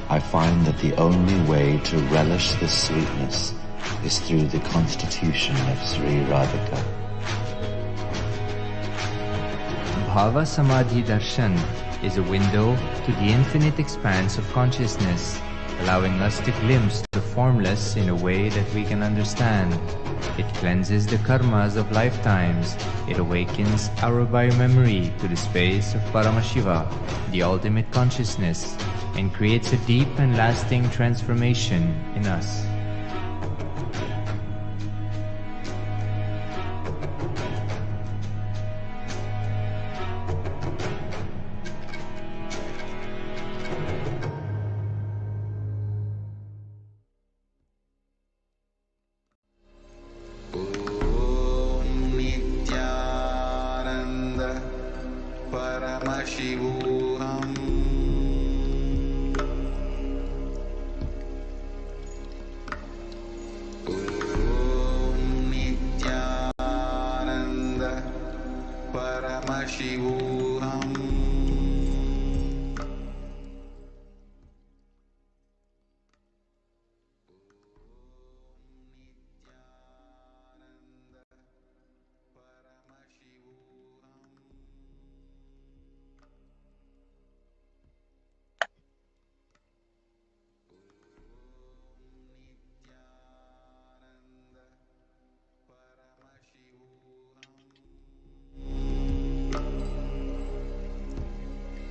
I find that the only way to relish this sweetness is through the constitution of Sri Radhika. Bhava Samadhi Darshan is a window to the infinite expanse of consciousness, allowing us to glimpse the formless in a way that we can understand. It cleanses the karmas of lifetimes. It awakens our biomemory to the space of Paramashiva, the ultimate consciousness, and creates a deep and lasting transformation in us. Nithyananda Paramashivoham. Nithyananda Paramashivoham.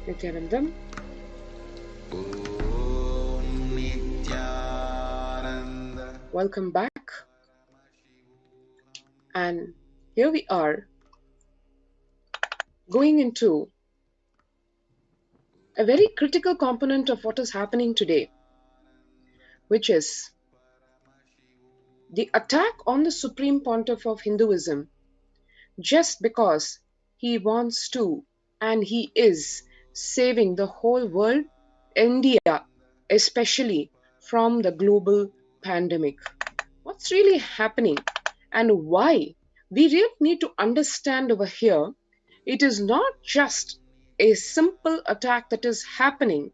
Nithyanandam. Welcome back. And here we are going into a very critical component of what is happening today, which is the attack on the Supreme Pontiff of Hinduism just because he wants to and he is saving the whole world, India especially, from the global pandemic. What's really happening and why? We really need to understand over here, it is not just a simple attack that is happening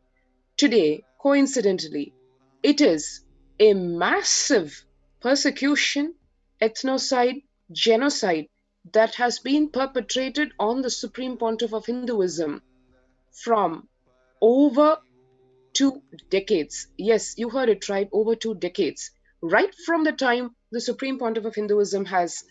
today coincidentally. It is a massive persecution, ethnocide, genocide that has been perpetrated on the Supreme Pontiff of Hinduism from over 2 decades. Yes, you heard it right, over 2 decades. Right from the time the Supreme Pontiff of Hinduism has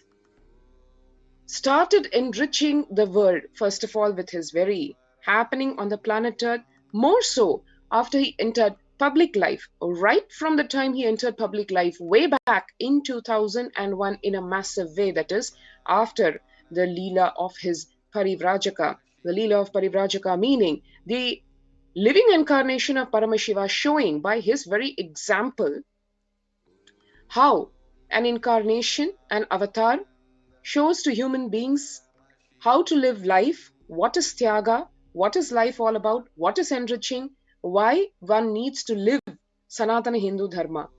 started enriching the world, first of all with his very happening on the planet Earth, more so after he entered public life, right from the time he entered public life way back in 2001 in a massive way, that is after the Leela of his Parivrajaka. The Leela of Parivrajaka meaning the living incarnation of Paramashiva, showing by his very example how an incarnation, an avatar, shows to human beings how to live life, what is Tyaga, what is life all about, what is enriching, why one needs to live Sanatana Hindu Dharma.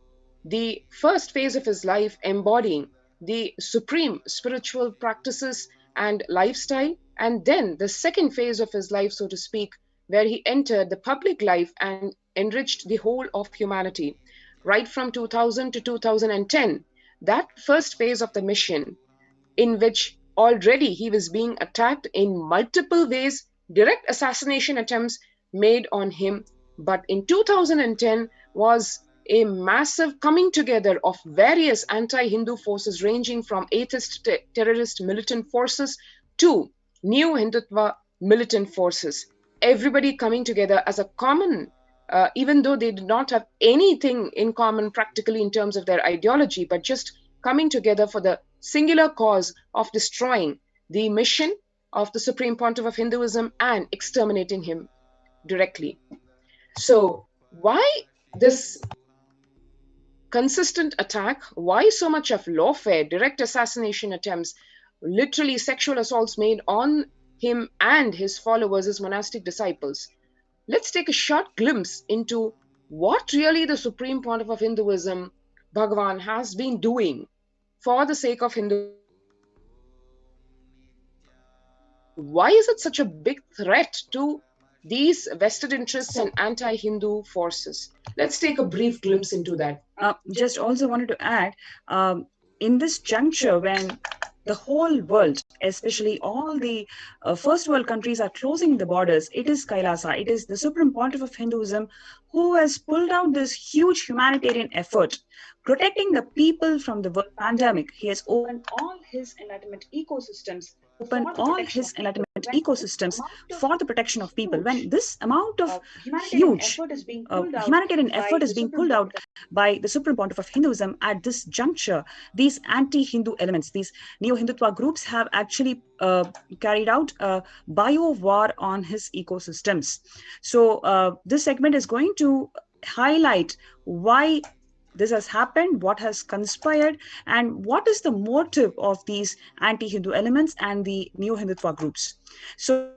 The first phase of his life embodying the supreme spiritual practices and lifestyle, and then the second phase of his life, so to speak, where he entered the public life and enriched the whole of humanity, right from 2000 to 2010. That first phase of the mission, in which already he was being attacked in multiple ways, direct assassination attempts made on him. But in 2010 was a massive coming together of various anti-Hindu forces ranging from atheist terrorist militant forces to new Hindutva militant forces. Everybody coming together as a common, even though they did not have anything in common practically in terms of their ideology, but just coming together for the singular cause of destroying the mission of the Supreme Pontiff of Hinduism and exterminating him directly. So, why this consistent attack? Why so much of lawfare, direct assassination attempts, literally sexual assaults made on him and his followers, his monastic disciples? Let's take a short glimpse into what really the Supreme Pontiff of Hinduism, Bhagavan, has been doing for the sake of Hinduism. Why is it such a big threat to these vested interests and anti-Hindu forces? Let's take a brief glimpse into that. Just also wanted to add, in this juncture when the whole world, especially all the first world countries, are closing the borders, it is Kailasa, it is the Supreme Pontiff of Hinduism who has pulled out this huge humanitarian effort, protecting the people from the world pandemic. He has opened all his enlightenment ecosystems for the protection of people. When this amount of huge humanitarian effort is being pulled out by the Supreme Pontiff of Hinduism at this juncture, these anti-Hindu elements, these neo-Hindutva groups have actually carried out BioWar on his ecosystems. So this segment is going to highlight why this has happened, what has conspired, and what is the motive of these anti-Hindu elements and the neo-Hindutva groups. So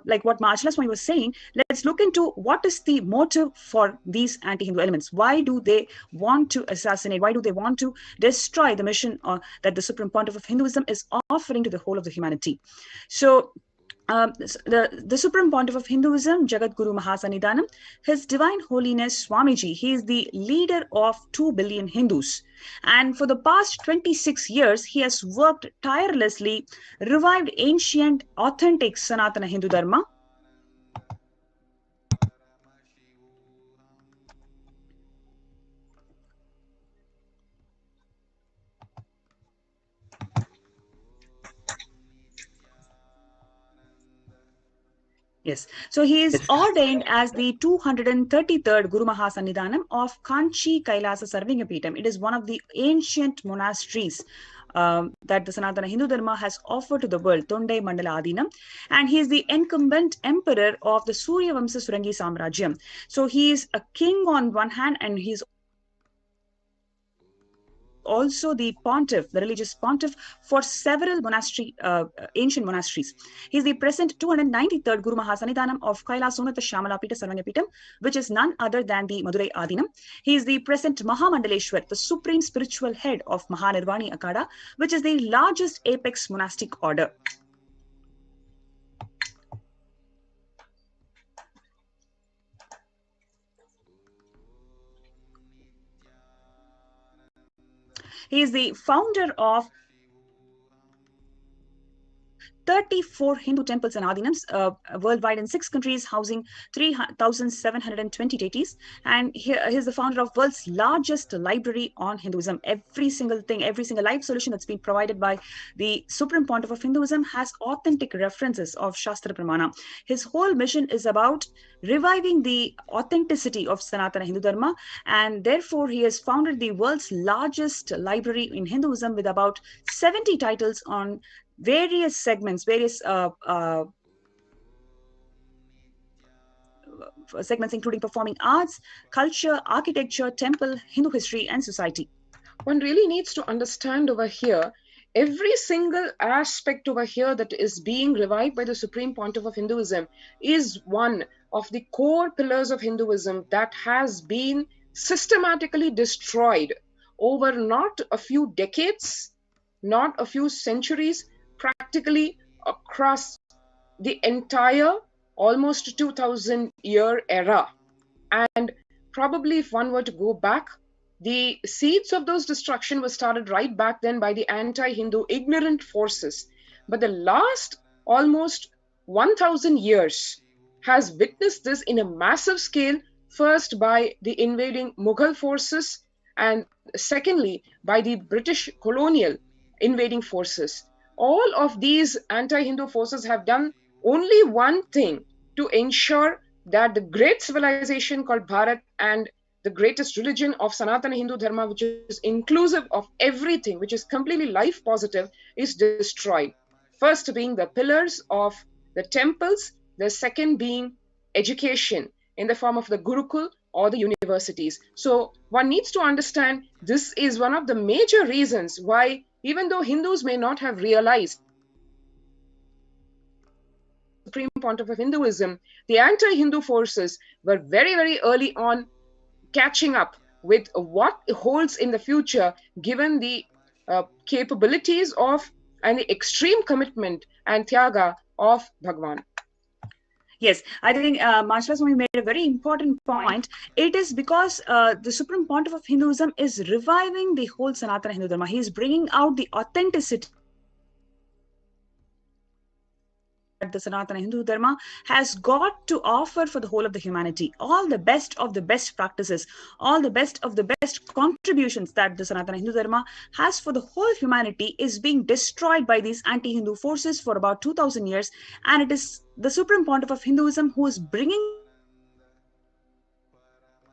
like what Mahachalaswami was saying, let's look into what is the motive for these anti-Hindu elements. Why do they want to assassinate? Why do they want to destroy the mission that the Supreme Pontiff of Hinduism is offering to the whole of the humanity? So the Supreme Pontiff of Hinduism, Jagat Guru Mahasannidhanam, His Divine Holiness Swamiji, he is the leader of 2 billion Hindus. And for the past 26 years, he has worked tirelessly, revived ancient, authentic Sanatana Hindu Dharma. Yes, so he is ordained as the 233rd Guru Mahasannidhanam of Kanchi Kailasa Sarvingapeetham. It is one of the ancient monasteries that the Sanatana Hindu Dharma has offered to the world, Tondai Mandala Adinam. And he is the incumbent emperor of the Surya Vamsa Surangi Samrajyam. So he is a king on one hand, and he is also the pontiff, the religious pontiff for several ancient monasteries. He is the present 293rd Guru Mahasannidhanam of Kailasonatha Shamalapita Sarvangapitam, which is none other than the Madurai Adinam. He is the present Mahamandaleshwar, the supreme spiritual head of Mahanirvani Akada, which is the largest apex monastic order. He is the founder of 34 Hindu temples and adinams worldwide in 6 countries, housing 3,720 deities. And he is the founder of world's largest library on Hinduism. Every single thing, every single life solution that's been provided by the Supreme Pontiff of Hinduism has authentic references of Shastra Pramana. His whole mission is about reviving the authenticity of Sanatana Hindu Dharma, and therefore he has founded the world's largest library in Hinduism with about 70 titles on various segments, various segments including performing arts, culture, architecture, temple, Hindu history, and society. One really needs to understand over here every single aspect over here that is being revived by the Supreme Pontiff of Hinduism is one of the core pillars of Hinduism that has been systematically destroyed over not a few decades, not a few centuries, practically across the entire almost 2000-year era. And probably if one were to go back, the seeds of those destruction were started right back then by the anti-Hindu ignorant forces. But the last almost 1000 years has witnessed this in a massive scale, first by the invading Mughal forces, and secondly by the British colonial invading forces. All of these anti-Hindu forces have done only one thing to ensure that the great civilization called Bharat and the greatest religion of Sanatana Hindu Dharma, which is inclusive of everything, which is completely life positive, is destroyed. First being the pillars of the temples, the second being education in the form of the Gurukul or the universities. So one needs to understand this is one of the major reasons why, even though Hindus may not have realized Supreme Pontiff of Hinduism, the anti-Hindu forces were very, very early on catching up with what holds in the future, given the capabilities of and the extreme commitment and tyaga of Bhagwan. Yes, I think Maharashtra Swami made a very important point. It is because the Supreme Pontiff of Hinduism is reviving the whole Sanatana Hindu Dharma. He is bringing out the authenticity the Sanatana Hindu Dharma has got to offer for the whole of the humanity. All the best of the best practices, all the best of the best contributions that the Sanatana Hindu Dharma has for the whole humanity is being destroyed by these anti-Hindu forces for about 2000 years. And it is the Supreme Pontiff of Hinduism who is bringing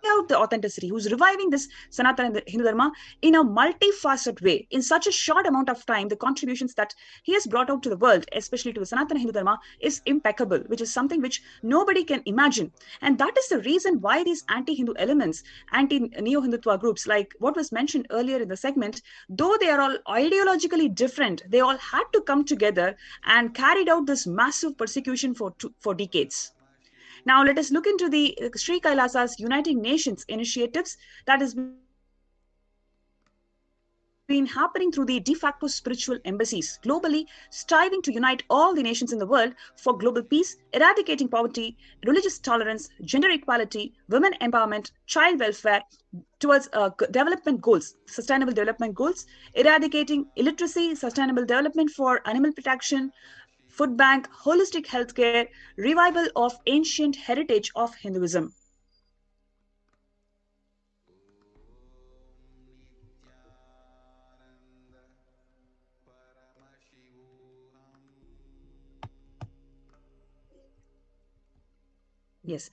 out the authenticity, who's reviving this Sanatana Hindu Dharma in a multifaceted way. In such a short amount of time, the contributions that he has brought out to the world, especially to the Sanatana Hindu Dharma, is impeccable, which is something which nobody can imagine. And that is the reason why these anti-Hindu elements, anti-Neo-Hindutva groups, like what was mentioned earlier in the segment, though they are all ideologically different, they all had to come together and carried out this massive persecution for decades. Now, let us look into the Sri Kailasa's Uniting Nations initiatives that has been happening through the de facto spiritual embassies globally, striving to unite all the nations in the world for global peace, eradicating poverty, religious tolerance, gender equality, women empowerment, child welfare, towards development goals, sustainable development goals, eradicating illiteracy, sustainable development for animal protection, food bank, holistic healthcare, revival of ancient heritage of Hinduism. Yes.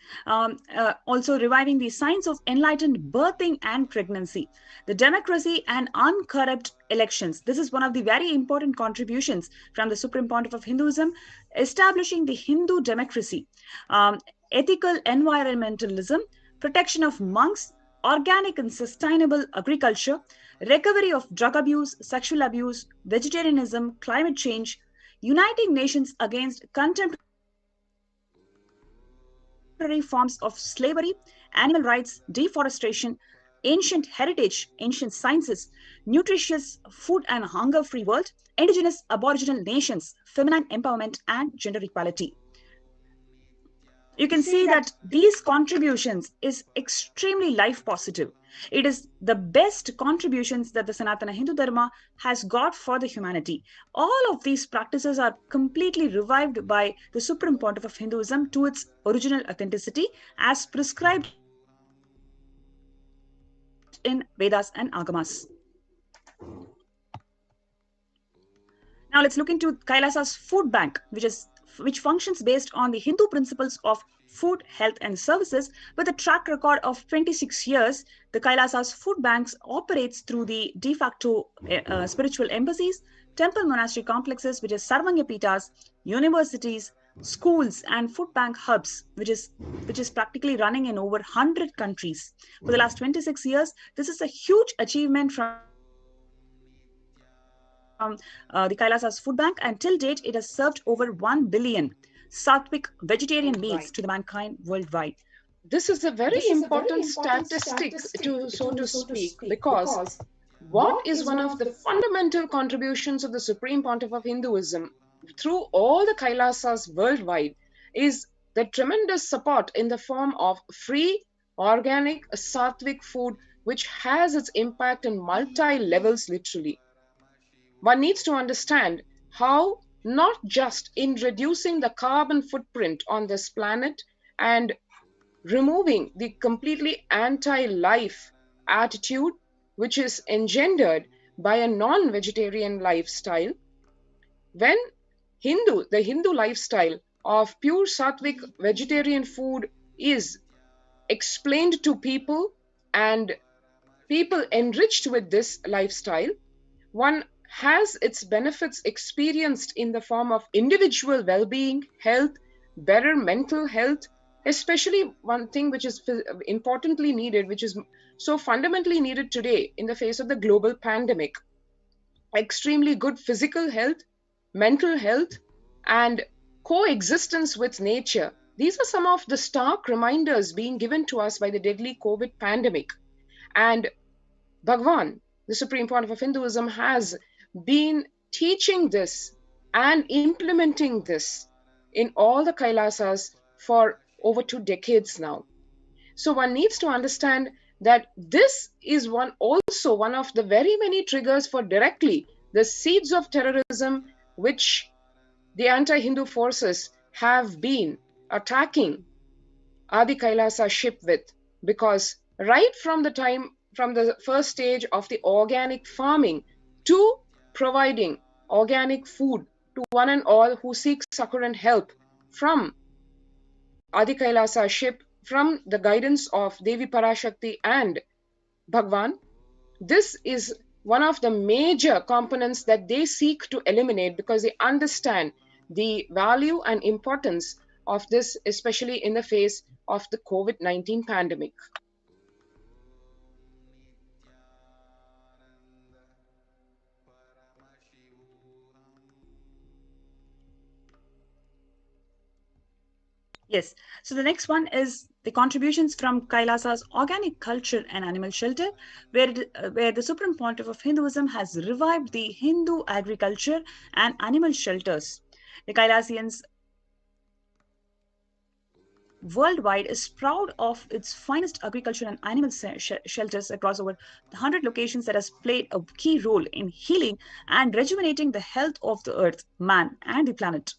Also reviving the signs of enlightened birthing and pregnancy, the democracy and uncorrupt elections. This is one of the very important contributions from the Supreme Pontiff of Hinduism, establishing the Hindu democracy, ethical environmentalism, protection of monks, organic and sustainable agriculture, recovery of drug abuse, sexual abuse, vegetarianism, climate change, uniting nations against contemporary forms of slavery, animal rights, deforestation, ancient heritage, ancient sciences, nutritious food and hunger-free world, indigenous aboriginal nations, feminine empowerment, and gender equality. You can see that these contributions is extremely life positive. It is the best contributions that the Sanatana Hindu Dharma has got for the humanity. All of these practices are completely revived by the Supreme Pontiff of Hinduism to its original authenticity as prescribed in Vedas and Agamas. Now let's look into Kailasa's food bank, which functions based on the Hindu principles of food, health, and services. With a track record of 26 years, the Kailasa's food banks operates through the de facto spiritual embassies, temple monastery complexes, which is Sarvanya Pitas, universities, schools and food bank hubs, which is practically running in over 100 countries for the last 26 years. This is a huge achievement from the Kailasa's food bank, and till date it has served over 1 billion sattvic vegetarian meals to the mankind worldwide. This is a very important statistic to, so to speak, because what is one of the fundamental contributions of the Supreme Pontiff of Hinduism through all the Kailasas worldwide is the tremendous support in the form of free, organic, sattvic food, which has its impact in multi levels literally. One needs to understand how, not just in reducing the carbon footprint on this planet and removing the completely anti-life attitude which is engendered by a non-vegetarian lifestyle, when the Hindu lifestyle of pure sattvic vegetarian food is explained to people and people enriched with this lifestyle, one has its benefits experienced in the form of individual well-being, health, better mental health, especially one thing which is importantly needed, which is so fundamentally needed today in the face of the global pandemic: extremely good physical health, mental health, and coexistence with nature. These are some of the stark reminders being given to us by the deadly COVID pandemic. And Bhagwan, the Supreme Pontiff of Hinduism, has been teaching this and implementing this in all the Kailasas for over 2 decades now. So one needs to understand that this is also one of the very many triggers for directly the seeds of terrorism which the anti-Hindu forces have been attacking Adi Kailasa ship with, because right from the first stage of the organic farming to providing organic food to one and all who seek succor and help from Adi Kailasa ship, from the guidance of Devi Parashakti and Bhagwan, this is one of the major components that they seek to eliminate, because they understand the value and importance of this, especially in the face of the COVID-19 pandemic. Yes. So the next one is the contributions from Kailasa's organic culture and animal shelter, where the Supreme Pontiff of Hinduism has revived the Hindu agriculture and animal shelters. The Kailasians worldwide is proud of its finest agriculture and animal shelters across over 100 locations that has played a key role in healing and rejuvenating the health of the earth, man, and the planet.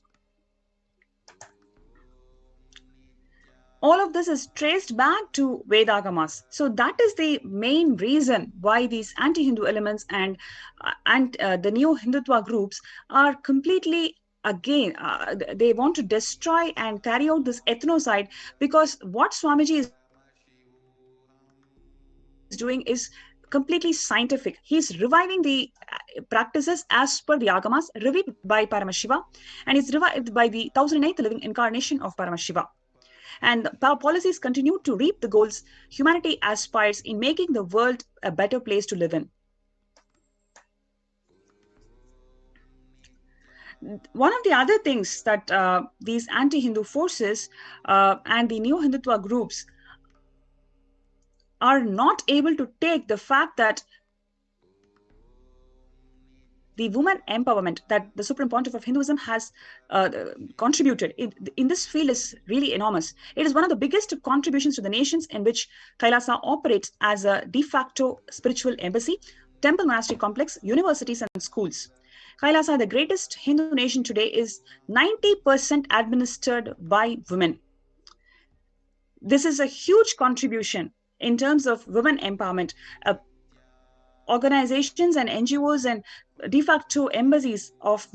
All of this is traced back to Vedagamas. So that is the main reason why these anti-Hindu elements and the new Hindutva groups are completely again, they want to destroy and carry out this ethnocide, because what Swamiji is doing is completely scientific. He's reviving the practices as per the Agamas, revived by Paramashiva, and it's revived by the 1008th living incarnation of Paramashiva. And policies continue to reap the goals humanity aspires in making the world a better place to live in. One of the other things that these anti-Hindu forces and the new Hindutva groups are not able to take the fact that the woman empowerment that the Supreme Pontiff of Hinduism has contributed in this field is really enormous. It is one of the biggest contributions to the nations in which Kailasa operates as a de facto spiritual embassy, temple monastic complex, universities, and schools. Kailasa, the greatest Hindu nation today, is 90% administered by women. This is a huge contribution in terms of women empowerment. Organizations and NGOs and de facto embassies of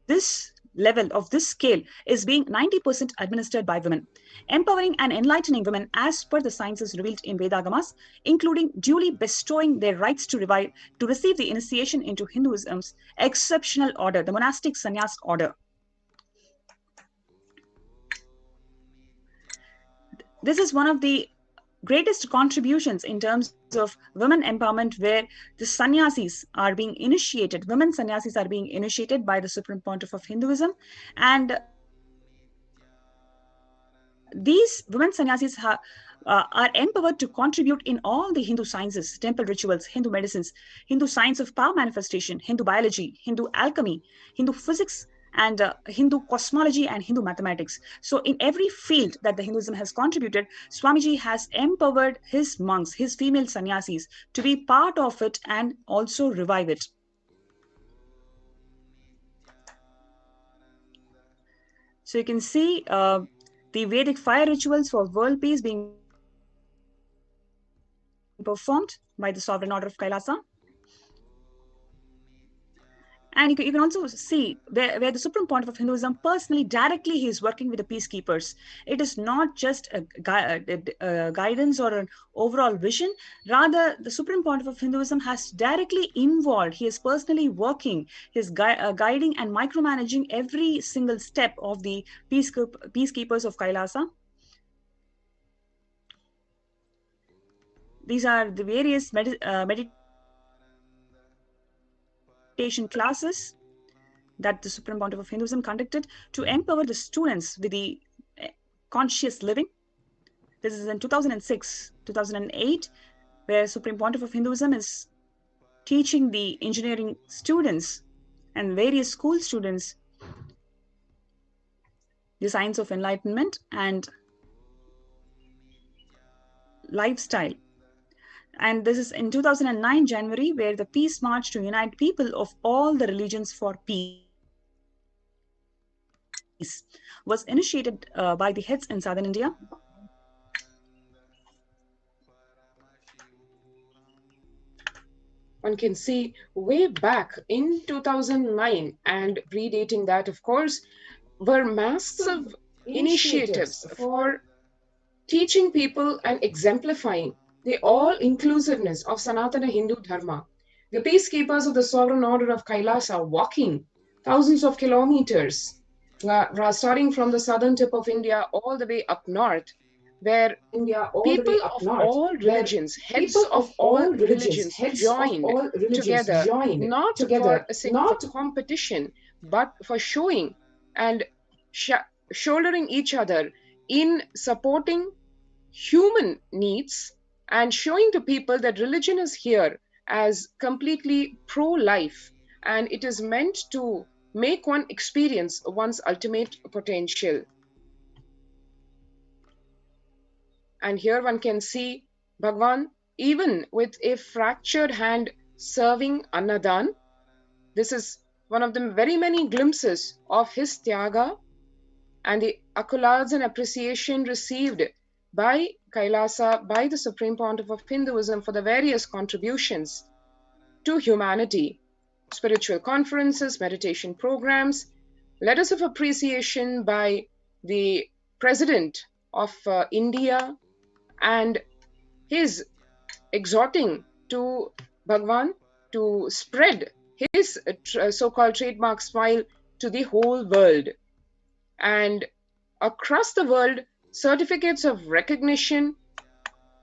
this level of this scale is being 90% administered by women, empowering and enlightening women as per the sciences revealed in Vedagamas, including duly bestowing their rights to receive the initiation into Hinduism's exceptional order, the monastic sannyas order. This is one of the greatest contributions in terms of women empowerment, where the sannyasis are being initiated, women sannyasis are being initiated by the Supreme Pontiff of Hinduism. And these women sannyasis are empowered to contribute in all the Hindu sciences, temple rituals, Hindu medicines, Hindu science of power manifestation, Hindu biology, Hindu alchemy, Hindu physics, and Hindu cosmology and Hindu mathematics. So in every field that the Hinduism has contributed, Swamiji has empowered his monks, his female sannyasis, to be part of it and also revive it. So you can see the Vedic fire rituals for world peace being performed by the Sovereign Order of Kailasa. And you can also see where the Supreme Pontiff of Hinduism personally, directly, he is working with the peacekeepers. It is not just a guidance or an overall vision. Rather, the Supreme Pontiff of Hinduism has directly involved. He is personally working, he is guiding and micromanaging every single step of the peacekeepers of Kailasa. These are the various meditation classes that the Supreme Pontiff of Hinduism conducted to empower the students with the conscious living. This is in 2006, 2008, where Supreme Pontiff of Hinduism is teaching the engineering students and various school students the science of enlightenment and lifestyle. And this is in 2009 January, where the Peace March to unite people of all the religions for peace was initiated by the heads in southern India. One can see way back in 2009 and predating that, of course, were massive initiatives for teaching people and exemplifying the all-inclusiveness of Sanatana Hindu Dharma. The peacekeepers of the Sovereign Order of Kailasa walking thousands of kilometers, starting from the southern tip of India all the way up north, where people of all religions, heads of all religions, joined together, not for a sake of a competition, but for showing and shouldering each other in supporting human needs and showing to people that religion is here as completely pro-life, and it is meant to make one experience one's ultimate potential. And here one can see Bhagwan even with a fractured hand serving Annadan. This is one of the very many glimpses of his Tyaga and the accolades and appreciation received by Kailasa, by the Supreme Pontiff of Hinduism for the various contributions to humanity, spiritual conferences, meditation programs, letters of appreciation by the President of India, and his exhorting to Bhagwan to spread his so-called trademark smile to the whole world. And across the world, certificates of recognition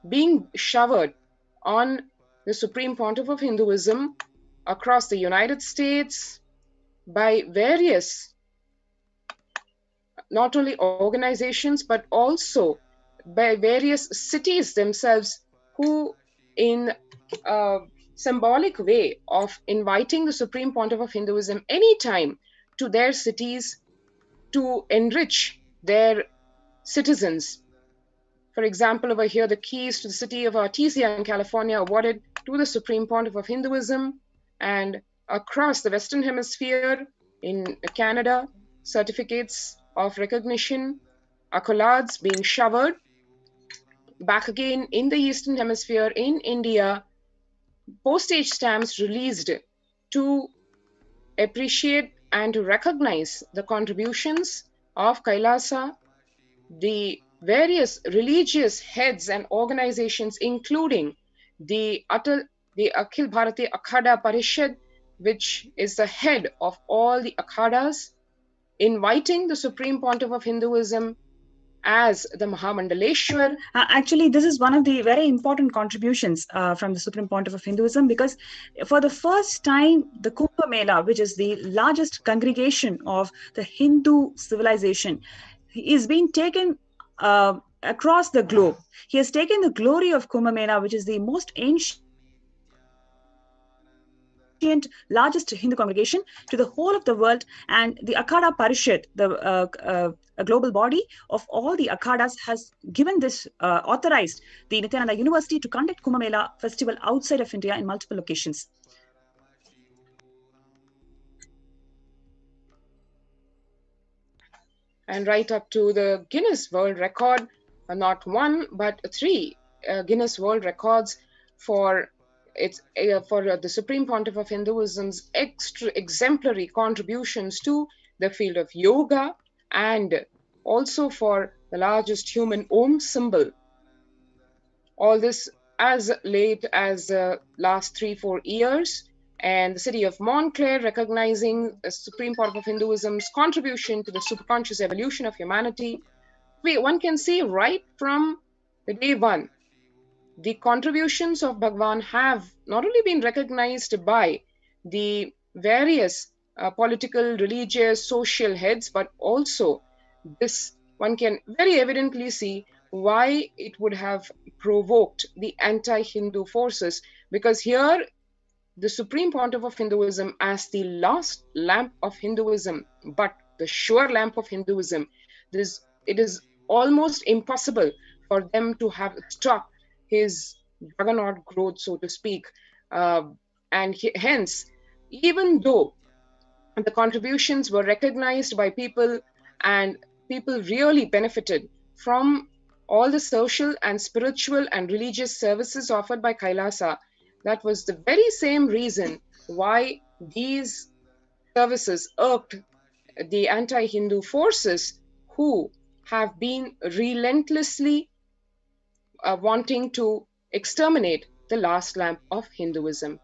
being showered on the Supreme Pontiff of Hinduism across the United States by various, not only organizations, but also by various cities themselves, who in a symbolic way of inviting the Supreme Pontiff of Hinduism anytime to their cities to enrich their citizens. For example, over here, the keys to the city of Artesia in California awarded to the Supreme Pontiff of Hinduism, and across the Western Hemisphere in Canada, certificates of recognition, accolades being showered. Back again in the Eastern Hemisphere in India, postage stamps released to appreciate and to recognize the contributions of Kailasa, the various religious heads and organizations, including the Akhil Bharatiya Akhada Parishad, which is the head of all the Akhadas, inviting the Supreme Pontiff of Hinduism as the Mahamandaleshwar. Actually, this is one of the very important contributions from the Supreme Pontiff of Hinduism, because for the first time, the Kumbh Mela, which is the largest congregation of the Hindu civilization, is being taken across the globe. He has taken the glory of Kumbh Mela, which is the most ancient, largest Hindu congregation, to the whole of the world, and the Akhada Parishad, a global body of all the Akhadas, has given this, authorized the Nithyananda University to conduct Kumbh Mela festival outside of India in multiple locations. And right up to the Guinness World Record, not one but three Guinness World Records for the Supreme Pontiff of Hinduism's exemplary contributions to the field of yoga, and also for the largest human Om symbol. All this as late as last 3-4 years, and the city of Montclair recognizing the Supreme Pontiff of Hinduism's contribution to the superconscious evolution of humanity. One can see right from the day one, the contributions of Bhagwan have not only been recognized by the various political, religious, social heads, but also this, one can very evidently see why it would have provoked the anti-Hindu forces, because here the Supreme Pontiff of Hinduism, as the last lamp of Hinduism, but the sure lamp of Hinduism, it is almost impossible for them to have stopped his juggernaut growth, so to speak. Hence, even though the contributions were recognized by people and people really benefited from all the social and spiritual and religious services offered by Kailasa, that was the very same reason why these services irked the anti-Hindu forces, who have been relentlessly wanting to exterminate the last lamp of Hinduism.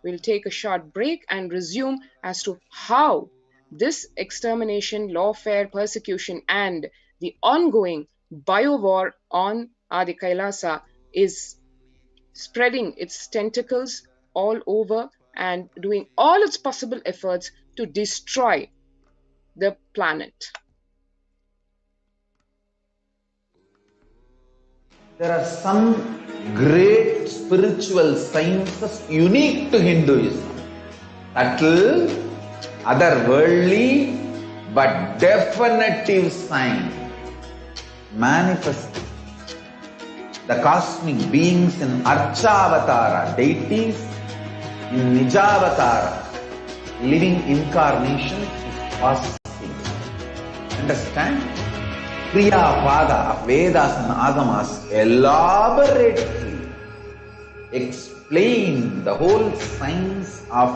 We'll take a short break and resume as to how this extermination, lawfare, persecution, and the ongoing BioWar on Adi Kailasa is spreading its tentacles all over and doing all its possible efforts to destroy the planet. There are some great spiritual sciences unique to Hinduism. Subtle, otherworldly, but definitive sign. Manifesting the cosmic beings in Archavatara, deities in Nijavatara, living incarnations is possible. Understand? Kriya Pada of Vedas and Agamas elaborately explain the whole science of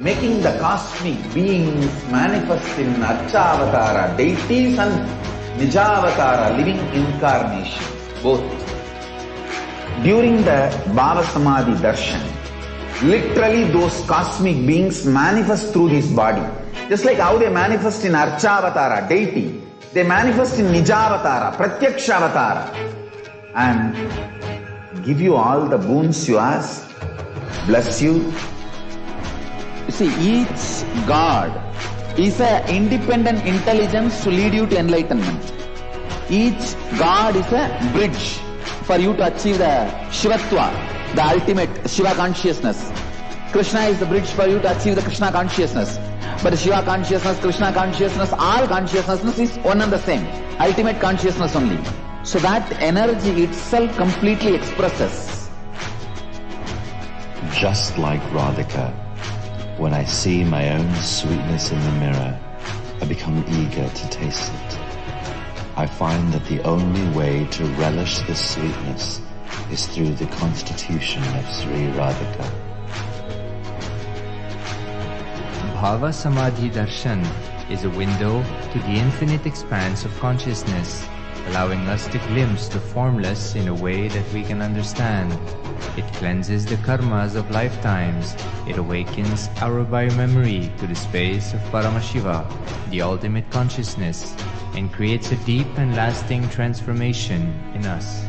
making the cosmic beings manifest in Archavatara, deities, and Nijavatara, living incarnations, both. During the Bhava Samadhi Darshan, literally those cosmic beings manifest through this body. Just like how they manifest in Archavatara, deity, they manifest in Nijavatara, Pratyakshavatara, and give you all the boons you ask, bless you. See, each God is an independent intelligence to lead you to enlightenment. Each God is a bridge for you to achieve the Shivatva, the ultimate Shiva consciousness. Krishna is the bridge for you to achieve the Krishna consciousness. But Shiva consciousness, Krishna consciousness, all consciousness is one and the same. Ultimate consciousness only. So that energy itself completely expresses. Just like Radhika, when I see my own sweetness in the mirror, I become eager to taste it. I find that the only way to relish this sweetness is through the constitution of Sri Radhika. Bhava Samadhi Darshan is a window to the infinite expanse of consciousness, allowing us to glimpse the formless in a way that we can understand. It cleanses the karmas of lifetimes. It awakens our biomemory to the space of Paramashiva, the ultimate consciousness, and creates a deep and lasting transformation in us.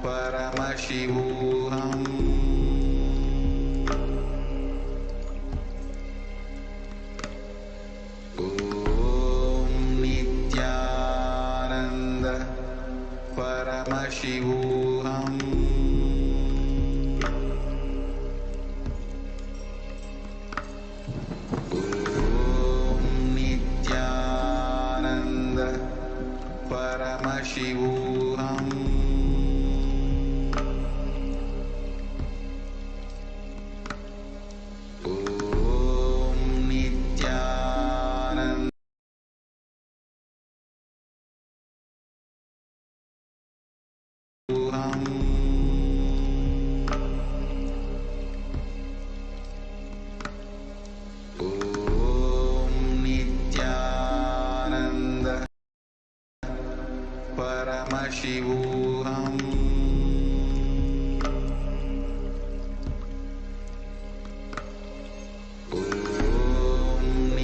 Paramashivoham. Om Nithyananda Paramashivoham. Om Nithyananda Paramashivoham. Paramashivoham.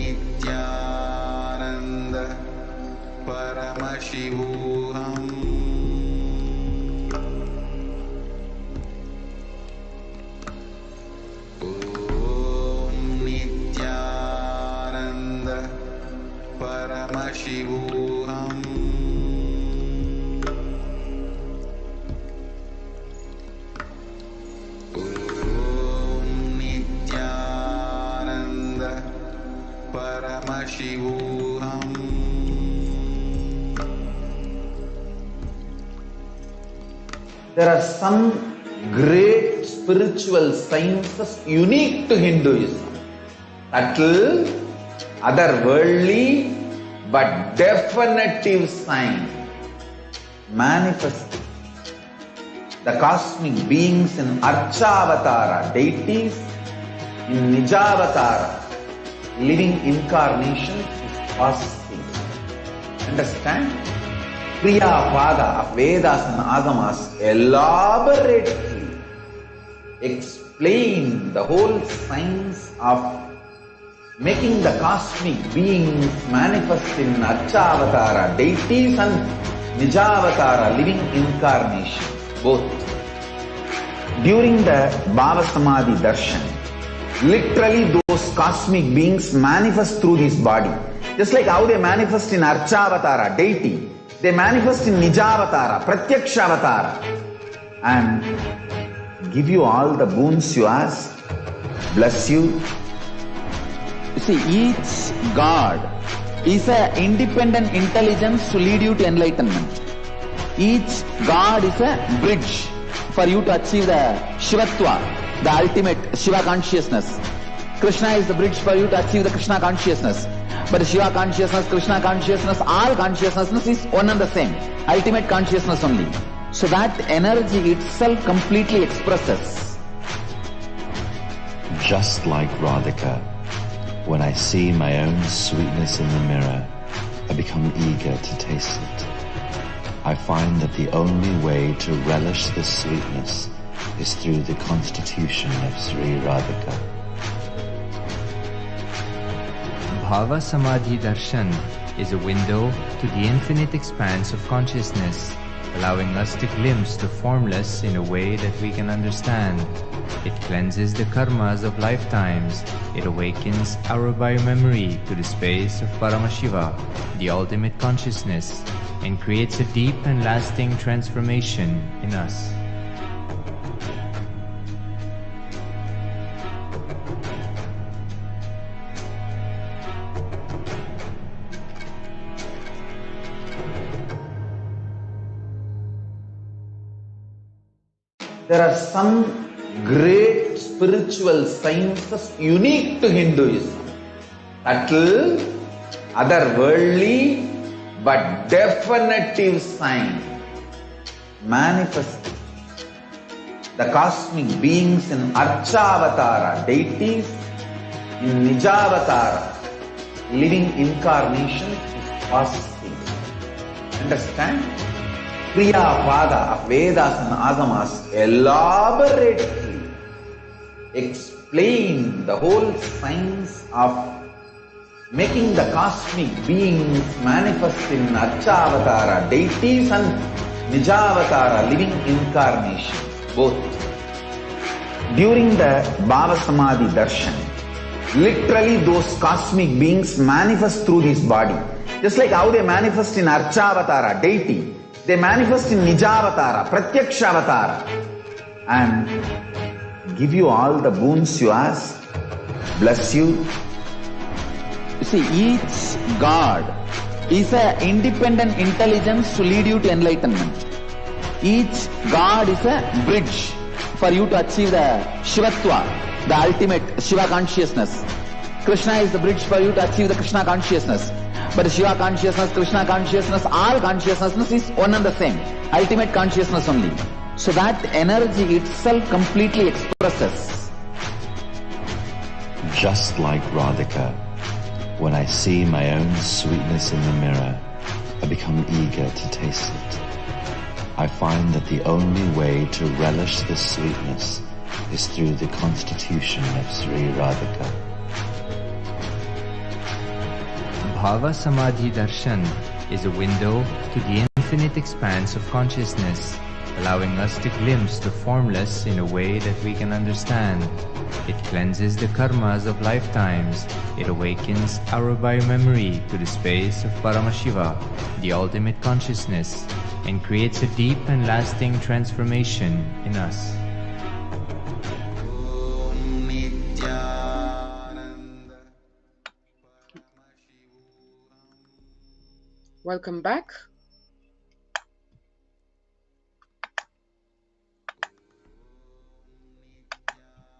Om Nithyananda Paramashivoham. Om Nithyananda Paramashivoham. Paramashivoham. There are some great spiritual sciences unique to Hinduism. Subtle, otherworldly, but definitive sign. Manifesting the cosmic beings in Archavatara, deities in Nijavatara, living incarnation is possible. Understand? Kriya Pada of Vedas and Agamas elaborately explain the whole science of making the cosmic beings manifest in Archavatara, deities and Nijavatara, living incarnation, both. During the Bhava Samadhi Darshan, literally those cosmic beings manifest through this body. Just like how they manifest in Archavatara, deity, they manifest in Nijavatara, Pratyakshavatara, and give you all the boons you ask, bless you. You see, each God is an independent intelligence to lead you to enlightenment. Each God is a bridge for you to achieve the Shivatva, the ultimate Shiva consciousness. Krishna is the bridge for you to achieve the Krishna consciousness. But Shiva consciousness, Krishna consciousness, all consciousness is one and the same. Ultimate consciousness only. So that energy itself completely expresses. Just like Radhika, when I see my own sweetness in the mirror, I become eager to taste it. I find that the only way to relish this sweetness is through the constitution of Sri Radhika. Bhava Samadhi Darshan is a window to the infinite expanse of consciousness, allowing us to glimpse the formless in a way that we can understand. It cleanses the karmas of lifetimes. It awakens our biomemory to the space of Paramashiva, the ultimate consciousness, and creates a deep and lasting transformation in us. There are some great spiritual sciences unique to Hinduism. Subtle, otherworldly, but definitive sign. Manifesting the cosmic beings in Archavatara, deities in Nijavatara, living incarnations is possible. Understand? Kriya Pada of Vedas and Agamas elaborately explain the whole science of making the cosmic beings manifest in Archavatara, deities and Nijavatara, living incarnations, both. During the Bhava Samadhi Darshan, literally those cosmic beings manifest through this body. Just like how they manifest in Archavatara, deity, they manifest in Nijavatara, Pratyakshavatara, and give you all the boons you ask, bless you. See, each God is an independent intelligence to lead you to enlightenment. Each God is a bridge for you to achieve the Shivatva, the ultimate Shiva consciousness. Krishna is the bridge for you to achieve the Krishna consciousness. But Shiva consciousness, Krishna consciousness, all consciousness is one and the same. Ultimate consciousness only. So that energy itself completely expresses. Just like Radhika, when I see my own sweetness in the mirror, I become eager to taste it. I find that the only way to relish this sweetness is through the constitution of Sri Radhika. Bhava Samadhi Darshan is a window to the infinite expanse of consciousness, allowing us to glimpse the formless in a way that we can understand. It cleanses the karmas of lifetimes. It awakens our biomemory to the space of Paramashiva, the ultimate consciousness, and creates a deep and lasting transformation in us. Welcome back.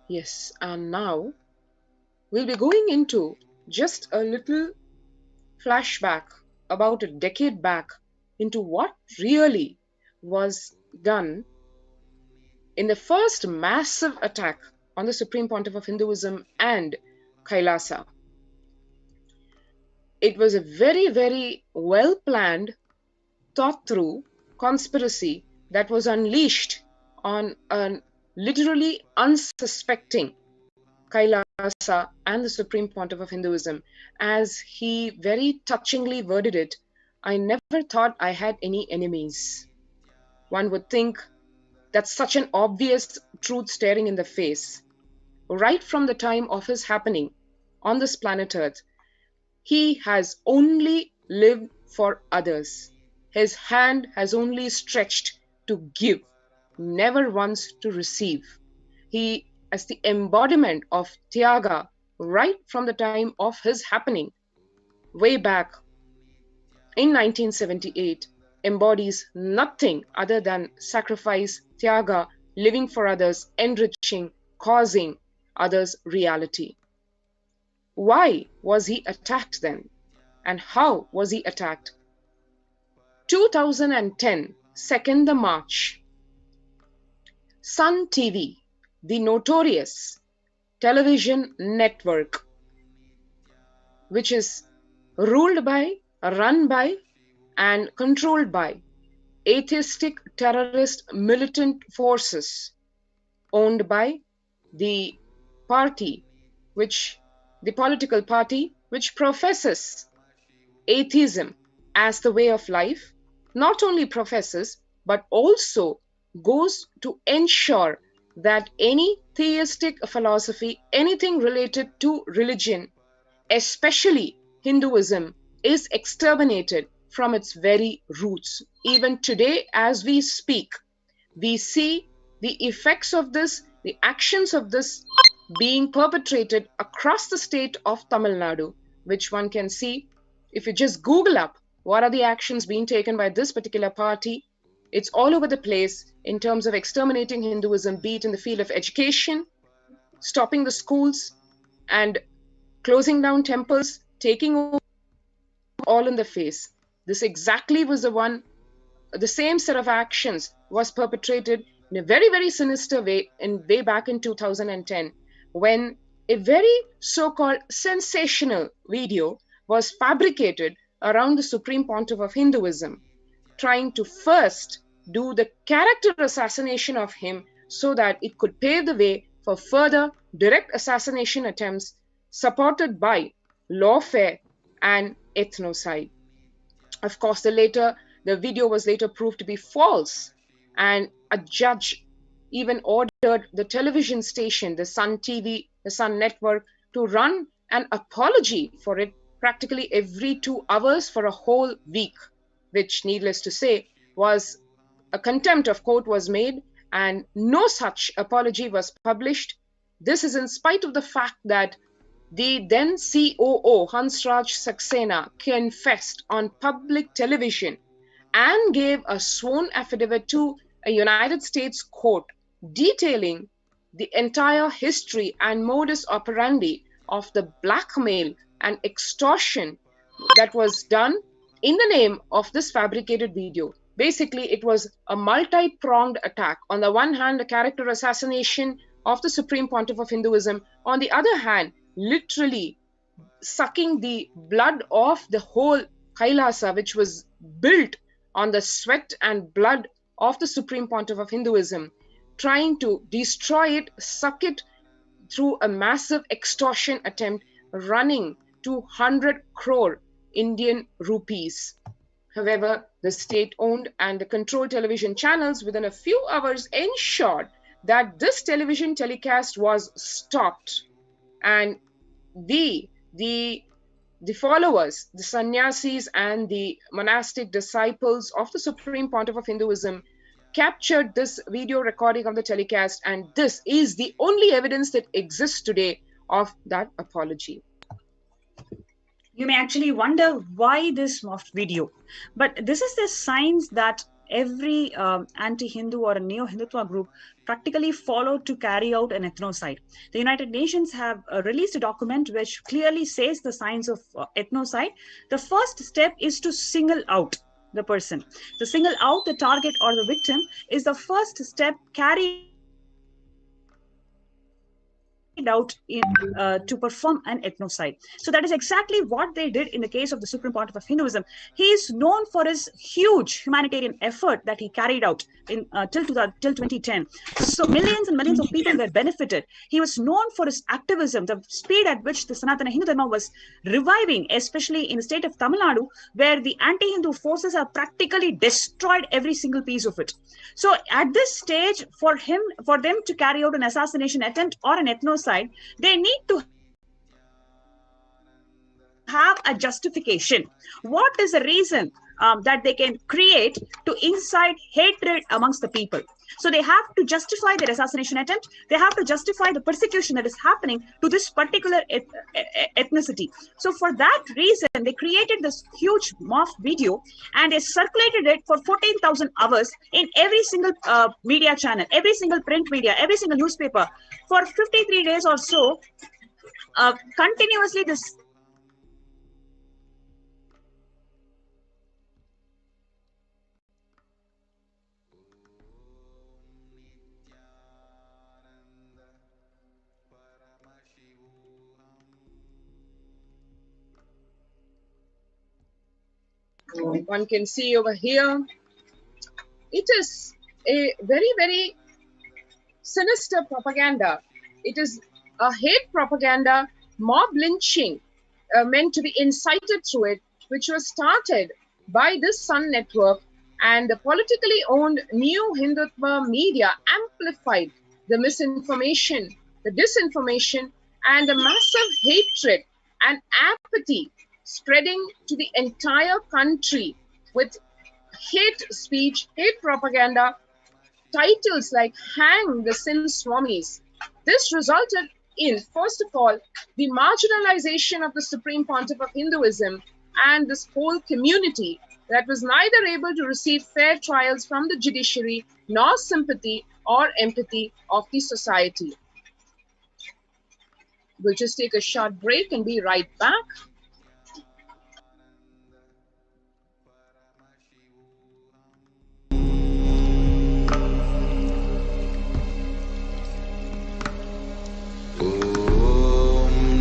Yes, and now we'll be going into just a little flashback about a decade back into what really was done in the first massive attack on the Supreme Pontiff of Hinduism and Kailasa. It was a very, very well planned, thought through conspiracy that was unleashed on a literally unsuspecting Kailasa and the Supreme Pontiff of Hinduism. As he very touchingly worded it, I never thought I had any enemies. One would think that's such an obvious truth staring in the face. Right from the time of his happening on this planet Earth, he has only lived for others. His hand has only stretched to give, never once to receive. He, as the embodiment of Tyaga, right from the time of his happening, way back in 1978, embodies nothing other than sacrifice, Tyaga, living for others, enriching, causing others reality. Why was he attacked then? And how was he attacked? 2010, 2nd March, Sun TV, the notorious television network, which is ruled by, run by, and controlled by atheistic terrorist militant forces, owned by the party, the political party which professes atheism as the way of life, not only professes but also goes to ensure that any theistic philosophy, anything related to religion, especially Hinduism, is exterminated from its very roots. Even today, as we speak, we see the effects of this, the actions of this being perpetrated across the state of Tamil Nadu, which one can see if you just Google up what are the actions being taken by this particular party. It's all over the place in terms of exterminating Hinduism, be it in the field of education, stopping the schools, and closing down temples, taking over, all in the face. This exactly was the same set of actions was perpetrated in a very, very sinister way way back in 2010, when a very so-called sensational video was fabricated around the Supreme Pontiff of Hinduism, trying to first do the character assassination of him so that it could pave the way for further direct assassination attempts supported by lawfare and ethnocide. Of course, the video was later proved to be false, and a judge even ordered the television station, the Sun TV, the Sun Network, to run an apology for it practically every 2 hours for a whole week, which, needless to say, was a contempt of court was made, and no such apology was published. This is in spite of the fact that the then COO, Hansraj Saxena, confessed on public television and gave a sworn affidavit to a United States court detailing the entire history and modus operandi of the blackmail and extortion that was done in the name of this fabricated video. Basically, it was a multi-pronged attack. On the one hand, a character assassination of the Supreme Pontiff of Hinduism. On the other hand, literally sucking the blood of the whole Kailasa, which was built on the sweat and blood of the Supreme Pontiff of Hinduism, trying to destroy it, suck it through a massive extortion attempt running 200 crore Indian rupees. However, the state-owned and the controlled television channels within a few hours ensured that this television telecast was stopped, and the followers, the sannyasis and the monastic disciples of the Supreme Pontiff of Hinduism captured this video recording of the telecast, and this is the only evidence that exists today of that apology. You may actually wonder why this morphed video, but this is the signs that every anti-Hindu or a neo-Hindutva group practically followed to carry out an ethnocide. The United Nations have released a document which clearly says the signs of ethnocide. The first step is to single out the person. To single out the target or the victim is the first step carried out in, to perform an ethnocide. So that is exactly what they did in the case of the Supreme Pontiff of Hinduism. He is known for his huge humanitarian effort that he carried out in till 2010. So millions and millions of people were benefited. He was known for his activism, the speed at which the Sanatana Hindu Dharma was reviving, especially in the state of Tamil Nadu, where the anti-Hindu forces have practically destroyed every single piece of it. So at this stage, for them to carry out an assassination attempt or an ethnocide, they need to have a justification. What is the reason that they can create to incite hatred amongst the people? So they have to justify their assassination attempt. They have to justify the persecution that is happening to this particular ethnicity. So for that reason, they created this huge morph video and they circulated it for 14,000 hours in every single media channel, every single print media, every single newspaper for 53 days or so. Continuously, this one can see over here, it is a very, very sinister propaganda. It is a hate propaganda, mob lynching meant to be incited through it, which was started by this Sun Network, and the politically owned New Hindutva media amplified the misinformation, the disinformation, and the massive hatred and apathy spreading to the entire country with hate speech, hate propaganda, titles like Hang the Sin Swamis. This resulted in, first of all, the marginalization of the Supreme Pontiff of Hinduism and this whole community that was neither able to receive fair trials from the judiciary nor sympathy or empathy of the society. We'll just take a short break and be right back.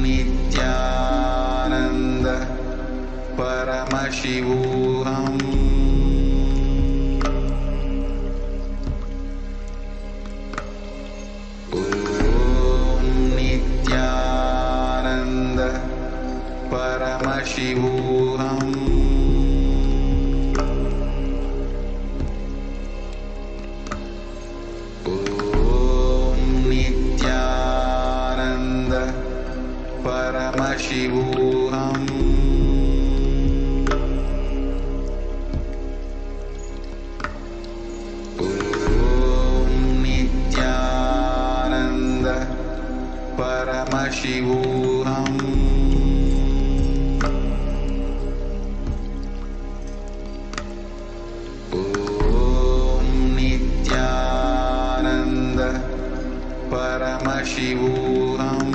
Nithyananda Paramashivoham. Nithyananda Paramashivoham. Nithyananda Paramashivoham. Nithyananda Paramashivoham. Nithyananda Paramashivoham.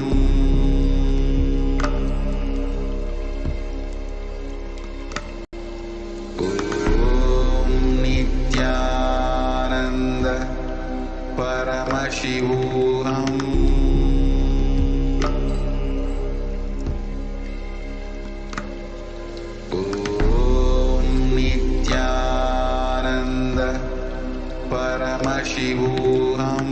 Nithyananda Paramashivoham. Nithyananda Paramashivoham.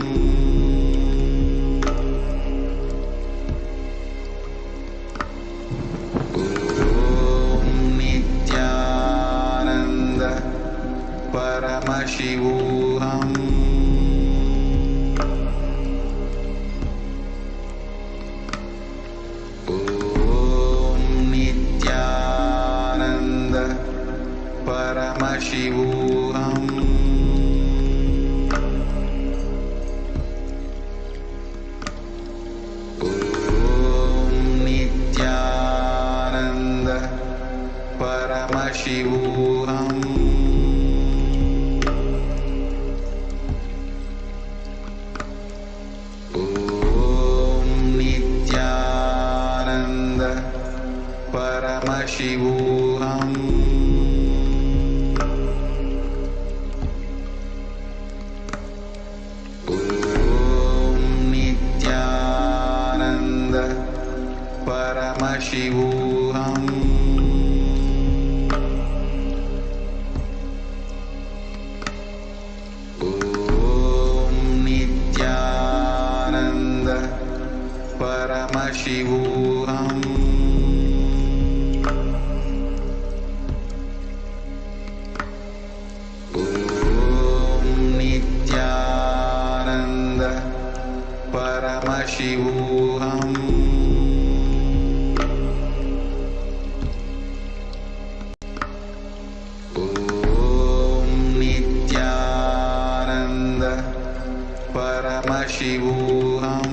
Nithyananda Paramashivoham. Nithyananda Paramashivoham. Nithyananda Paramashivoham. Nithyananda Paramashivoham. Nithyananda Paramashivoham. Nithyananda Paramashivoham. Nithyananda Paramashivoham.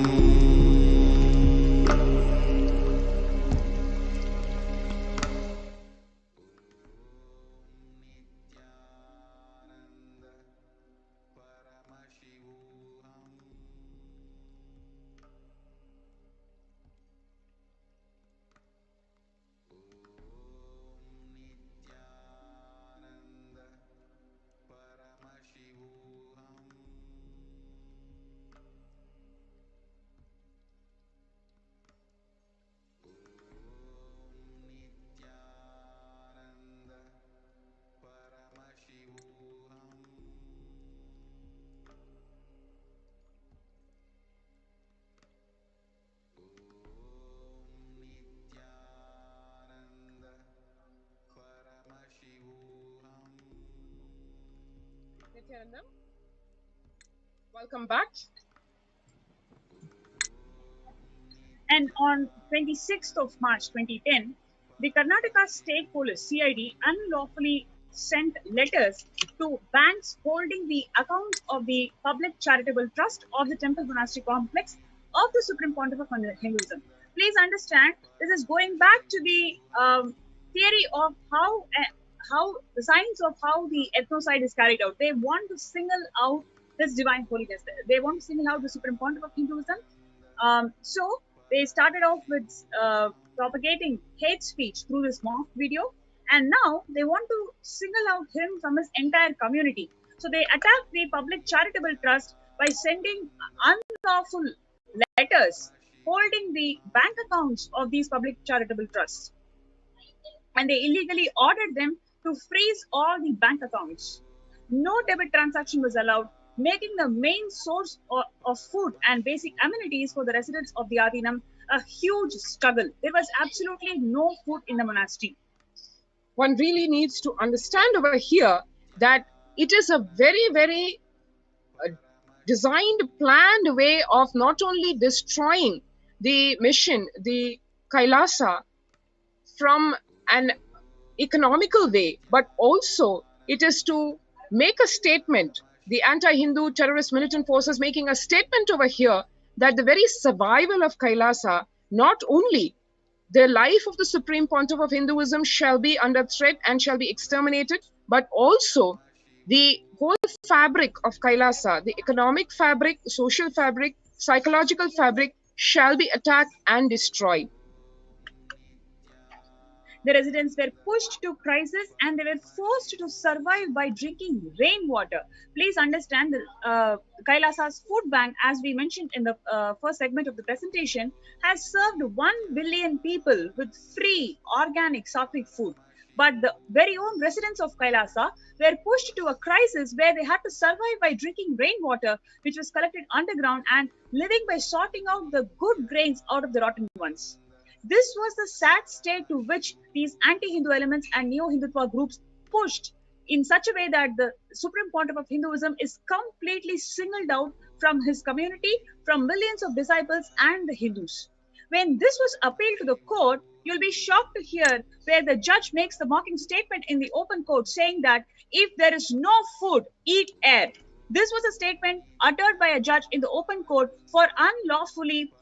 Nithyananda Paramashivoham. Nithyananda, welcome back. And on 26th of March 2010, the Karnataka State Police CID unlawfully sent letters to banks holding the accounts of the public charitable trust of the temple monastery complex of the Supreme Pontiff of Hinduism. Please understand, this is going back to the theory of how the science of how the ethnocide is carried out. They want to single out this divine holiness. They want to single out the Supreme Pontiff of Hinduism. So they started off with propagating hate speech through this mock video, and now they want to single out him from his entire community. So they attacked the public charitable trust by sending unlawful letters holding the bank accounts of these public charitable trusts, and they illegally ordered them to freeze all the bank accounts. No debit transaction was allowed, making the main source of food and basic amenities for the residents of the Adinam a huge struggle. There was absolutely no food in the monastery. One really needs to understand over here that it is a very, very designed, planned way of not only destroying the mission, the Kailasa, from an economical way, but also it is to make a statement, the anti-Hindu terrorist militant forces making a statement over here that the very survival of Kailasa, not only the life of the Supreme Pontiff of Hinduism shall be under threat and shall be exterminated, but also the whole fabric of Kailasa, the economic fabric, social fabric, psychological fabric shall be attacked and destroyed. The residents were pushed to crisis and they were forced to survive by drinking rainwater. Please understand that Kailasa's food bank, as we mentioned in the first segment of the presentation, has served 1 billion people with free organic sattvic food. But the very own residents of Kailasa were pushed to a crisis where they had to survive by drinking rainwater, which was collected underground, and living by sorting out the good grains out of the rotten ones. This was the sad state to which these anti-Hindu elements and neo-Hindutva groups pushed in such a way that the Supreme Pontiff of Hinduism is completely singled out from his community, from millions of disciples and the Hindus. When this was appealed to the court, you'll be shocked to hear where the judge makes the mocking statement in the open court saying that if there is no food, eat air. This was a statement uttered by a judge in the open court for unlawfully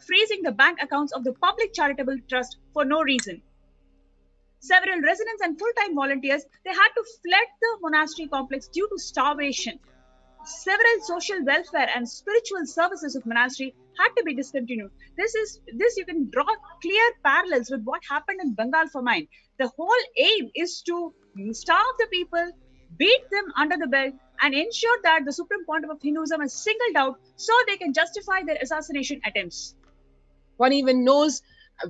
freezing the bank accounts of the public charitable trust for no reason. Several residents and full-time volunteers, they had to fled the monastery complex due to starvation. Several social welfare and spiritual services of monastery had to be discontinued. This you can draw clear parallels with what happened in Bengal famine. The whole aim is to starve the people, beat them under the belt, and ensure that the Supreme Pontiff of Hinduism is singled out so they can justify their assassination attempts. One even knows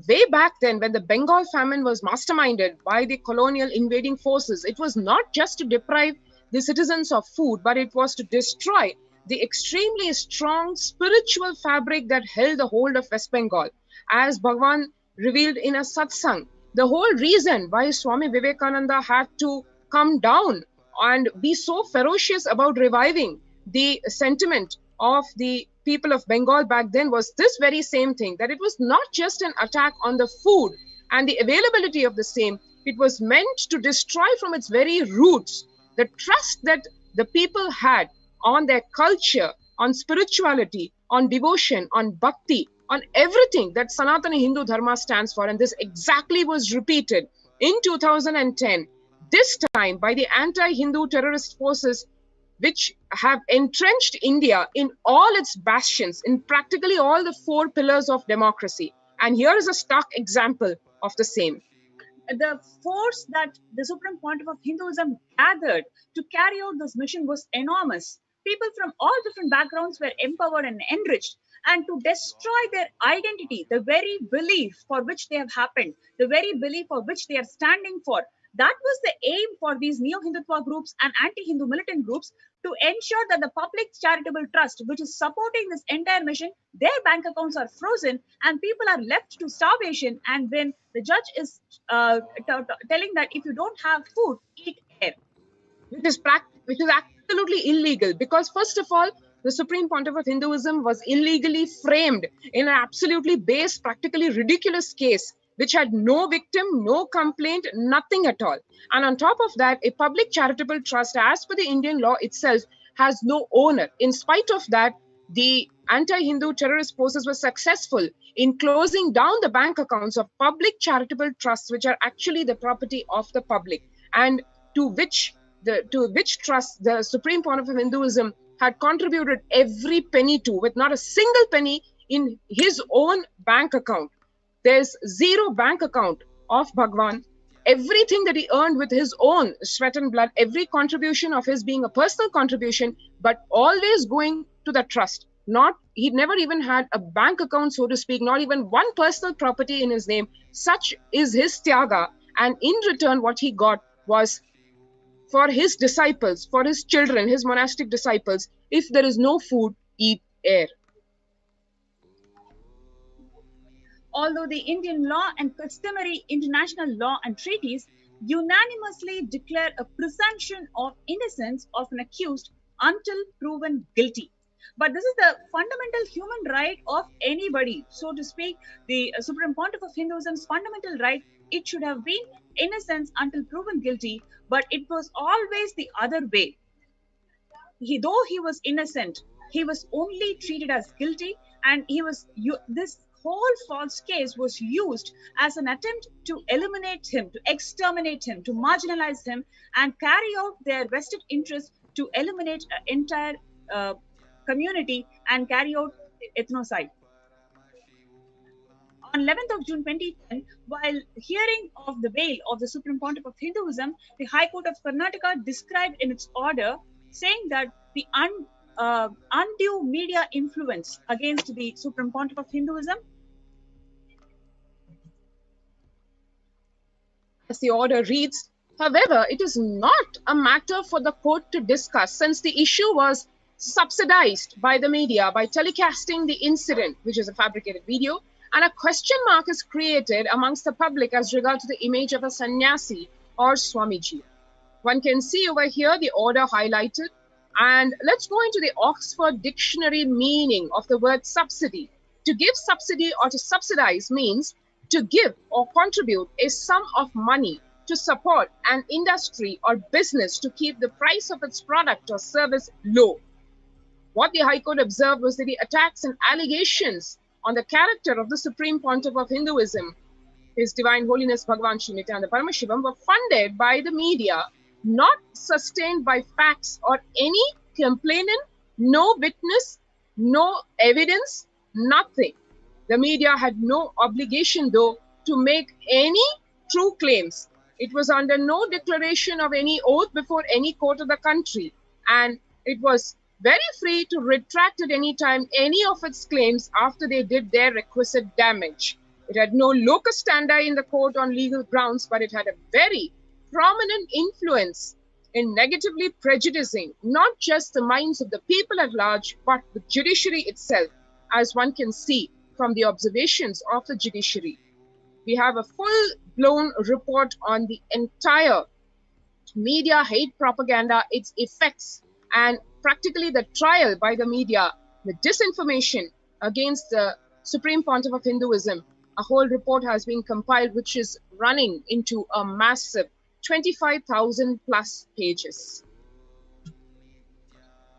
way back then when the Bengal famine was masterminded by the colonial invading forces, it was not just to deprive the citizens of food, but it was to destroy the extremely strong spiritual fabric that held the hold of West Bengal. As Bhagavan revealed in a satsang, the whole reason why Swami Vivekananda had to come down and be so ferocious about reviving the sentiment of the people of Bengal back then was this very same thing, that it was not just an attack on the food and the availability of the same, it was meant to destroy from its very roots the trust that the people had on their culture, on spirituality, on devotion, on bhakti, on everything that Sanatana Hindu Dharma stands for. And this exactly was repeated in 2010, this time by the anti-Hindu terrorist forces which have entrenched India in all its bastions, in practically all the 4 pillars of democracy. And here is a stark example of the same. The force that the Supreme Pontiff of Hinduism gathered to carry out this mission was enormous. People from all different backgrounds were empowered and enriched, and to destroy their identity, the very belief for which they have happened, the very belief for which they are standing for, that was the aim for these neo-Hindutva groups and anti-Hindu militant groups, to ensure that the public charitable trust, which is supporting this entire mission, their bank accounts are frozen and people are left to starvation. And when the judge is telling that if you don't have food, eat air. Which is absolutely illegal, because first of all, the Supreme Pontiff of Hinduism was illegally framed in an absolutely base, practically ridiculous case which had no victim, no complaint, nothing at all. And on top of that, a public charitable trust, as per the Indian law itself, has no owner. In spite of that, the anti-Hindu terrorist forces were successful in closing down the bank accounts of public charitable trusts, which are actually the property of the public, and to which trust the Supreme Pontiff of Hinduism had contributed every penny to, with not a single penny in his own bank account. There's zero bank account of Bhagwan. Everything that he earned with his own sweat and blood, every contribution of his being a personal contribution, but always going to the trust. He never even had a bank account, so to speak, not even one personal property in his name. Such is his tyaga. And in return, what he got was for his disciples, for his children, his monastic disciples, if there is no food, eat air. Although the Indian law and customary international law and treaties unanimously declare a presumption of innocence of an accused until proven guilty. But this is the fundamental human right of anybody, so to speak. The Supreme Pontiff of Hinduism's fundamental right, it should have been innocence until proven guilty, but it was always the other way. Though he was innocent, he was only treated as guilty, and this whole false case was used as an attempt to eliminate him, to exterminate him, to marginalize him, and carry out their vested interest to eliminate an entire community and carry out ethnocide. On 11th of June 2010, while hearing of the bail of the Supreme Pontiff of Hinduism, the High Court of Karnataka described in its order saying that the undue media influence against the Supreme Pontiff of Hinduism. As the order reads, however, it is not a matter for the court to discuss, since the issue was subsidized by the media by telecasting the incident, which is a fabricated video, and a question mark is created amongst the public as regards to the image of a sannyasi or Swamiji. One can see over here the order highlighted. And let's go into the Oxford Dictionary meaning of the word subsidy. To give subsidy or to subsidize means to give or contribute a sum of money to support an industry or business to keep the price of its product or service low. What the High Court observed was that the attacks and allegations on the character of the Supreme Pontiff of Hinduism, His Divine Holiness Bhagavan Sri Nithyananda Paramashivam, were funded by the media, not sustained by facts or any complainant, no witness, no evidence, nothing. The media had no obligation, though, to make any true claims. It was under no declaration of any oath before any court of the country, and it was very free to retract at any time any of its claims after they did their requisite damage. It had no locus standi in the court on legal grounds, but it had a very prominent influence in negatively prejudicing not just the minds of the people at large, but the judiciary itself, as one can see from the observations of the judiciary. We have a full-blown report on the entire media hate propaganda, its effects, and practically the trial by the media, the disinformation against the Supreme Pontiff of Hinduism. A whole report has been compiled, which is running into a massive 25,000 plus pages.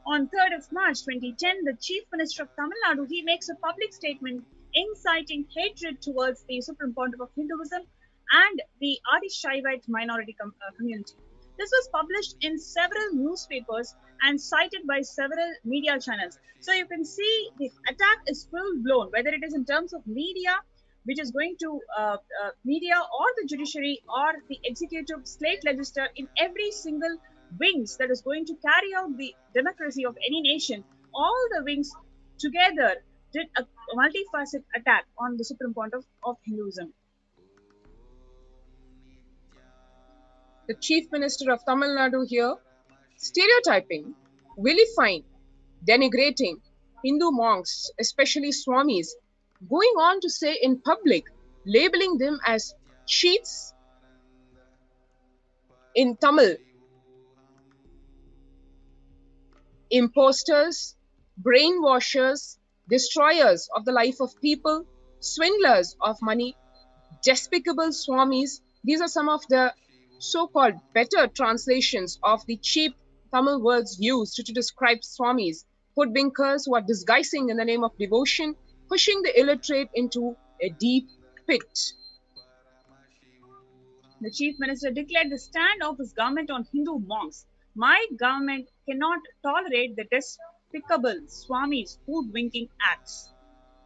On 3rd of March 2010, the Chief Minister of Tamil Nadu, he makes a public statement inciting hatred towards the Supreme Pontiff of Hinduism and the Adi-Shaivite minority community. This was published in several newspapers and cited by several media channels. So you can see the attack is full-blown, whether it is in terms of media, which is going to media or the judiciary or the executive slate legislature, in every single wings that is going to carry out the democracy of any nation. All the wings together did a multifaceted attack on the Supreme Pontiff of Hinduism. The Chief Minister of Tamil Nadu here, stereotyping, vilifying, denigrating Hindu monks, especially Swamis, going on to say in public, labeling them as cheats, in Tamil, imposters, brainwashers, destroyers of the life of people, swindlers of money, despicable Swamis. These are some of the so-called better translations of the cheap Tamil words used to describe Swamis, hoodwinkers who are disguising in the name of devotion, pushing the illiterate into a deep pit. The Chief Minister declared the stand of his government on Hindu monks. My government cannot tolerate the despicable Swami's hoodwinking acts.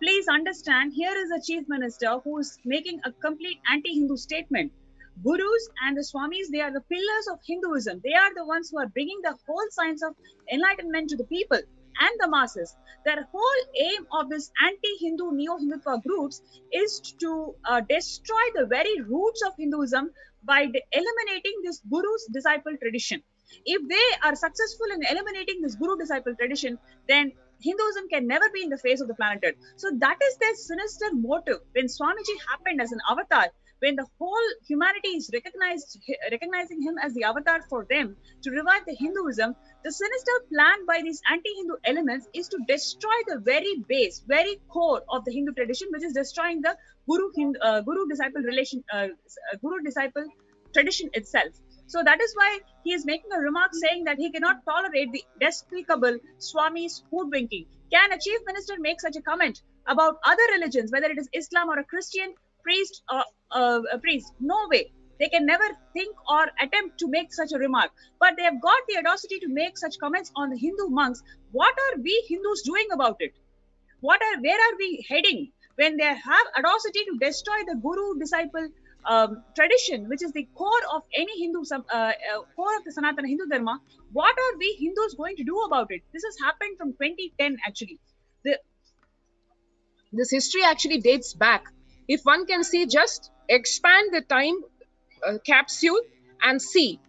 Please understand, here is a Chief Minister who is making a complete anti-Hindu statement. Gurus and the Swamis, they are the pillars of Hinduism. They are the ones who are bringing the whole science of enlightenment to the people and the masses. Their whole aim of this anti-Hindu, neo-Hindutva groups is to destroy the very roots of Hinduism by eliminating this Guru's disciple tradition. If they are successful in eliminating this Guru-disciple tradition, then Hinduism can never be in the face of the planet Earth. So that is their sinister motive. When Swamiji happened as an avatar, when the whole humanity is recognizing him as the avatar for them to revive the Hinduism, the sinister plan by these anti-Hindu elements is to destroy the very base, very core of the Hindu tradition, which is destroying the Guru-disciple tradition itself. So that is why he is making a remark saying that he cannot tolerate the despicable Swami's hoodwinking. Can a chief minister make such a comment about other religions, whether it is Islam or a Christian priest or a priest? No way. They can never think or attempt to make such a remark. But they have got the audacity to make such comments on the Hindu monks. What are we Hindus doing about it? Where are we heading when they have audacity to destroy the Guru-disciple tradition, which is the core of any Hindu, core of the Sanatana Hindu Dharma? What are we Hindus going to do about it? This has happened from 2010 actually. This history actually dates back. If one can see, just expand the time capsule and see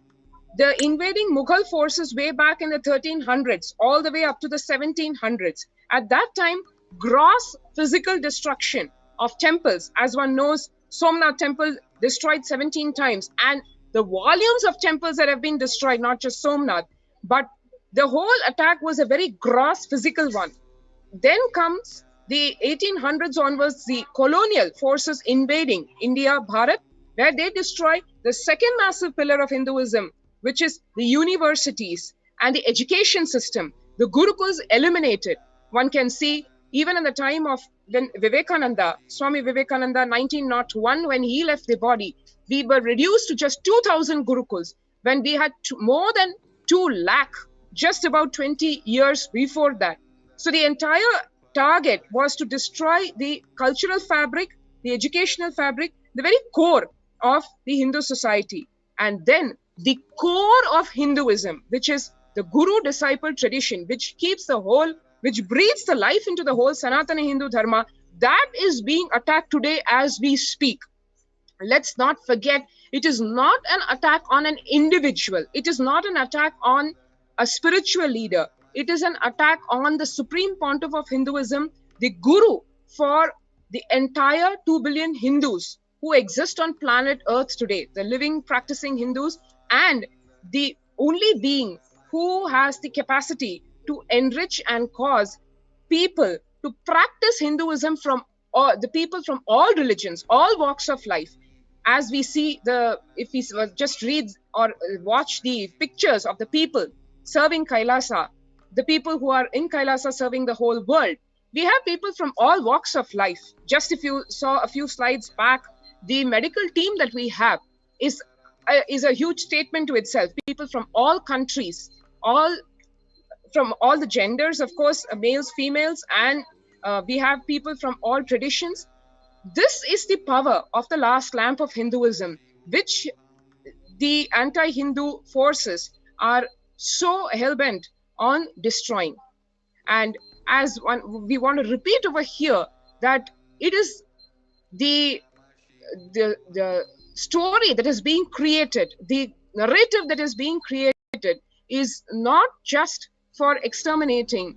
the invading Mughal forces way back in the 1300s, all the way up to the 1700s. At that time, gross physical destruction of temples, as one knows, Somnath temple destroyed 17 times, and the volumes of temples that have been destroyed, not just Somnath, but the whole attack was a very gross physical one. Then comes the 1800s onwards, the colonial forces invading India, Bharat, where they destroy the second massive pillar of Hinduism, which is the universities and the education system. The Gurukuls eliminated. One can see even in the time of when Vivekananda, Swami Vivekananda, 1901, when he left the body, we were reduced to just 2,000 Gurukuls, when we had more than 2 lakh, just about 20 years before that. So the entire target was to destroy the cultural fabric, the educational fabric, the very core of the Hindu society. And then the core of Hinduism, which is the Guru-disciple tradition, which keeps the whole, which breathes the life into the whole Sanatana Hindu Dharma, that is being attacked today as we speak. Let's not forget, it is not an attack on an individual. It is not an attack on a spiritual leader. It is an attack on the supreme pontiff of Hinduism, the Guru, for the entire 2 billion Hindus who exist on planet Earth today, the living, practicing Hindus, and the only being who has the capacity to enrich and cause people to practice Hinduism from the people from all religions, all walks of life. As we see if we just read or watch the pictures of the people serving Kailasa, the people who are in Kailasa serving the whole world, we have people from all walks of life. Just if you saw a few slides back, the medical team that we have is a huge statement to itself. People from all countries, from all the genders, of course, males, females, and we have people from all traditions. This is the power of the last lamp of Hinduism, which the anti-Hindu forces are so hell-bent on destroying. And as we want to repeat over here that it is the story that is being created, the narrative that is being created is not just for exterminating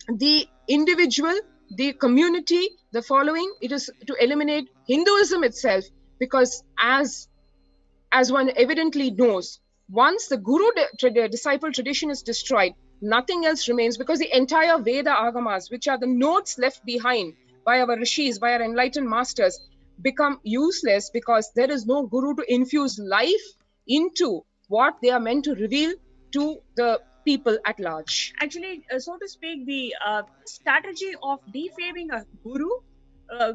the individual, the community, the following. It is to eliminate Hinduism itself, because as one evidently knows, once the Guru-disciple tradition is destroyed, nothing else remains, because the entire Veda Agamas, which are the notes left behind by our rishis, by our enlightened masters, become useless because there is no guru to infuse life into what they are meant to reveal to the people at large. Actually, so to speak, the strategy of defaming a guru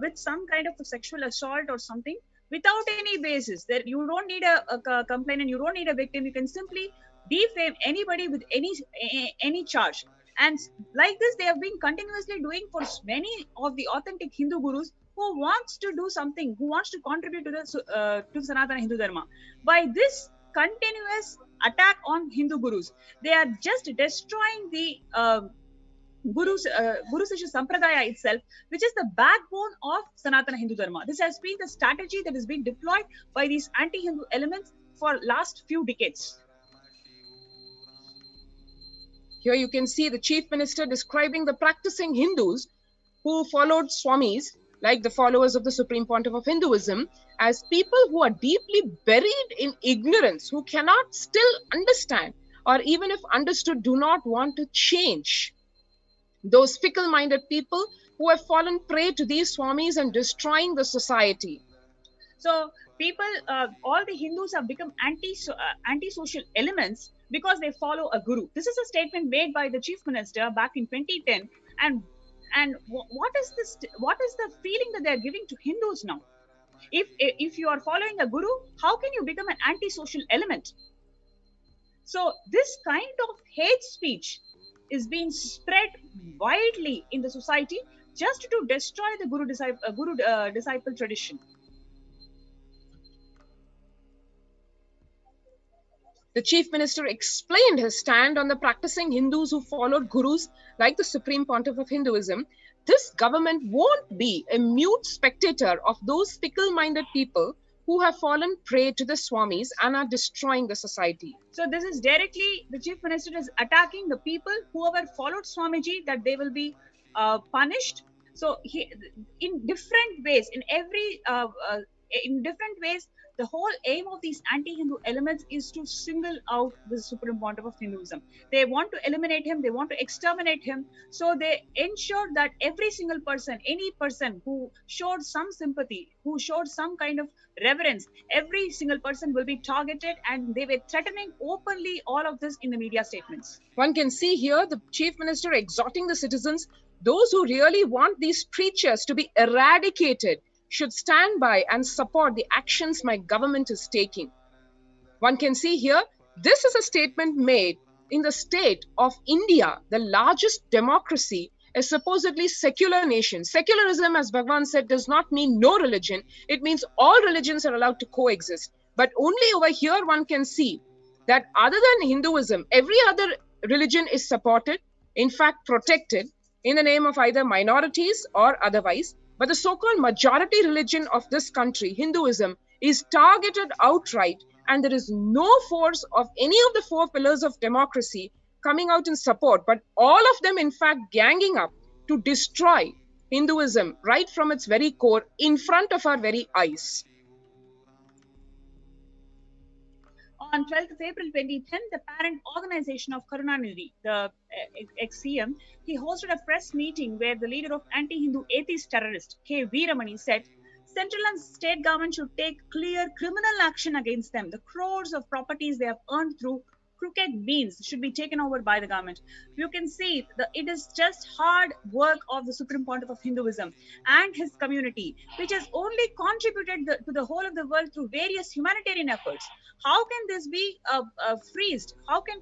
with some kind of a sexual assault or something without any basis, that you don't need a complainant, you don't need a victim, you can simply defame anybody with any charge. And like this, they have been continuously doing for many of the authentic Hindu gurus who wants to do something, who wants to contribute to the Sanatana Hindu Dharma. By this continuous attack on Hindu gurus, they are just destroying the Guru Sishya Sampradaya itself, which is the backbone of Sanatana Hindu Dharma. This has been the strategy that has been deployed by these anti-Hindu elements for last few decades. Here you can see the Chief Minister describing the practicing Hindus who followed Swamis, like the followers of the Supreme Pontiff of Hinduism, as people who are deeply buried in ignorance, who cannot still understand, or even if understood, do not want to change. Those fickle-minded people who have fallen prey to these Swamis and destroying the society. So people, all the Hindus have become anti-social elements because they follow a guru. This is a statement made by the Chief Minister back in 2010. And what is this? What is the feeling that they are giving to Hindus now? If you are following a guru, how can you become an anti-social element? So this kind of hate speech is being spread widely in the society just to destroy the guru disciple tradition. The Chief Minister explained his stand on the practicing Hindus who followed gurus like the Supreme Pontiff of Hinduism. This government won't be a mute spectator of those fickle-minded people who have fallen prey to the Swamis and are destroying the society. So this is directly, the Chief Minister is attacking the people who have followed Swamiji, that they will be punished. So in different ways, in different ways, the whole aim of these anti-Hindu elements is to single out the Supreme Pontiff of Hinduism. They want to eliminate him, they want to exterminate him. So they ensure that every single person, any person who showed some sympathy, who showed some kind of reverence, every single person will be targeted, and they were threatening openly all of this in the media statements. One can see here the Chief Minister exhorting the citizens, those who really want these preachers to be eradicated should stand by and support the actions my government is taking. One can see here, this is a statement made in the state of India, the largest democracy, a supposedly secular nation. Secularism, as Bhagwan said, does not mean no religion. It means all religions are allowed to coexist. But only over here one can see that other than Hinduism, every other religion is supported, in fact protected, in the name of either minorities or otherwise. But the so-called majority religion of this country, Hinduism, is targeted outright, and there is no force of any of the four pillars of democracy coming out in support, but all of them in fact ganging up to destroy Hinduism right from its very core in front of our very eyes. On 12th of April 2010, the parent organization of Karunanidhi, the ex-CM, he hosted a press meeting where the leader of anti-Hindu atheist terrorist, K. Veeramani, said, central and state government should take clear criminal action against them. The crores of properties they have earned through crooked means should be taken over by the government. You can see that it is just hard work of the Supreme Pontiff of Hinduism and his community, which has only contributed to the whole of the world through various humanitarian efforts. How can this be freezed? How can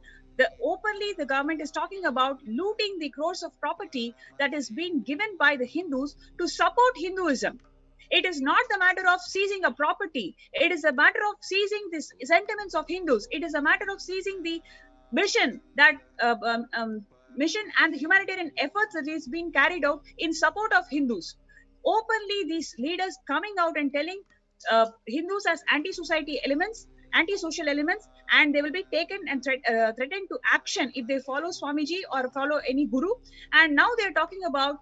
openly the government is talking about looting the crores of property that is being given by the Hindus to support Hinduism? It is not the matter of seizing a property. It is a matter of seizing the sentiments of Hindus. It is a matter of seizing the mission that mission and the humanitarian efforts that is being carried out in support of Hindus. Openly, these leaders coming out and telling Hindus as anti-society elements, anti-social elements, and they will be taken and threatened to action if they follow Swamiji or follow any guru. And now they are talking about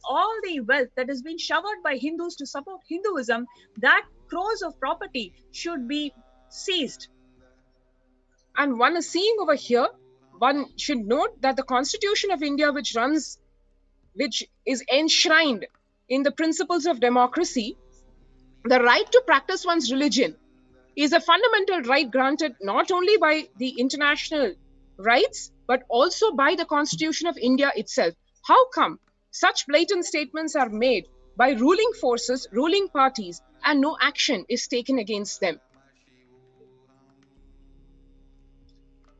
all the wealth that has been showered by Hindus to support Hinduism, that crores of property should be seized. And one is seeing over here, one should note that the Constitution of India, which is enshrined in the principles of democracy, The right to practice one's religion is a fundamental right granted not only by the international rights, but also by the Constitution of India itself. How come such blatant statements are made by ruling forces, ruling parties, and no action is taken against them?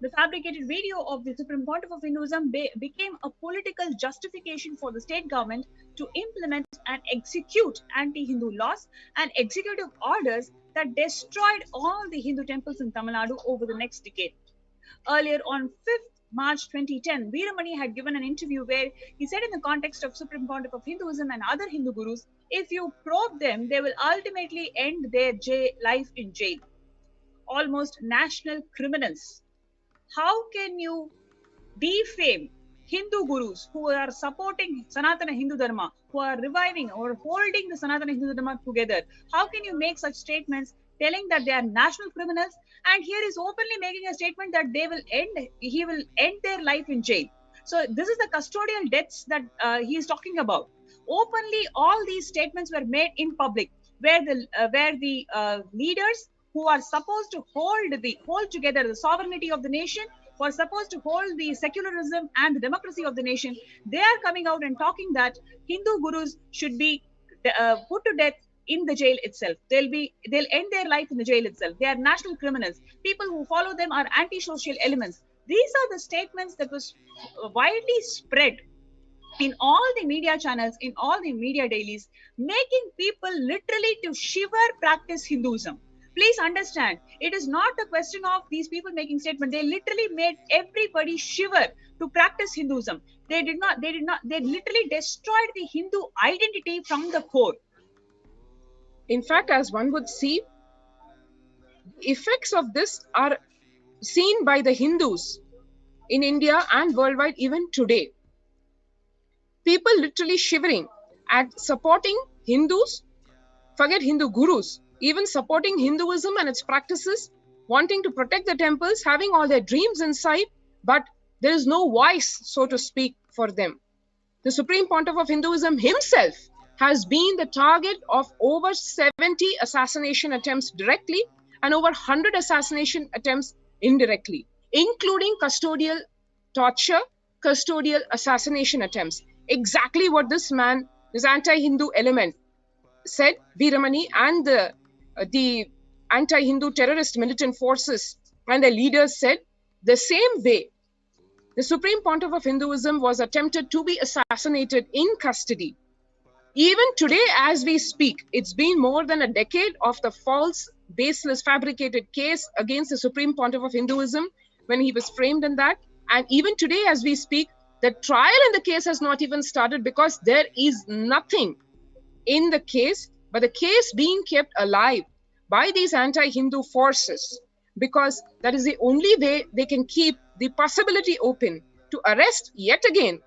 The fabricated video of the Supreme Pontiff of Hinduism became a political justification for the state government to implement and execute anti-Hindu laws and executive orders that destroyed all the Hindu temples in Tamil Nadu over the next decade. Earlier on 5th March 2010, Veeramani had given an interview where he said in the context of Supreme Pontiff of Hinduism and other Hindu gurus, if you probe them, they will ultimately end their life in jail. Almost national criminals. How can you defame Hindu gurus who are supporting Sanatana Hindu Dharma, who are reviving or holding the Sanatana Hindu Dharma together? How can you make such statements telling that they are national criminals? And here is openly making a statement that he will end their life in jail. So this is the custodial deaths that he is talking about. Openly, all these statements were made in public, where the leaders who are supposed to hold together the sovereignty of the nation, who are supposed to hold the secularism and the democracy of the nation, they are coming out and talking that Hindu gurus should be put to death in the jail itself. They'll end their life in the jail itself. They are national criminals. People who follow them are anti-social elements. These are the statements that was widely spread in all the media channels, in all the media dailies, making people literally to shiver practice Hinduism. Please understand, it is not a question of these people making statements. They literally made everybody shiver to practice Hinduism. They literally destroyed the Hindu identity from the core. In fact, as one would see, effects of this are seen by the Hindus in India and worldwide even today. People literally shivering at supporting Hindus, forget Hindu gurus, even supporting Hinduism and its practices, wanting to protect the temples, having all their dreams inside, but there is no voice, so to speak, for them. The Supreme Pontiff of Hinduism himself has been the target of over 70 assassination attempts directly and over 100 assassination attempts indirectly, including custodial torture, custodial assassination attempts. Exactly what this man, this anti-Hindu element, said, Veeramani, and the anti-Hindu terrorist militant forces and their leaders said, the same way the Supreme Pontiff of Hinduism was attempted to be assassinated in custody. Even today, as we speak, it's been more than a decade of the false, baseless, fabricated case against the Supreme Pontiff of Hinduism when he was framed in that. And even today, as we speak, the trial in the case has not even started because there is nothing in the case, but the case being kept alive by these anti-Hindu forces, because that is the only way they can keep the possibility open to arrest yet again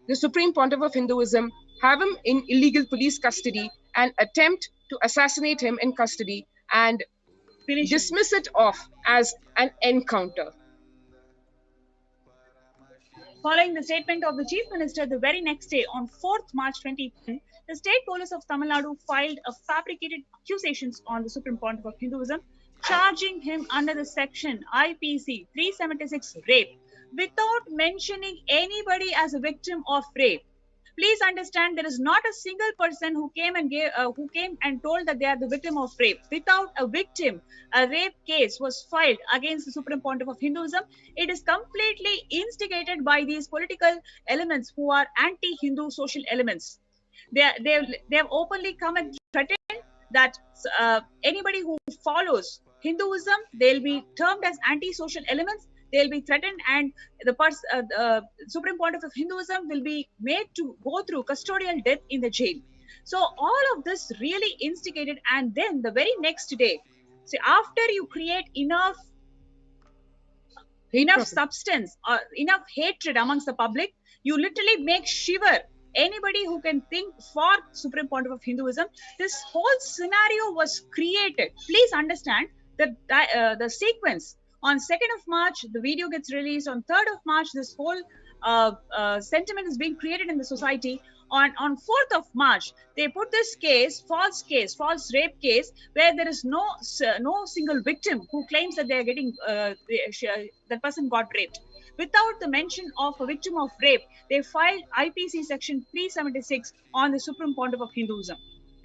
the Supreme Pontiff of Hinduism, have him in illegal police custody and attempt to assassinate him in custody and dismiss it off as an encounter. Following the statement of the Chief Minister the very next day, on 4th March 2010, the State Police of Tamil Nadu filed a fabricated accusations on the Supreme Pontiff of Hinduism, charging him under the section IPC 376 rape, without mentioning anybody as a victim of rape. Please understand, there is not a single person who came and told that they are the victim of rape. Without a victim, a rape case was filed against the Supreme Pontiff of Hinduism. It is completely instigated by these political elements who are anti-Hindu social elements. They have openly come and threatened that anybody who follows Hinduism, they'll be termed as anti-social elements. They'll be threatened, and the Supreme Pontiff of Hinduism will be made to go through custodial death in the jail. So all of this really instigated, and then the very next day, see, after you create enough substance or enough hatred amongst the public, you literally make shiver anybody who can think for Supreme Pontiff of Hinduism. This whole scenario was created. Please understand that the sequence. On 2nd of March, the video gets released. On 3rd of March, this whole sentiment is being created in the society. On 4th of March, they put this false rape case, where there is no single victim who claims that they are getting that person got raped. Without the mention of a victim of rape, they filed IPC section 376 on the Supreme Pontiff of Hinduism.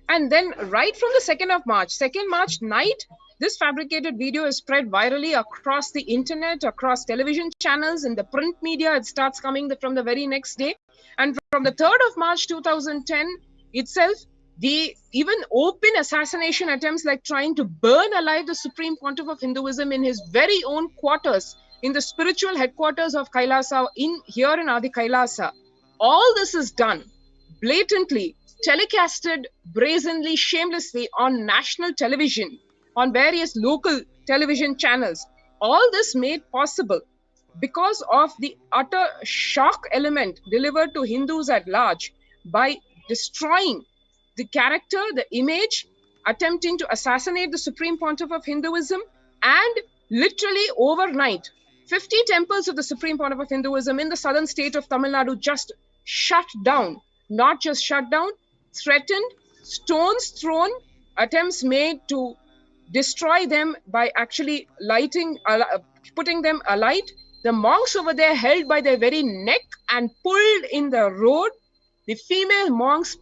And then right from the 2nd March night, this fabricated video is spread virally across the internet, across television channels, in the print media. It starts coming from the very next day. And from the 3rd of March 2010 itself, the even open assassination attempts, like trying to burn alive the Supreme Pontiff of Hinduism in his very own quarters, in the spiritual headquarters of Kailasa, here in Adi Kailasa. All this is done blatantly, telecasted brazenly, shamelessly on national television, on various local television channels. All this made possible because of the utter shock element delivered to Hindus at large by destroying the character, the image, attempting to assassinate the Supreme Pontiff of Hinduism, and literally overnight, 50 temples of the Supreme Pontiff of Hinduism in the southern state of Tamil Nadu just shut down. Not just shut down, threatened, stones thrown, attempts made to destroy them by actually putting them alight. The monks over there held by their very neck and pulled in the road. The female monks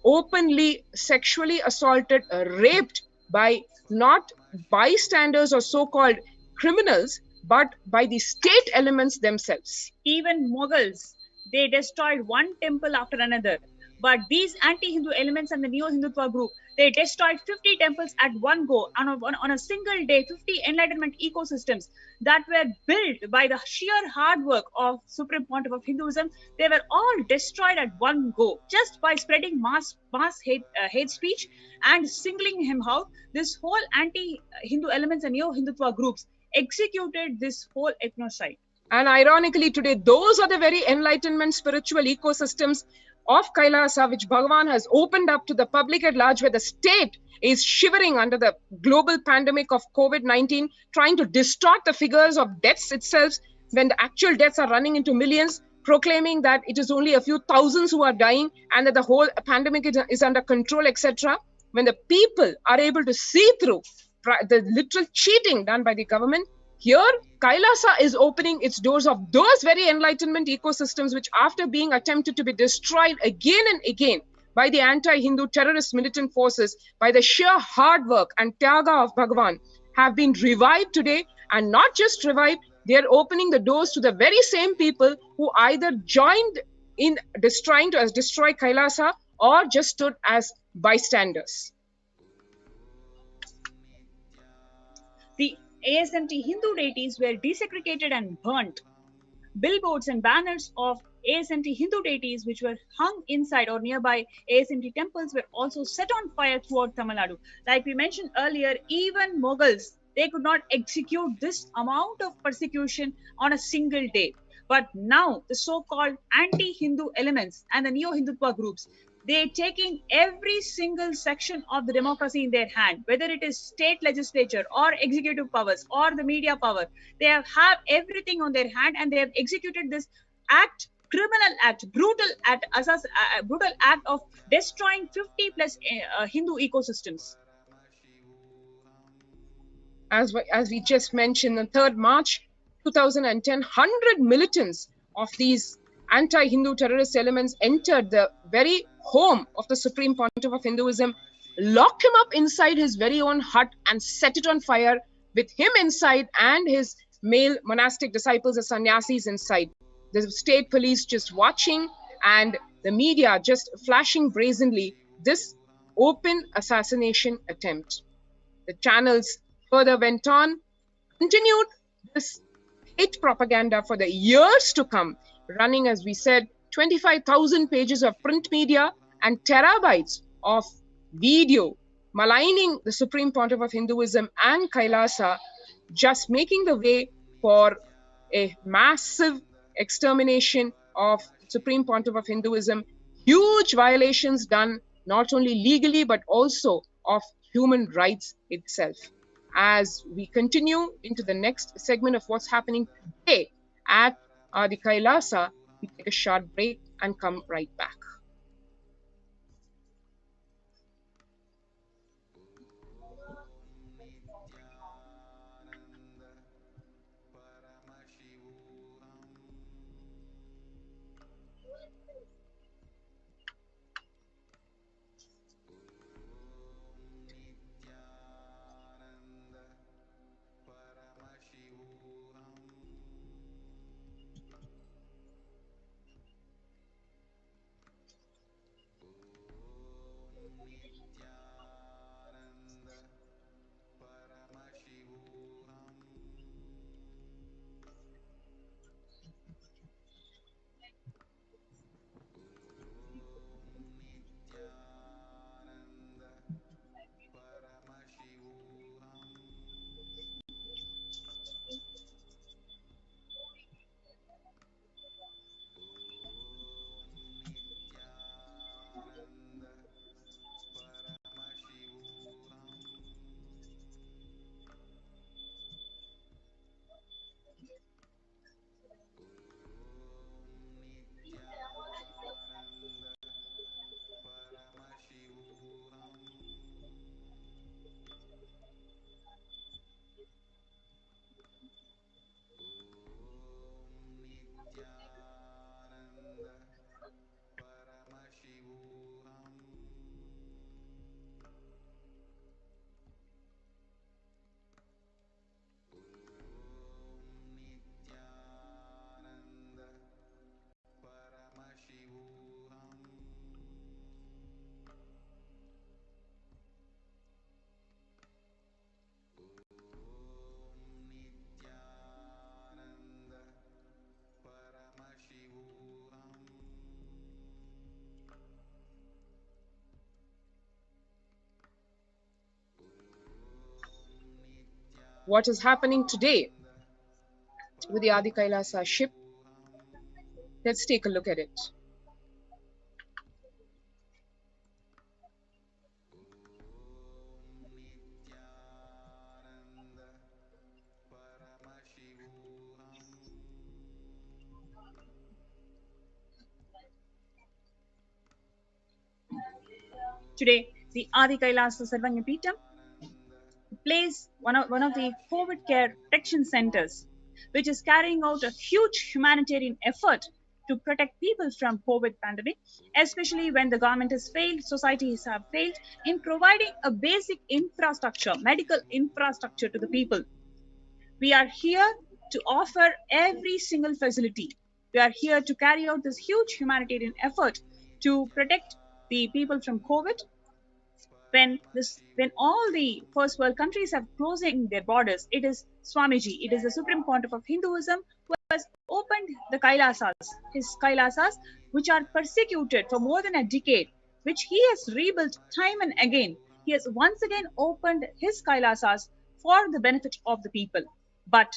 openly sexually assaulted, raped by not bystanders or so-called criminals, but by the state elements themselves. Even Mughals, they destroyed one temple after another. But these anti-Hindu elements and the Neo-Hindutva group, they destroyed 50 temples at one go, on a single day, 50 enlightenment ecosystems that were built by the sheer hard work of Supreme Pontiff of Hinduism. They were all destroyed at one go, just by spreading mass hate speech and singling him out. This whole anti-Hindu elements and Neo-Hindutva groups executed this whole ethnocide. And ironically today, those are the very enlightenment spiritual ecosystems of Kailasa, which Bhagavan has opened up to the public at large, where the state is shivering under the global pandemic of COVID-19, trying to distort the figures of deaths itself, when the actual deaths are running into millions, proclaiming that it is only a few thousands who are dying and that the whole pandemic is under control, etc. When the people are able to see through the literal cheating done by the government, here, Kailasa is opening its doors of those very enlightenment ecosystems, which after being attempted to be destroyed again and again by the anti-Hindu terrorist militant forces, by the sheer hard work and tyaga of Bhagavan, have been revived today. And not just revived, they are opening the doors to the very same people who either joined in trying to destroy Kailasa or just stood as bystanders. The ASMT Hindu deities were desecrated and burnt. Billboards and banners of ASMT Hindu deities, which were hung inside or nearby ASMT temples, were also set on fire throughout Tamil Nadu. Like we mentioned earlier, even Mughals, they could not execute this amount of persecution on a single day. But now the so-called anti-Hindu elements and the Neo-Hindutva groups, they're taking every single section of the democracy in their hand, whether it is state legislature or executive powers or the media power. They have everything on their hand, and they have executed this act, criminal act, brutal act of destroying 50 plus Hindu ecosystems. As we just mentioned, on 3rd March 2010, 100 militants of these anti-Hindu terrorist elements entered the very home of the Supreme Pontiff of Hinduism, locked him up inside his very own hut and set it on fire, with him inside and his male monastic disciples, the sannyasis, inside. The state police just watching, and the media just flashing brazenly this open assassination attempt. The channels further went on, continued this hate propaganda for the years to come, running, as we said, 25,000 pages of print media and terabytes of video maligning the Supreme Pontiff of Hinduism and Kailasa, just making the way for a massive extermination of Supreme Pontiff of Hinduism. Huge violations done not only legally but also of human rights itself. As we continue into the next segment of what's happening today at the Kailasa, we take a short break and come right back. what is happening today with the Adi Kailasa ship. Let's take a look at it. Today, the Adi Kailasa Sarvangapeetham plays one of the COVID care protection centers, which is carrying out a huge humanitarian effort to protect people from COVID pandemic, especially when the government has failed, societies have failed in providing a basic infrastructure, medical infrastructure to the people. We are here to offer every single facility. We are here to carry out this huge humanitarian effort to protect the people from COVID. When all the first world countries have closing their borders, it is Swamiji, it is the Supreme Pontiff of Hinduism, who has opened the Kailasas, his Kailasas, which are persecuted for more than a decade, which he has rebuilt time and again. He has once again opened his Kailasas for the benefit of the people. But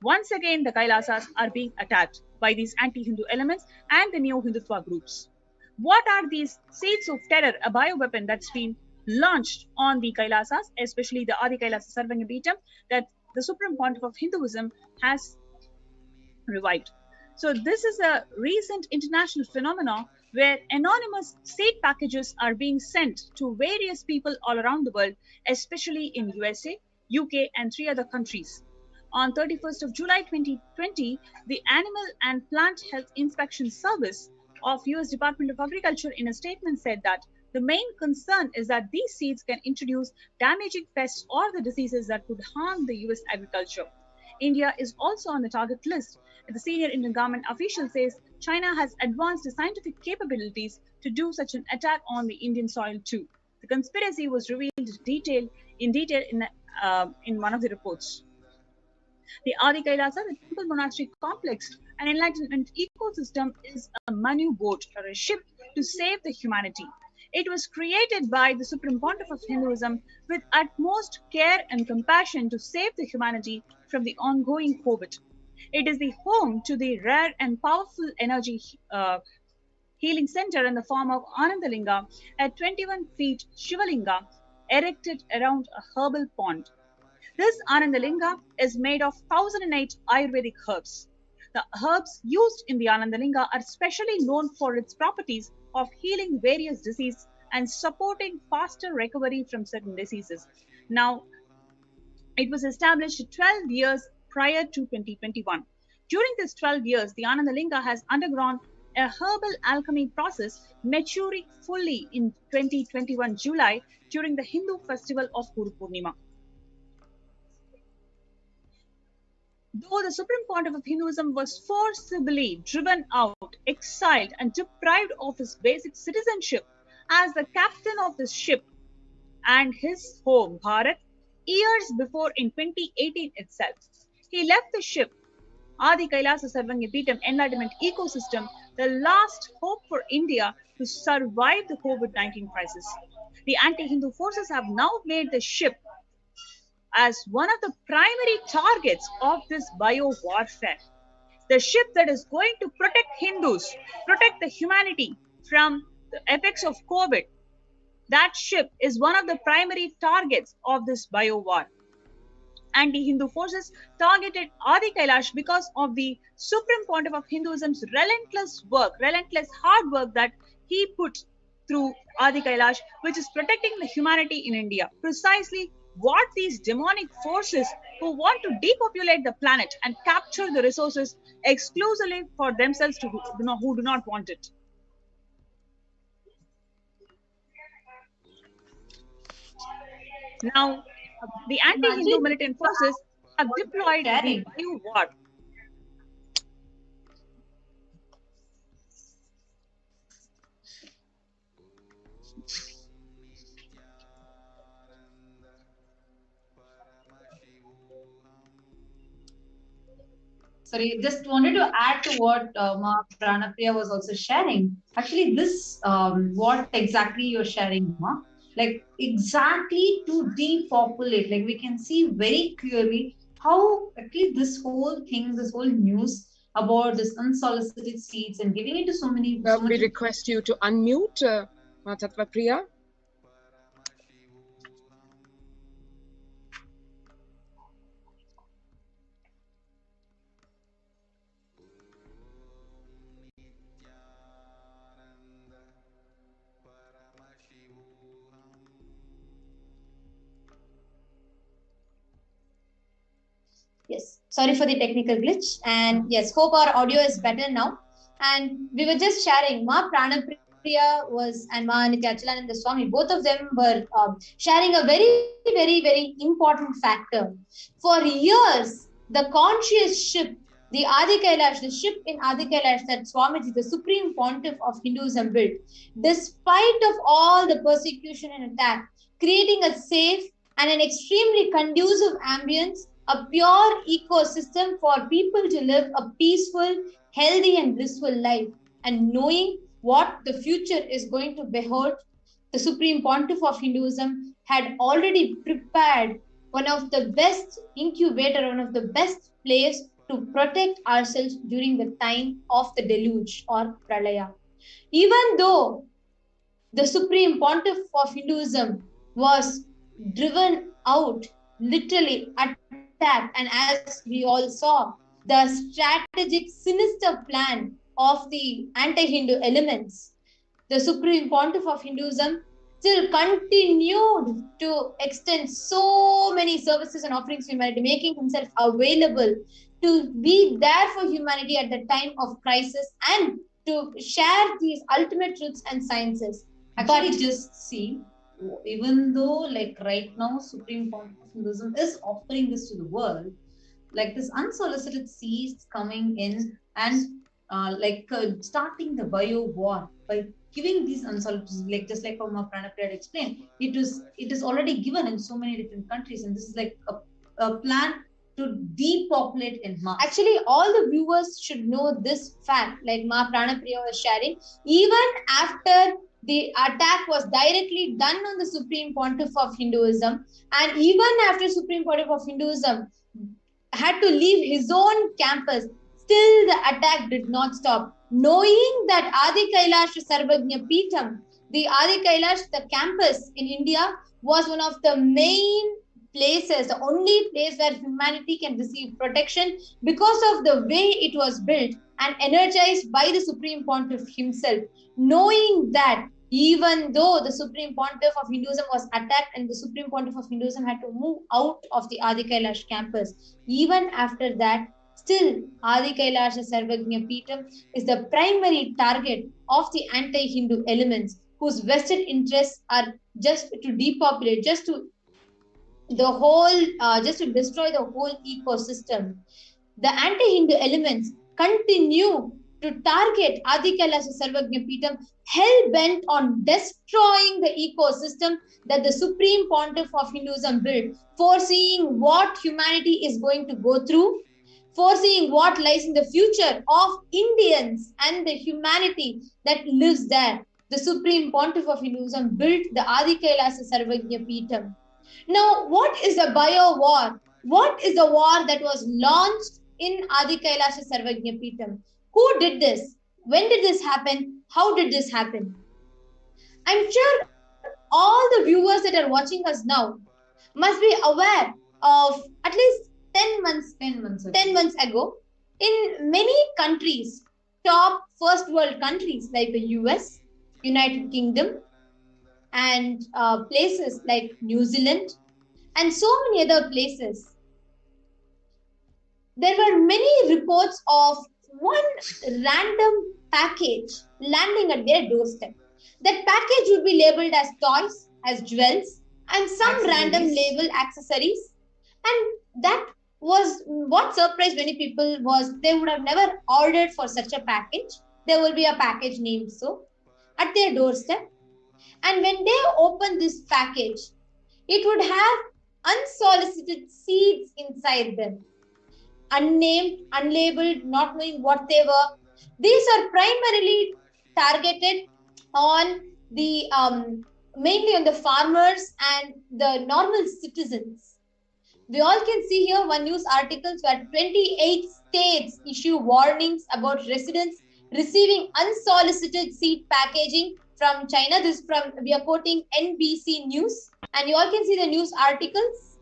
once again, the Kailasas are being attacked by these anti-Hindu elements and the neo-Hindutva groups. What are these seeds of terror, a bioweapon that's been launched on the Kailasas, especially the Adi Kailasa Sarvangapeetham, that the Supreme Pontiff of Hinduism has revived? So this is a recent international phenomenon where anonymous seed packages are being sent to various people all around the world, especially in USA, UK, and 3 other countries. On 31st of July 2020, the Animal and Plant Health Inspection Service of US Department of Agriculture in a statement said that the main concern is that these seeds can introduce damaging pests or the diseases that could harm the US agriculture. India is also on the target list. The senior Indian government official says China has advanced scientific capabilities to do such an attack on the Indian soil too. The conspiracy was revealed in detail in one of the reports. The Adi Kailasa, the temple monastery complex, an enlightenment ecosystem, is a Manu boat or a ship to save the humanity. It was created by the Supreme Pontiff of Hinduism with utmost care and compassion to save the humanity from the ongoing COVID. It is the home to the rare and powerful energy healing center in the form of Anandalinga, a 21 feet Shivalinga erected around a herbal pond. This Anandalinga is made of 1008 Ayurvedic herbs. The herbs used in the Anandalinga are specially known for its properties of healing various diseases and supporting faster recovery from certain diseases. Now, it was established 12 years prior to 2021. During these 12 years, the Anandalinga has undergone a herbal alchemy process, maturing fully in 2021 July during the Hindu festival of Guru Purnima. Though the Supreme Pontiff of Hinduism was forcibly driven out, exiled, and deprived of his basic citizenship as the captain of this ship and his home, Bharat, years before in 2018 itself, he left the ship, Adi Kailasa Sarvangapeetham Enlightenment Ecosystem, the last hope for India to survive the COVID-19 crisis. The anti-Hindu forces have now made the ship as one of the primary targets of this bio-warfare. The ship that is going to protect Hindus, protect the humanity from the effects of COVID, that ship is one of the primary targets of this bio-war. Anti-Hindu forces targeted Adi Kailash because of the Supreme Pontiff of Hinduism's relentless work, relentless hard work that he put through Adi Kailash, which is protecting the humanity in India. Precisely what these demonic forces who want to depopulate the planet and capture the resources exclusively for themselves who do not want it. Now, the anti-Hindu militant forces have deployed the BioWar. Sorry, just wanted to add to what Ma Pranapriya was also sharing. Actually, this, what exactly you're sharing, Ma? Like exactly to depopulate, like we can see very clearly how at least this whole thing, this whole news about this unsolicited seeds and giving it to so many. We request you to unmute, Tattva Priya. Yes, sorry for the technical glitch. And yes, hope our audio is better now. And we were just sharing, Ma Pranapriya was and Ma Nithyananda Swami, both of them were sharing a very important factor. For years, the conscious ship, the Adi Kailash, the ship in Adi Kailash that Swamiji, the supreme pontiff of Hinduism, built, despite of all the persecution and attack, creating a safe and an extremely conducive ambience, a pure ecosystem for people to live a peaceful, healthy and blissful life. And knowing what the future is going to behold, the Supreme Pontiff of Hinduism had already prepared one of the best incubator, one of the best place to protect ourselves during the time of the deluge or pralaya. Even though the Supreme Pontiff of Hinduism was driven out, literally attacked, and as we all saw, the strategic, sinister plan of the anti-Hindu elements, the Supreme Pontiff of Hinduism still continued to extend so many services and offerings to humanity, making himself available to be there for humanity at the time of crisis and to share these ultimate truths and sciences. Actually, just see, even though like right now Supreme Pontiff of Hinduism is offering this to the world, like this unsolicited seeds coming in and starting the BioWar by giving these unsolicited, like just like Mama Pranapriya explained, it is already given in so many different countries, and this is like a plan to depopulate in mass. Actually, all the viewers should know this fact, like Ma Pranapriya was sharing, even after the attack was directly done on the Supreme Pontiff of Hinduism, and even after Supreme Pontiff of Hinduism had to leave his own campus, still the attack did not stop. Knowing that Adi Kailash Sarvagnya Peetham, the Adi Kailash, the campus in India, was one of the main places, the only place where humanity can receive protection because of the way it was built and energized by the Supreme Pontiff himself. Knowing that even though the Supreme Pontiff of Hinduism was attacked and the Supreme Pontiff of Hinduism had to move out of the Adi Kailash campus, even after that, still Adi Kailash Sarvagnya Peetham is the primary target of the anti-Hindu elements whose vested interests are just to depopulate, just to destroy the whole ecosystem. The anti-Hindu elements continue to target Adi Kailash Sarvagnya Peetham, hell-bent on destroying the ecosystem that the Supreme Pontiff of Hinduism built, foreseeing what humanity is going to go through, foreseeing what lies in the future of Indians and the humanity that lives there. The Supreme Pontiff of Hinduism built the Adi Kailash Sarvagnya Peetham. Now, what is the BioWar? What is the war that was launched in Adi Kailash Sarvagnya Peetham? Who did this? When did this happen? How did this happen? I'm sure all the viewers that are watching us now must be aware of at least 10 months ago, in many countries, top first world countries like the US, United Kingdom, and places like New Zealand, and so many other places, there were many reports of one random package landing at their doorstep. That package would be labeled as toys, as jewels, and some random label accessories. And that was what surprised many people was they would have never ordered for such a package. There will be a package named so at their doorstep. And when they open this package, it would have unsolicited seeds inside them. Unnamed, unlabeled, not knowing what they were. These are primarily targeted on the mainly on the farmers and the normal citizens. We all can see here one news article where 28 states issue warnings about residents receiving unsolicited seed packaging from China. This from, we are quoting NBC News, and you all can see the news articles.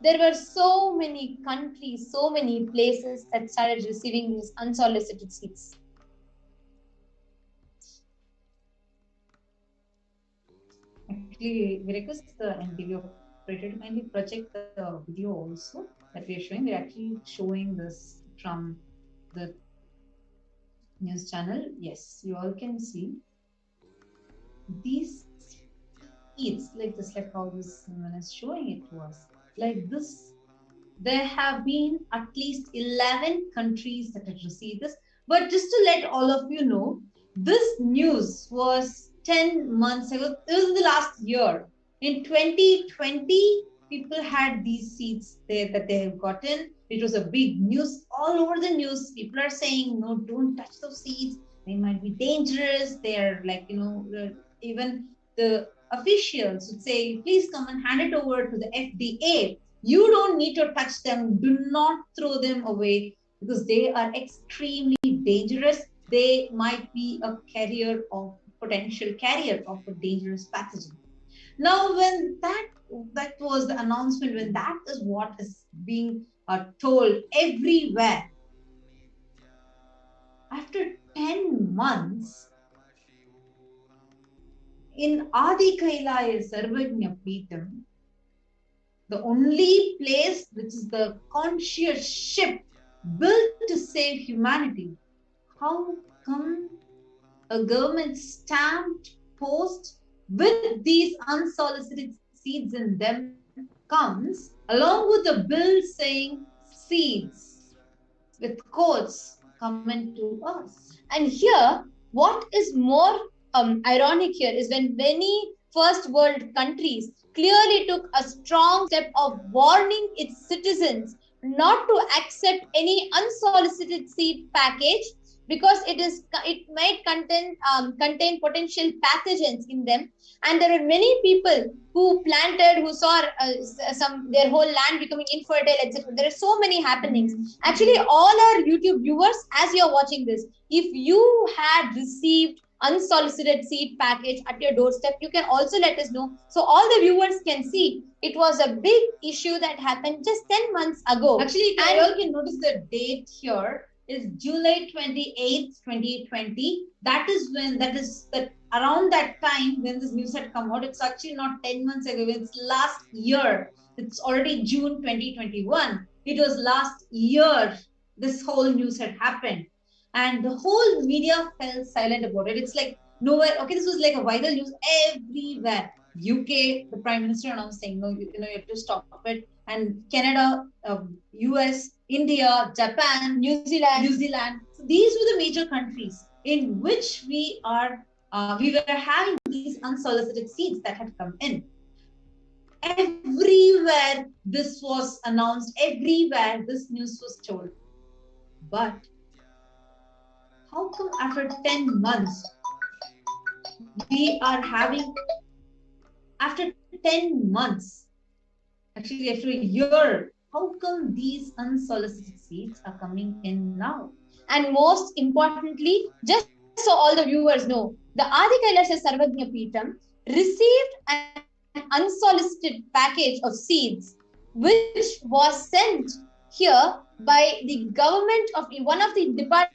There were so many countries, so many places that started receiving these unsolicited seeds. Actually, we request the NTV operator to kindly project the video also that we are showing. We're actually showing this from the news channel. Yes, you all can see these seeds, like how this woman is showing it to us. Like this, there have been at least 11 countries that have received this. But just to let all of you know, this news was 10 months ago. It was in the last year. In 2020, people had these seeds there that they have gotten. It was a big news all over the news. People are saying, no, don't touch those seeds. They might be dangerous. They're like, even the officials would say, please come and hand it over to the FDA. You don't need to touch them. Do not throw them away because they are extremely dangerous. They might be a potential carrier of a dangerous pathogen. Now, when that was the announcement, when that is what is being told everywhere, after 10 months, in Adi Kailaya Sarvagnya Peetham, the only place which is the conscious ship built to save humanity, how come a government stamped post with these unsolicited seeds in them comes along with a bill saying seeds with quotes coming to us? And here, what is more ironic here is when many first world countries clearly took a strong step of warning its citizens not to accept any unsolicited seed package because it might contain potential pathogens in them, and there are many people who saw their whole land becoming infertile, etc. There are so many happenings. Actually, all our YouTube viewers, as you're watching this, if you had received unsolicited seed package at your doorstep, you can also let us know so all the viewers can see it was a big issue that happened just 10 months ago. Actually, you all can notice the date here is July 28th, 2020. That is around that time when this news had come out. It's actually not 10 months ago. It's last year. It's already June 2021. It was last year this whole news had happened. And the whole media fell silent about it. It's like nowhere. Okay, this was like a viral news everywhere. UK, the Prime Minister announced saying, no, you have to stop it. And Canada, US, India, Japan, New Zealand. So these were the major countries in which we were having these unsolicited seeds that had come in. Everywhere this was announced, everywhere this news was told. But how come after 10 months, we are having, after 10 months, actually after a year, how come these unsolicited seeds are coming in now? And most importantly, just so all the viewers know, the Adi Kailasa Sarvagnya Peetham received an unsolicited package of seeds, which was sent here by the government of one of the departments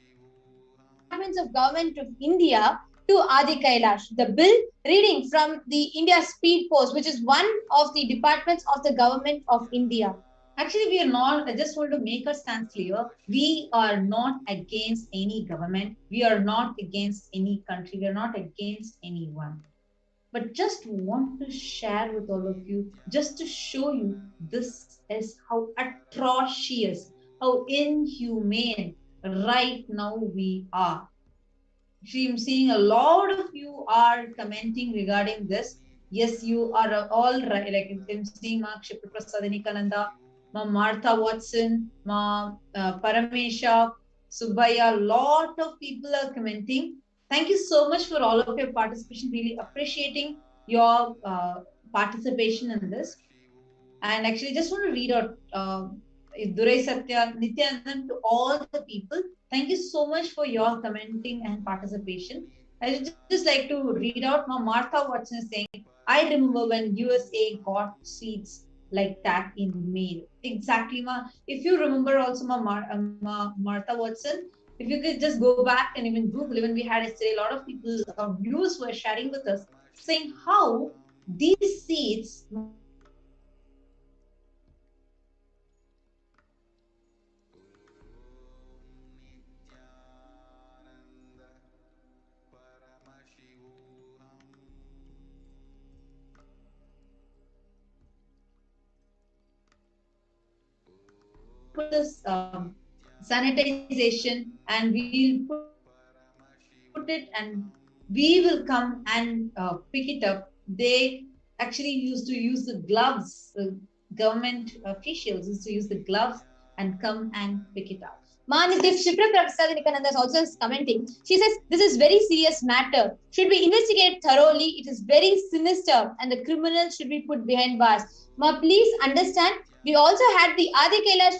of government of India to Adi Kailash. The bill reading from the India Speed Post, which is one of the departments of the government of India. Actually, we are not, I just want to make our stance clear. We are not against any government. We are not against any country. We are not against anyone. But just want to share with all of you, just to show you this is how atrocious, how inhumane right now we are. I'm seeing a lot of you are commenting regarding this. Yes, you are all right. Like I'm seeing Ma Kshipra Prasad Nikananda, Ma Martha Watson, Ma Paramesha, Subhaya. A lot of people are commenting. Thank you so much for all of your participation. Really appreciating your participation in this. And actually, just want to read out Durai Satya, Nithyanand, to all the people. Thank you so much for your commenting and participation. I would just like to read out Ma Martha Watson is saying, I remember when USA got seats like that in mail. Exactly, Ma. If you remember also Martha Watson, if you could just go back and even Google, even we had yesterday, a lot of people, viewers were sharing with us, saying how these seats put this sanitization and we'll put it and we will come and pick it up. They actually used to use the gloves. Government officials used to use the gloves and come and pick it up. Shipra Prasad Nikananda is also commenting. She says, this is very serious matter. Should be investigated thoroughly. It is very sinister and the criminals should be put behind bars. Ma, please understand. We also had the Adi Kailash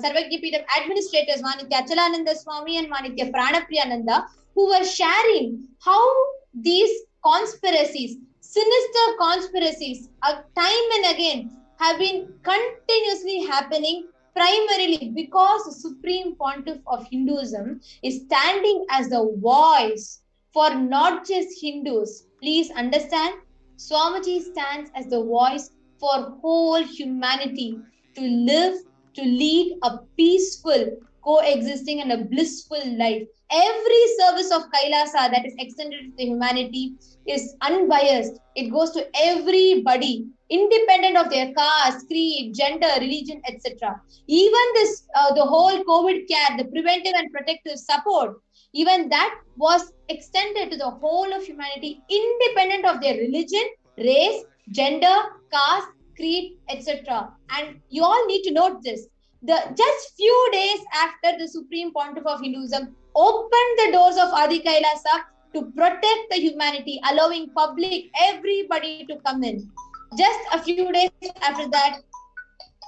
Sarvagyapeetham administrators, Manitya Achalananda Swami and Manitya Pranapriyananda, who were sharing how these conspiracies, sinister conspiracies, time and again have been continuously happening, primarily because the Supreme Pontiff of Hinduism is standing as the voice for not just Hindus. Please understand, Swamiji stands as the voice for whole humanity to live, to lead a peaceful, coexisting and a blissful life. Every service of Kailasa that is extended to the humanity is unbiased. It goes to everybody, independent of their caste, creed, gender, religion, etc. Even this, the whole COVID care, the preventive and protective support, even that was extended to the whole of humanity, independent of their religion, race, gender, caste, creed, etc. And you all need to note this. Just few days after the Supreme Pontiff of Hinduism opened the doors of Adi Kailasa to protect the humanity, allowing public, everybody to come in. Just a few days after that,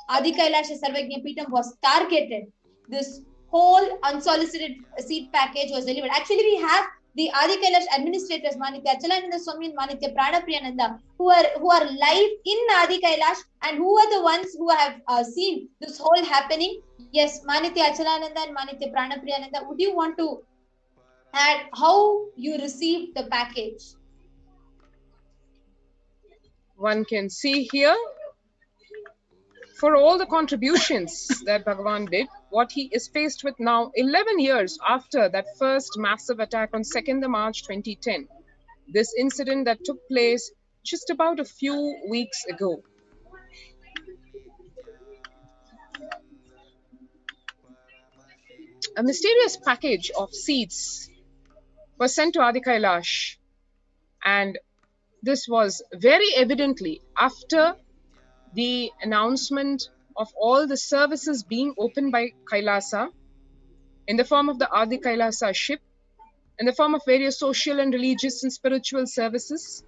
Adi Kailasha Sarvagyapeetham was targeted. This whole unsolicited seat package was delivered. Actually, we have the Adi Kailash administrators, Manitya Achalananda Swami and Manitya Pranapriyananda, who are live in Adi Kailash and who are the ones who have seen this whole happening. Yes, Manitya Achalananda and Manitya Pranapriyananda, would you want to add how you received the package? One can see here, for all the contributions that Bhagavan did, what he is faced with now, 11 years after that first massive attack on 2nd March 2010, this incident that took place just about a few weeks ago. A mysterious package of seeds was sent to Adi Kailash, and this was very evidently after the announcement of all the services being opened by Kailasa in the form of the Adi Kailasa ship, in the form of various social and religious and spiritual services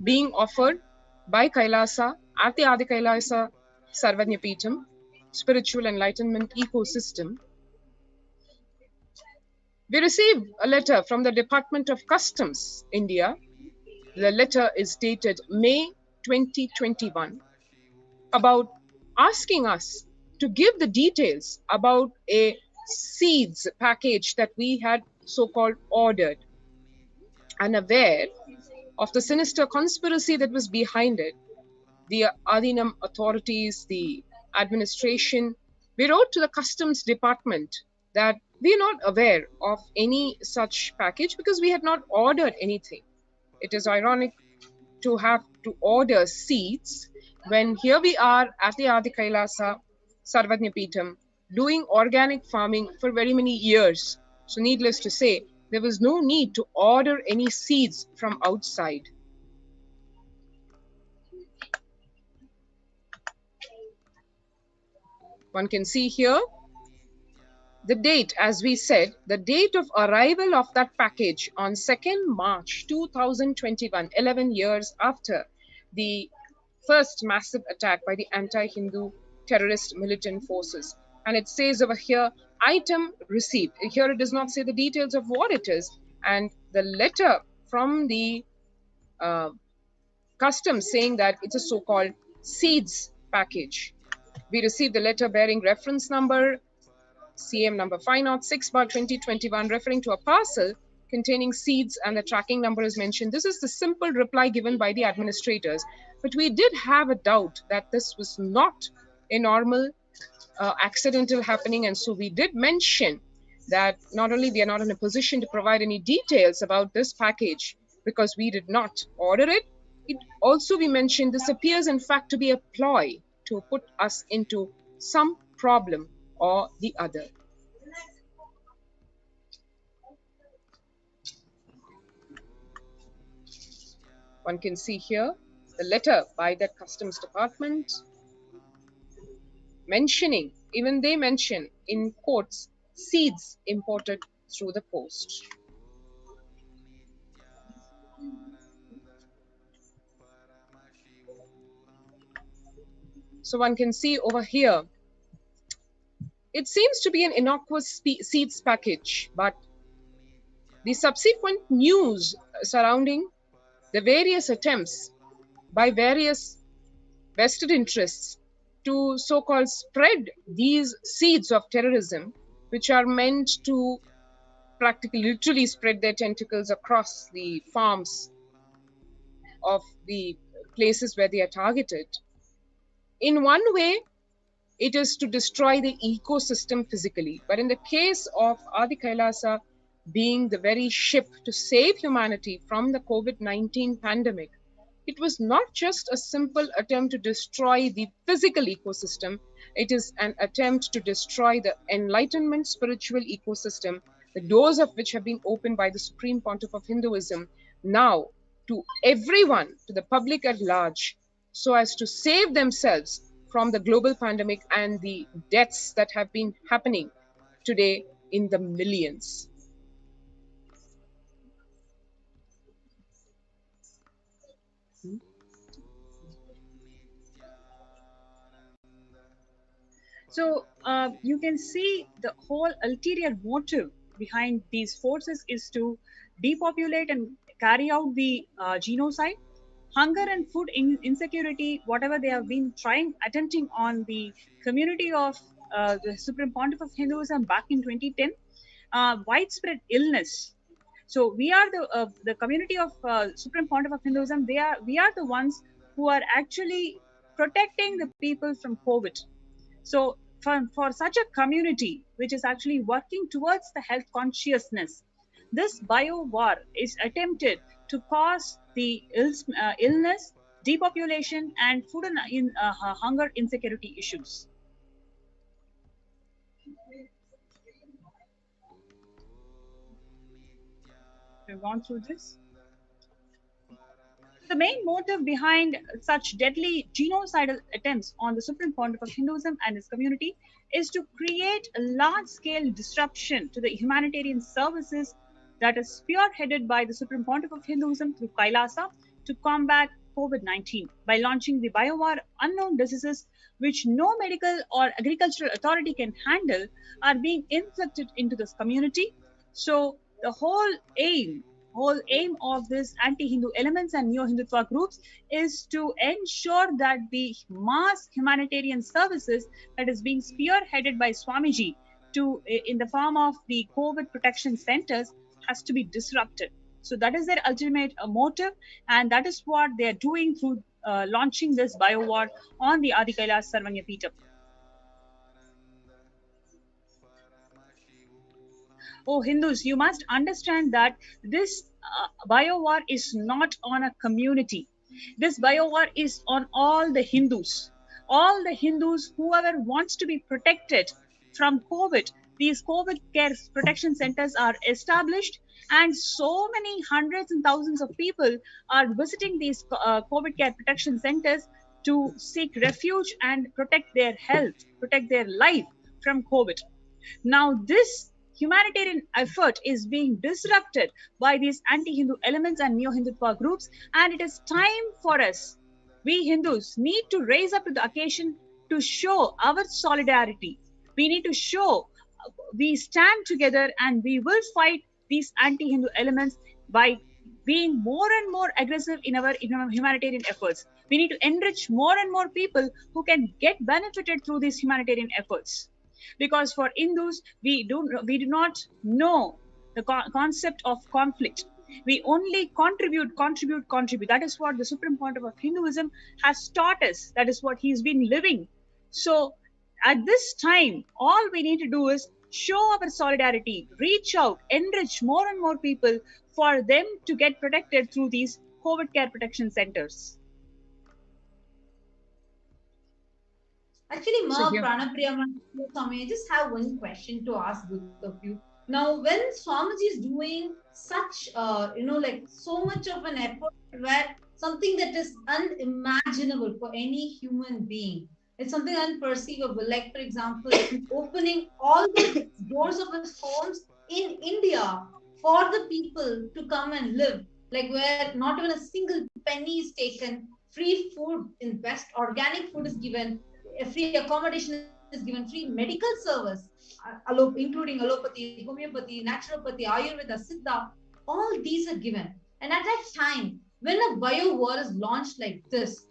being offered by Kailasa at the Adi Kailasa Sarvagyapeetham spiritual enlightenment ecosystem. We received a letter from the Department of Customs, India. The letter is dated May 2021, about asking us to give the details about a seeds package that we had so-called ordered. Unaware of the sinister conspiracy that was behind it, the Adinam authorities, the administration, we wrote to the Customs Department that we are not aware of any such package because we had not ordered anything. It is ironic to have to order seeds when here we are at the Adi Kailasa Sarvagyapeetham doing organic farming for very many years. So needless to say, there was no need to order any seeds from outside. One can see here the date, as we said, the date of arrival of that package on 2nd March 2021, 11 years after the first massive attack by the anti-Hindu terrorist militant forces. And it says over here, item received. Here it does not say the details of what it is. And the letter from the customs saying that it's a so-called seeds package. We received the letter bearing reference number CM number 506/2021, referring to a parcel containing seeds, and the tracking number is mentioned. This is the simple reply given by the administrators. But we did have a doubt that this was not a normal accidental happening, and so we did mention that not only we are not in a position to provide any details about this package because we did not order it, it also we mentioned this appears in fact to be a ploy to put us into some problem or the other. One can see here the letter by that customs department mentioning, even they mention in quotes, seeds imported through the post. So one can see over here, it seems to be an innocuous seeds package, but the subsequent news surrounding the various attempts by various vested interests to so-called spread these seeds of terrorism, which are meant to practically literally spread their tentacles across the farms of the places where they are targeted. In one way, it is to destroy the ecosystem physically. But in the case of Adi Kailasa being the very ship to save humanity from the COVID-19 pandemic, it was not just a simple attempt to destroy the physical ecosystem, it is an attempt to destroy the enlightenment spiritual ecosystem, the doors of which have been opened by the Supreme Pontiff of Hinduism now to everyone, to the public at large, so as to save themselves from the global pandemic and the deaths that have been happening today in the millions. So you can see the whole ulterior motive behind these forces is to depopulate and carry out the genocide. Hunger and food insecurity, whatever they have been attempting on the community of the Supreme Pontiff of Hinduism back in 2010, widespread illness. So we are the community of Supreme Pontiff of Hinduism. We are the ones who are actually protecting the people from COVID. So for such a community which is actually working towards the health consciousness, this BioWar is attempted to cause the illness, depopulation, and food and hunger insecurity issues. We've gone through this. The main motive behind such deadly genocidal attempts on the Supreme Pontiff of Hinduism and his community is to create a large-scale disruption to the humanitarian services that is spearheaded by the Supreme Pontiff of Hinduism through Kailasa to combat COVID-19 by launching the BioWar unknown diseases which no medical or agricultural authority can handle are being inflicted into this community. So the whole aim of this anti-Hindu elements and neo-Hindutva groups is to ensure that the mass humanitarian services that is being spearheaded by Swamiji in the form of the COVID protection centers has to be disrupted. So that is their ultimate motive, and that is what they are doing through launching this BioWar on the Adi Kailas Sarvanya Peetham. Oh, Hindus, you must understand that this BioWar is not on a community. This BioWar is on all the Hindus. All the Hindus, whoever wants to be protected from COVID, these COVID care protection centers are established, and so many hundreds and thousands of people are visiting these COVID care protection centers to seek refuge and protect their health, protect their life from COVID. Now, this humanitarian effort is being disrupted by these anti-Hindu elements and neo-Hindutva groups, and it is time for us we Hindus need to raise up to the occasion to show our solidarity. We need to show we stand together and we will fight these anti-Hindu elements by being more and more aggressive in our humanitarian efforts. We need to enrich more and more people who can get benefited through these humanitarian efforts. Because for Hindus, we do not know the concept of conflict. We only contribute. That is what the Supreme Pontiff of Hinduism has taught us. That is what he's been living. So at this time, all we need to do is show our solidarity, reach out, enrich more and more people for them to get protected through these COVID care protection centers. Actually, Ma, So, yeah. Pranapriya, Swami, I just have one question to ask both of you. Now, when Swamiji is doing such, like so much of an effort where something that is unimaginable for any human being, it's something unperceivable. Like, for example, opening all the doors of his homes in India for the people to come and live, like where not even a single penny is taken, free food in best organic food is given, free accommodation is given, free medical service, including allopathy, homeopathy, naturopathy, Ayurveda, Siddha, all these are given. And at that time, when a BioWar is launched like this,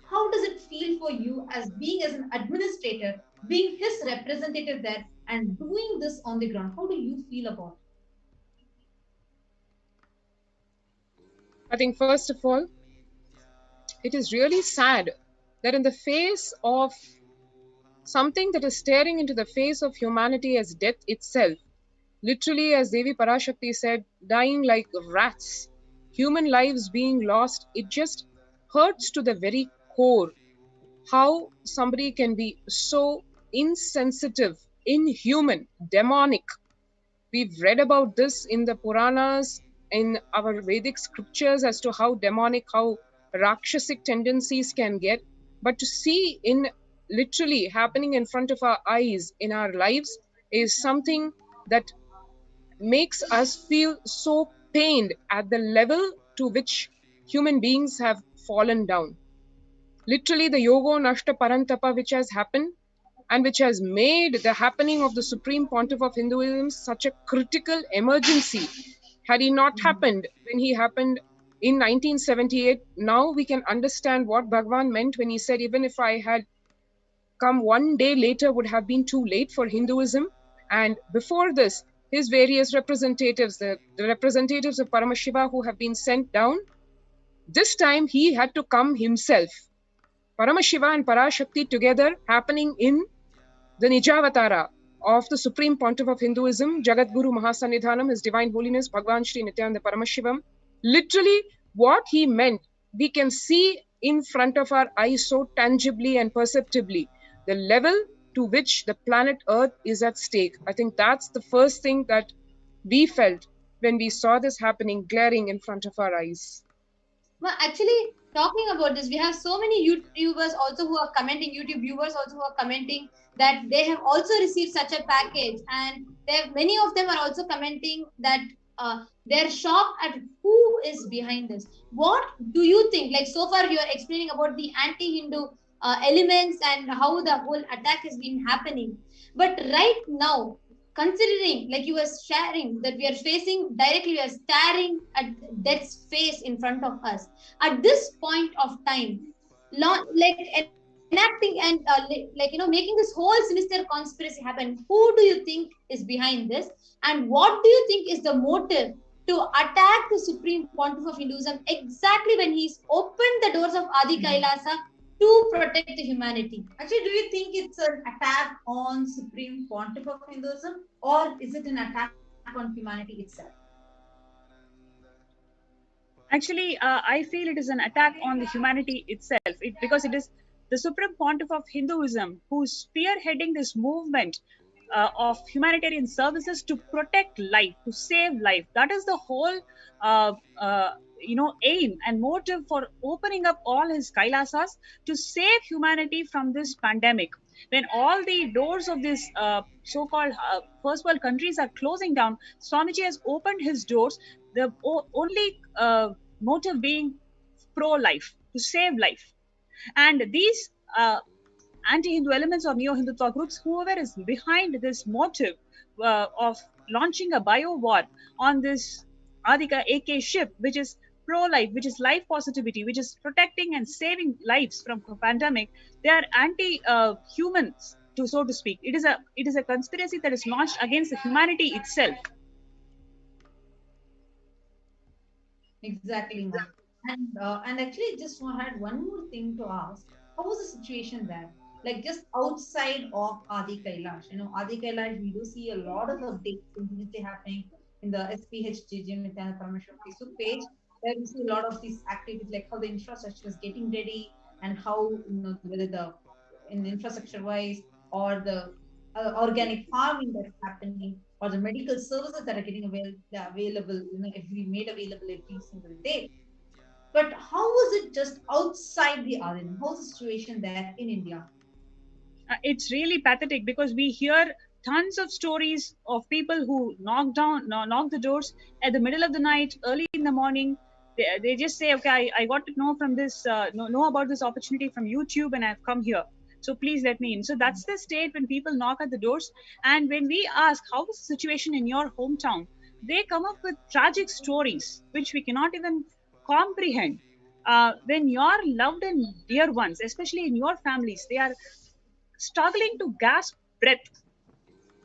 how does it feel for you as being as an administrator, being his representative there and doing this on the ground? How do you feel about it? I think first of all, it is really sad that in the face of something that is staring into the face of humanity as death itself, literally as Devi Parashakti said, dying like rats, human lives being lost, it just hurts to the very core how somebody can be so insensitive, inhuman, demonic. We've read about this in the Puranas, in our Vedic scriptures as to how demonic, how Rakshasic tendencies can get. But to see in literally happening in front of our eyes in our lives is something that makes us feel so pained at the level to which human beings have fallen down. Literally, the Yogo Nashta Parantapa, which has happened and which has made the happening of the Supreme Pontiff of Hinduism such a critical emergency. Had he not happened when he happened in 1978, now we can understand what Bhagwan meant when he said, even if I had come one day later, would have been too late for Hinduism. And before this, his various representatives, the representatives of Paramashiva who have been sent down, this time he had to come himself. Paramashiva and Parashakti together happening in the Nijavatara of the Supreme Pontiff of Hinduism, Jagadguru Mahasannidhanam, His Divine Holiness Bhagwan Shri Nithyananda Paramashivam. Literally, what he meant, we can see in front of our eyes so tangibly and perceptibly the level to which the planet Earth is at stake. I think that's the first thing that we felt when we saw this happening, glaring in front of our eyes. Well, actually, talking about this, we have so many YouTubers also who are commenting, YouTube viewers also who are commenting that they have also received such a package, and many of them are also commenting that they're shocked at who is behind this. What do you think? Like, so far you are explaining about the anti-Hindu elements and how the whole attack has been happening. But right now, considering, like you were sharing, that we are facing directly, we are staring at death's face in front of us. At this point of time, like enacting and making this whole sinister conspiracy happen, who do you think is behind this? And what do you think is the motive to attack the Supreme Pontiff of Hinduism exactly when he's opened the doors of Adi Kailasa to protect the humanity? Actually, do you think it's an attack on Supreme Pontiff of Hinduism, or is it an attack on humanity itself? Actually, I feel it is an attack on the humanity itself, because it is the Supreme Pontiff of Hinduism who's spearheading this movement of humanitarian services to protect life, to save life. That is the whole aim and motive for opening up all his Kailasas, to save humanity from this pandemic. When all the doors of these so-called first world countries are closing down, Swamiji has opened his doors, the only motive being pro-life, to save life. And these anti-Hindu elements or neo-Hindutva groups, whoever is behind this motive of launching a BioWar on this Adhika AK ship, which is pro-life, which is life positivity, which is protecting and saving lives from a pandemic, they are anti-humans, so to speak. It is a conspiracy that is launched against the humanity itself. Exactly, ma'am. And actually, just had one more thing to ask. How was the situation there? Like just outside of Adi Kailash, Adi Kailash, we do see a lot of updates continuously happening in the SPHGG Nithyananda Paramashivam Facebook page, where we see a lot of these activities, like how the infrastructure is getting ready and how whether the in infrastructure wise or the organic farming that's happening or the medical services that are getting available, made available every single day. But how was it just outside the island? How's the situation there in India? It's really pathetic because we hear tons of stories of people who knock the doors at the middle of the night, early in the morning. They just say, okay, I got to know from this, know about this opportunity from YouTube, and I've come here. So please let me in. So that's the state when people knock at the doors. And when we ask, how is the situation in your hometown? They come up with tragic stories, which we cannot even comprehend. When your loved and dear ones, especially in your families, they are struggling to gasp breath.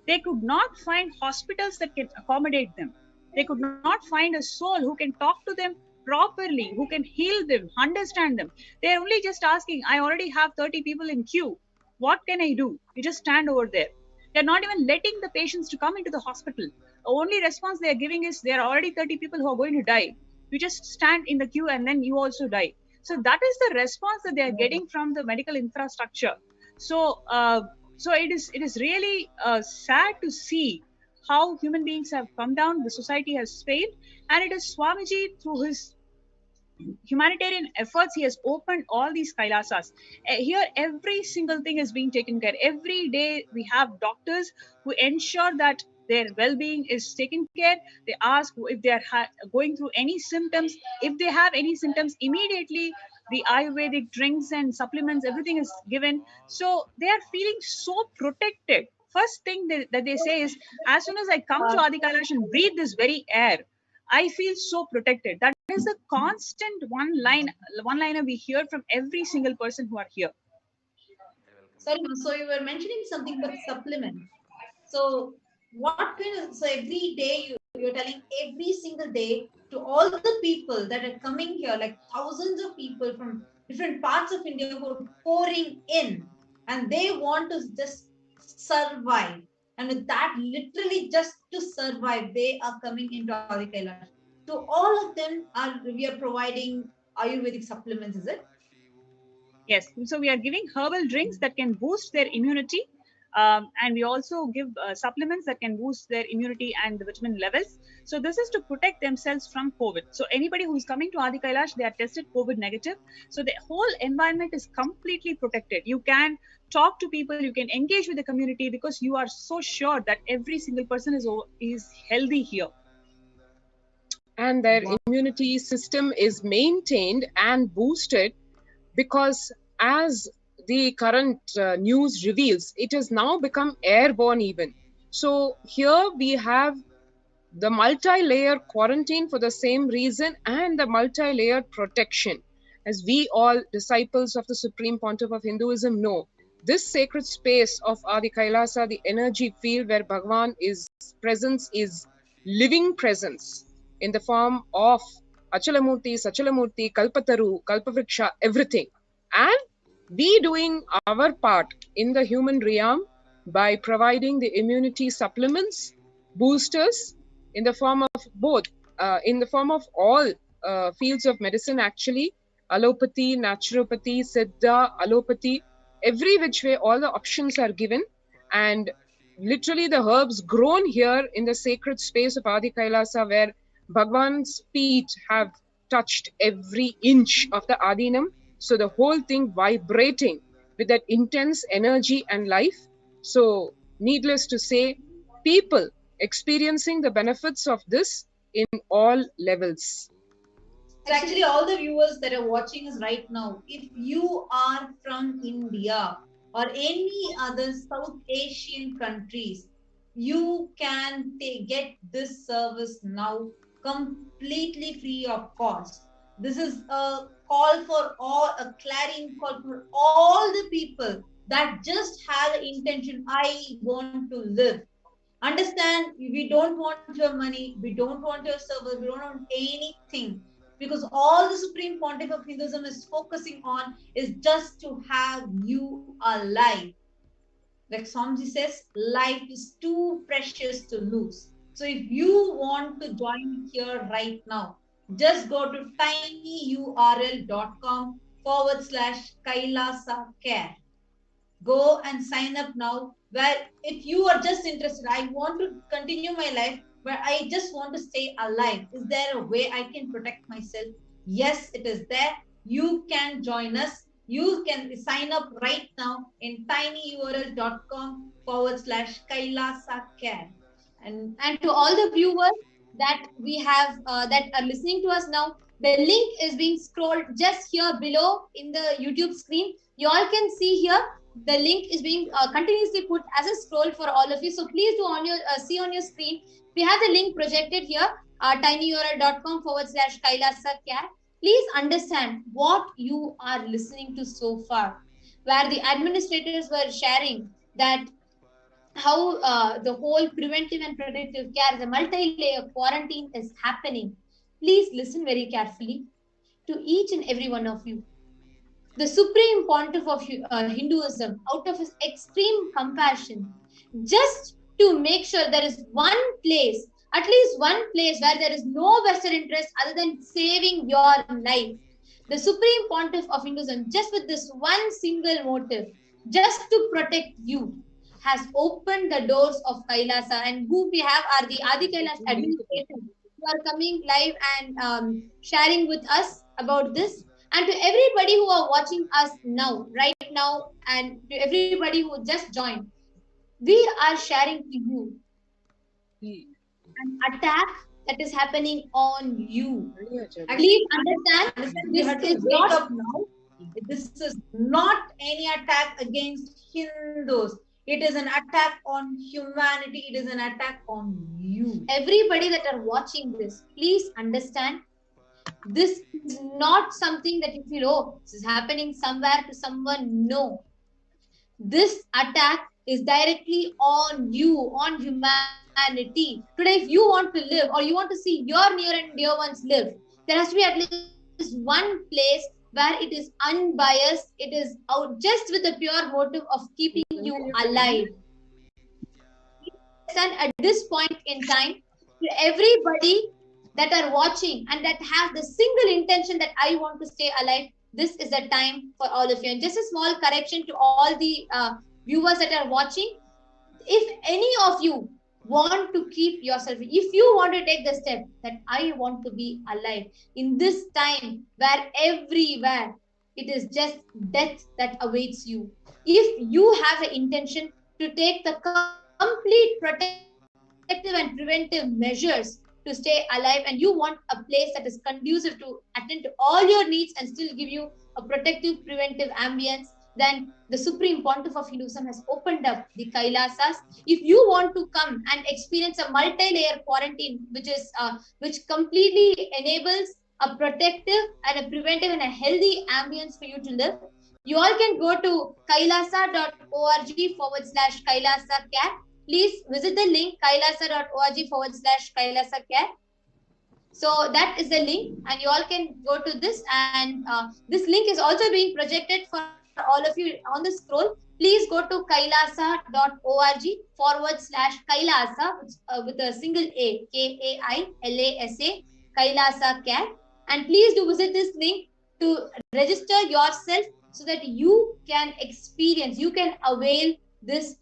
They could not find hospitals that can accommodate them. They could not find a soul who can talk to them properly, who can heal them, understand them. They're only just asking, I already have 30 people in queue. What can I do? You just stand over there. They're not even letting the patients to come into the hospital. The only response they're giving is there are already 30 people who are going to die. You just stand in the queue and then you also die. So that is the response that they are getting from the medical infrastructure. So it is really sad to see how human beings have come down, the society has failed, and it is Swamiji, through his humanitarian efforts, he has opened all these Kailasas. Here, every single thing is being taken care. Every day, we have doctors who ensure that their well-being is taken care. They ask if they are going through any symptoms. If they have any symptoms, immediately the Ayurvedic drinks and supplements, everything is given. So they are feeling so protected. First thing that they say is, as soon as I come to Adi Kailash and breathe this very air, I feel so protected. That is a constant one-liner we hear from every single person who are here. Sorry, ma'am. So you were mentioning something about supplements. So what kind of, so every day you're telling every single day to all the people that are coming here, like thousands of people from different parts of India who are pouring in and they want to just survive. And with that, literally just to survive, they are coming into Adi Kailash. To all of them, we are providing Ayurvedic supplements, is it? Yes, so we are giving herbal drinks that can boost their immunity, and we also give supplements that can boost their immunity and the vitamin levels. So this is to protect themselves from COVID. So anybody who is coming to Adi Kailash, they are tested COVID negative. So the whole environment is completely protected. You can talk to people, you can engage with the community because you are so sure that every single person is healthy here. And their immunity system is maintained and boosted because, as the current news reveals, it has now become airborne even. So here we have the multi-layer quarantine for the same reason and the multi-layer protection. As we all disciples of the Supreme Pontiff of Hinduism know, this sacred space of Adi Kailasa, the energy field where Bhagavan is presence, is living presence in the form of Achalamurti, Sachalamurti, Kalpataru, Kalpavriksha, everything. And we doing our part in the human realm by providing the immunity supplements, boosters, in the form of both, in the form of all fields of medicine actually, allopathy, naturopathy, siddha, allopathy, every which way all the options are given. And literally the herbs grown here in the sacred space of Adi Kailasa, where Bhagwan's feet have touched every inch of the Adinam. So the whole thing vibrating with that intense energy and life. So needless to say, people experiencing the benefits of this in all levels. So actually all the viewers that are watching us right now, if you are from India or any other South Asian countries, you can get this service now completely free of cost. This is a call for all, a clarion call for all the people that just have the intention, I want to live. Understand, we don't want your money, we don't want your service, we don't want anything, because all the Supreme Pontiff of Hinduism is focusing on is just to have you alive. Like Swamiji says, life is too precious to lose. So if you want to join here right now, just go to tinyurl.com/Kailasa care. Go and sign up now. Where if you are just interested, I want to continue my life, but I just want to stay alive. Is there a way I can protect myself? Yes, it is there. You can join us. You can sign up right now in tinyurl.com/Kailasa care. And to all the viewers that we have that are listening to us now, the link is being scrolled just here below in the YouTube screen. You all can see here the link is being continuously put as a scroll for all of you. So please do on your see on your screen. We have the link projected here, tinyurl.com/Kailasa care. Please understand what you are listening to so far, where the administrators were sharing that how the whole preventive and protective care, the multi-layer quarantine is happening. Please listen very carefully to each and every one of you. The Supreme Pontiff of Hinduism, out of his extreme compassion, just to make sure there is one place, at least one place where there is no vested interest other than saving your life. The Supreme Pontiff of Hinduism, just with this one single motive, just to protect you, has opened the doors of Kailasa, and who we have are the Adi Kailash administrators who are coming live and sharing with us about this. And to everybody who are watching us now, right now, and to everybody who just joined, we are sharing to you an attack that is happening on you. Please understand, You this have to is wake not up now. This is not any attack against Hindus. It is an attack on humanity. It is an attack on you. Everybody that are watching this, please understand, this is not something that you feel, oh, this is happening somewhere to someone. No. This attack is directly on you, on humanity. Today, if you want to live or you want to see your near and dear ones live, there has to be at least one place where it is unbiased, it is out just with the pure motive of keeping you alive. And at this point in time, to everybody that are watching and that have the single intention that I want to stay alive, this is the time for all of you. And just a small correction to all the viewers that are watching. If any of you want to keep yourself, if you want to take the step that I want to be alive in this time where everywhere it is just death that awaits you, if you have an intention to take the complete protective and preventive measures to stay alive, and you want a place that is conducive to attend to all your needs and still give you a protective preventive ambience, then the Supreme Pontiff of Hinduism has opened up the Kailasas. If you want to come and experience a multi-layer quarantine, which completely enables a protective and a preventive and a healthy ambience for you to live, you all can go to kailasa.org/Kailasa care. Please visit the link kailasa.org/Kailasa care. So that is the link, and you all can go to this, and this link is also being projected for all of you on the scroll. Please go to kailasa.org/Kailasa with a single A, Kailasa, Kailasa care. And please do visit this link to register yourself so that you can experience, you can avail this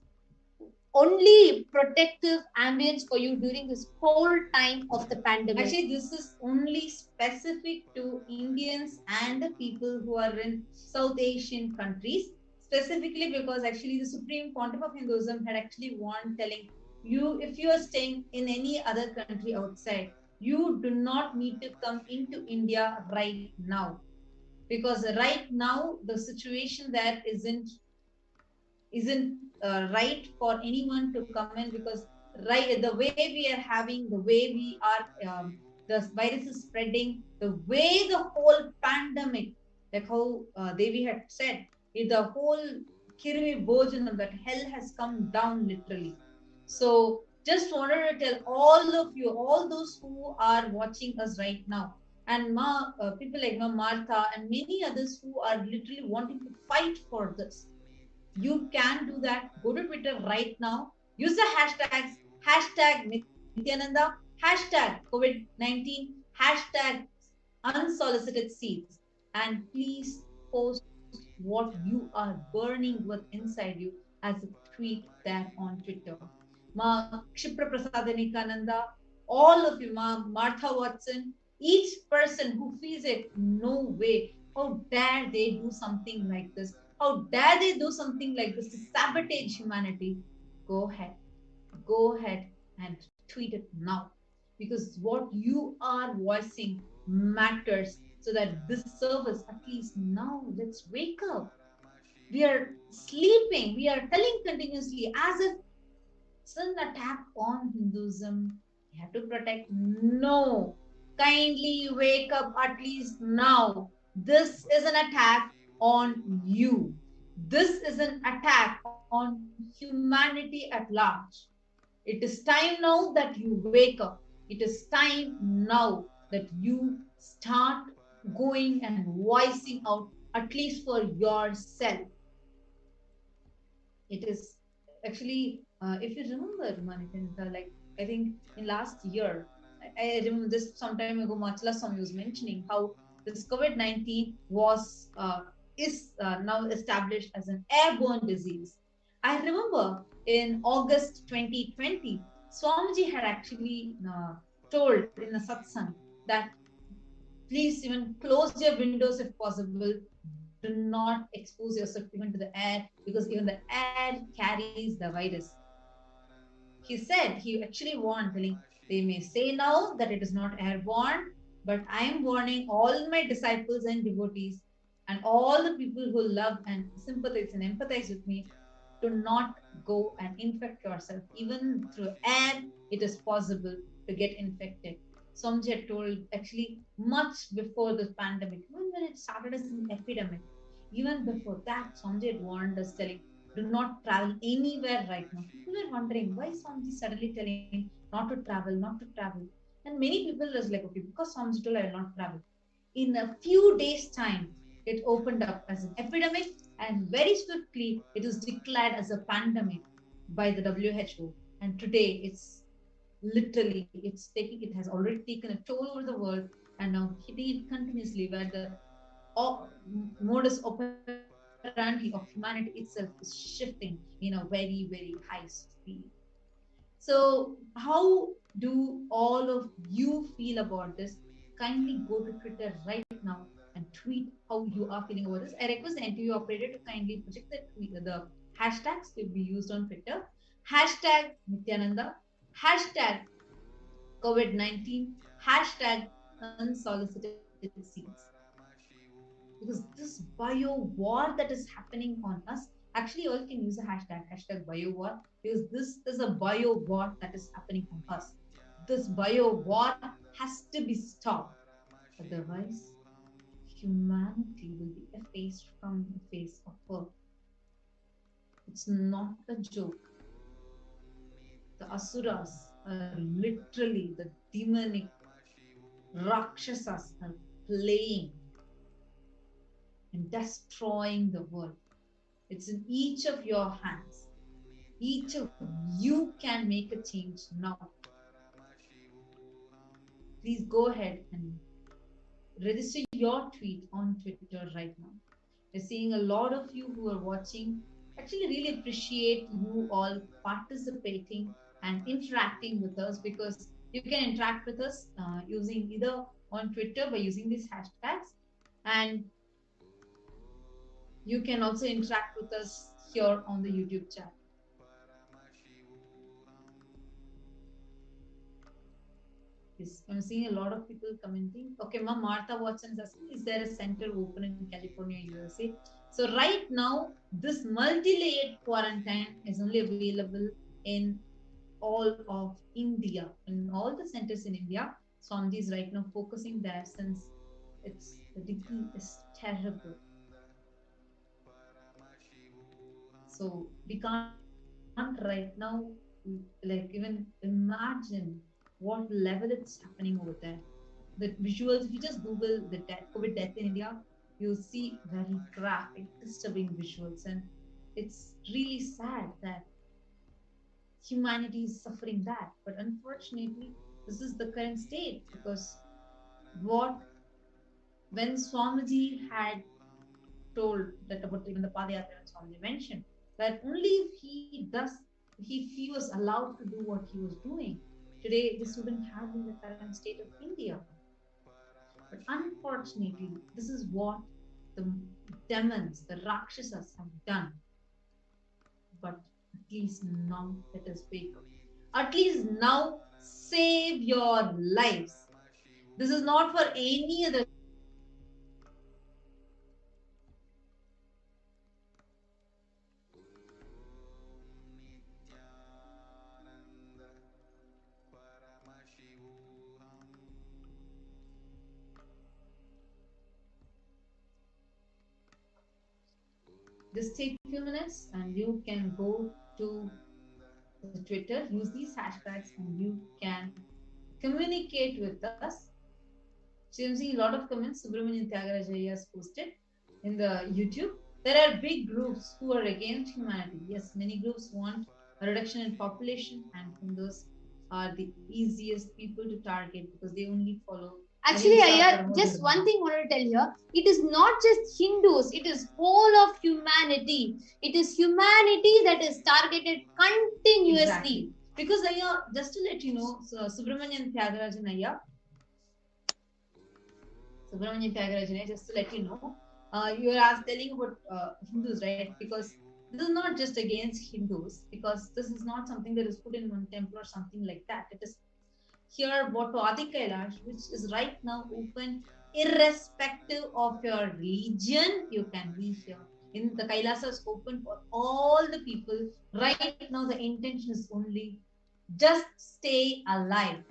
only protective ambience for you during this whole time of the pandemic. Actually, this is only specific to Indians and the people who are in South Asian countries, specifically because actually the Supreme Pontiff of Hinduism had actually warned, telling you, if you are staying in any other country outside, You do not need to come into India right now, because right now the situation there isn't right for anyone to come in, because right the way we are having, the way we are, the virus is spreading, the way the whole pandemic, like how Devi had said, the whole Kirimi Bojanam, that hell has come down literally. So just wanted to tell all of you, all those who are watching us right now, and people like Martha and many others who are literally wanting to fight for this. You can do that. Go to Twitter right now. Use the hashtags, hashtag Nithyananda, hashtag COVID-19, hashtag unsolicited seeds. And please post what you are burning with inside you as a tweet there on Twitter. Ma Kshipra Prasadani Kananda, all of you, Ma Martha Watson, each person who feels it, no way. How dare they do something like this? How dare they do something like this to sabotage humanity? Go ahead and tweet it now, because what you are voicing matters, so that this service, at least now, let's wake up. We are sleeping, we are telling continuously as if it's an attack on Hinduism, we have to protect. No, kindly wake up at least now. This is an attack on you. This is an attack on humanity at large. It is time now that you wake up. It is time now that you start going and voicing out, at least for yourself. It is actually, if you remember, Manitinta, like I think in last year, I remember this some time ago, Machla Swami was mentioning how this COVID-19 is now established as an airborne disease. I remember in August 2020, Swamiji had actually told in a satsang that please even close your windows if possible. Do not expose yourself even to the air, because even the air carries the virus. He said, he actually warned, telling, they may say now that it is not airborne, but I am warning all my disciples and devotees and all the people who love and sympathize and empathize with me, to not go and infect yourself. Even through air, it is possible to get infected. Somji had told actually much before the pandemic, even when it started as an epidemic, even before that, Somji had warned us, telling, do not travel anywhere right now. People were wondering why Somji suddenly telling not to travel, not to travel. And many people was like, okay, because Somji told I will not travel. In a few days' time, it opened up as an epidemic, and very swiftly it was declared as a pandemic by the WHO. And today it's literally, it has already taken a toll over the world, and now hitting it continuously, where the modus operandi of humanity itself is shifting in a very, very high speed. So how do all of you feel about this? Kindly go to Twitter right now and tweet how you are feeling about this. I request the NTV operator to kindly project the hashtags to be used on Twitter. Hashtag Nithyananda, hashtag COVID-19, hashtag unsolicited seeds. Because this bio war that is happening on us, actually you all can use a hashtag BioWar, because this is a bio war that is happening on us. This bio war has to be stopped. Otherwise, humanity will be effaced from the face of earth. It's not a joke. The asuras are literally, the demonic rakshasas are playing and destroying the world. It's in each of your hands. Each of you can make a change now. Please go ahead and register your tweet on Twitter right now. We're seeing a lot of you who are watching. Actually, really appreciate you all participating and interacting with us, because you can interact with us using either on Twitter by using these hashtags, and you can also interact with us here on the YouTube chat. Yes, I'm seeing a lot of people commenting. Okay, Ma'am Martha Watson is asking, is there a center open in California, USA? So right now, this multi-layered quarantine is only available in all of India, in all the centers in India. Swamiji is right now focusing there since the degree is terrible. So we can't right now like even imagine what level it's happening over there. The visuals, if you just Google the COVID death in India, you'll see very graphic, disturbing visuals, and it's really sad that humanity is suffering that. But unfortunately, this is the current state because when Swamiji had told that about even the Padayatra Swamiji mentioned that only if he was allowed to do what he was doing, today this wouldn't have been the current state of India. But unfortunately, this is what the demons, the Rakshasas have done. But at least now let us wake up. At least now save your lives. This is not for any other reason. This is for your just take a few minutes and you can go to the Twitter, use these hashtags, and you can communicate with us. So I'm seeing a lot of comments. Subramanian Tyagaraja has posted in the YouTube. There are big groups who are against humanity. Yes, many groups want a reduction in population, and Hindus are the easiest people to target because they only follow. Actually, just one thing I want to tell here. It is not just Hindus. It is whole of humanity. It is humanity that is targeted continuously. Exactly. Because just to let you know, so Subramanian Tyagarajan Ayya, just to let you know, you are telling about Hindus, right? Because this is not just against Hindus, because this is not something that is put in one temple or something like that. It is here brought to Adi Kailash, which is right now open irrespective of your religion. You can be here. In the Kailasa is open for all the people. Right now, the intention is only just stay alive.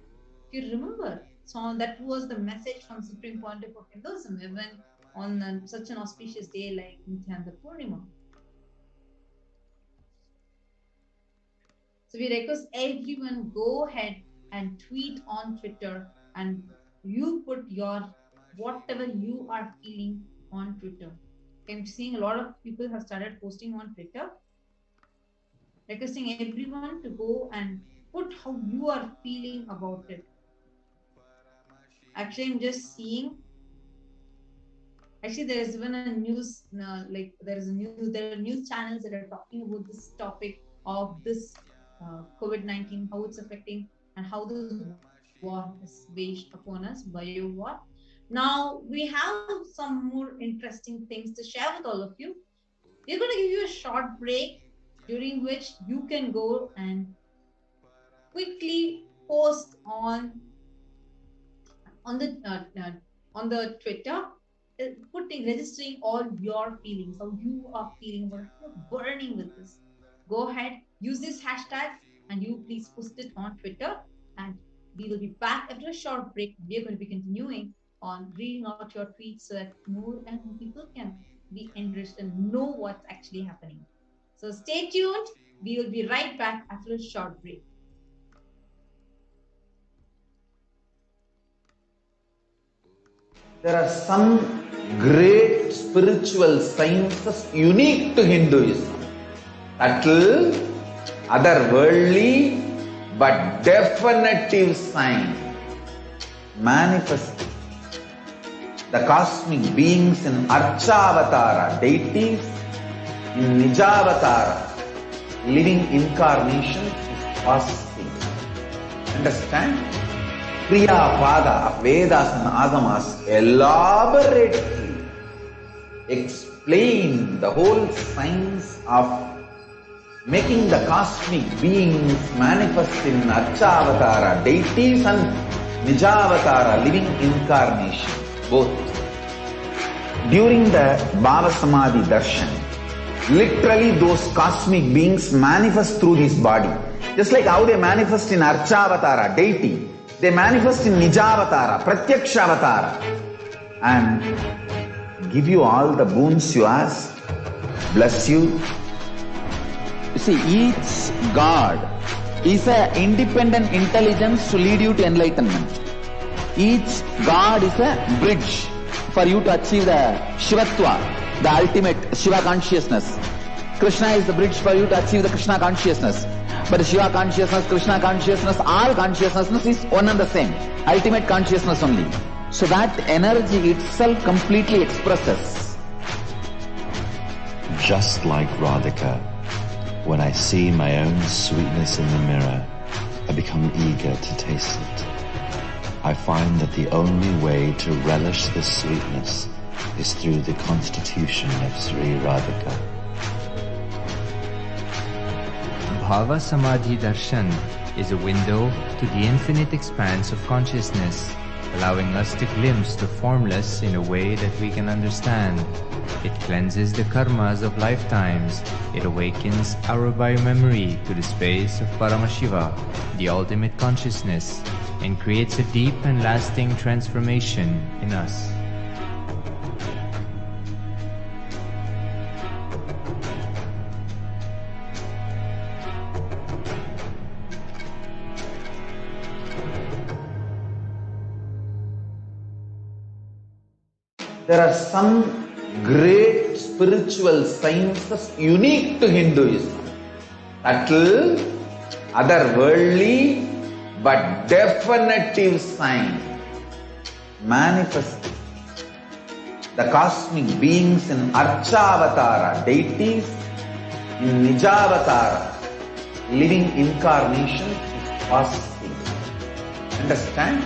If you remember, so that was the message from Supreme Pontiff of Hinduism, even on such an auspicious day like Nithyananda Purnima. So we request everyone go ahead and tweet on Twitter, and you put your whatever you are feeling on Twitter. I'm seeing a lot of people have started posting on Twitter, requesting everyone to go and put how you are feeling about it. Actually, I'm just seeing. Actually, there is even a news, there are news channels that are talking about this topic of this COVID-19, how it's affecting and how this war is waged upon us, BioWar. Now, we have some more interesting things to share with all of you. We're going to give you a short break during which you can go and quickly post on the Twitter, registering all your feelings, how you are feeling, what you're burning with this. Go ahead, use this hashtag, and you please post it on Twitter. And we will be back after a short break. We are going to be continuing on reading out your tweets so that more and more people can be enriched and know what's actually happening. So stay tuned. We will be right back after a short break. There are some great spiritual sciences unique to Hinduism. Subtle, otherworldly, but definitive sign. Manifesting. The cosmic beings in Archavatara, deities in Nijavatara, living incarnations is fasting. Understand? Kriya Pada of Vedas and Agamas elaborately explain the whole science of making the cosmic beings manifest in Archavatara, deities and Nijavatara, living incarnation, both. During the Bhavasamadhi Darshan, literally those cosmic beings manifest through this body. Just like how they manifest in Archavatara, deity, they manifest in Nijavatara, Pratyakshavatara, and give you all the boons you ask, bless you. You see, each God is an independent intelligence to lead you to enlightenment. Each God is a bridge for you to achieve the Shivatva, the ultimate Shiva consciousness. Krishna is the bridge for you to achieve the Krishna consciousness. But Shiva consciousness, Krishna consciousness, all consciousness is one and the same. Ultimate consciousness only. So that energy itself completely expresses. Just like Radhika, when I see my own sweetness in the mirror, I become eager to taste it. I find that the only way to relish this sweetness is through the constitution of Sri Radhika. Bhava Samadhi Darshan is a window to the infinite expanse of consciousness, allowing us to glimpse the formless in a way that we can understand. It cleanses the karmas of lifetimes. It awakens our biomemory to the space of Paramashiva, the ultimate consciousness, and creates a deep and lasting transformation in us. There are some great spiritual sciences unique to Hinduism. Subtle, otherworldly, but definitive sign. Manifesting the cosmic beings in Archavatara, deities, in Nijavatara, living incarnations is possible. Understand?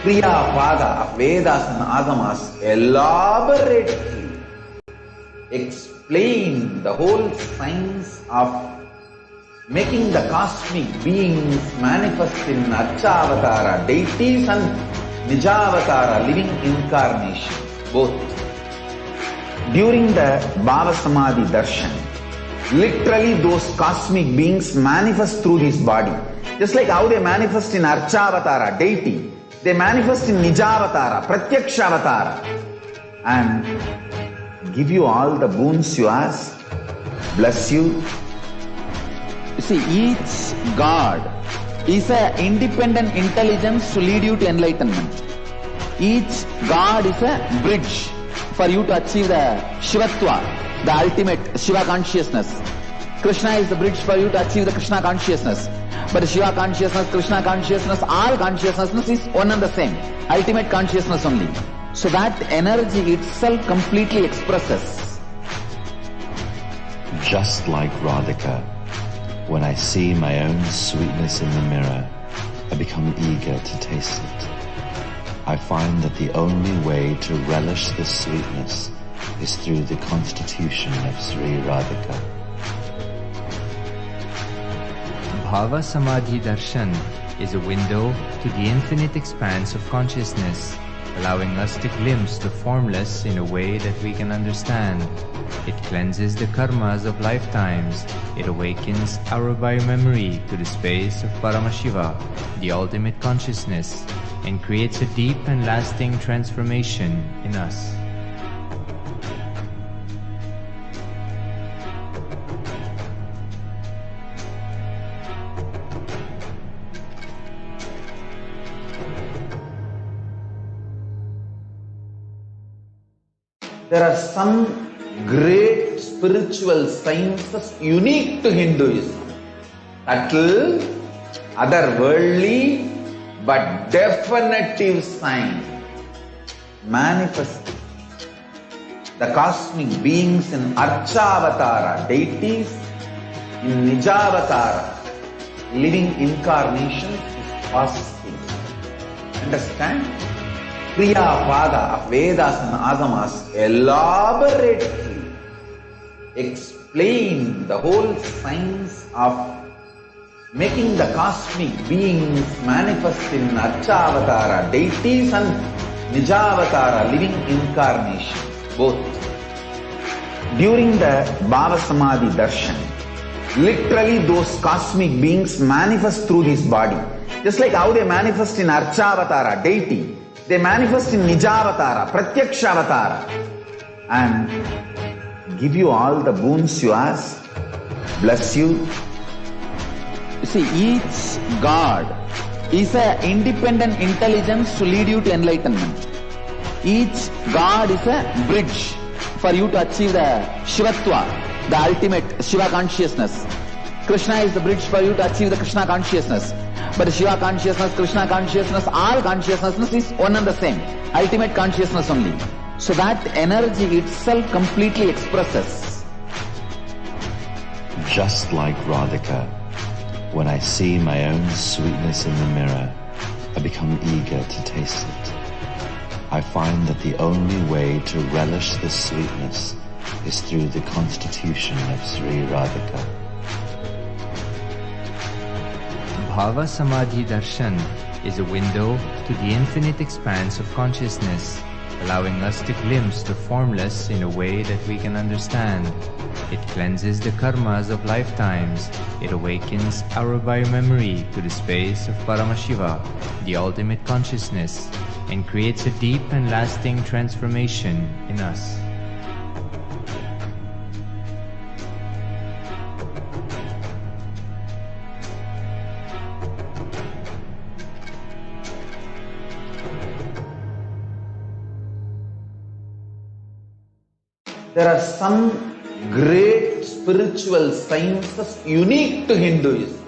Kriya Pada of Vedas and Agamas elaborately explain the whole science of making the cosmic beings manifest in Archavatara, deities, and Nijavatara, living incarnations, both. During the Bhavasamadhi Darshan, literally those cosmic beings manifest through this body. Just like how they manifest in Archavatara, deity, they manifest in Nijavatara, Pratyakshavatara, and give you all the boons you ask, bless you. You see, each God is an independent intelligence to lead you to enlightenment. Each God is a bridge for you to achieve the Shivatva, the ultimate Shiva consciousness. Krishna is the bridge for you to achieve the Krishna consciousness. But Shiva consciousness, Krishna consciousness, all consciousness is one and the same. Ultimate consciousness only. So that energy itself completely expresses. Just like Radhika, when I see my own sweetness in the mirror, I become eager to taste it. I find that the only way to relish this sweetness is through the constitution of Sri Radhika. Bhava Samadhi Darshan is a window to the infinite expanse of consciousness, allowing us to glimpse the formless in a way that we can understand. It cleanses the karmas of lifetimes. It awakens our biomemory to the space of Paramashiva, the ultimate consciousness, and creates a deep and lasting transformation in us. There are some great spiritual sciences unique to Hinduism. Subtle, otherworldly, but definitive sign. Manifesting the cosmic beings in Archavatara, deities, in Nijavatara, living incarnations is possible. Understand? Kriya Pada of Vedas and Agamas elaborately explain the whole science of making the cosmic beings manifest in Archavatara, deities and Nijavatara, living incarnation, both. During the Bhava Samadhi Darshan, literally those cosmic beings manifest through this body. Just like how they manifest in Archavatara, deity, they manifest in Nijavatara, Pratyakshavatara, and give you all the boons you ask, bless you. You see, each God is an independent intelligence to lead you to enlightenment. Each God is a bridge for you to achieve the Shivatva, the ultimate Shiva consciousness. Krishna is the bridge for you to achieve the Krishna consciousness. But Shiva consciousness, Krishna consciousness, all consciousness is one and the same. Ultimate consciousness only. So that energy itself completely expresses. Just like Radhika, when I see my own sweetness in the mirror, I become eager to taste it. I find that the only way to relish this sweetness is through the constitution of Sri Radhika. Bhava Samadhi Darshan is a window to the infinite expanse of consciousness, allowing us to glimpse the formless in a way that we can understand. It cleanses the karmas of lifetimes. It awakens our biomemory to the space of Paramashiva, the ultimate consciousness, and creates a deep and lasting transformation in us. There are some great spiritual sciences unique to Hinduism.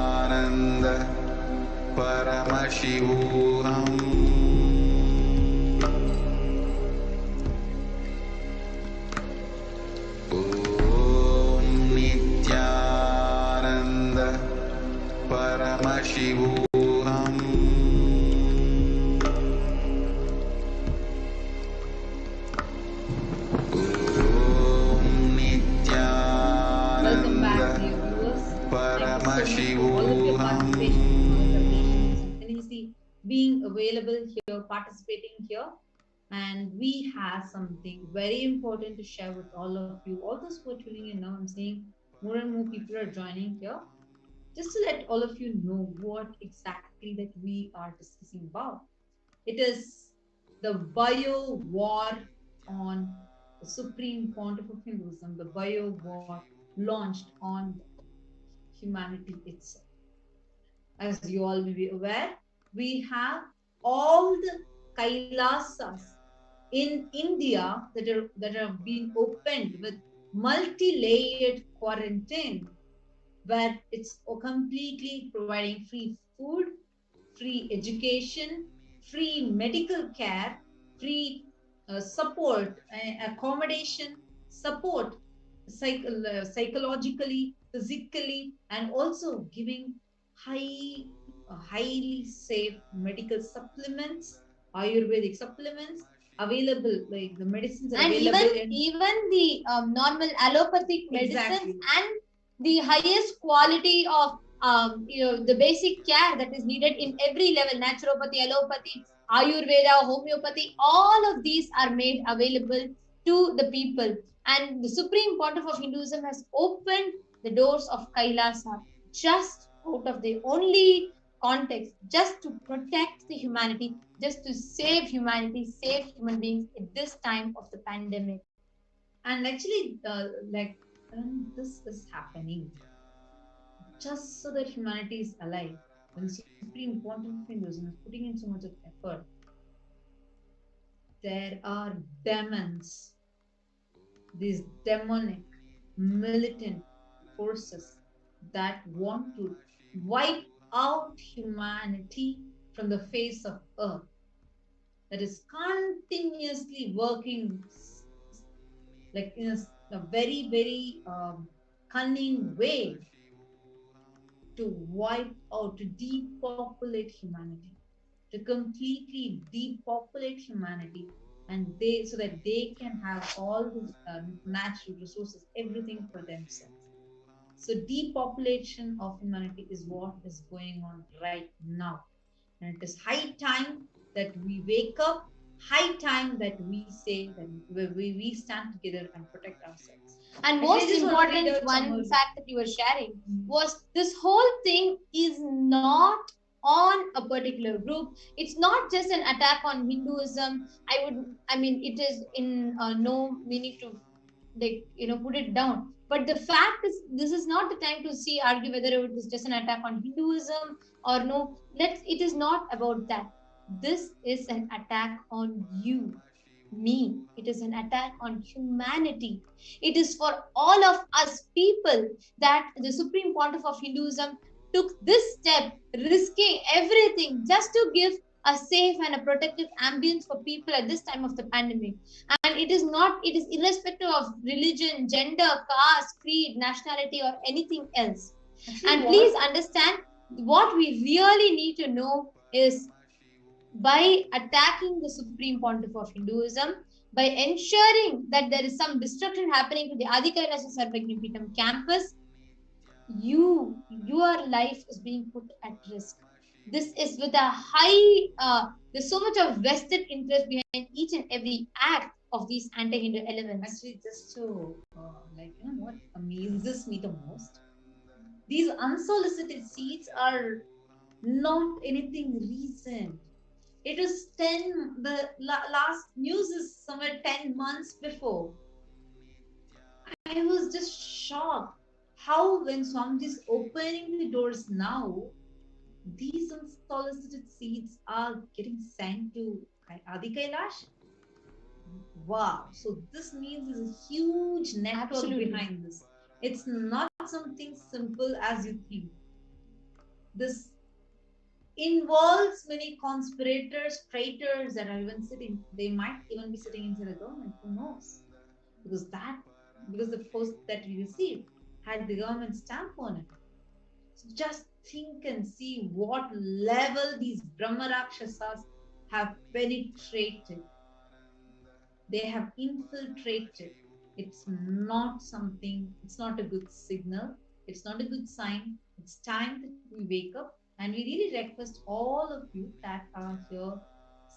Nithyananda Paramashivoham. Nithyananda Paramashivoham. Welcome back, dear viewers. Thank you so much for all of your participation in our submissions. And you see, being available here, participating here, and we have something very important to share with all of you. All those who are tuning in now, I'm seeing more and more people are joining here. Just to let all of you know what exactly that we are discussing about. It is the BioWar on the Supreme Pontiff of Hinduism, the BioWar launched on humanity itself. As you all will be aware, we have all the Kailasas in India that have been opened with multi-layered quarantine, where it's completely providing free food, free education, free medical care, free support, accommodation, support psychologically, physically, and also giving highly safe medical supplements, Ayurvedic supplements available, like the medicines are And available even the normal allopathic medicines Exactly. and the highest quality of the basic care that is needed in every level, naturopathy, allopathy, Ayurveda, homeopathy, all of these are made available to the people. And the Supreme Pontiff of Hinduism has opened the doors of Kailasa just out of the only context, just to protect the humanity, just to save humanity, save human beings at this time of the pandemic. And actually, this is happening just so that humanity is alive. When Supreme Pontiff of Hinduism is putting in so much of effort, there are demons, these demonic, militant forces that want to wipe out humanity from the face of earth, that is continuously working like in a very, very cunning way to wipe out, to depopulate humanity, to completely depopulate humanity, and they so that they can have all the natural resources, everything for themselves. So depopulation of humanity is what is going on right now. And it is high time that we wake up, high time that we say that we stand together and protect ourselves. And Actually, most important one fact that you were sharing was this whole thing is not on a particular group. It's not just an attack on Hinduism. I mean, it is in no meaning to put it down. But the fact is, this is not the time to see argue whether it is just an attack on Hinduism or no. It is not about that. This is an attack on you, me. It is an attack on humanity. It is for all of us people that the Supreme Pontiff of Hinduism took this step, risking everything just to give a safe and a protective ambience for people at this time of the pandemic. And it is irrespective of religion, gender, caste, creed, nationality, or anything else. And please understand, what we really need to know is, by attacking the Supreme Pontiff of Hinduism, by ensuring that there is some destruction happening to the Adi Kailasa Sarvagnipitam campus, your life is being put at risk. This is with a there's so much of vested interest behind each and every act of these anti-Hindu elements. Actually, just to what amazes me the most, these unsolicited seeds are not anything recent. It is the last news is somewhere 10 months before. I was just shocked how when Swamiji is opening the doors now, these unsolicited seeds are getting sent to Adi Kailash. Wow. So this means there's a huge network Absolutely. behind this. It's not something simple as you think. This involves many conspirators, traitors that are even sitting. They might even be sitting inside the government. Who knows? Because the post that we received had the government stamp on it. So just think and see what level these Brahma Rakshasas have penetrated. They have infiltrated. It's not a good signal. It's not a good sign. It's time that we wake up, and we really request all of you that are here.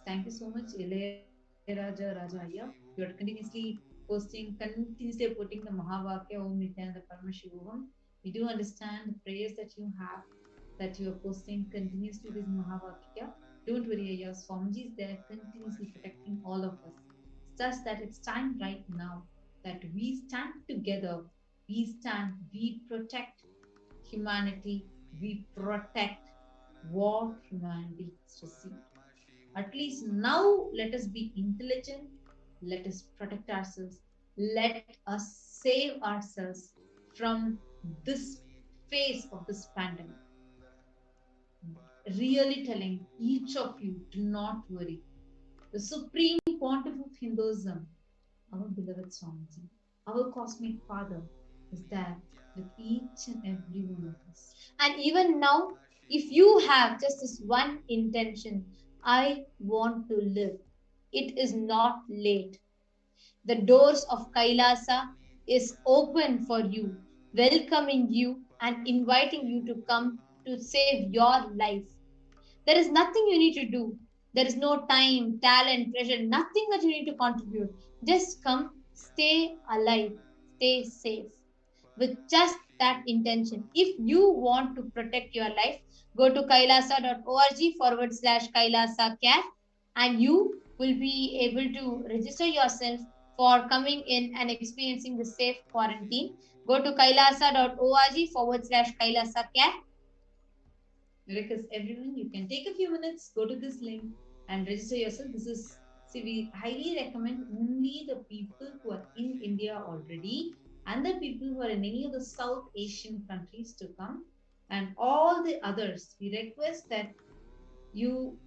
Thank you so much, Raja Rajaya. You are continuously putting the Mahavakya Om Nithyananda Paramashivoham. We do understand the prayers that you have, that you are posting continuously this Mahavakya. Don't worry, your Swamiji is there continuously protecting all of us. It's just that it's time right now that we stand together. We protect humanity, we protect what humanity has received. At least now, let us be intelligent, let us protect ourselves, let us save ourselves from this phase of this pandemic. Really telling each of you, do not worry. The Supreme Pontiff of Hinduism, our beloved Swamiji, our cosmic father, is there with each and every one of us. And even now, if you have just this one intention, I want to live, it is not late. The doors of Kailasa is open for you, welcoming you and inviting you to come to save your life. There is nothing you need to do. There is no time, talent, pressure, nothing that you need to contribute. Just come, stay alive, stay safe. With just that intention. If you want to protect your life, go to kailasa.org/Kailasa care, and you will be able to register yourself for coming in and experiencing the safe quarantine. Go to kailasa.org/Kailasa care. Request everyone, you can take a few minutes, go to this link and register yourself. We highly recommend only the people who are in India already and the people who are in any of the South Asian countries to come, and all the others, we request that you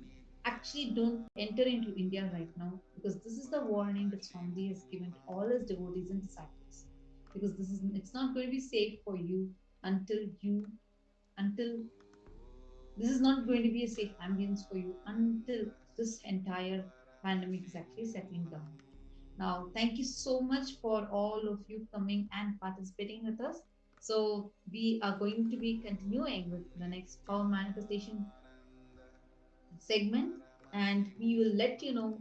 actually don't enter into India right now, because this is the warning that Swamiji has given to all his devotees and disciples, because it's not going to be safe for you until you until this is not going to be a safe ambience for you until this entire pandemic is actually settling down. Now, thank you so much for all of you coming and participating with us. So, we are going to be continuing with the next power manifestation segment, and we will let you know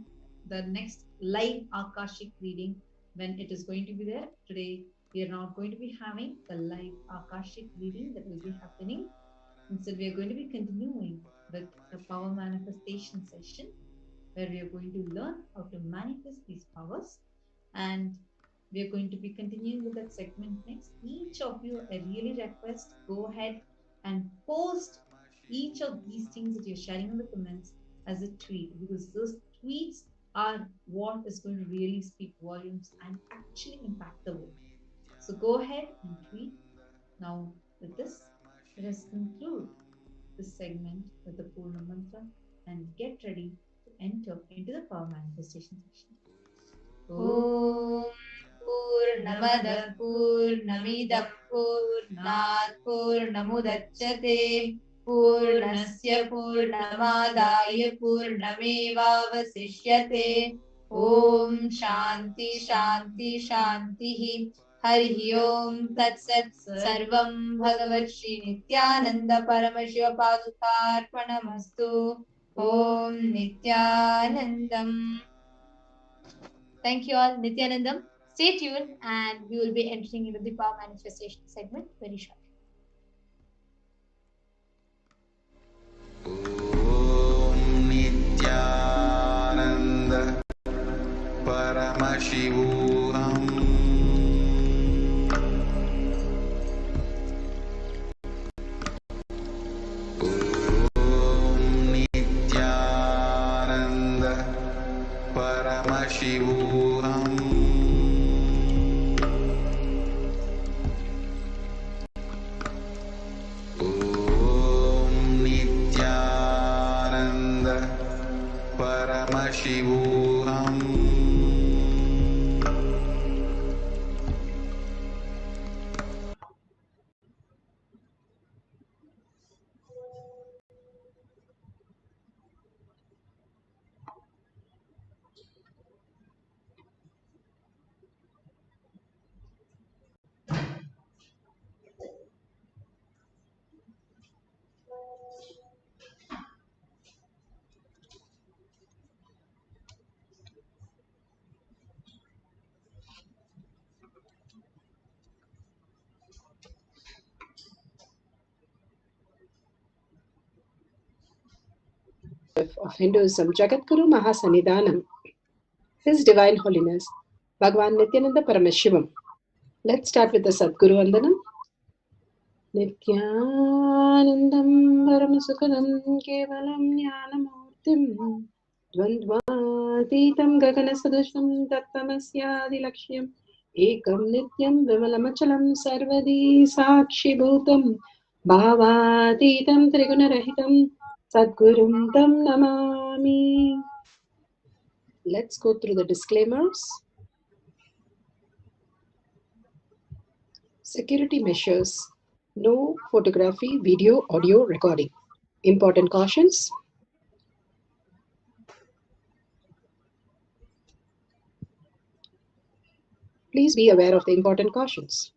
the next live Akashic reading when it is going to be there. Today, we are not going to be having the live Akashic reading that will be happening. Instead, we are going to be continuing with the power manifestation session where we are going to learn how to manifest these powers, and we are going to be continuing with that segment next. Each of you, I really request, go ahead and post each of these things that you're sharing in the comments as a tweet, because those tweets are what is going to really speak volumes and actually impact the world. So go ahead and tweet. Now, with this, let us conclude this segment with the Purna Mantra and get ready to enter into the power manifestation session. Om Purnamada Purnamidam Purnat Purnamudachyate Purnasya Purnamadaya Purnamevavasishyate. Om Shanti Shanti Shanti. Hari Om Tat Sat. Sarvam Bhagavat Shri Nithyananda Paramashiva Padukarpanamastu. Om Nithyanandam. Thank you all, Nithyanandam. Stay tuned and we will be entering into the power manifestation segment very shortly. Nithyananda Paramashivoham. Nithyananda Paramashivoham. Nithyananda Paramashivoham. Of Hinduism, Jagatguru Mahasanidhanam, His Divine Holiness, Bhagavan Nithyananda Paramashivam. Let's start with the Sadguru Vandanam. Nithyanandam Paramasukadam Kevalam Jnanamurtim Dvandvatitam Gaganasadusham Tattamasyadilaksham Ekam Nityam Vimalamachalam Sarvadi Sakshibhutam Bhavatitam Trigunarahitam Sadgurum Tam Namami. Let's go through the disclaimers. Security measures. No photography, video, audio recording. Important cautions. Please be aware of the important cautions.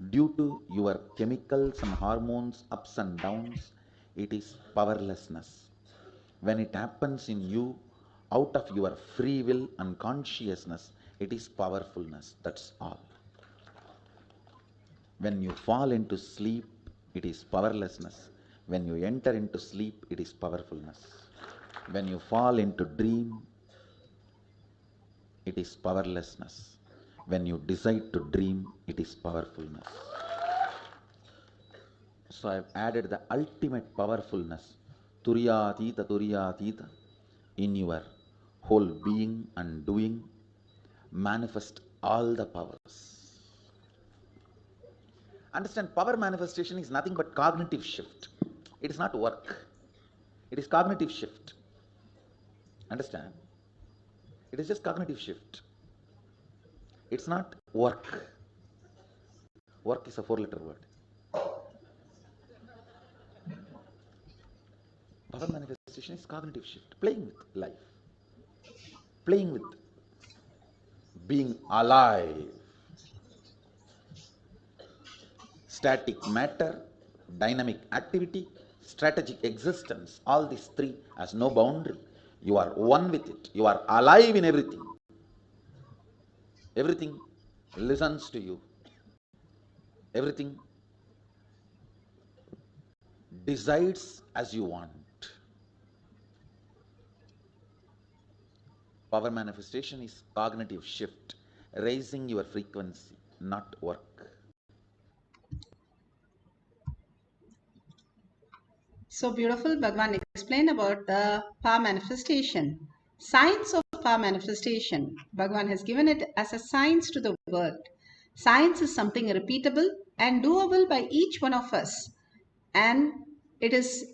Due to your chemicals and hormones ups and downs, it is powerlessness. When it happens in you, out of your free will and consciousness, it is powerfulness. That's all. When you fall into sleep, it is powerlessness. When you enter into sleep, it is powerfulness. When you fall into dream, it is powerlessness. When you decide to dream, it is powerfulness. So I have added the ultimate powerfulness, Turyatita, in your whole being and doing. Manifest all the powers. Understand, power manifestation is nothing but cognitive shift. It is not work. It is cognitive shift. Understand? It is just cognitive shift. It's not work. Work is a 4-letter word. Power manifestation is cognitive shift, playing with life, playing with being alive. Static matter, dynamic activity, strategic existence, all these three has no boundary. You are one with it. You are alive in everything. Everything listens to you. Everything decides as you want. Power manifestation is cognitive shift, raising your frequency, not work. So beautiful, Bhagwan explained about the power manifestation. Science of power manifestation. Bhagwan has given it as a science to the world. Science is something repeatable and doable by each one of us. And it is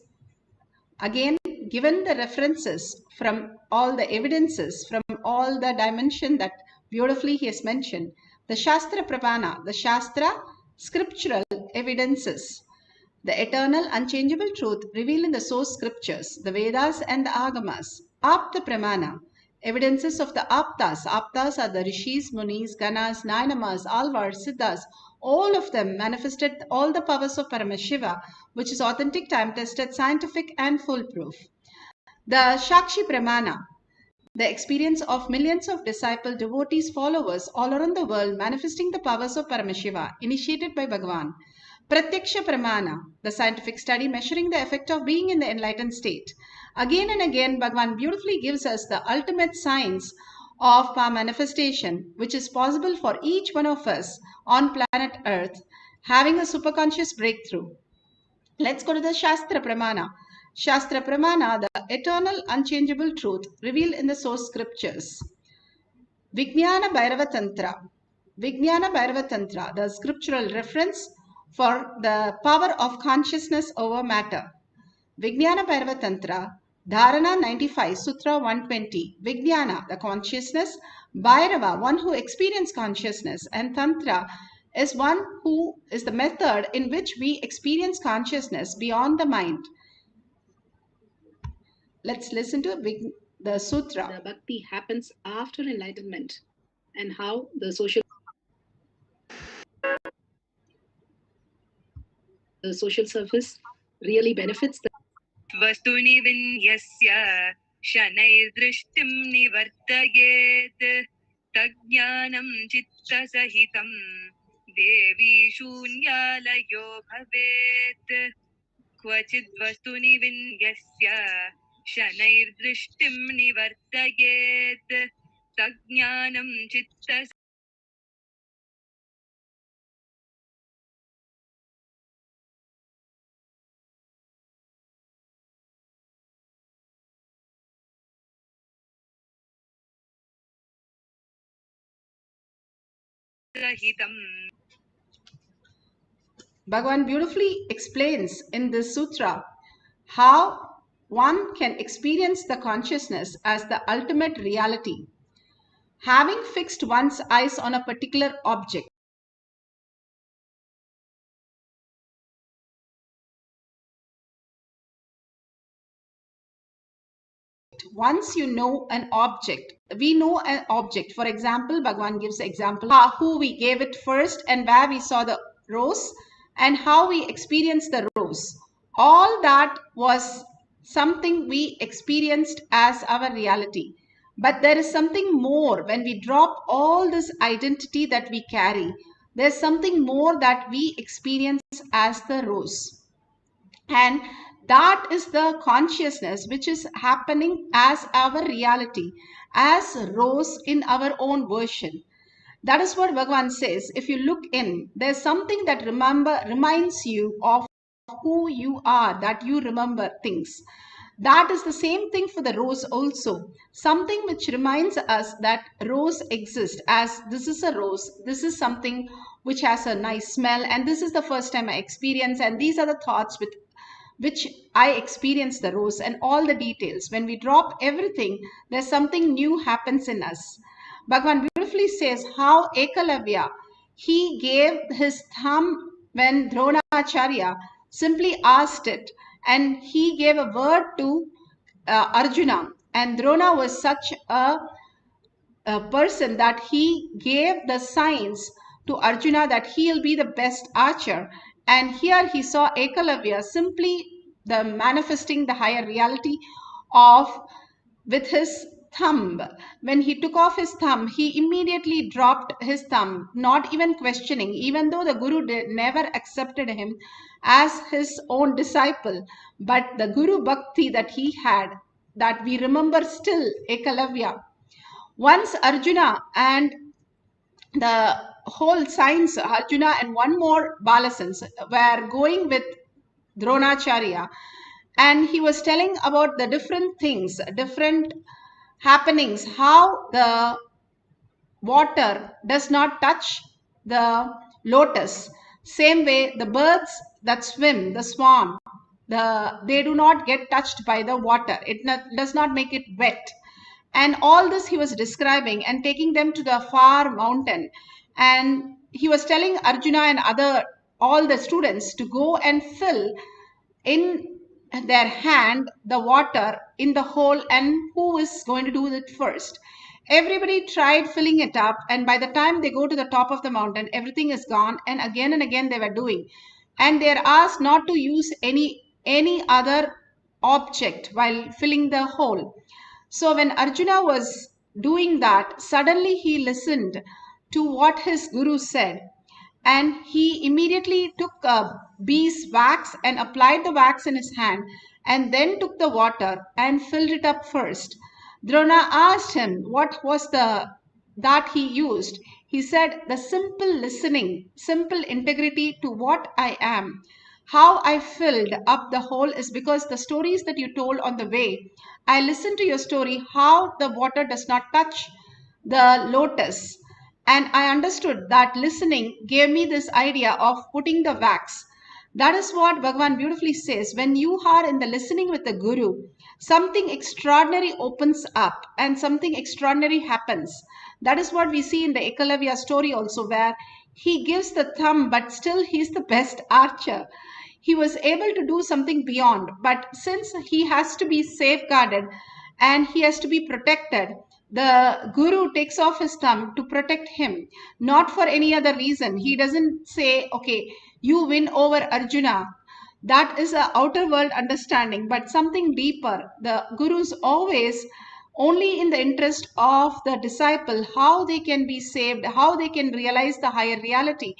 again given the references from all the evidences, from all the dimension that beautifully he has mentioned. The Shastra Pramana, the Shastra scriptural evidences. The eternal, unchangeable truth revealed in the source scriptures, the Vedas and the Agamas. Apta Pramana, evidences of the Aptas. Aptas are the Rishis, Munis, Ganas, Nainamas, Alvars, Siddhas. All of them manifested all the powers of Paramashiva, which is authentic, time-tested, scientific and foolproof. The Shakshi Pramana, the experience of millions of disciple devotees, followers all around the world manifesting the powers of Paramashiva, initiated by Bhagavan. Pratyaksha Pramana, the scientific study measuring the effect of being in the enlightened state. Again and again, Bhagavan beautifully gives us the ultimate science of power manifestation, which is possible for each one of us on planet Earth, having a superconscious breakthrough. Let's go to the Shastra Pramana. Shastra Pramana, the eternal, unchangeable truth revealed in the source scriptures. Vijnana Bhairava Tantra. Vijnana Bhairava Tantra, the scriptural reference for the power of consciousness over matter. Vijnana Bhairava Tantra, Dharana 95, Sutra 120. Vijnana, the consciousness. Bhairava, one who experiences consciousness. And Tantra is one who is the method in which we experience consciousness beyond the mind. Let's listen to the sutra. The bhakti happens after enlightenment, and how the social service really benefits the Vastuni vinyasya shanai drishtim nivartayet tajnanam chitta sahitam devi shunyalayo bhavet kvachid vastuni vinyasya shanai drishtim nivartayet tajnanam chitta sahitam. Bhagavan beautifully explains in this sutra how one can experience the consciousness as the ultimate reality. Having fixed one's eyes on a particular object, once you know an object, we know an object. For example, Bhagavan gives example who we gave it first and where we saw the rose and how we experienced the rose. All that was something we experienced as our reality. But there is something more when we drop all this identity that we carry. There's something more that we experience as the rose. And that is the consciousness which is happening as our reality, as rose in our own version. That is what Bhagavan says. If you look in, there's something that reminds you of who you are, that you remember things. That is the same thing for the rose also. Something which reminds us that rose exists, as this is a rose, this is something which has a nice smell, and this is the first time I experience, and these are the thoughts which I experience the rose and all the details. When we drop everything, there's something new happens in us. Bhagavan beautifully says how Ekalavya, he gave his thumb when Dronacharya simply asked it, and he gave a word to Arjuna, and Drona was such a person that he gave the signs to Arjuna that he'll be the best archer. And here he saw Ekalavya simply the manifesting the higher reality of with his thumb. When he took off his thumb, he immediately dropped his thumb, not even questioning, even though the Guru never accepted him as his own disciple. But the Guru Bhakti that he had, that we remember still, Ekalavya. Once Arjuna and the whole science, Arjuna and one more Balasans were going with Dronacharya, and he was telling about the different things, different happenings, how the water does not touch the lotus. Same way, the birds that swim, the swan, they do not get touched by the water. It does not make it wet. And all this he was describing and taking them to the far mountain. And he was telling Arjuna and all the students to go and fill in their hand the water in the hole, and who is going to do it first. Everybody tried filling it up, and by the time they go to the top of the mountain, everything is gone, and again they were doing. And they are asked not to use any other object while filling the hole. So when Arjuna was doing that, suddenly he listened to what his guru said, and he immediately took a bee's wax and applied the wax in his hand, and then took the water and filled it up first. Drona asked him what was that he used. He said, the simple listening, simple integrity to what I am. How I filled up the whole is because the stories that you told on the way, I listened to your story, how the water does not touch the lotus. And I understood that listening gave me this idea of putting the wax. That is what Bhagavan beautifully says. When you are in the listening with the Guru, something extraordinary opens up and something extraordinary happens. That is what we see in the Ekalavya story also, where he gives the thumb, but still he's the best archer. He was able to do something beyond, but since he has to be safeguarded and he has to be protected, the Guru takes off his thumb to protect him, not for any other reason. He doesn't say, okay, you win over Arjuna. That is an outer world understanding, but something deeper. The Guru's always only in the interest of the disciple, how they can be saved, how they can realize the higher reality,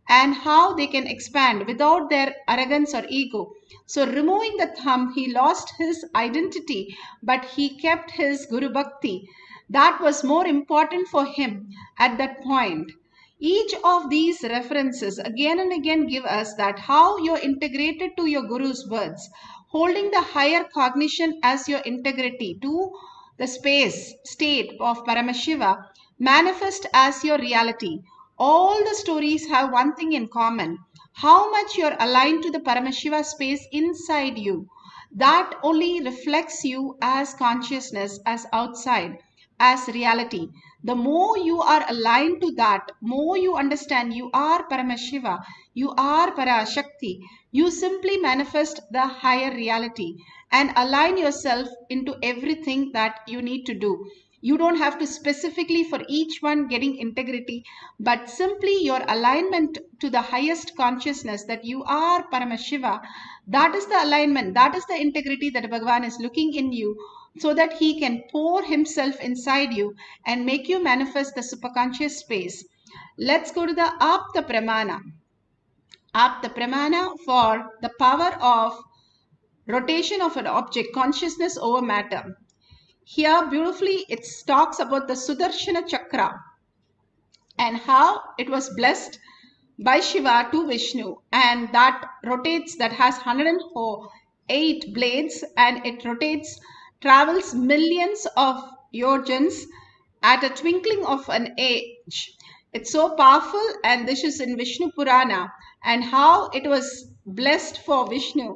and how they can expand without their arrogance or ego. So removing the thumb, he lost his identity, but he kept his Guru Bhakti. That was more important for him at that point. Each of these references again and again give us that how you're integrated to your Guru's words, holding the higher cognition as your integrity to the state of Paramashiva, manifest as your reality. All the stories have one thing in common, how much you're aligned to the Paramashiva space inside you. That only reflects you as consciousness, as outside, as reality. The more you are aligned to that, more you understand you are Paramashiva, you are Parashakti. You simply manifest the higher reality and align yourself into everything that you need to do. You don't have to specifically for each one getting integrity, but simply your alignment to the highest consciousness that you are Paramashiva. That is the alignment, that is the integrity that Bhagavan is looking in you, so that he can pour himself inside you and make you manifest the superconscious space. Let's go to the Apta Pramana. Apta Pramana for the power of rotation of an object, consciousness over matter. Here beautifully it talks about the Sudarshana Chakra and how it was blessed by Shiva to Vishnu, and that rotates, that has 108 blades, and it rotates, travels millions of yojans at a twinkling of an age. It's so powerful, and this is in Vishnu Purana, and how it was blessed for Vishnu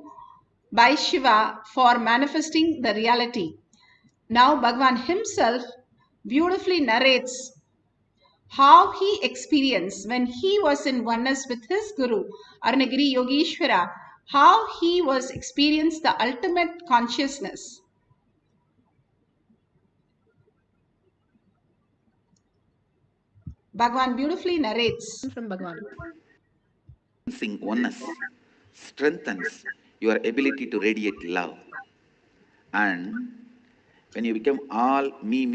by Shiva for manifesting the reality. Now Bhagavan himself beautifully narrates how he experienced when he was in oneness with his Guru, Arunagiri Yogeshwara, how he was experienced the ultimate consciousness. Bhagavan beautifully narrates from Bhagavan. Oneness strengthens your ability to radiate love. And when you become all me,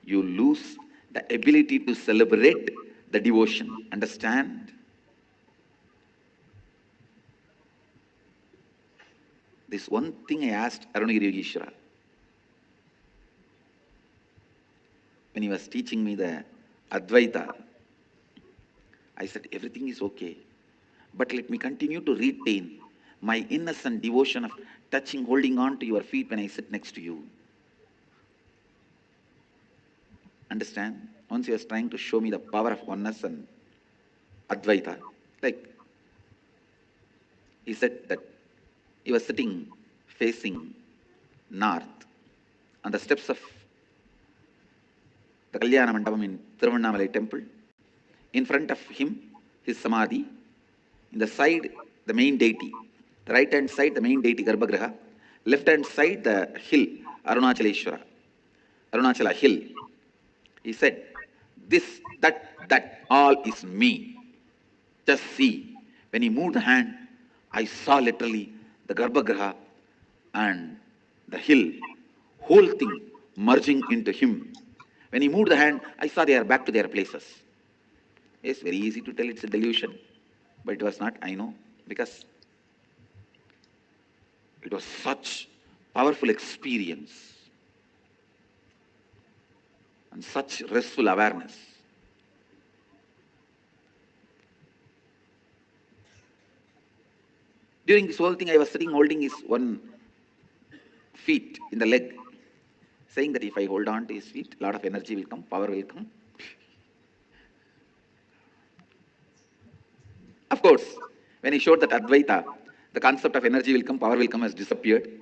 you lose the ability to celebrate the devotion. Understand? This one thing I asked Arunagiri Yogeshwara when he was teaching me the Advaita. I said, everything is okay, but let me continue to retain my innocent devotion of touching, holding on to your feet when I sit next to you. Understand? Once he was trying to show me the power of oneness and Advaita, like he said that he was sitting facing north on the steps of the Kalyana Mandapam in Tiruvannamalai temple. In front of him, his Samadhi. In the side, the main deity. The right hand side, the main deity, Garbhagriha. Left hand side, the hill, Arunachaleshwara. Arunachala hill. He said, this, that, all is me. Just see. When he moved the hand, I saw literally the Garbhagriha and the hill, whole thing merging into him. When he moved the hand, I saw they are back to their places. It's very easy to tell it's a delusion, but it was not, I know, because it was such powerful experience and such restful awareness. During this whole thing, I was sitting holding his one feet in the leg, saying that if I hold on to his feet, a lot of energy will come, power will come. Of course, when he showed that Advaita, the concept of energy will come, power will come has disappeared.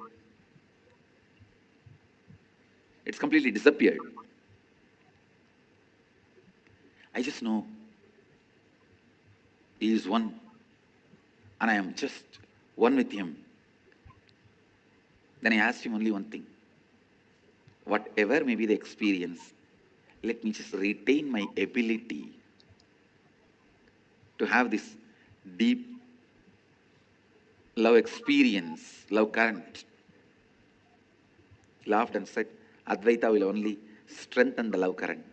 It's completely disappeared. I just know he is one, and I am just one with him. Then I asked him only one thing. Whatever may be the experience, let me just retain my ability to have this deep love experience, love current. He laughed and said, Advaita will only strengthen the love current.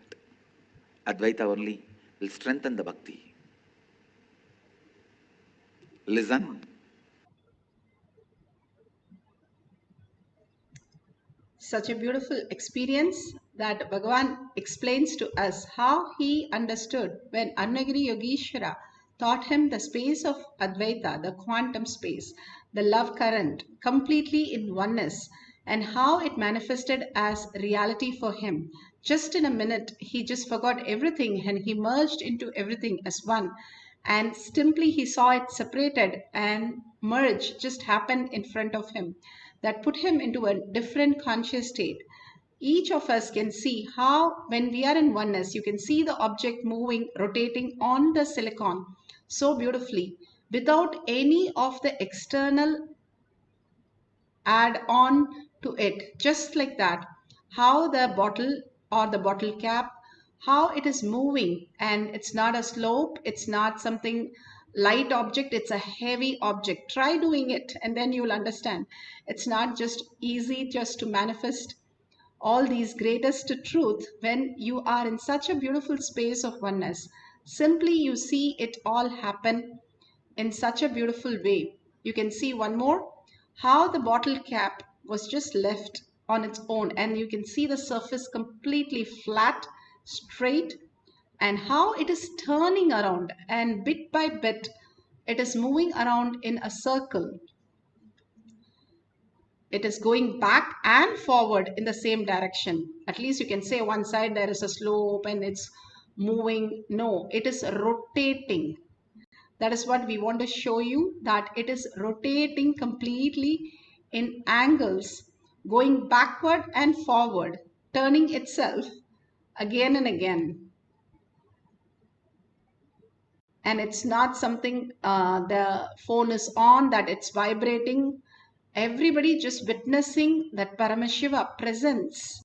Advaita only will strengthen the bhakti. Listen. Such a beautiful experience that Bhagavan explains to us how he understood when Arunagiri Yogeshwara taught him the space of Advaita, the quantum space, the love current, completely in oneness, and how it manifested as reality for him. Just in a minute, he just forgot everything and he merged into everything as one. And simply he saw it separated and merge just happened in front of him. That put him into a different conscious state. Each of us can see how when we are in oneness, you can see the object moving, rotating on the silicon so beautifully without any of the external add on to it, just like that. How the bottle or the bottle cap, how it is moving, and it's not a slope, it's not something light object, it's a heavy object. Try doing it and then you'll understand. It's not just easy just to manifest all these greatest truth when you are in such a beautiful space of oneness. Simply you see it all happen in such a beautiful way. You can see one more, how the bottle cap was just left on its own and you can see the surface completely flat, straight, and how it is turning around and bit by bit it is moving around in a circle. It is going back and forward in the same direction. At least you can say one side there is a slope and it's moving. No, it is rotating. That is what we want to show you, that it is rotating completely in angles, going backward and forward, turning itself again and again. And it's not something the phone is on, that it's vibrating. Everybody just witnessing that Paramashiva presence.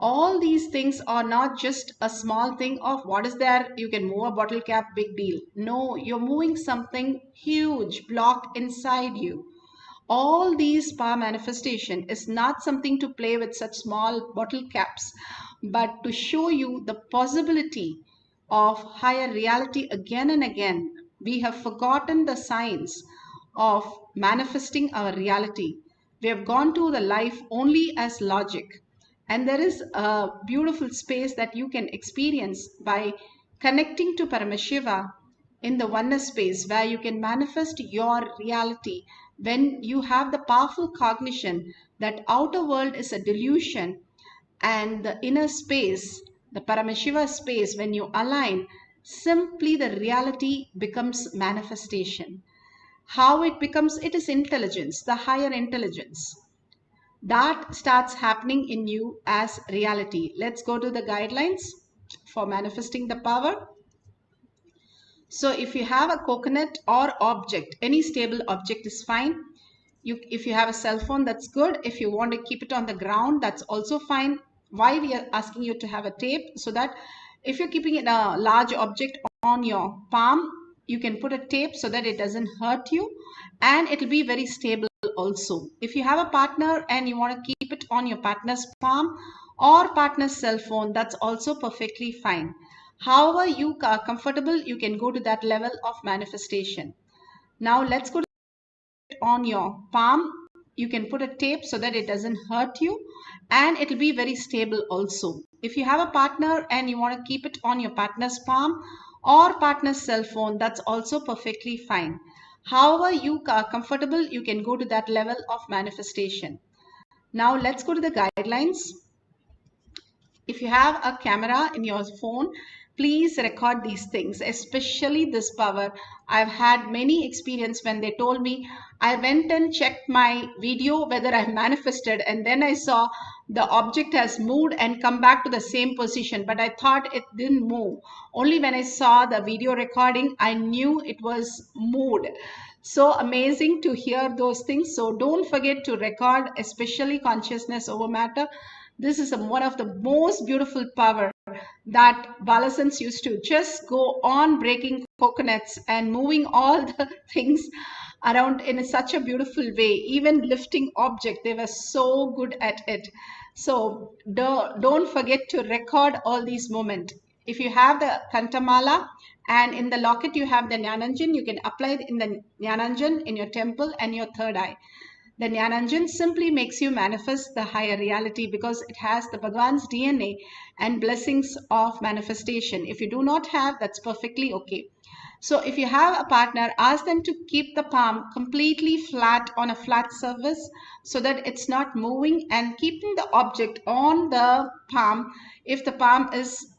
All these things are not just a small thing of what is there, you can move a bottle cap, big deal. No, you're moving something huge, block inside you. All these power manifestation is not something to play with such small bottle caps, but to show you the possibility of higher reality again and again. We have forgotten the science of manifesting our reality. We have gone to the life only as logic. And there is a beautiful space that you can experience by connecting to Paramashiva in the oneness space, where you can manifest your reality when you have the powerful cognition that outer world is a delusion, and the inner space, the Paramashiva space, when you align, simply the reality becomes manifestation. How it becomes? It is intelligence, the higher intelligence. That starts happening in you as reality. Let's go to the guidelines for manifesting the power. So if you have a coconut or object, any stable object is fine. If you have a cell phone, that's good. If you want to keep it on the ground, that's also fine. Why we are asking you to have a tape? So that if you're keeping it a large object on your palm, you can put a tape so that it doesn't hurt you, and it'll be very stable also. If you have a partner and you want to keep it on your partner's palm or partner's cell phone, that's also perfectly fine. However you are comfortable, you can go to that level of manifestation. Now let's go to on your palm. You can put a tape so that it doesn't hurt you, and it'll be very stable also. If you have a partner and you want to keep it on your partner's palm or partner's cell phone, that's also perfectly fine. However you are comfortable, you can go to that level of manifestation. Now let's go to the guidelines. If you have a camera in your phone, please record these things, especially this power. I've had many experience when they told me, I went and checked my video whether I manifested, and then I saw the object has moved and come back to the same position, but I thought it didn't move. Only when I saw the video recording, I knew it was moved. So amazing to hear those things. So don't forget to record, especially consciousness over matter. This is one of the most beautiful power that Balasans used to just go on breaking coconuts and moving all the things around in such a beautiful way. Even lifting object, they were so good at it. So don't forget to record all these moments. If you have the Kantamala and in the locket you have the Jnananjan, you can apply it in the Jnananjan in your temple and your third eye. The Jnananjan simply makes you manifest the higher reality because it has the Bhagwan's DNA and blessings of manifestation. If you do not have, that's perfectly okay. So if you have a partner, ask them to keep the palm completely flat on a flat surface so that it's not moving, and keeping the object on the palm. If the palm is,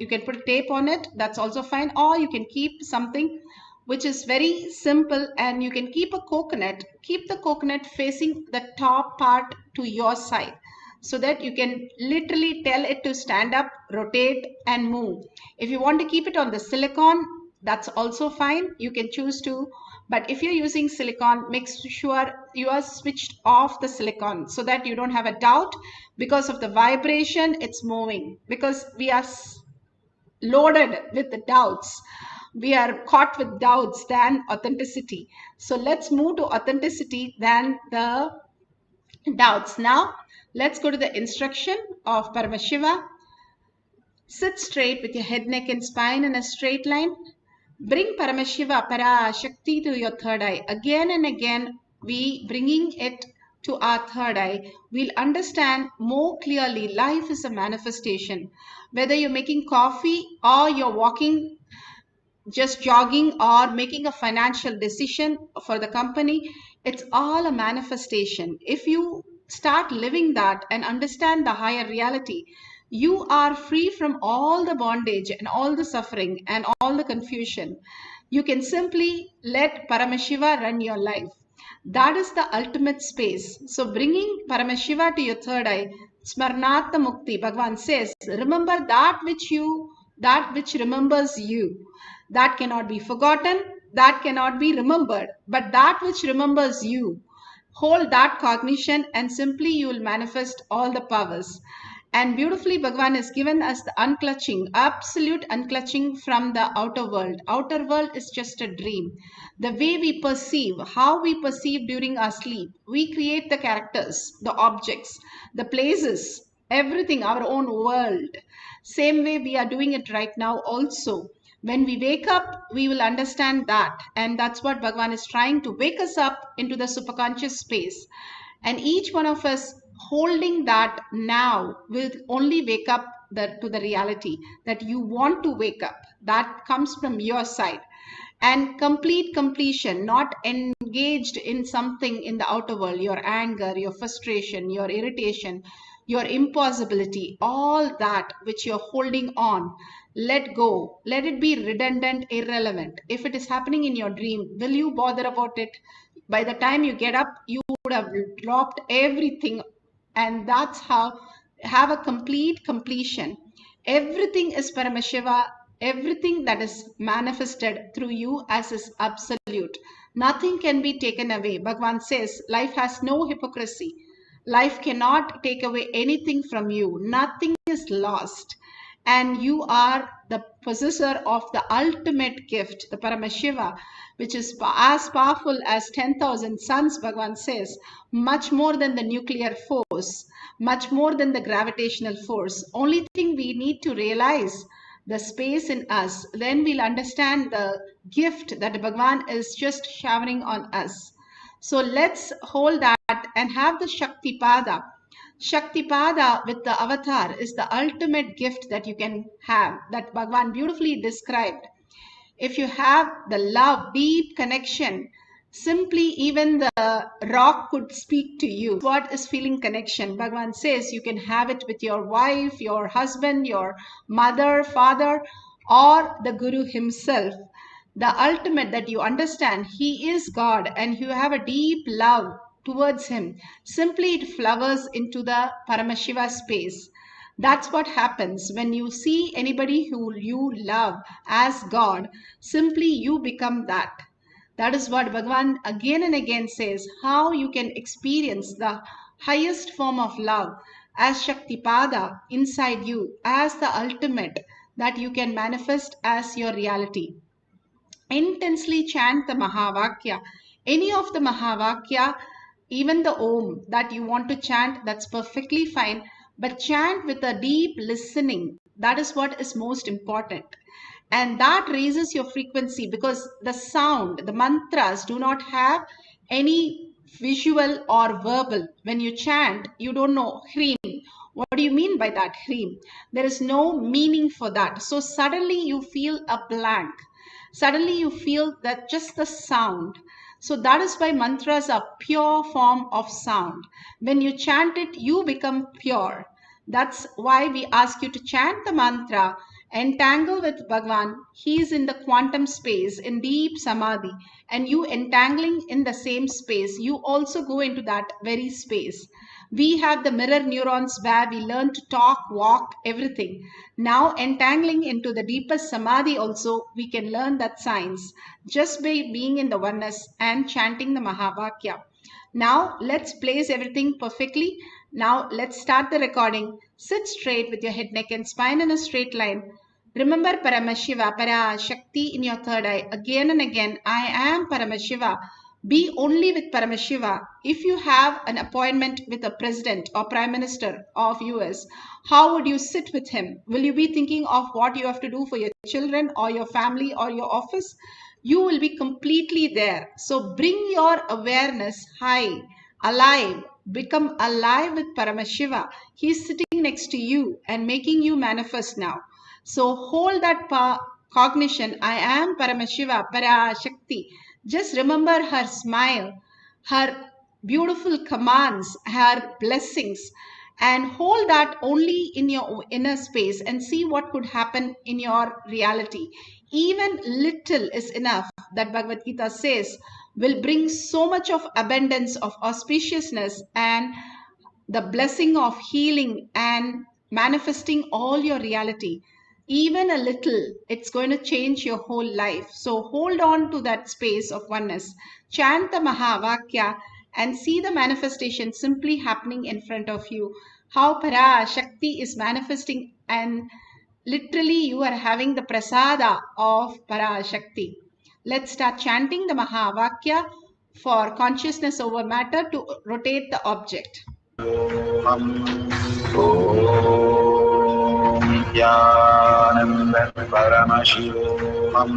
you can put a tape on it, that's also fine, or you can keep something which is very simple, and you can keep a coconut. Keep the coconut facing the top part to your side so that you can literally tell it to stand up, rotate and move. If you want to keep it on the silicone, that's also fine. You can choose to, but if you're using silicone, make sure you are switched off the silicone so that you don't have a doubt because of the vibration it's moving, because we are loaded with the doubts. We are caught with doubts than authenticity. So let's move to authenticity than the doubts. Now let's go to the instruction of Paramashiva. Sit straight with your head, neck and spine in a straight line. Bring Paramashiva, Parashakti to your third eye. Again and again, we bringing it to our third eye, we'll understand more clearly life is a manifestation. Whether you're making coffee or you're walking, just jogging, or making a financial decision for the company, it's all a manifestation. If you start living that and understand the higher reality, you are free from all the bondage and all the suffering and all the confusion. You can simply let Paramashiva run your life. That is the ultimate space. So bringing Paramashiva to your third eye, Smarnata Mukti, Bhagavan says, remember that which remembers you. That cannot be forgotten, that cannot be remembered, but that which remembers you. Hold that cognition and simply you will manifest all the powers. And beautifully, Bhagavan has given us the unclutching, absolute unclutching from the outer world. Outer world is just a dream. The way we perceive, how we perceive during our sleep, we create the characters, the objects, the places, everything, our own world. Same way we are doing it right now also. When we wake up, we will understand that. And that's what Bhagavan is trying to wake us up into the superconscious space. And each one of us holding that now will only wake up to the reality that you want to wake up. That comes from your side. And completion, not engaged in something in the outer world, your anger, your frustration, your irritation, your impossibility, all that which you're holding on, let go. Let it be redundant, irrelevant. If it is happening in your dream, will you bother about it? By the time you get up, you would have dropped everything. And that's how have a completion. Everything is Paramashiva. Everything that is manifested through you as is absolute. Nothing can be taken away. Bhagavan says life has no hypocrisy. Life cannot take away anything from you. Nothing is lost. And you are the possessor of the ultimate gift, the Paramashiva, which is as powerful as 10,000 suns, Bhagavan says, much more than the nuclear force, much more than the gravitational force. Only thing we need to realize the space in us, then we'll understand the gift that Bhagavan is just showering on us. So let's hold that and have the Shaktipada. Shaktipada with the avatar is the ultimate gift that you can have, that Bhagavan beautifully described. If you have the love, deep connection, simply even the rock could speak to you. What is feeling connection? Bhagavan says you can have it with your wife, your husband, your mother, father, or the Guru himself. The ultimate that you understand, he is God and you have a deep love towards him. Simply it flowers into the Paramashiva space. That's what happens when you see anybody who you love as God, simply you become that. That is what Bhagavan again and again says, how you can experience the highest form of love as Shaktipada inside you, as the ultimate that you can manifest as your reality. Intensely chant the Mahavakya. Any of the Mahavakya, even the Om that you want to chant, that's perfectly fine. But chant with a deep listening. That is what is most important. And that raises your frequency because the sound, the mantras do not have any visual or verbal. When you chant, you don't know Hrim. What do you mean by that Hrim? There is no meaning for that. So suddenly you feel a blank. Suddenly you feel that just the sound. So that is why mantras are pure form of sound. When you chant it, you become pure. That's why we ask you to chant the mantra, entangle with Bhagavan. He is in the quantum space, in deep samadhi, and you entangling in the same space, you also go into that very space. We have the mirror neurons where we learn to talk, walk, everything. Now entangling into the deepest samadhi also, we can learn that science just by being in the oneness and chanting the Mahavakya. Now let's place everything perfectly. Now let's start the recording. Sit straight with your head, neck and spine in a straight line. Remember Paramashiva, Parashakti in your third eye. Again and again, I am Paramashiva. Be only with Paramashiva. If you have an appointment with a president or prime minister of US, how would you sit with him? Will you be thinking of what you have to do for your children or your family or your office? You will be completely there. So bring your awareness high, alive. Become alive with Paramashiva. He's sitting next to you and making you manifest now. So hold that cognition. I am Paramashiva, Parashakti. Just remember her smile, her beautiful commands, her blessings, and hold that only in your inner space and see what could happen in your reality. Even little is enough, that Bhagavad Gita says, will bring so much of abundance of auspiciousness and the blessing of healing and manifesting all your reality. Even a little, it's going to change your whole life. So hold on to that space of oneness. Chant the Mahavakya and see the manifestation simply happening in front of you. How Parashakti is manifesting, and literally you are having the prasada of Parashakti. Let's start chanting the Mahavakya for consciousness over matter to rotate the object. Nithyananda Paramashivoham.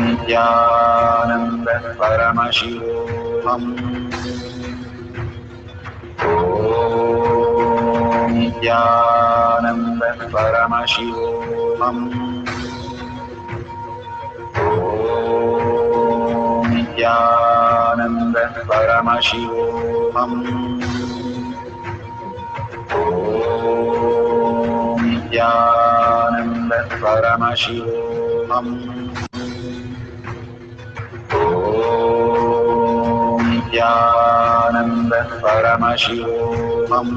Nithyananda Paramashivoham. Nithyananda Paramashivoham. Nithyananda Paramashivoham. Nithyananda Paramashivoham. Nithyananda Paramashivoham.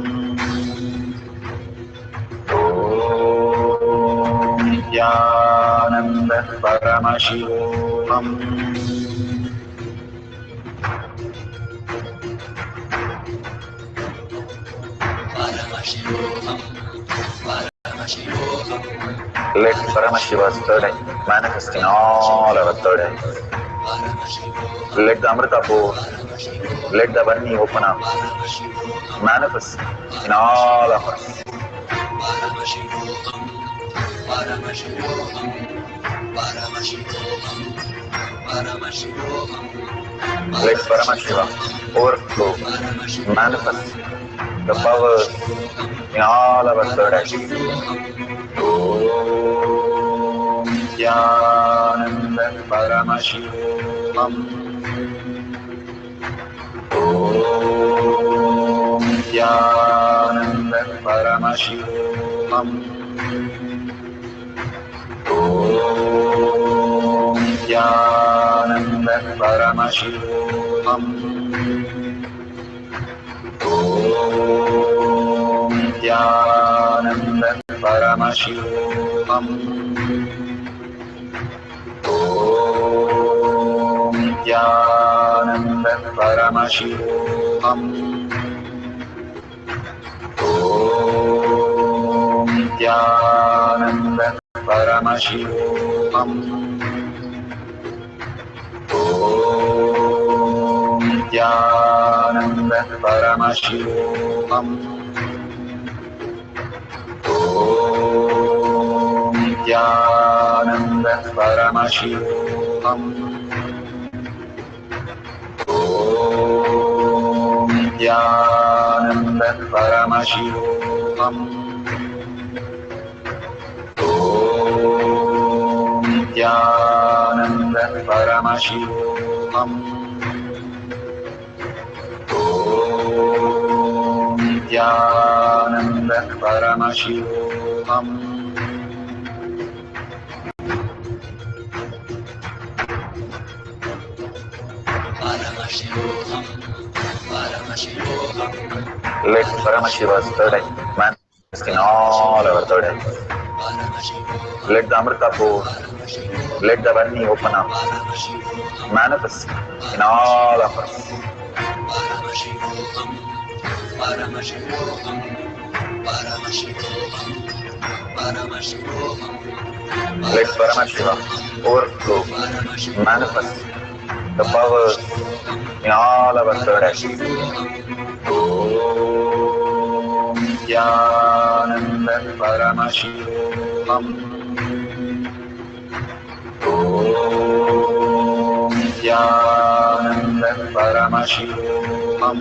Nithyananda Paramashivoham. Let Paramashiva's third eye manifest in all our third eyes. Let the Amrita pour, let the Vani open up, manifest in all of us. Let Paramashiva overflow, manifest the powers in all our third eyes. Om Nithyananda Paramashivoham. Om Nithyananda Paramashivoham. Om Nithyananda Paramashivoham. Om Nithyananda Paramashivoham. Om Nithyananda Paramashivoham. Om Nithyananda Paramashivoham. Om Nithyananda Paramashivoham. Om Nithyananda Paramashivoham. Om Nithyananda Paramashivoham. Om Nithyananda Paramashivoham. Om Nithyananda Paramashivoham. Let Paramashiva's third eye manifest in all our third eyes. Let the Amrita pour, let the Vani open up, manifest in all of us. Let Paramashiva overflow, manifest the powers in all our third eyes. Om Nithyananda Paramashivoham. Om Nithyananda Paramashivoham.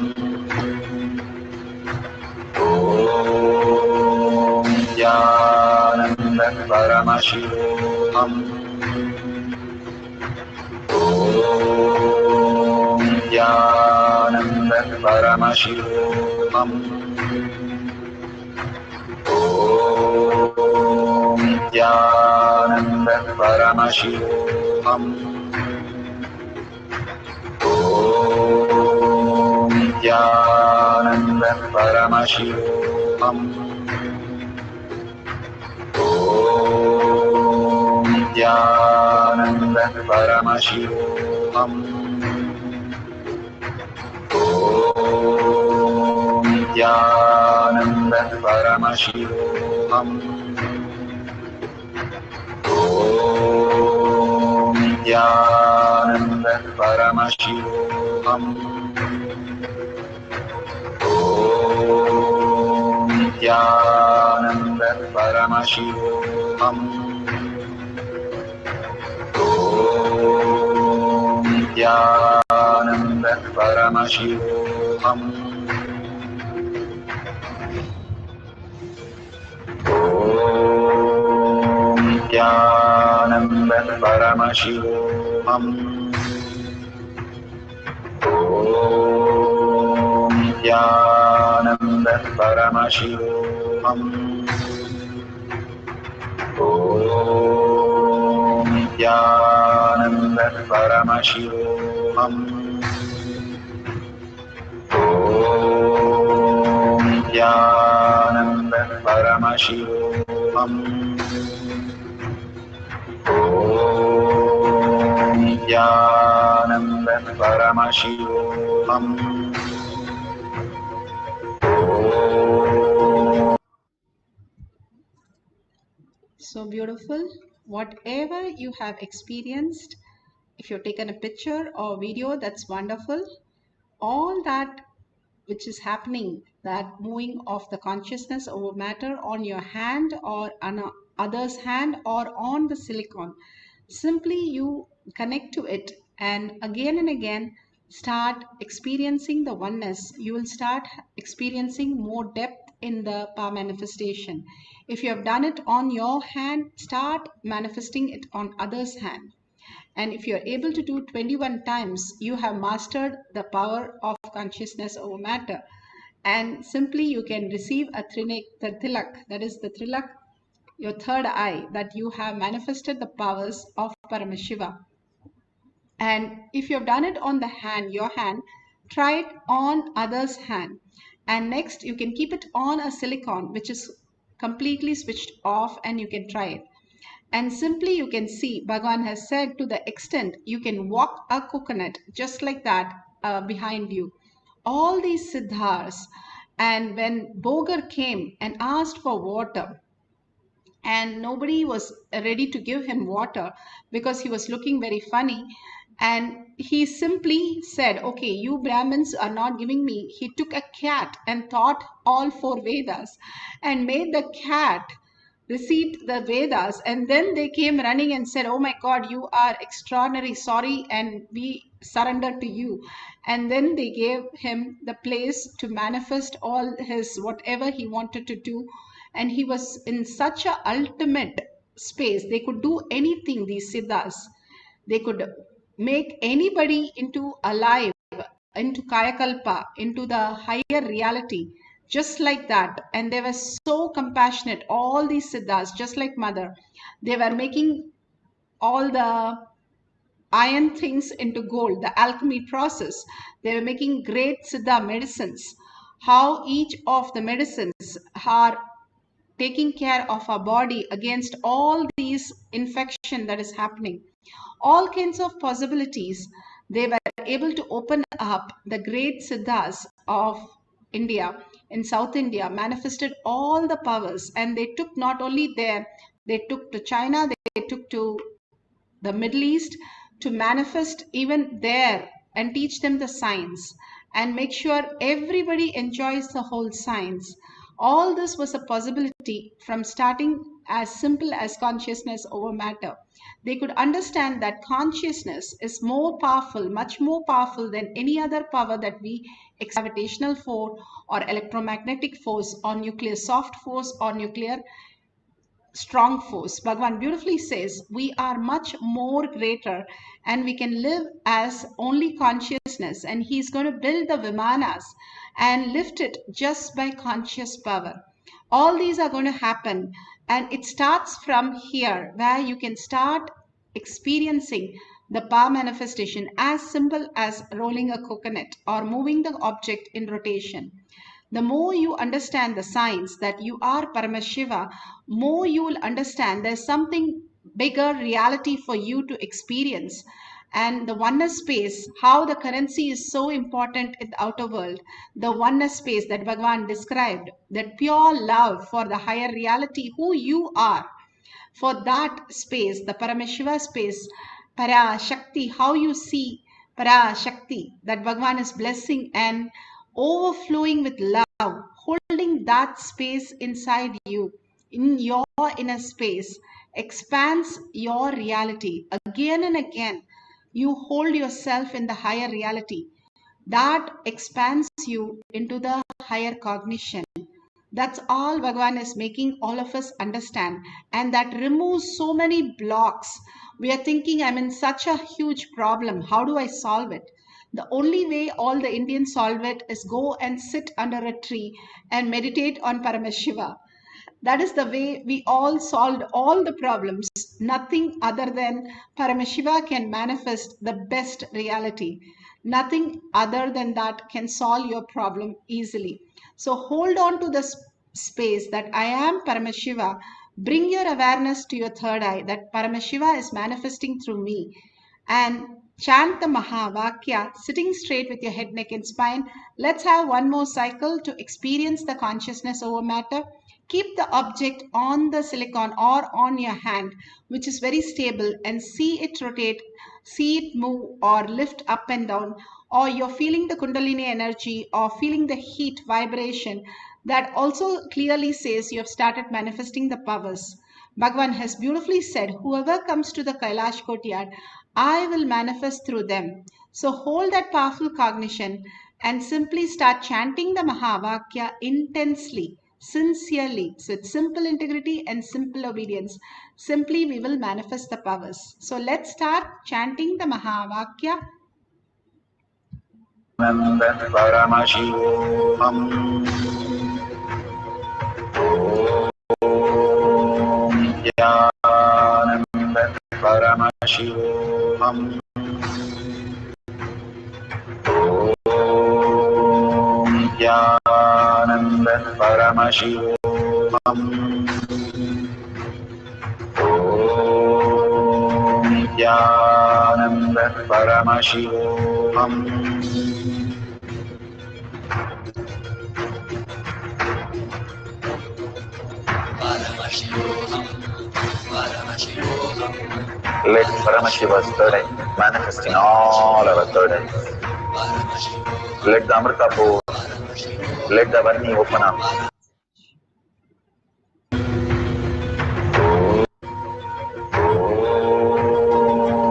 Om Nithyananda Paramashivoham. Om Nithyananda Paramashivoham. Om Om Nithyananda Paramashivoham. Om Nithyananda Paramashivoham. Om Nithyananda Paramashivoham. Om Nithyananda Paramashivoham. Om Nithyananda Paramashivoham. Om Nithyananda Paramashivoham. Om Nithyananda Paramashivoham. Om Nithyananda Paramashivoham. Om Nithyananda Paramashivoham. Om Nithyananda Paramashivoham. Om Nithyananda Paramashivoham. Om Nithyananda Paramashivoham. So beautiful. Whatever you have experienced, if you've taken a picture or video, that's wonderful. All that which is happening, that moving of the consciousness over matter on your hand or on a other's hand or on the silicon, simply you connect to it and again start experiencing the oneness. You will start experiencing more depth in the power manifestation. If you have done it on your hand, start manifesting it on others' hand. And if you're able to do 21 times, you have mastered the power of consciousness over matter. And simply you can receive a tilak, that is the trilak, your third eye, that you have manifested the powers of Paramashiva. And if you have done it on the hand, your hand, try it on others' hand. And next you can keep it on a silicon which is completely switched off, and you can try it. And simply you can see, Bhagavan has said, to the extent you can walk a coconut just like that behind you. All these siddhas. And when Bogar came and asked for water, and nobody was ready to give him water because he was looking very funny, and he simply said, okay, you Brahmins are not giving me. He took a cat and taught all 4 Vedas and made the cat received the Vedas, and then they came running and said, oh my God, you are extraordinary, sorry, and we surrender to you. And then they gave him the place to manifest all his whatever he wanted to do. And he was in such a ultimate space. They could do anything, these siddhas. They could make anybody into alive, into kayakalpa, into the higher reality, just like that. And they were so compassionate, all these siddhas, just like mother. They were making all the iron things into gold, the alchemy process. They were making great siddha medicines. How each of the medicines are taking care of our body against all these infection that is happening. All kinds of possibilities. They were able to open up. The great siddhas of India, in South India, manifested all the powers, and they took not only there, they took to China, they took to the Middle East to manifest even there and teach them the science and make sure everybody enjoys the whole science. All this was a possibility from starting as simple as consciousness over matter. They could understand that consciousness is more powerful, much more powerful than any other power that we gravitational force or electromagnetic force or nuclear soft force or nuclear strong force. Bhagavan beautifully says we are much more greater and we can live as only consciousness, and he's going to build the vimanas and lift it just by conscious power. All these are going to happen, and it starts from here, where you can start experiencing the power manifestation as simple as rolling a coconut or moving the object in rotation. The more you understand the science that you are Paramashiva, more you will understand there's something bigger reality for you to experience. And the oneness space, how the currency is so important in the outer world, the oneness space that Bhagavan described, that pure love for the higher reality, who you are, for that space, the Paramashiva space, Parashakti, how you see Parashakti, that Bhagavan is blessing and overflowing with love, holding that space inside you, in your inner space, expands your reality. Again and again, you hold yourself in the higher reality. That expands you into the higher cognition. That's all Bhagavan is making all of us understand. And that removes so many blocks. We are thinking, I'm in such a huge problem. How do I solve it? The only way all the Indians solve it is go and sit under a tree and meditate on Paramashiva. That is the way we all solved all the problems. Nothing other than Paramashiva can manifest the best reality. Nothing other than that can solve your problem easily. So hold on to the space that I am Paramashiva. Bring your awareness to your third eye that Paramashiva is manifesting through me. And chant the Mahavakya sitting straight with your head, neck and spine. Let's have one more cycle to experience the consciousness over matter. Keep the object on the silicon or on your hand, which is very stable, and see it rotate, see it move or lift up and down, or you're feeling the Kundalini energy or feeling the heat vibration. That also clearly says you have started manifesting the powers. Bhagavan has beautifully said, whoever comes to the Kailash courtyard, I will manifest through them. So hold that powerful cognition and simply start chanting the Mahavakya intensely, sincerely. So it's simple integrity and simple obedience. Simply we will manifest the powers. So let's start chanting the Mahavakya. Paramashivoham. Om Nithyananda Paramashivoham. Om Nithyananda Paramashivoham. Om Nithyananda Paramashivoham. Let Paramashiva's third eye manifest in all our third eyes. Let the Amrita pour, let the Varni open up.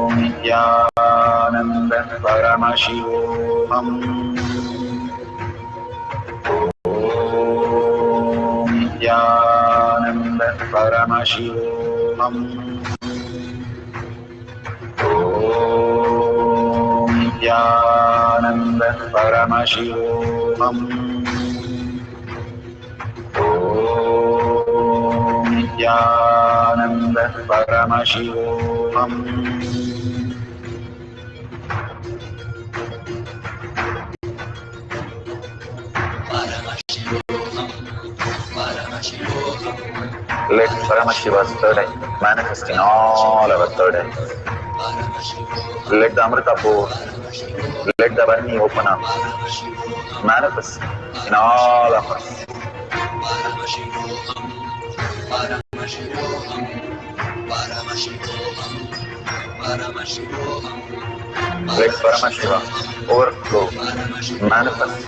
Om Nithyananda Paramashivoham. Om Nithyananda Paramashivoham. Om Nithyananda Paramashivoham. Om Nithyananda Paramashivoham. Let Paramashiva's third eye manifest in all our third eyes. Let the Amrita pour, let the Varni open up, manifest in all of us. Let Paramashiva overflow, manifest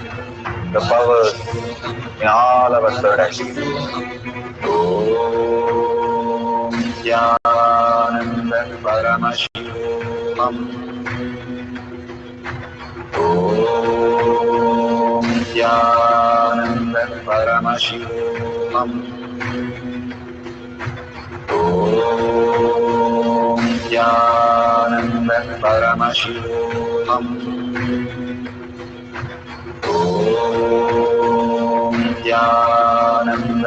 the powers in all our third eyes. Om Nithyananda Paramashivoham. Om Nithyananda Paramashivoham. Om Nithyananda Paramashivoham. Om Nithyananda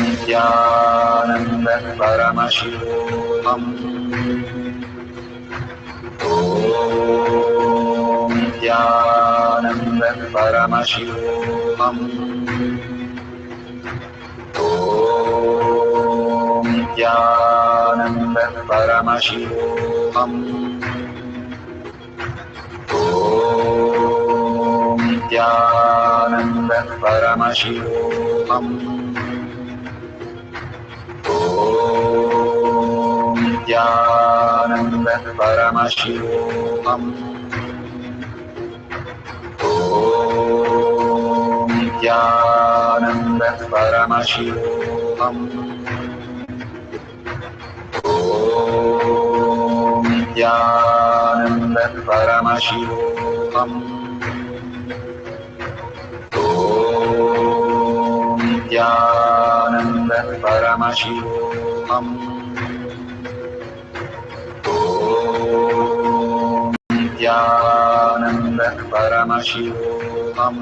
Nithyananda Paramashivoham. Nithyananda Paramashivoham. Nithyananda Paramashivoham. Nithyananda Paramashivoham. Nithyananda Paramashivoham. Nithyananda Paramashivoham. Nithyananda Paramashivoham. Nithyananda Paramashivoham. Nithyananda Paramashivoham.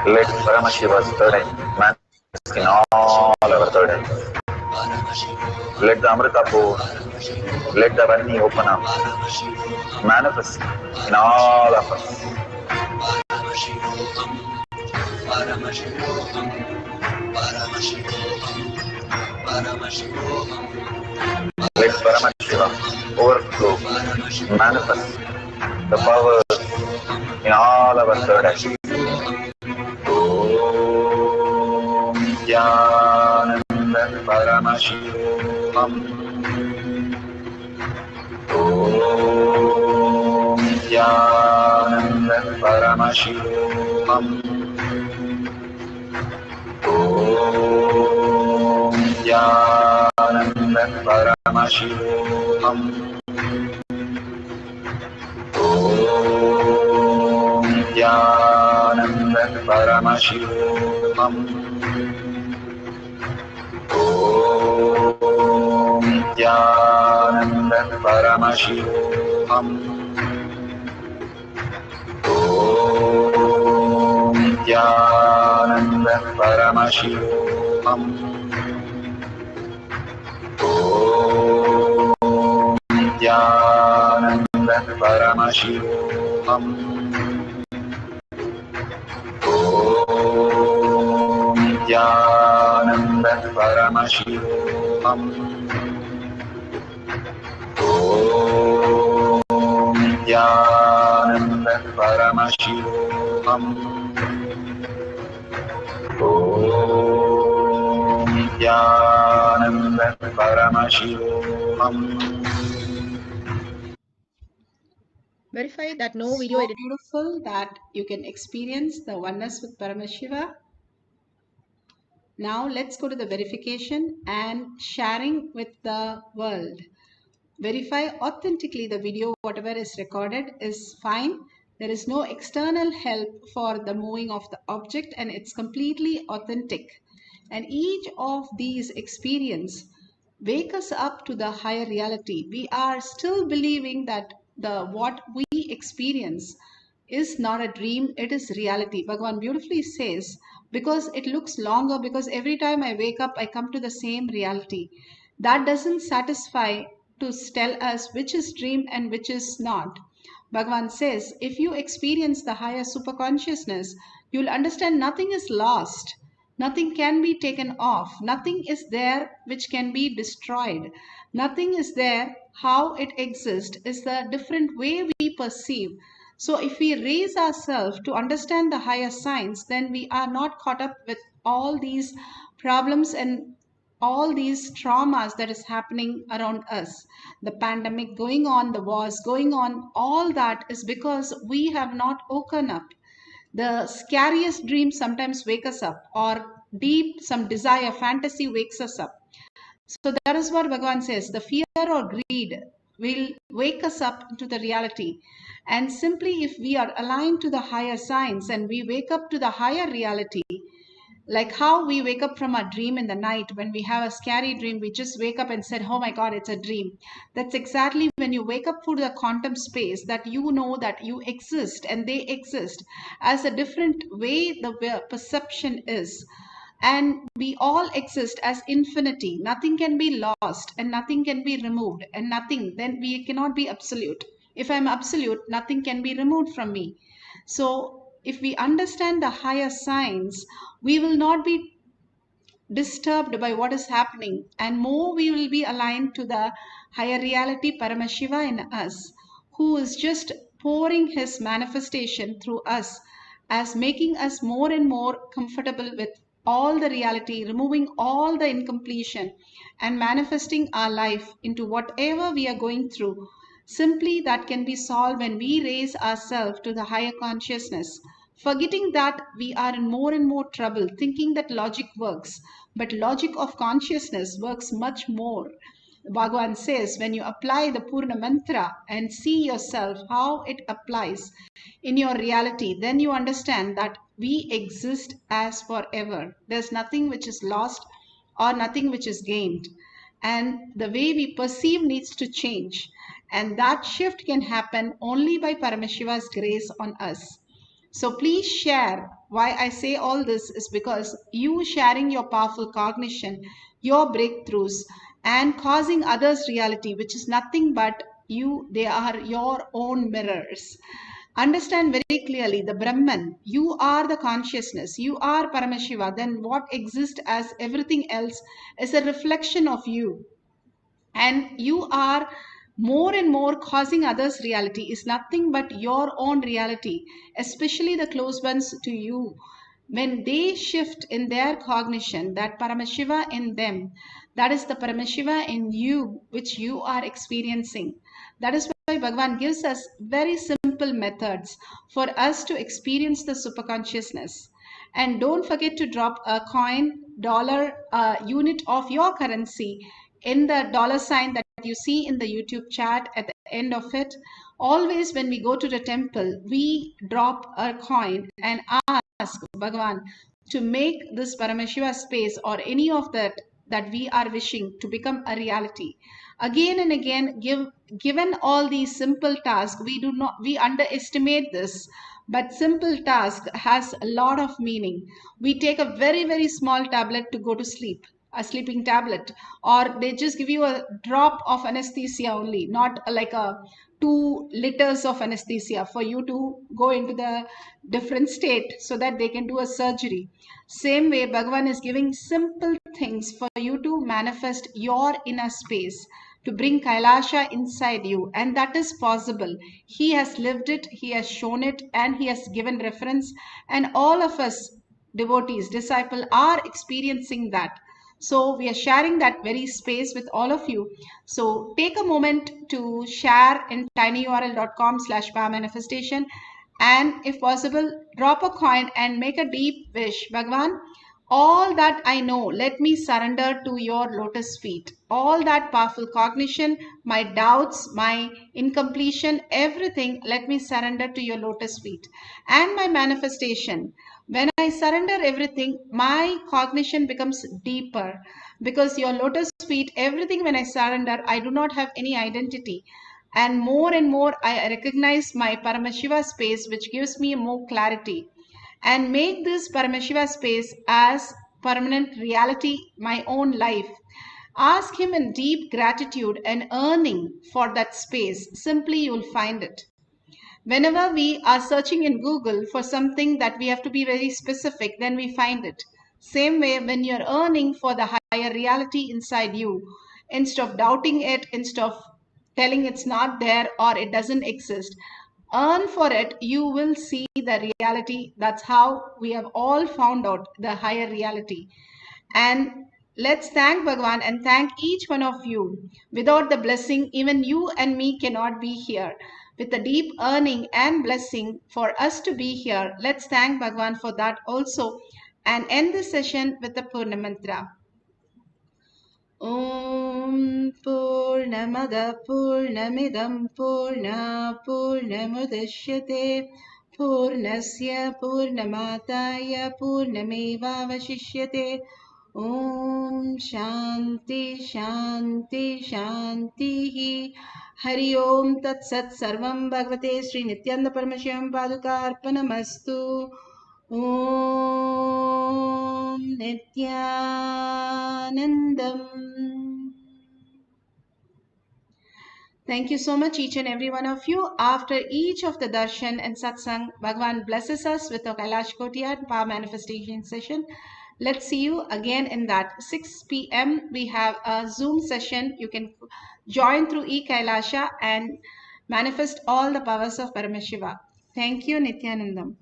Let Paramashiva's third eye manifest in all our third eyes. Let the Amrita pour, let the Varni open up, manifest in all of us. Let Paramashiva overflow, manifest the power in all our third eyes. Om Nithyananda Paramashivoham. Om Nithyananda Paramashivoham. Om Nithyananda Paramashivoham. Om Nithyananda Paramashivoham. Om Nithyananda Paramashivoham. Om Nithyananda Paramashivoham. Om Nithyananda Paramashivoham. Om Nithyananda Paramashivoham. Om Nithyananda Paramashivoham. Om Nithyananda Paramashivoham. Verify that no video edit. Beautiful that you can experience the oneness with Paramashiva. Now let's go to the verification and sharing with the world. Verify authentically the video, whatever is recorded is fine. There is no external help for the moving of the object and it's completely authentic. And each of these experience wake us up to the higher reality. We are still believing that what we experience is not a dream, it is reality. Bhagavan beautifully says, because it looks longer, because every time I wake up, I come to the same reality. That doesn't satisfy to tell us which is dream and which is not. Bhagavan says, if you experience the higher superconsciousness, you'll understand nothing is lost. Nothing can be taken off. Nothing is there which can be destroyed. Nothing is there. How it exists is the different way we perceive. So if we raise ourselves to understand the higher science, then we are not caught up with all these problems and all these traumas that is happening around us. The pandemic going on, the wars going on, all that is because we have not woken up. The scariest dreams sometimes wake us up, or some desire, fantasy wakes us up. So that is what Bhagavan says. The fear or greed will wake us up to the reality. And simply if we are aligned to the higher science and we wake up to the higher reality, Like how we wake up from a dream in the night. When we have a scary dream, we just wake up and said, oh my God, it's a dream. That's exactly when you wake up to the quantum space, that you know that you exist and they exist as a different way the perception is. And we all exist as infinity. Nothing can be lost and nothing can be removed, and nothing, then we cannot be absolute. If I'm absolute, nothing can be removed from me. So if we understand the higher science, we will not be disturbed by what is happening, and more we will be aligned to the higher reality Paramashiva in us, who is just pouring his manifestation through us, as making us more and more comfortable with all the reality, removing all the incompletion and manifesting our life into whatever we are going through. Simply that can be solved when we raise ourselves to the higher consciousness, forgetting that we are in more and more trouble, thinking that logic works. But logic of consciousness works much more. Bhagavan says, when you apply the Purna Mantra and see yourself how it applies in your reality, then you understand that we exist as forever. There's nothing which is lost or nothing which is gained. And the way we perceive needs to change. And that shift can happen only by Paramashiva's grace on us. So please share. Why I say all this is because you sharing your powerful cognition, your breakthroughs, and causing others reality, which is nothing but you, they are your own mirrors. Understand very clearly the Brahman, you are the consciousness, you are Paramashiva, then what exists as everything else is a reflection of you. And you are more and more causing others reality is nothing but your own reality, especially the close ones to you. When they shift in their cognition, that Paramashiva in them, that is the Paramashiva in you, which you are experiencing. That is why Bhagavan gives us very simple methods for us to experience the superconsciousness. And don't forget to drop a coin, dollar, unit of your currency in the dollar sign that you see in the YouTube chat at the end of it. Always when we go to the temple, we drop a coin and ask Bhagavan to make this Paramashiva space or any of that we are wishing to become a reality. Again and again, given all these simple tasks, we underestimate this, but simple task has a lot of meaning. We take a very, very small tablet to go to sleep, a sleeping tablet, or they just give you a drop of anesthesia only, not like a 2 liters of anesthesia for you to go into the different state so that they can do a surgery. Same way, Bhagavan is giving simple things for you to manifest your inner space, to bring Kailasa inside you, and that is possible. He has lived it, he has shown it, and he has given reference, and all of us devotees, disciples are experiencing that. So we are sharing that very space with all of you. So take a moment to share in tinyurl.com/power manifestation, and if possible, drop a coin and make a deep wish. Bhagavan, all that I know, let me surrender to your lotus feet. All that powerful cognition, my doubts, my incompletion, everything, let me surrender to your lotus feet. And my manifestation, when I surrender everything, my cognition becomes deeper, because your lotus feet, everything when I surrender, I do not have any identity. And more I recognize my Paramashiva space, which gives me more clarity. And make this Paramashiva space as permanent reality, my own life. Ask him in deep gratitude and earning for that space. Simply you will find it. Whenever we are searching in Google for something that we have to be very specific, then we find it. Same way, when you're earning for the higher reality inside you, instead of doubting it, instead of telling it's not there or it doesn't exist, earn for it, you will see the reality. That's how we have all found out the higher reality. And let's thank Bhagavan and thank each one of you. Without the blessing, even you and me cannot be here. With the deep earning and blessing for us to be here, let's thank Bhagavan for that also and end this session with the Purna Mantra. Om Purnamada Purnamidam Purna Purnamudashyate पूर्णस्य पूर्णमादाय पूर्णमेवावशिष्यते। ॐ शान्ति शान्ति शान्तिः। हरि ओम तत्सत्। सर्वं भगवते श्री नित्यानंद परमशिवं पादुकार्पणमस्तु। ॐ नित्यानन्दम्। Thank you so much, each and every one of you. After each of the darshan and satsang, Bhagavan blesses us with a Kailash Kotiyar power manifestation session. Let's see you again in that 6 p.m. We have a Zoom session. You can join through e-Kailasha and manifest all the powers of Paramashiva. Thank you, Nithyanandam.